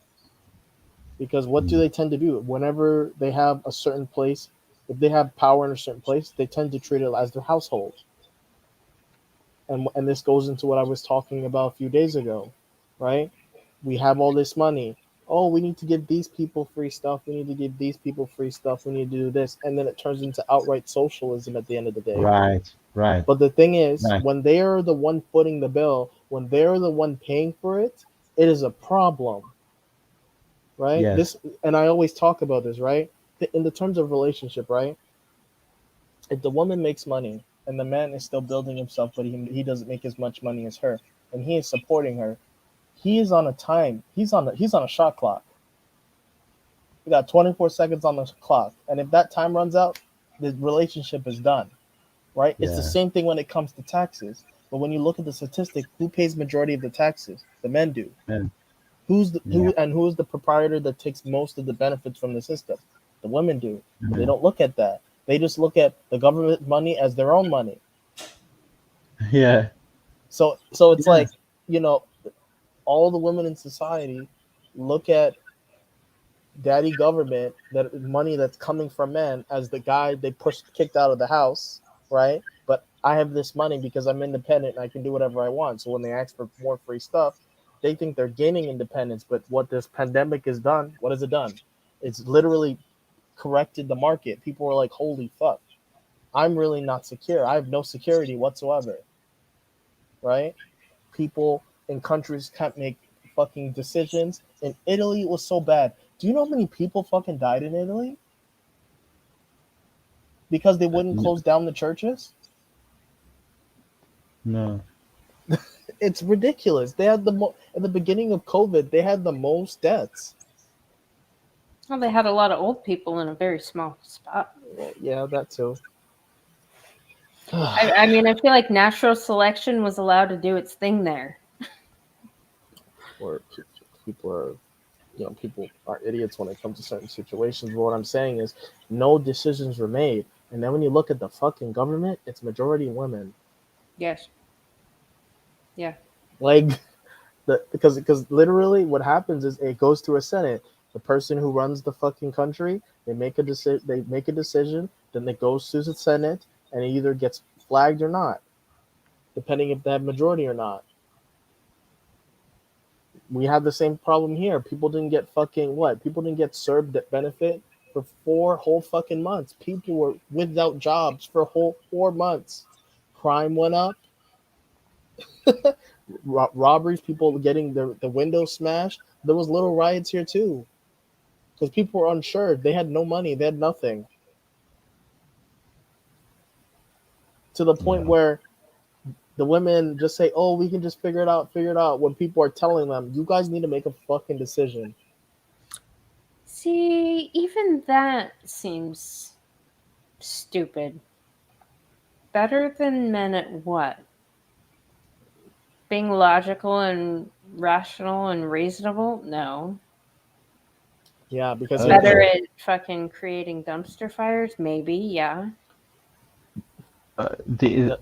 Because what do they tend to do? Whenever they have a certain place, if they have power in a certain place, they tend to treat it as their household. And this goes into what I was talking about a few days ago, right? We have all this money. Oh, we need to give these people free stuff. We need to give these people free stuff. We need to do this. And then it turns into outright socialism at the end of the day. Right. But the thing is, Right. when they are the one footing the bill, when they're the one paying for it, it is a problem. Right? Yes. This, and I always talk about this, right? In the terms of relationship, right? If the woman makes money and the man is still building himself, but he doesn't make as much money as her, and he is supporting her, he is on a time. He's on a shot clock. You got 24 seconds on the clock, and if that time runs out, the relationship is done. Right? It's the same thing when it comes to taxes. But when you look at the statistic, who pays majority of the taxes? The men do. Men. Who is the proprietor that takes most of the benefits from the system? The women do. But they don't look at that. They just look at the government money as their own money. Yeah. So it's like, all the women in society look at daddy government, that money that's coming from men, as the guy they kicked out of the house, right? But I have this money because I'm independent and I can do whatever I want. So when they ask for more free stuff, they think they're gaining independence. But what this pandemic has done, what has it done? It's literally corrected the market. People are like, holy fuck, I'm really not secure. I have no security whatsoever, right? People in countries can't make fucking decisions. In Italy, it was so bad. Do you know how many people fucking died in Italy? Because they wouldn't close down the churches? No. It's ridiculous. They had at the beginning of COVID, they had the most deaths. Well, they had a lot of old people in a very small spot. Yeah, that too. I mean, I feel like natural selection was allowed to do its thing there. Or people are idiots when it comes to certain situations. But what I'm saying is, no decisions were made. And then when you look at the fucking government, it's majority women. Yes. Yeah. Like, because literally what happens is it goes to a Senate. The person who runs the fucking country, they make a decision, then it goes to the Senate, and it either gets flagged or not, depending if they have majority or not. We have the same problem here. People didn't get People didn't get served that benefit for 4 whole fucking months. People were without jobs for whole 4 months. Crime went up. Robberies, people getting the windows smashed. There was little riots here too. Because people were unsure. They had no money. They had nothing. To the point where the women just say, oh, we can just figure it out, when people are telling them, you guys need to make a fucking decision. See, even that seems stupid. Better than men at what? Being logical and rational and reasonable? No. Yeah, because better at fucking creating dumpster fires? Maybe, yeah. The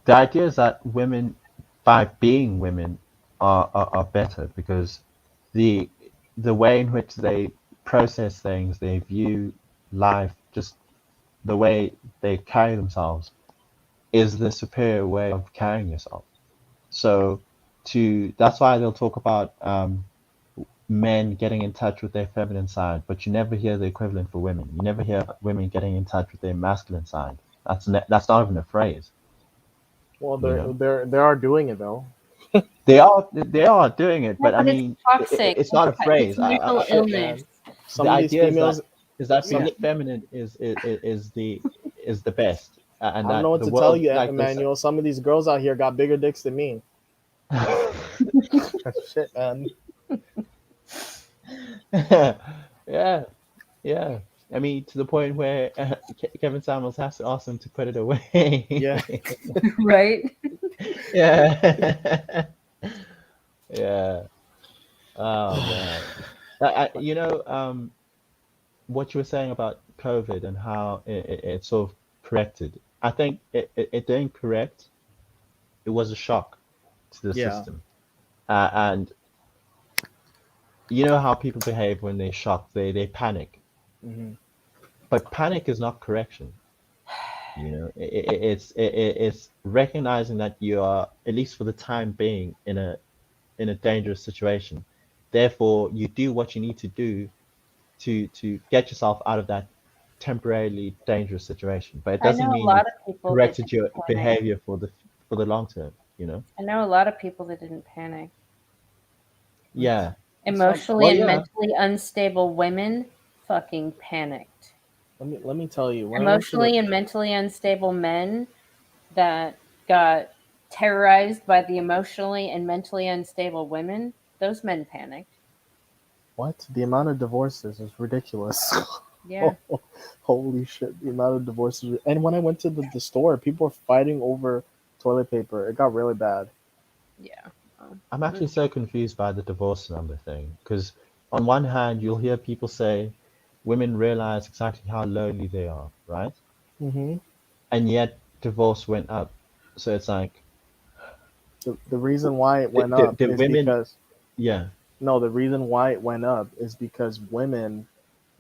idea is that women, by being women, are better because the way in which they process things, they view life, just the way they carry themselves, is the superior way of carrying yourself. So that's why they'll talk about men getting in touch with their feminine side, but you never hear the equivalent for women. You never hear women getting in touch with their masculine side. That's not even a phrase. Well, they are doing it though. They are doing it, but I mean, it's toxic. it's not a phrase. It's mental illness. Some of these females, is that Yeah. something feminine is the best, and I don't that know what the to tell world you, like this. Emmanuel. Some of these girls out here got bigger dicks than me. Shit, man. Yeah, yeah. I mean, to the point where Kevin Samuels has to ask them to put it away. Yeah. Right? Yeah. Yeah. Oh man. What you were saying about COVID and how it sort of corrected. I think it didn't correct. It was a shock to the Yeah. system. And you know how people behave when they're shocked. They panic. Hmm. But panic is not correction. It's recognizing that you are, at least for the time being, in a dangerous situation. Therefore, you do what you need to do to get yourself out of that temporarily dangerous situation. But it I doesn't know a mean lot you've of people that corrected didn't your panic. behavior for the long term. I know a lot of people that didn't panic. Yeah. Emotionally Well, and yeah. mentally unstable women fucking panicked. Let me tell you. When Emotionally I and mentally unstable men that got terrorized by the emotionally and mentally unstable women, those men panicked. the amount of divorces is ridiculous. Yeah. Holy shit, the amount of divorces. And when I went to the store, people were fighting over toilet paper. It got really bad. Yeah. I'm actually so confused by the divorce number thing because on one hand, you'll hear people say women realize exactly how lonely they are, right? Hmm. And yet divorce went up. So it's like The reason why it the, went the, up the is women, because yeah, no, the reason why it went up is because women,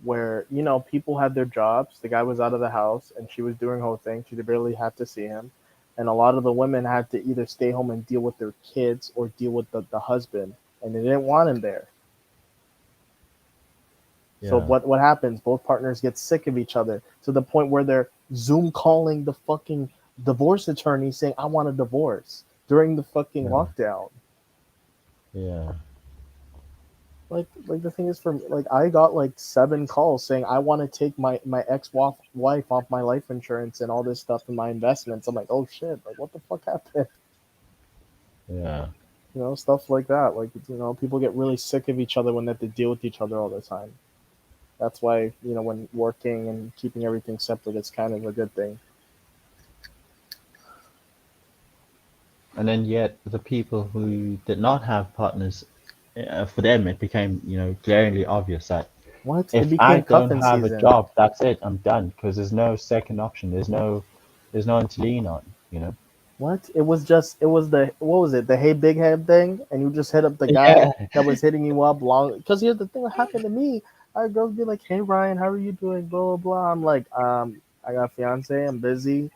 where people had their jobs. The guy was out of the house and she was doing her whole thing. She barely had to see him, and a lot of the women had to either stay home and deal with their kids or deal with the husband, and they didn't want him there. So yeah. what happens? Both partners get sick of each other to the point where they're Zoom calling the fucking divorce attorney saying, "I want a divorce" during the fucking Yeah. lockdown. Yeah. Like the thing is, for me, like I got like 7 calls saying I want to take my ex-wife off my life insurance and all this stuff and my investments. I'm like, oh shit, like what the fuck happened? Yeah. Stuff like that. Like people get really sick of each other when they have to deal with each other all the time. That's why when working and keeping everything separate, it's kind of a good thing. And then yet the people who did not have partners, for them it became, glaringly obvious that What? It if I became don't cuffing have a season. job, that's it, I'm done because there's no second option. There's no one to lean on. What? It was the what was it? The hey big head thing, and you just hit up the guy Yeah. that was hitting you up long. Because here's the thing: what happened to me? Our girls be like, "Hey Ryan, how are you doing?" Blah blah blah. I'm like, I got a fiance. I'm busy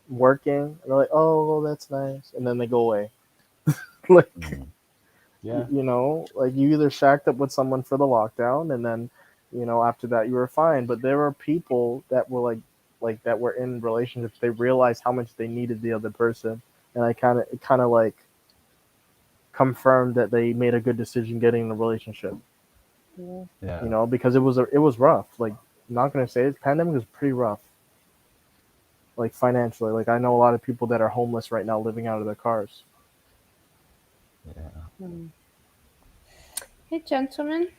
working. And they're like, "Oh, well, that's nice," and then they go away. Like, Yeah. like you either shacked up with someone for the lockdown, and then, after that you were fine. But there were people that were like that were in relationships. They realized how much they needed the other person, and it kind of like confirmed that they made a good decision getting in the relationship. Yeah. Because it was rough. Like, I'm not gonna say it. Pandemic was pretty rough. Like financially, like I know a lot of people that are homeless right now, living out of their cars. Yeah. Hey, gentlemen.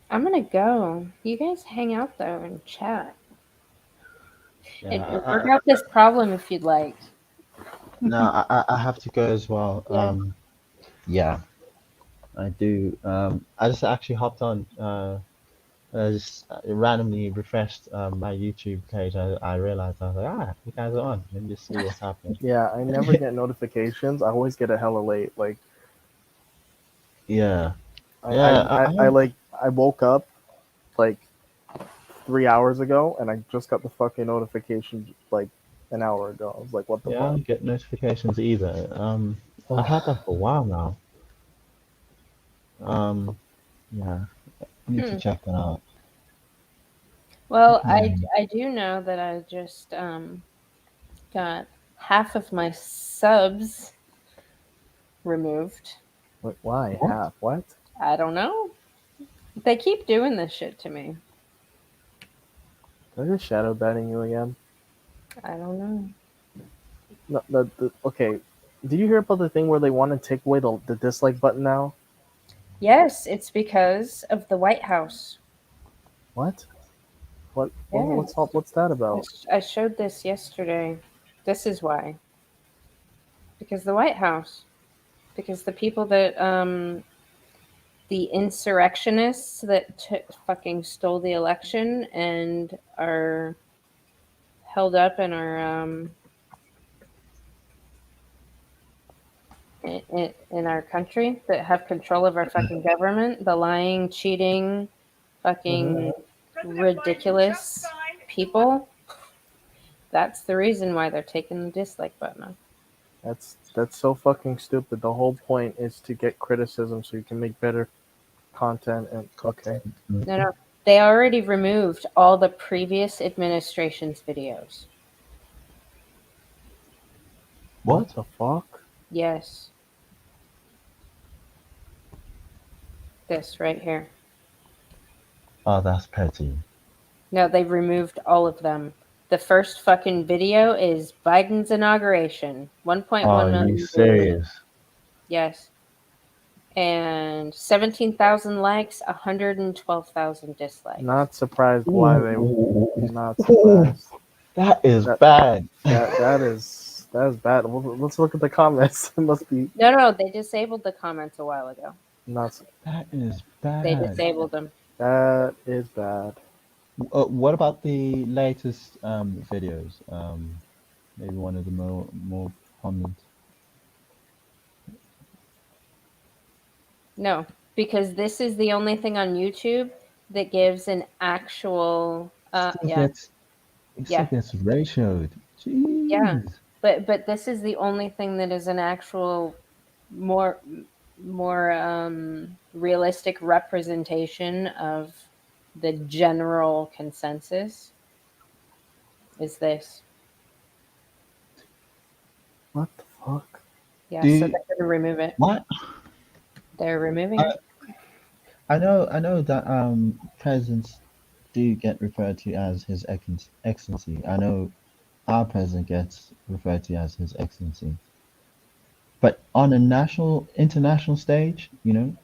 I'm gonna go. You guys hang out though and chat. And work out this problem if you'd like. No, I have to go as well. Yeah. Yeah, I do. I just actually hopped on. I just randomly refreshed my YouTube page. I realized I was like, you guys are on. Let me just see what's happening. Yeah, I never get notifications. I always get a hella late. Like, Yeah. I woke up like 3 hours ago, and I just got the fucking notification like an hour ago. I was like, what the I fuck? don't get notifications either. I had that for a while now. Yeah, I need to check that out. Well, I do know that I just got half of my subs removed. Why What? half? What? I don't know. They keep doing this shit to me. They're just shadow banning you again. I don't know. No, okay. Did you hear about the thing where they want to take away the dislike button now? Yes, it's because of the White House. What? Yes. What's that about? I showed this yesterday. This is why. Because the White House. Because the people that the insurrectionists that fucking stole the election and are held up and are in our country, that have control of our fucking government, the lying, cheating, fucking ridiculous people. That's the reason why they're taking the dislike button off. That's so fucking stupid. The whole point is to get criticism so you can make better content. And okay. No, they already removed all the previous administration's videos. What the fuck? Yes. This right here. Oh, that's petty. No, they removed all of them. The first fucking video is Biden's inauguration. 1.1 million. Are you serious? Yes. And 17,000 likes, 112,000 dislikes. Not surprised why they. Not surprised. That is bad. That is bad. Let's look at the comments. It must be. No, they disabled the comments a while ago. Not. That is bad. They disabled them. That is bad. What about the latest videos? Maybe one of the more prominent. No, because this is the only thing on YouTube that gives an actual. It still gets ratioed. Jeez. Yeah, but this is the only thing that is an actual more realistic representation of the general consensus. Is this? What the fuck? Yeah, so they're going to remove it. What? They're removing it. I know that presidents do get referred to as His Excellency. I know our president gets referred to as His Excellency. But on a international stage, you know,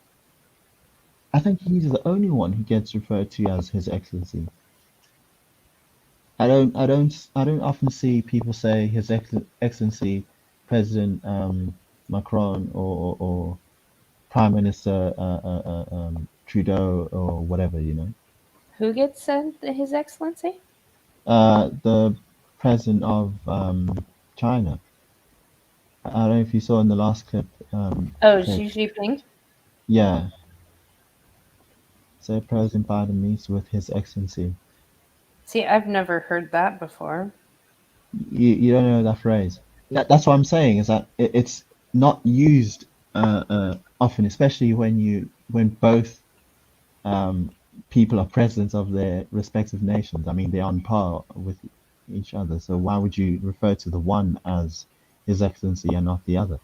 I think he's the only one who gets referred to as His Excellency. I don't often see people say His Excellency President Macron or Prime Minister Trudeau or whatever, you know. Who gets sent His Excellency? The president of China. I don't know if you saw in the last clip. Xi Jinping? Yeah. So President Biden meets with His Excellency. See, I've never heard that before. You don't know that phrase. That's what I'm saying, is that it's not used often, especially when both people are presidents of their respective nations. I mean, they're on par with each other. So why would you refer to the one as His Excellency and not the other?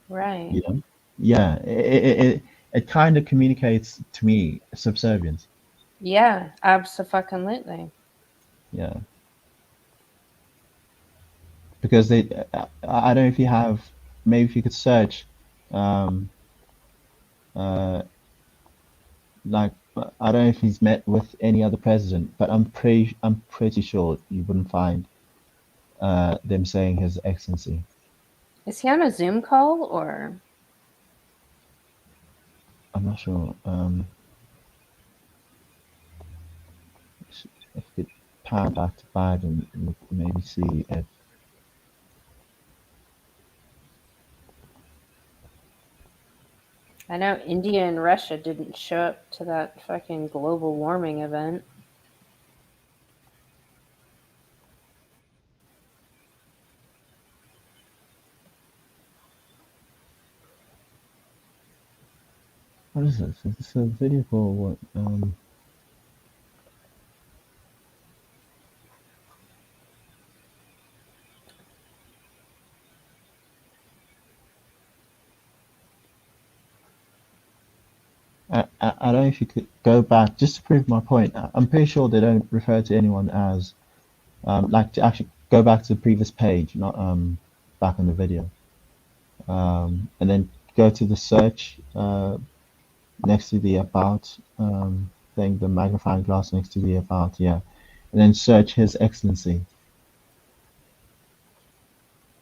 Right. You know? Yeah. It kind of communicates to me subservience. Yeah, absolutely. Yeah. Because I don't know if you have, maybe if you could search, like, I don't know if he's met with any other president, but I'm pretty sure you wouldn't find them saying His Excellency. Is he on a Zoom call or? I'm not sure. If you could pan back to Biden, and maybe see if. I know India and Russia didn't show up to that fucking global warming event. What is this? Is this a video for what? I don't know if you could go back just to prove my point. I'm pretty sure they don't refer to anyone as like to actually go back to the previous page, not back on the video, and then go to the search next to the about thing, the magnifying glass next to the about, yeah, and then search His Excellency.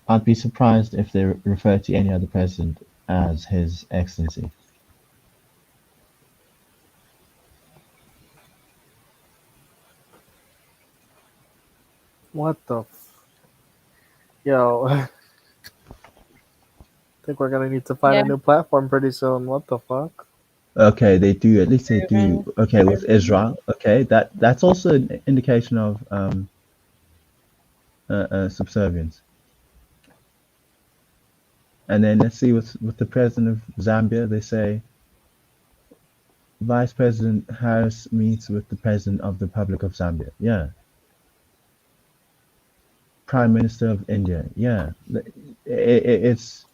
I'd be surprised if they refer to any other president as His Excellency. What the? Yo, I think we're gonna need to find a new platform pretty soon. What the fuck? Okay, they do. At least they do. Okay, with Israel. Okay, that's also an indication of subservience. And then let's see with the president of Zambia, they say Vice President Harris meets with the president of the Republic of Zambia. Yeah. Prime Minister of India. Yeah. It's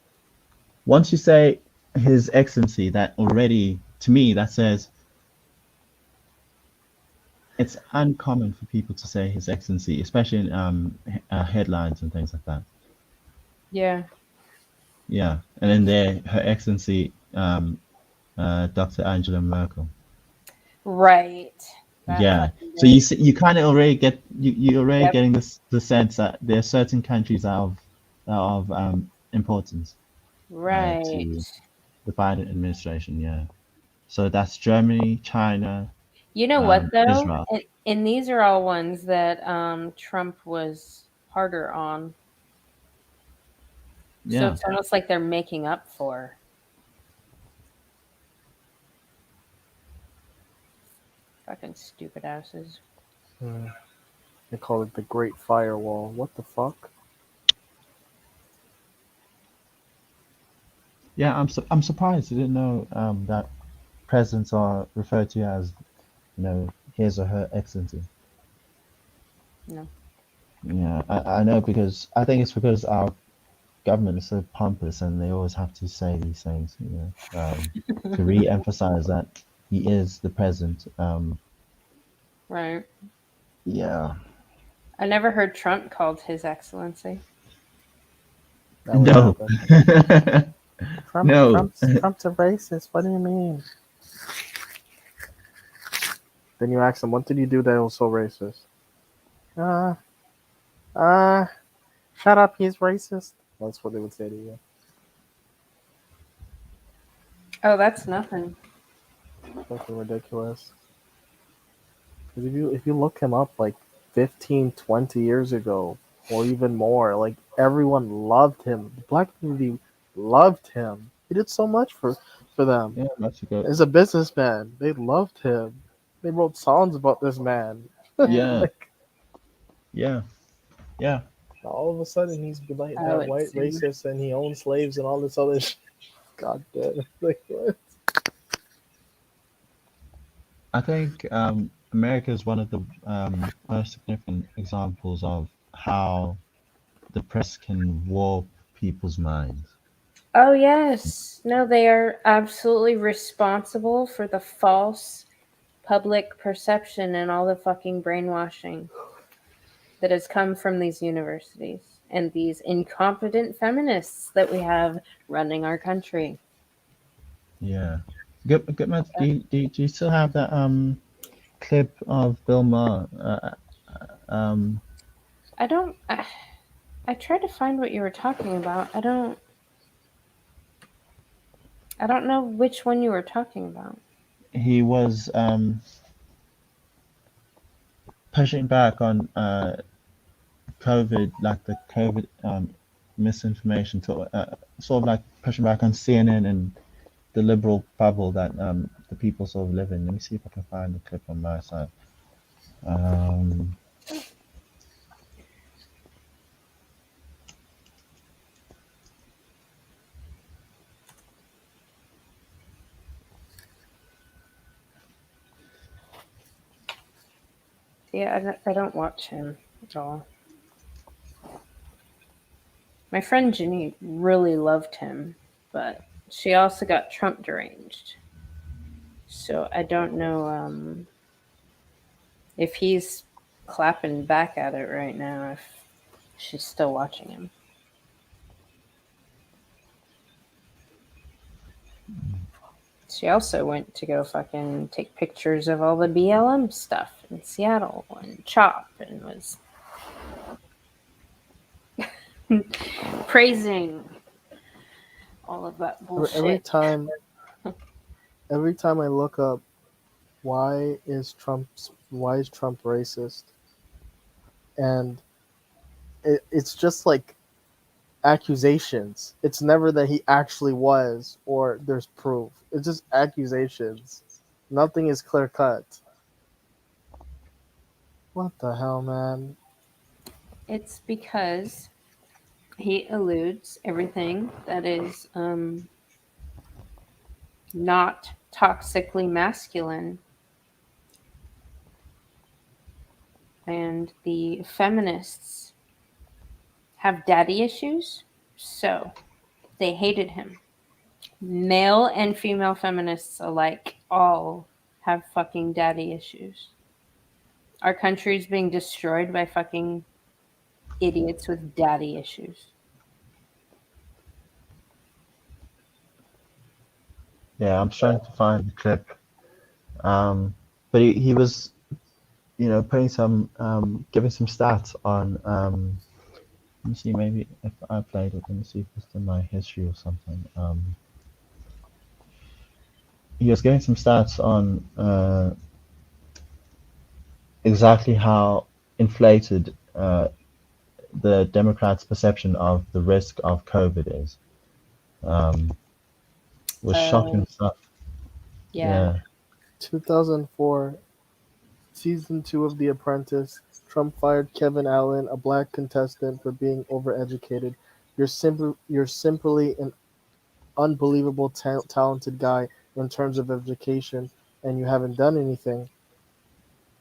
once you say His Excellency, that already to me that says it's uncommon for people to say His Excellency, especially in headlines and things like that. Yeah. Yeah, and then there, Her Excellency, Dr. Angela Merkel. Right. Yeah. So you kind of already get you're already getting the sense that there are certain countries that are of importance. Right. To the Biden administration. Yeah. So that's Germany, China. You know what though? Israel. And these are all ones that Trump was harder on. Yeah. So it's almost like they're making up for. Fucking stupid asses. They call it the Great Firewall. What the fuck? Yeah, I'm surprised. I didn't know that presidents are referred to as, His or Her Excellency. No. Yeah, I know because I think it's because our government is so pompous and they always have to say these things, to re-emphasize that he is the president. Right. Yeah. I never heard Trump called His Excellency. No. No. Trump's a racist. What do you mean? Then you ask him, what did you do that was so racist? Shut up, he's racist. That's what they would say to you. Oh, that's nothing. Fucking ridiculous. Because if you look him up like 15, 20 years ago, or even more, like everyone loved him. The black community loved him. He did so much for them. Yeah, that's good. As a businessman, they loved him. They wrote songs about this man. Yeah. Yeah. Yeah. All of a sudden, he's like that white racist, and he owns slaves and all this other shit. God damn. Like, what? I think America is one of the most significant examples of how the press can warp people's minds. Oh, yes. No, they are absolutely responsible for the false public perception and all the fucking brainwashing that has come from these universities and these incompetent feminists that we have running our country. Yeah. Good man. Do you still have that clip of Bill Maher? I don't. I tried to find what you were talking about. I don't know which one you were talking about. He was pushing back on COVID, like the COVID misinformation, sort of like pushing back on CNN and the liberal bubble that the people sort of live in. Let me see if I can find the clip on my side. Yeah, I don't watch him at all. My friend Ginny really loved him, but she also got Trump deranged. So I don't know if he's clapping back at it right now, if she's still watching him. She also went to go fucking take pictures of all the BLM stuff in Seattle and CHOP and was praising all of that bullshit. Every time I look up why is Trump racist, and it's just like accusations. It's never that he actually was or there's proof. It's just accusations. Nothing is clear cut. What the hell, man? It's because he eludes everything that is not toxically masculine. And the feminists have daddy issues, so they hated him. Male and female feminists alike all have fucking daddy issues. Our country's being destroyed by fucking idiots with daddy issues. Yeah, I'm trying to find the clip. But he was, putting some, giving some stats on. Let me see, maybe if I played it. Let me see if it's in my history or something. He was giving some stats on exactly how inflated the Democrats' perception of the risk of COVID is. Was shocking stuff. Yeah. 2004, season 2 of The Apprentice. Trump fired Kevin Allen, a black contestant, for being overeducated. You're simply an unbelievable talented guy in terms of education, and you haven't done anything.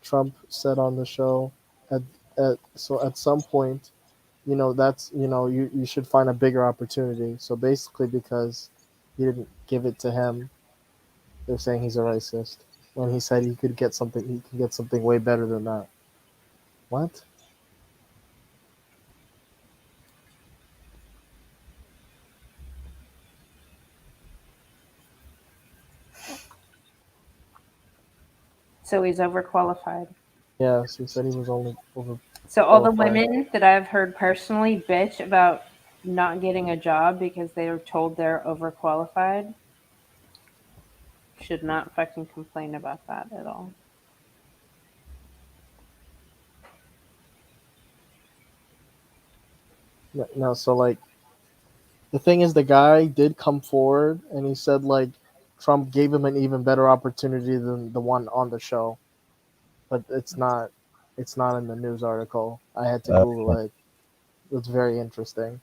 Trump said on the show. So at some point, that's you should find a bigger opportunity. So basically, because he didn't give it to him, they're saying he's a racist when he said he could get something way better than that. What? So he's overqualified. Yes, he said he was only over. So all the women that I've heard personally bitch about not getting a job because they were told they're overqualified should not fucking complain about that at all. No, so like, the thing is, the guy did come forward and he said like Trump gave him an even better opportunity than the one on the show, but it's not in the news article. I had to Google it. It's very interesting.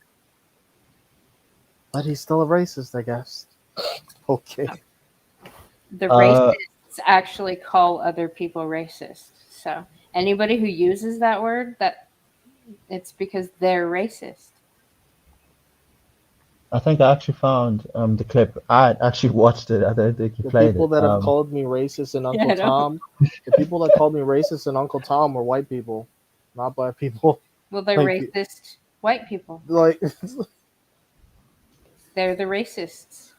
But he's still a racist, I guess. Okay. The racists actually call other people racist. So anybody who uses that word, that it's because they're racist. I think I actually found the clip. I actually watched it. I don't think you played it. The people that have called me racist and Uncle Tom, the people that called me racist and Uncle Tom were white people, not black people. Well, they're racist white people. Like, they're the racists.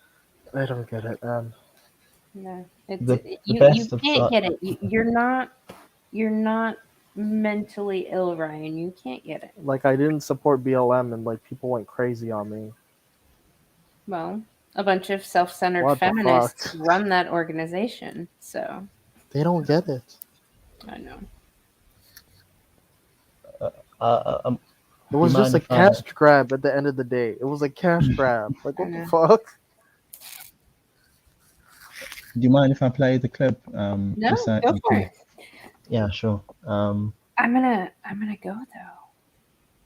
I don't get it, man. No, you can't get it. You're not mentally ill, Ryan. You can't get it. Like, I didn't support BLM, and like people went crazy on me. Well, a bunch of self-centered feminists run that organization, so they don't get it. I know. It was just a cash grab at the end of the day. It was a cash grab. Like, what the fuck? Do you mind if I play the clip? No, go for it. Yeah, sure. I'm gonna go though.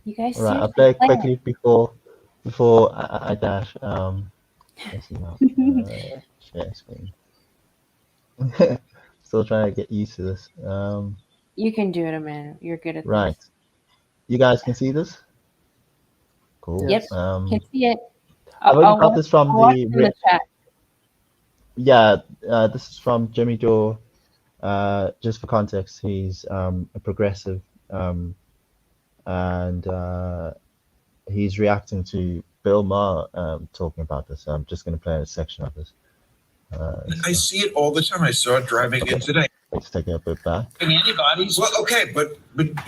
You guys. All right, I'll play it quickly before I dash. Let's see now. Share screen. Still trying to get used to this. You can do it, man. You're good at right. this. You guys can see this? Cool. Yep. Can see it. I've got this from the chat. Yeah, this is from Jimmy Dore. Just for context, he's a progressive, and he's reacting to Bill Maher talking about this. I'm just going to play a section of this. I see it all the time. I saw it driving in today. Let's take it a bit back. Antibodies. Well, okay, but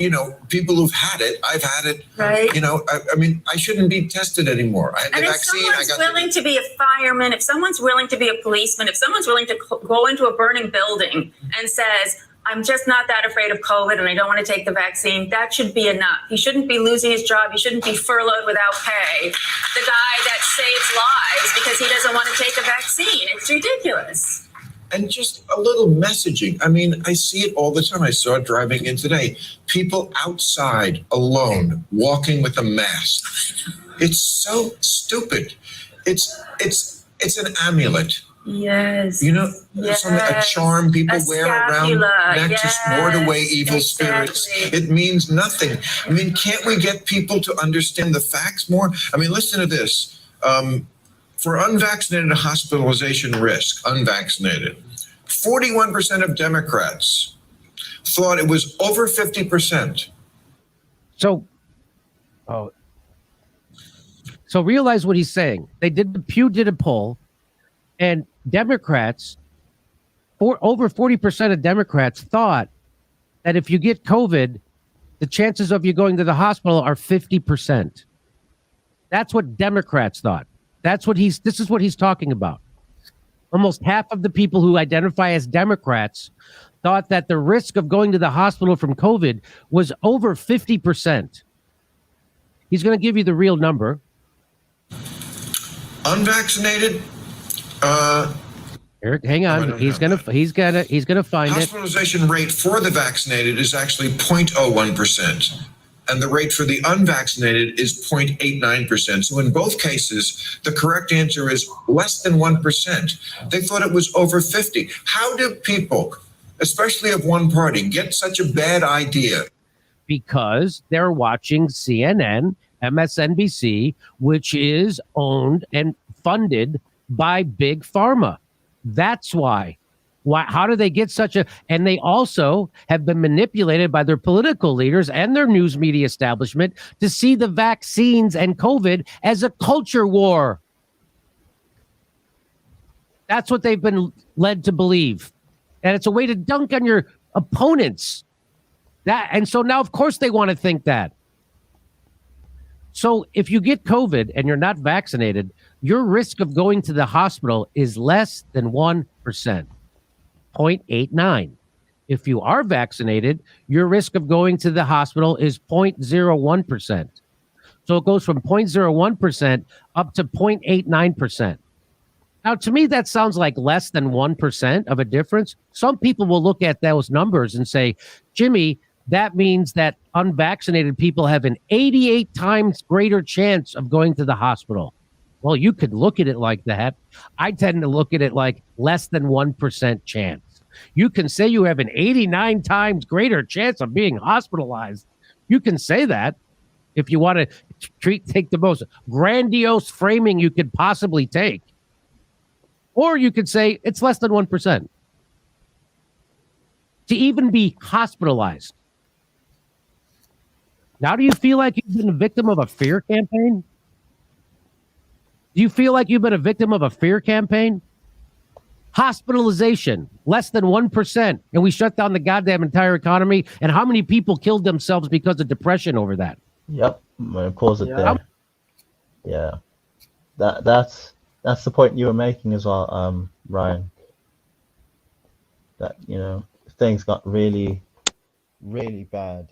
you know, people who've had it, I've had it. Right. You know, I mean, I shouldn't be tested anymore. I had the And if vaccine. someone's willing to be a fireman, if someone's willing to be a policeman, if someone's willing to go into a burning building and says, I'm just not that afraid of COVID and I don't want to take the vaccine, that should be enough. He shouldn't be losing his job. He shouldn't be furloughed without pay. The guy that saves lives because he doesn't want to take a vaccine. It's ridiculous. And just a little messaging. I mean, I see it all the time. I saw it driving in today. People outside alone, walking with a mask. It's so stupid. It's an amulet. Yes. You know, Yes. a charm people wear scapula, around neck to ward away evil exactly. spirits. It means nothing. I mean, can't we get people to understand the facts more? I mean, listen to this. For unvaccinated hospitalization risk, unvaccinated, 41% of Democrats thought it was over 50%. So realize what he's saying. Pew did a poll, and Democrats, over 40% of Democrats thought that if you get COVID, the chances of you going to the hospital are 50%. That's what Democrats thought. This is what he's talking about. Almost half of the people who identify as Democrats thought that the risk of going to the hospital from COVID was over 50%. He's going to give you the real number. Unvaccinated. Eric, hang on. He's gonna find it. Hospitalization rate for the vaccinated is actually 0.01%. And the rate for the unvaccinated is 0.89%. So in both cases, the correct answer is less than 1%. They thought it was over 50. How do people, especially of one party, get such a bad idea? Because they're watching CNN, MSNBC, which is owned and funded by Big Pharma. That's why. How do they get such a... And they also have been manipulated by their political leaders and their news media establishment to see the vaccines and COVID as a culture war. That's what they've been led to believe. And it's a way to dunk on your opponents. And so now, of course, they want to think that. So if you get COVID and you're not vaccinated, your risk of going to the hospital is less than 1%. 0.89. If you are vaccinated, your risk of going to the hospital is 0.01%. So it goes from 0.01% up to 0.89%. Now, to me, that sounds like less than 1% of a difference. Some people will look at those numbers and say, Jimmy, that means that unvaccinated people have an 88 times greater chance of going to the hospital. Well, you could look at it like that. I tend to look at it like less than 1% chance. You can say you have an 89 times greater chance of being hospitalized. You can say that if you want to take the most grandiose framing you could possibly take. Or you could say it's less than 1%. To even be hospitalized. Now, do you feel like you've been a victim of a fear campaign? Do you feel like you've been a victim of a fear campaign? Hospitalization, less than 1%, and we shut down the goddamn entire economy. And how many people killed themselves because of depression over that? Yep, I'm gonna pause it there. Yeah, that's the point you were making as well, Ryan. That things got really, really bad.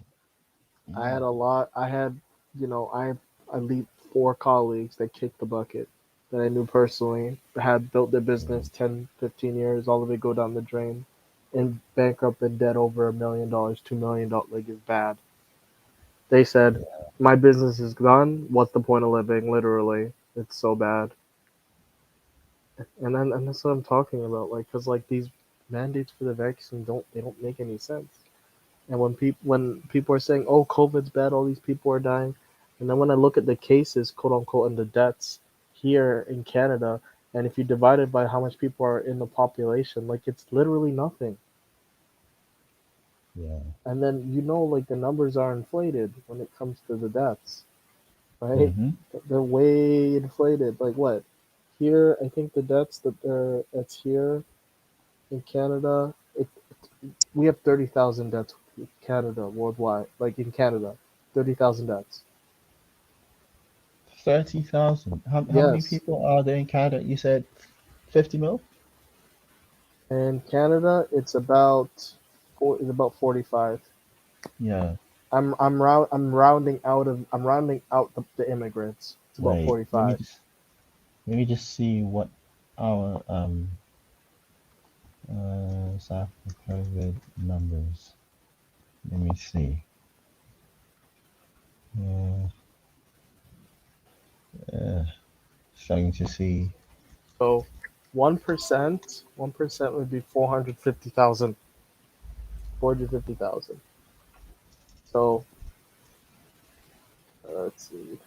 I had I lead 4 colleagues that kicked the bucket that I knew personally, had built their business 10, 15 years, all of it go down the drain, and bankrupt in debt over $1 million, $2 million, like it's bad. They said, my business is gone. What's the point of living? Literally, it's so bad. And that's what I'm talking about. Like, cause like these mandates for the vaccine don't make any sense. And when people are saying, oh, COVID's bad, all these people are dying. And then when I look at the cases, quote unquote, and the deaths here in Canada, And if you divide it by how much people are in the population, like it's literally nothing. Yeah. And then like the numbers are inflated when it comes to the deaths, right? Mm-hmm. They're way inflated. Like what? Here, I think the deaths that's here in Canada, we have 30,000 deaths in Canada worldwide. Like in Canada, 30,000 deaths. 30,000. How many Yes. people are there in Canada? You said 50 mil? In Canada, it's about 45. Yeah. I'm rounding out the immigrants. It's about Wait, 45. let me just see what our South Africa COVID numbers. Let me see. Starting to see. So 1% would be 450,000. 450,000. So let's see.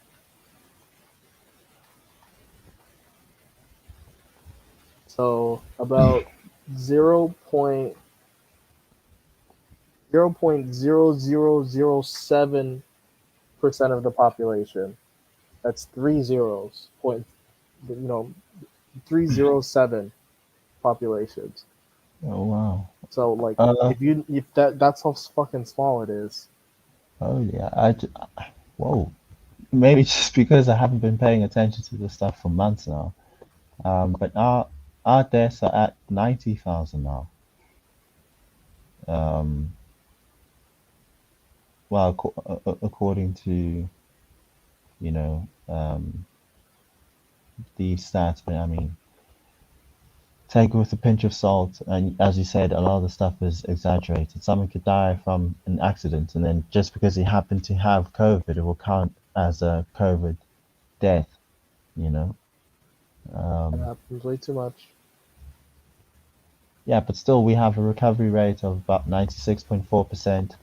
So about 0.0007% of the population. That's 3 zeros. 307 populations. Oh wow. So like if that's how fucking small it is. Oh yeah. Whoa. Maybe just because I haven't been paying attention to this stuff for months now. But our deaths are at 90,000 now. Well, according to the stats, but I mean, take it with a pinch of salt. And as you said, a lot of the stuff is exaggerated. Someone could die from an accident, and then just because he happened to have COVID, it will count as a COVID death. That happens way too much. Yeah, but still, we have a recovery rate of about 96.4%.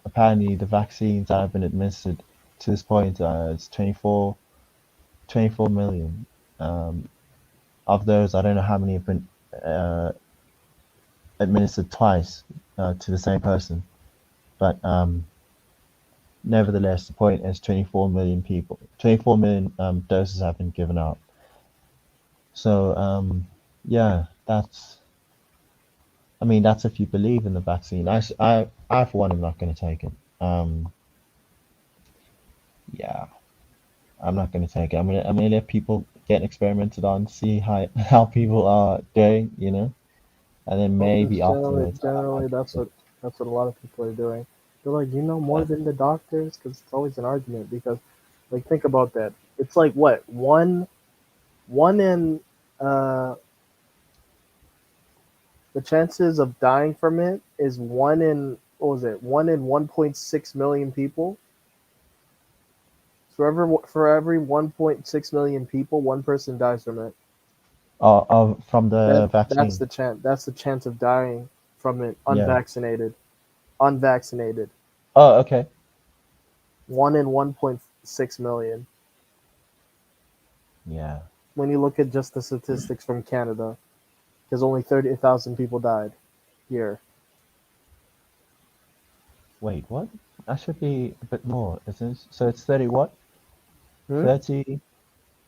Apparently, the vaccines that have been administered to this point, it's 24 million. Of those, I don't know how many have been administered twice to the same person, but nevertheless, the point is 24 million people, 24 million doses have been given out. So yeah, that's if you believe in the vaccine. I for one am not going to take it. Yeah, I'm not going to take it. I'm gonna let people get experimented on, see how people are doing, and then maybe afterwards. Generally, that's what a lot of people are doing. They're like, more than the doctors, because it's always an argument. Because, like, think about that. It's like what one in the chances of dying from it is 1 in 1.6 million people. For every 1.6 million people, one person dies from it. From the vaccine. That's the chance. That's the chance of dying from it. Unvaccinated. Yeah. Unvaccinated. Oh, okay. 1 in 1.6 million. Yeah. When you look at just the statistics from Canada, because only 30,000 people died here. Wait, what? That should be a bit more, isn't it? So it's 30 what? 30.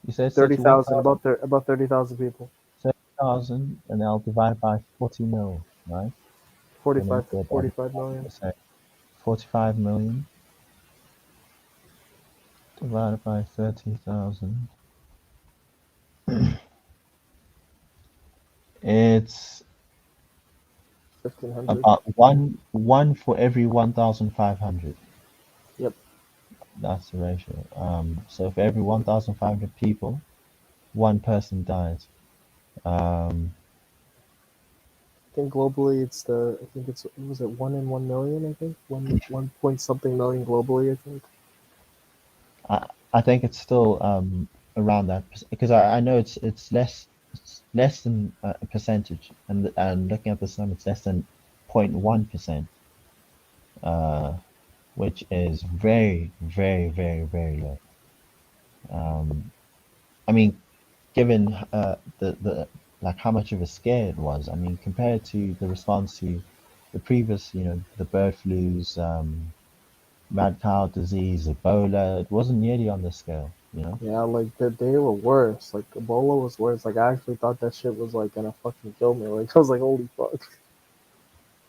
You said 30,000. About 30,000 people. 30,000, and I'll divide by 40 mil, right? 45 million. 45 million divided by 30,000. It's 1,500. About one for every 1,500. Yep. That's the ratio. So for every 1,500 people, one person dies. I think globally was it 1 in 1 million? I think 1 point something million globally. I think. I think it's still around that, because I know it's less than a percentage, and looking at the sum, it's less than 0.1%, which is very, very, very, very low. I mean, given the like how much of a scare it was. I mean, compared to the response to the previous, the bird flus, mad cow disease, Ebola, it wasn't nearly on this scale. Yeah, like they were worse. Like Ebola was worse. Like I actually thought that shit was like gonna fucking kill me. Like I was like, holy fuck.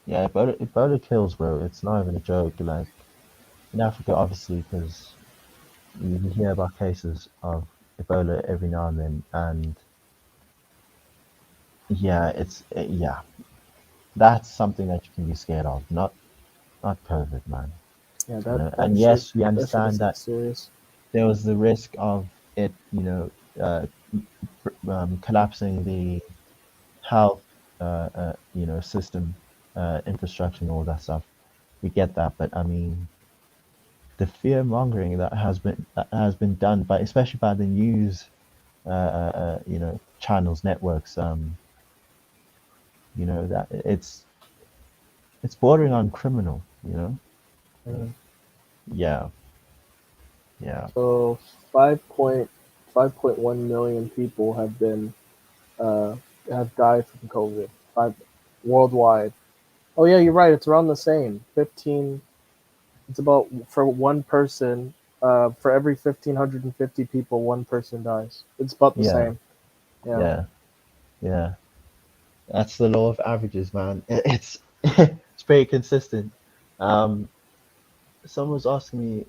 Yeah, Ebola kills, bro. It's not even a joke. Like in Africa, obviously, because you hear about cases of Ebola every now and then, and yeah, yeah, that's something that you can be scared of, not COVID, man. Yeah, And shit yes, we that shit understand is that serious. there was the risk of it, collapsing the health, system, infrastructure, and all that stuff. We get that, but I mean, the fear mongering that has been done by, especially by the news, channels, networks, that it's bordering on criminal. Yeah. Yeah, yeah, So 5.1 million people have died from COVID. Five worldwide. Oh yeah, you're right. It's around the same. 15. It's about for one person. For every 1,550 people, one person dies. It's about the yeah, same. Yeah. yeah, yeah. That's the law of averages, man. It's pretty consistent. Um, Someone was asking me,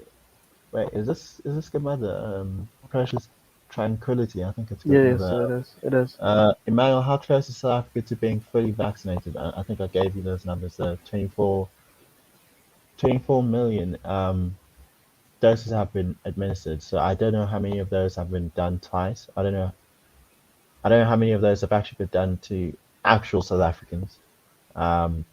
wait, is this good mother? Precious Tranquility, I think it's Yeah. good Yeah. mother. So it is. It is. Emmanuel, how close is South Africa to being fully vaccinated? I think I gave you those numbers. 24 million doses have been administered. So I don't know how many of those have been done twice. I don't know how many of those have actually been done to actual South Africans. Um,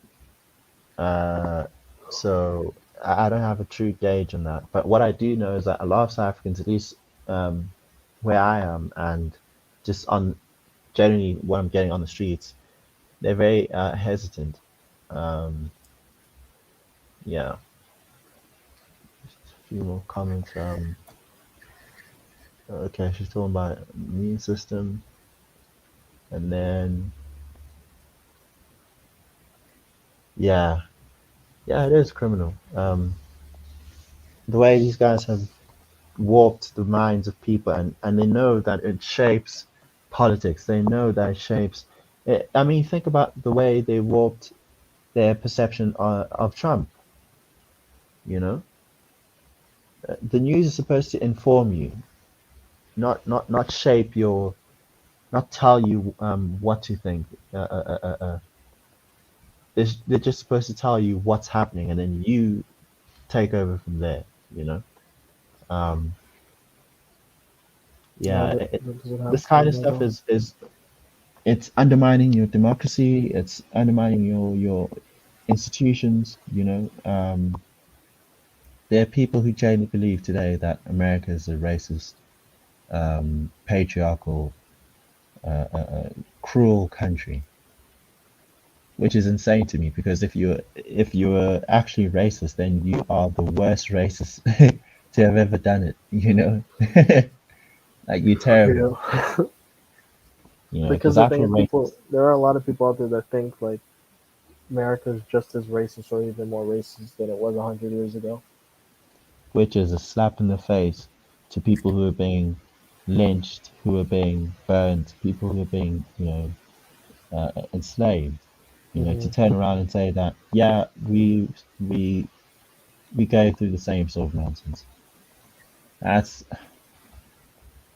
uh, so I don't have a true gauge on that. But what I do know is that a lot of South Africans, at least um, where I am, and just on generally what I'm getting on the streets, they're very hesitant. Um, yeah, just a few more comments. Okay, she's talking about immune system, and then yeah, yeah, it is criminal. The way these guys have warped the minds of people, and they know that it shapes politics. They know that it shapes. I mean, think about the way they warped their perception of Trump. You know, the news is supposed to inform you, not shape your, not tell you what to think. They're just supposed to tell you what's happening, and then you take over from there. You know, um, Yeah. yeah. That doesn't This happen kind of anymore stuff though. is it's undermining your democracy. It's undermining your institutions. There are people who genuinely believe today that America is a racist, patriarchal, cruel country, which is insane to me. Because if you're actually racist, then you are the worst racist to have ever done it. Like you're terrible. Yeah. Because Because the thing actual is, racists. there are a lot of people out there that think like America is just as racist or even more racist than it was 100 years ago. Which is a slap in the face to people who are being lynched, who are being burned, people who are being, enslaved. To Hmm. turn around and say that, yeah, we go through the same sort of nonsense. That's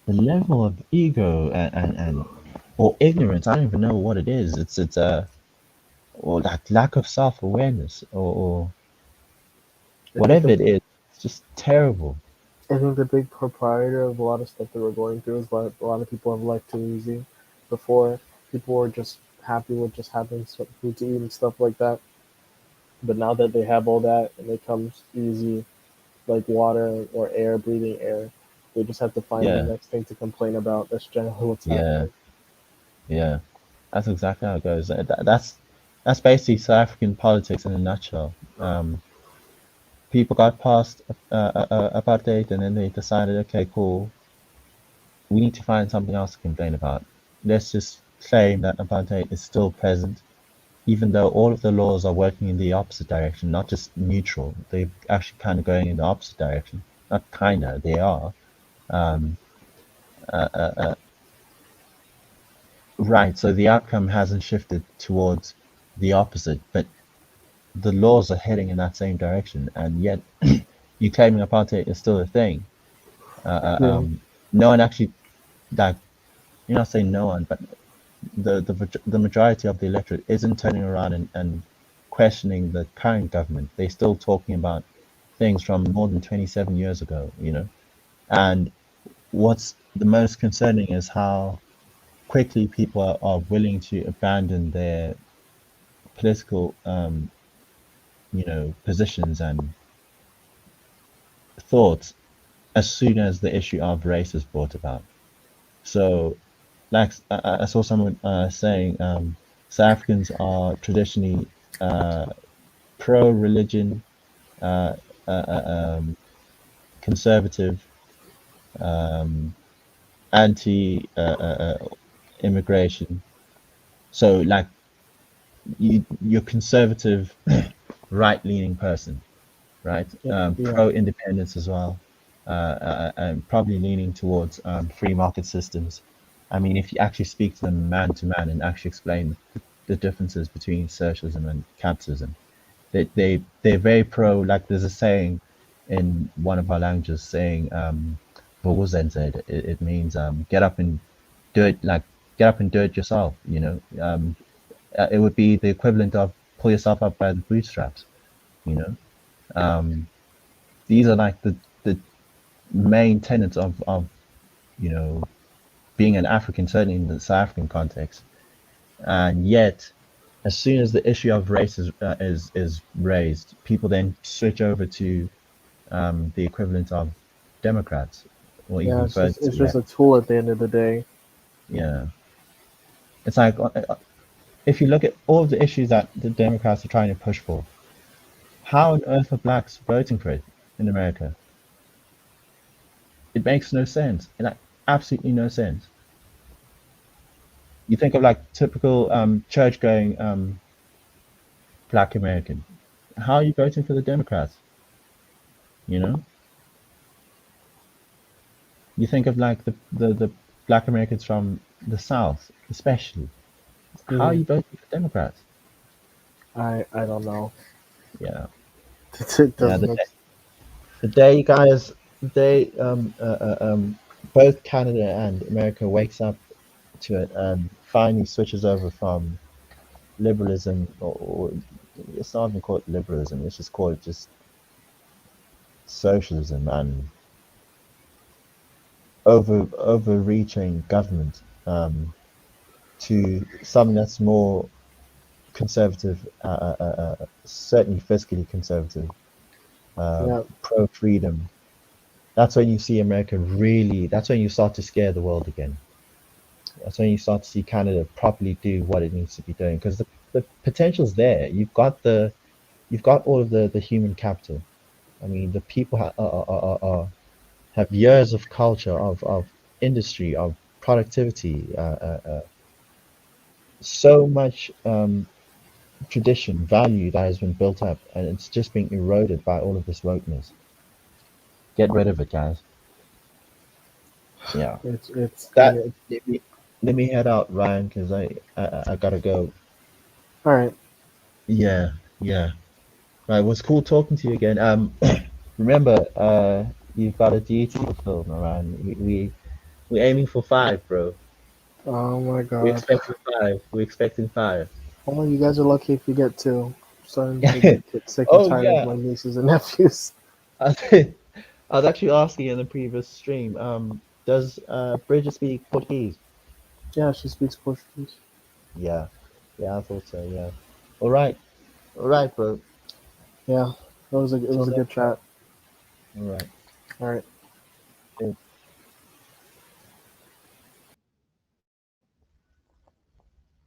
the level of ego and or ignorance. I don't even know what it is. It's or that lack of self awareness or I think whatever it is. It's just terrible. I think the big proprietor of a lot of stuff that we're going through is a lot of people have life too easy. Before, people were just happy with just having some food to eat and stuff like that. But now that they have all that and it comes easy, like water or air, breathing air, they just have to find the Yeah, next thing to complain about. That's generally what's yeah, happening. yeah. That's exactly how it goes. That's basically South African politics in a nutshell. People got past apartheid, and then they decided, okay, cool, we need to find something else to complain about. Let's just claim that apartheid is still present, even though all of the laws are working in the opposite direction, not just neutral. They're actually kind of going in the opposite direction. Not kind of, they are. Um, right, so the outcome hasn't shifted towards the opposite, but the laws are heading in that same direction, and yet you claiming apartheid is still a thing. No one actually, like, you're not saying no one, but the majority of the electorate isn't turning around and questioning the current government. They're still talking about things from more than 27 years ago, you know. And what's the most concerning is how quickly people are willing to abandon their political, you know, positions and thoughts as soon as the issue of race is brought about. So, like I saw someone saying, South Africans are traditionally pro-religion, conservative, anti-immigration. So, like, you're conservative, right-leaning person, right? Pro-independence as well, and probably leaning towards free market systems. I mean, if you actually speak to them man to man and actually explain the differences between socialism and capitalism, they're very pro. Like, there's a saying in one of our languages saying "Vuvuzela." It means get up and do it. Like, get up and do it yourself. You know, it would be the equivalent of pull yourself up by the bootstraps. You know, these are like the main tenets of you know, being an African, certainly in the South African context. And yet, as soon as the issue of race is raised, people then switch over to the equivalent of Democrats, or even further. It's just a tool at the end of the day. Yeah, it's like if you look at all of the issues that the Democrats are trying to push for, how on earth are blacks voting for it in America? It makes no sense. It, like, absolutely no sense. You think of like typical church-going Black American. How are you voting for the Democrats? You know. You think of like the Black Americans from the South, especially. How are you voting for Democrats? I don't know. Yeah. The day, guys, both Canada and America wakes up to it and finally switches over from liberalism, or it's not even called liberalism, let's just call it just socialism and overreaching government to something that's more conservative, certainly fiscally conservative, pro freedom. That's when you see America really. That's when you start to scare the world again. That's when you start to see Canada properly do what it needs to be doing, because the potential's there. You've got all of the human capital. I mean, the people have years of culture, of industry, of productivity, so much tradition, value that has been built up, and it's just being eroded by all of this wokeness. Get rid of it, guys. Yeah. It's that. Let me head out, Ryan, because I gotta go. All right. Yeah. Right. It was cool talking to you again. Remember, you've got a duty to fulfill, Ryan. We're aiming for 5, bro. Oh my god. We're expecting 5. Oh, you guys are lucky if you get 2. I'm starting to get sick and tired of my nieces and nephews. I was actually asking in the previous stream. Does Bridget speak Portuguese? Yeah, she speaks Portuguese. Yeah, I thought so. Yeah. All right, bro. Yeah, it was a good chat. All right. All right. Good.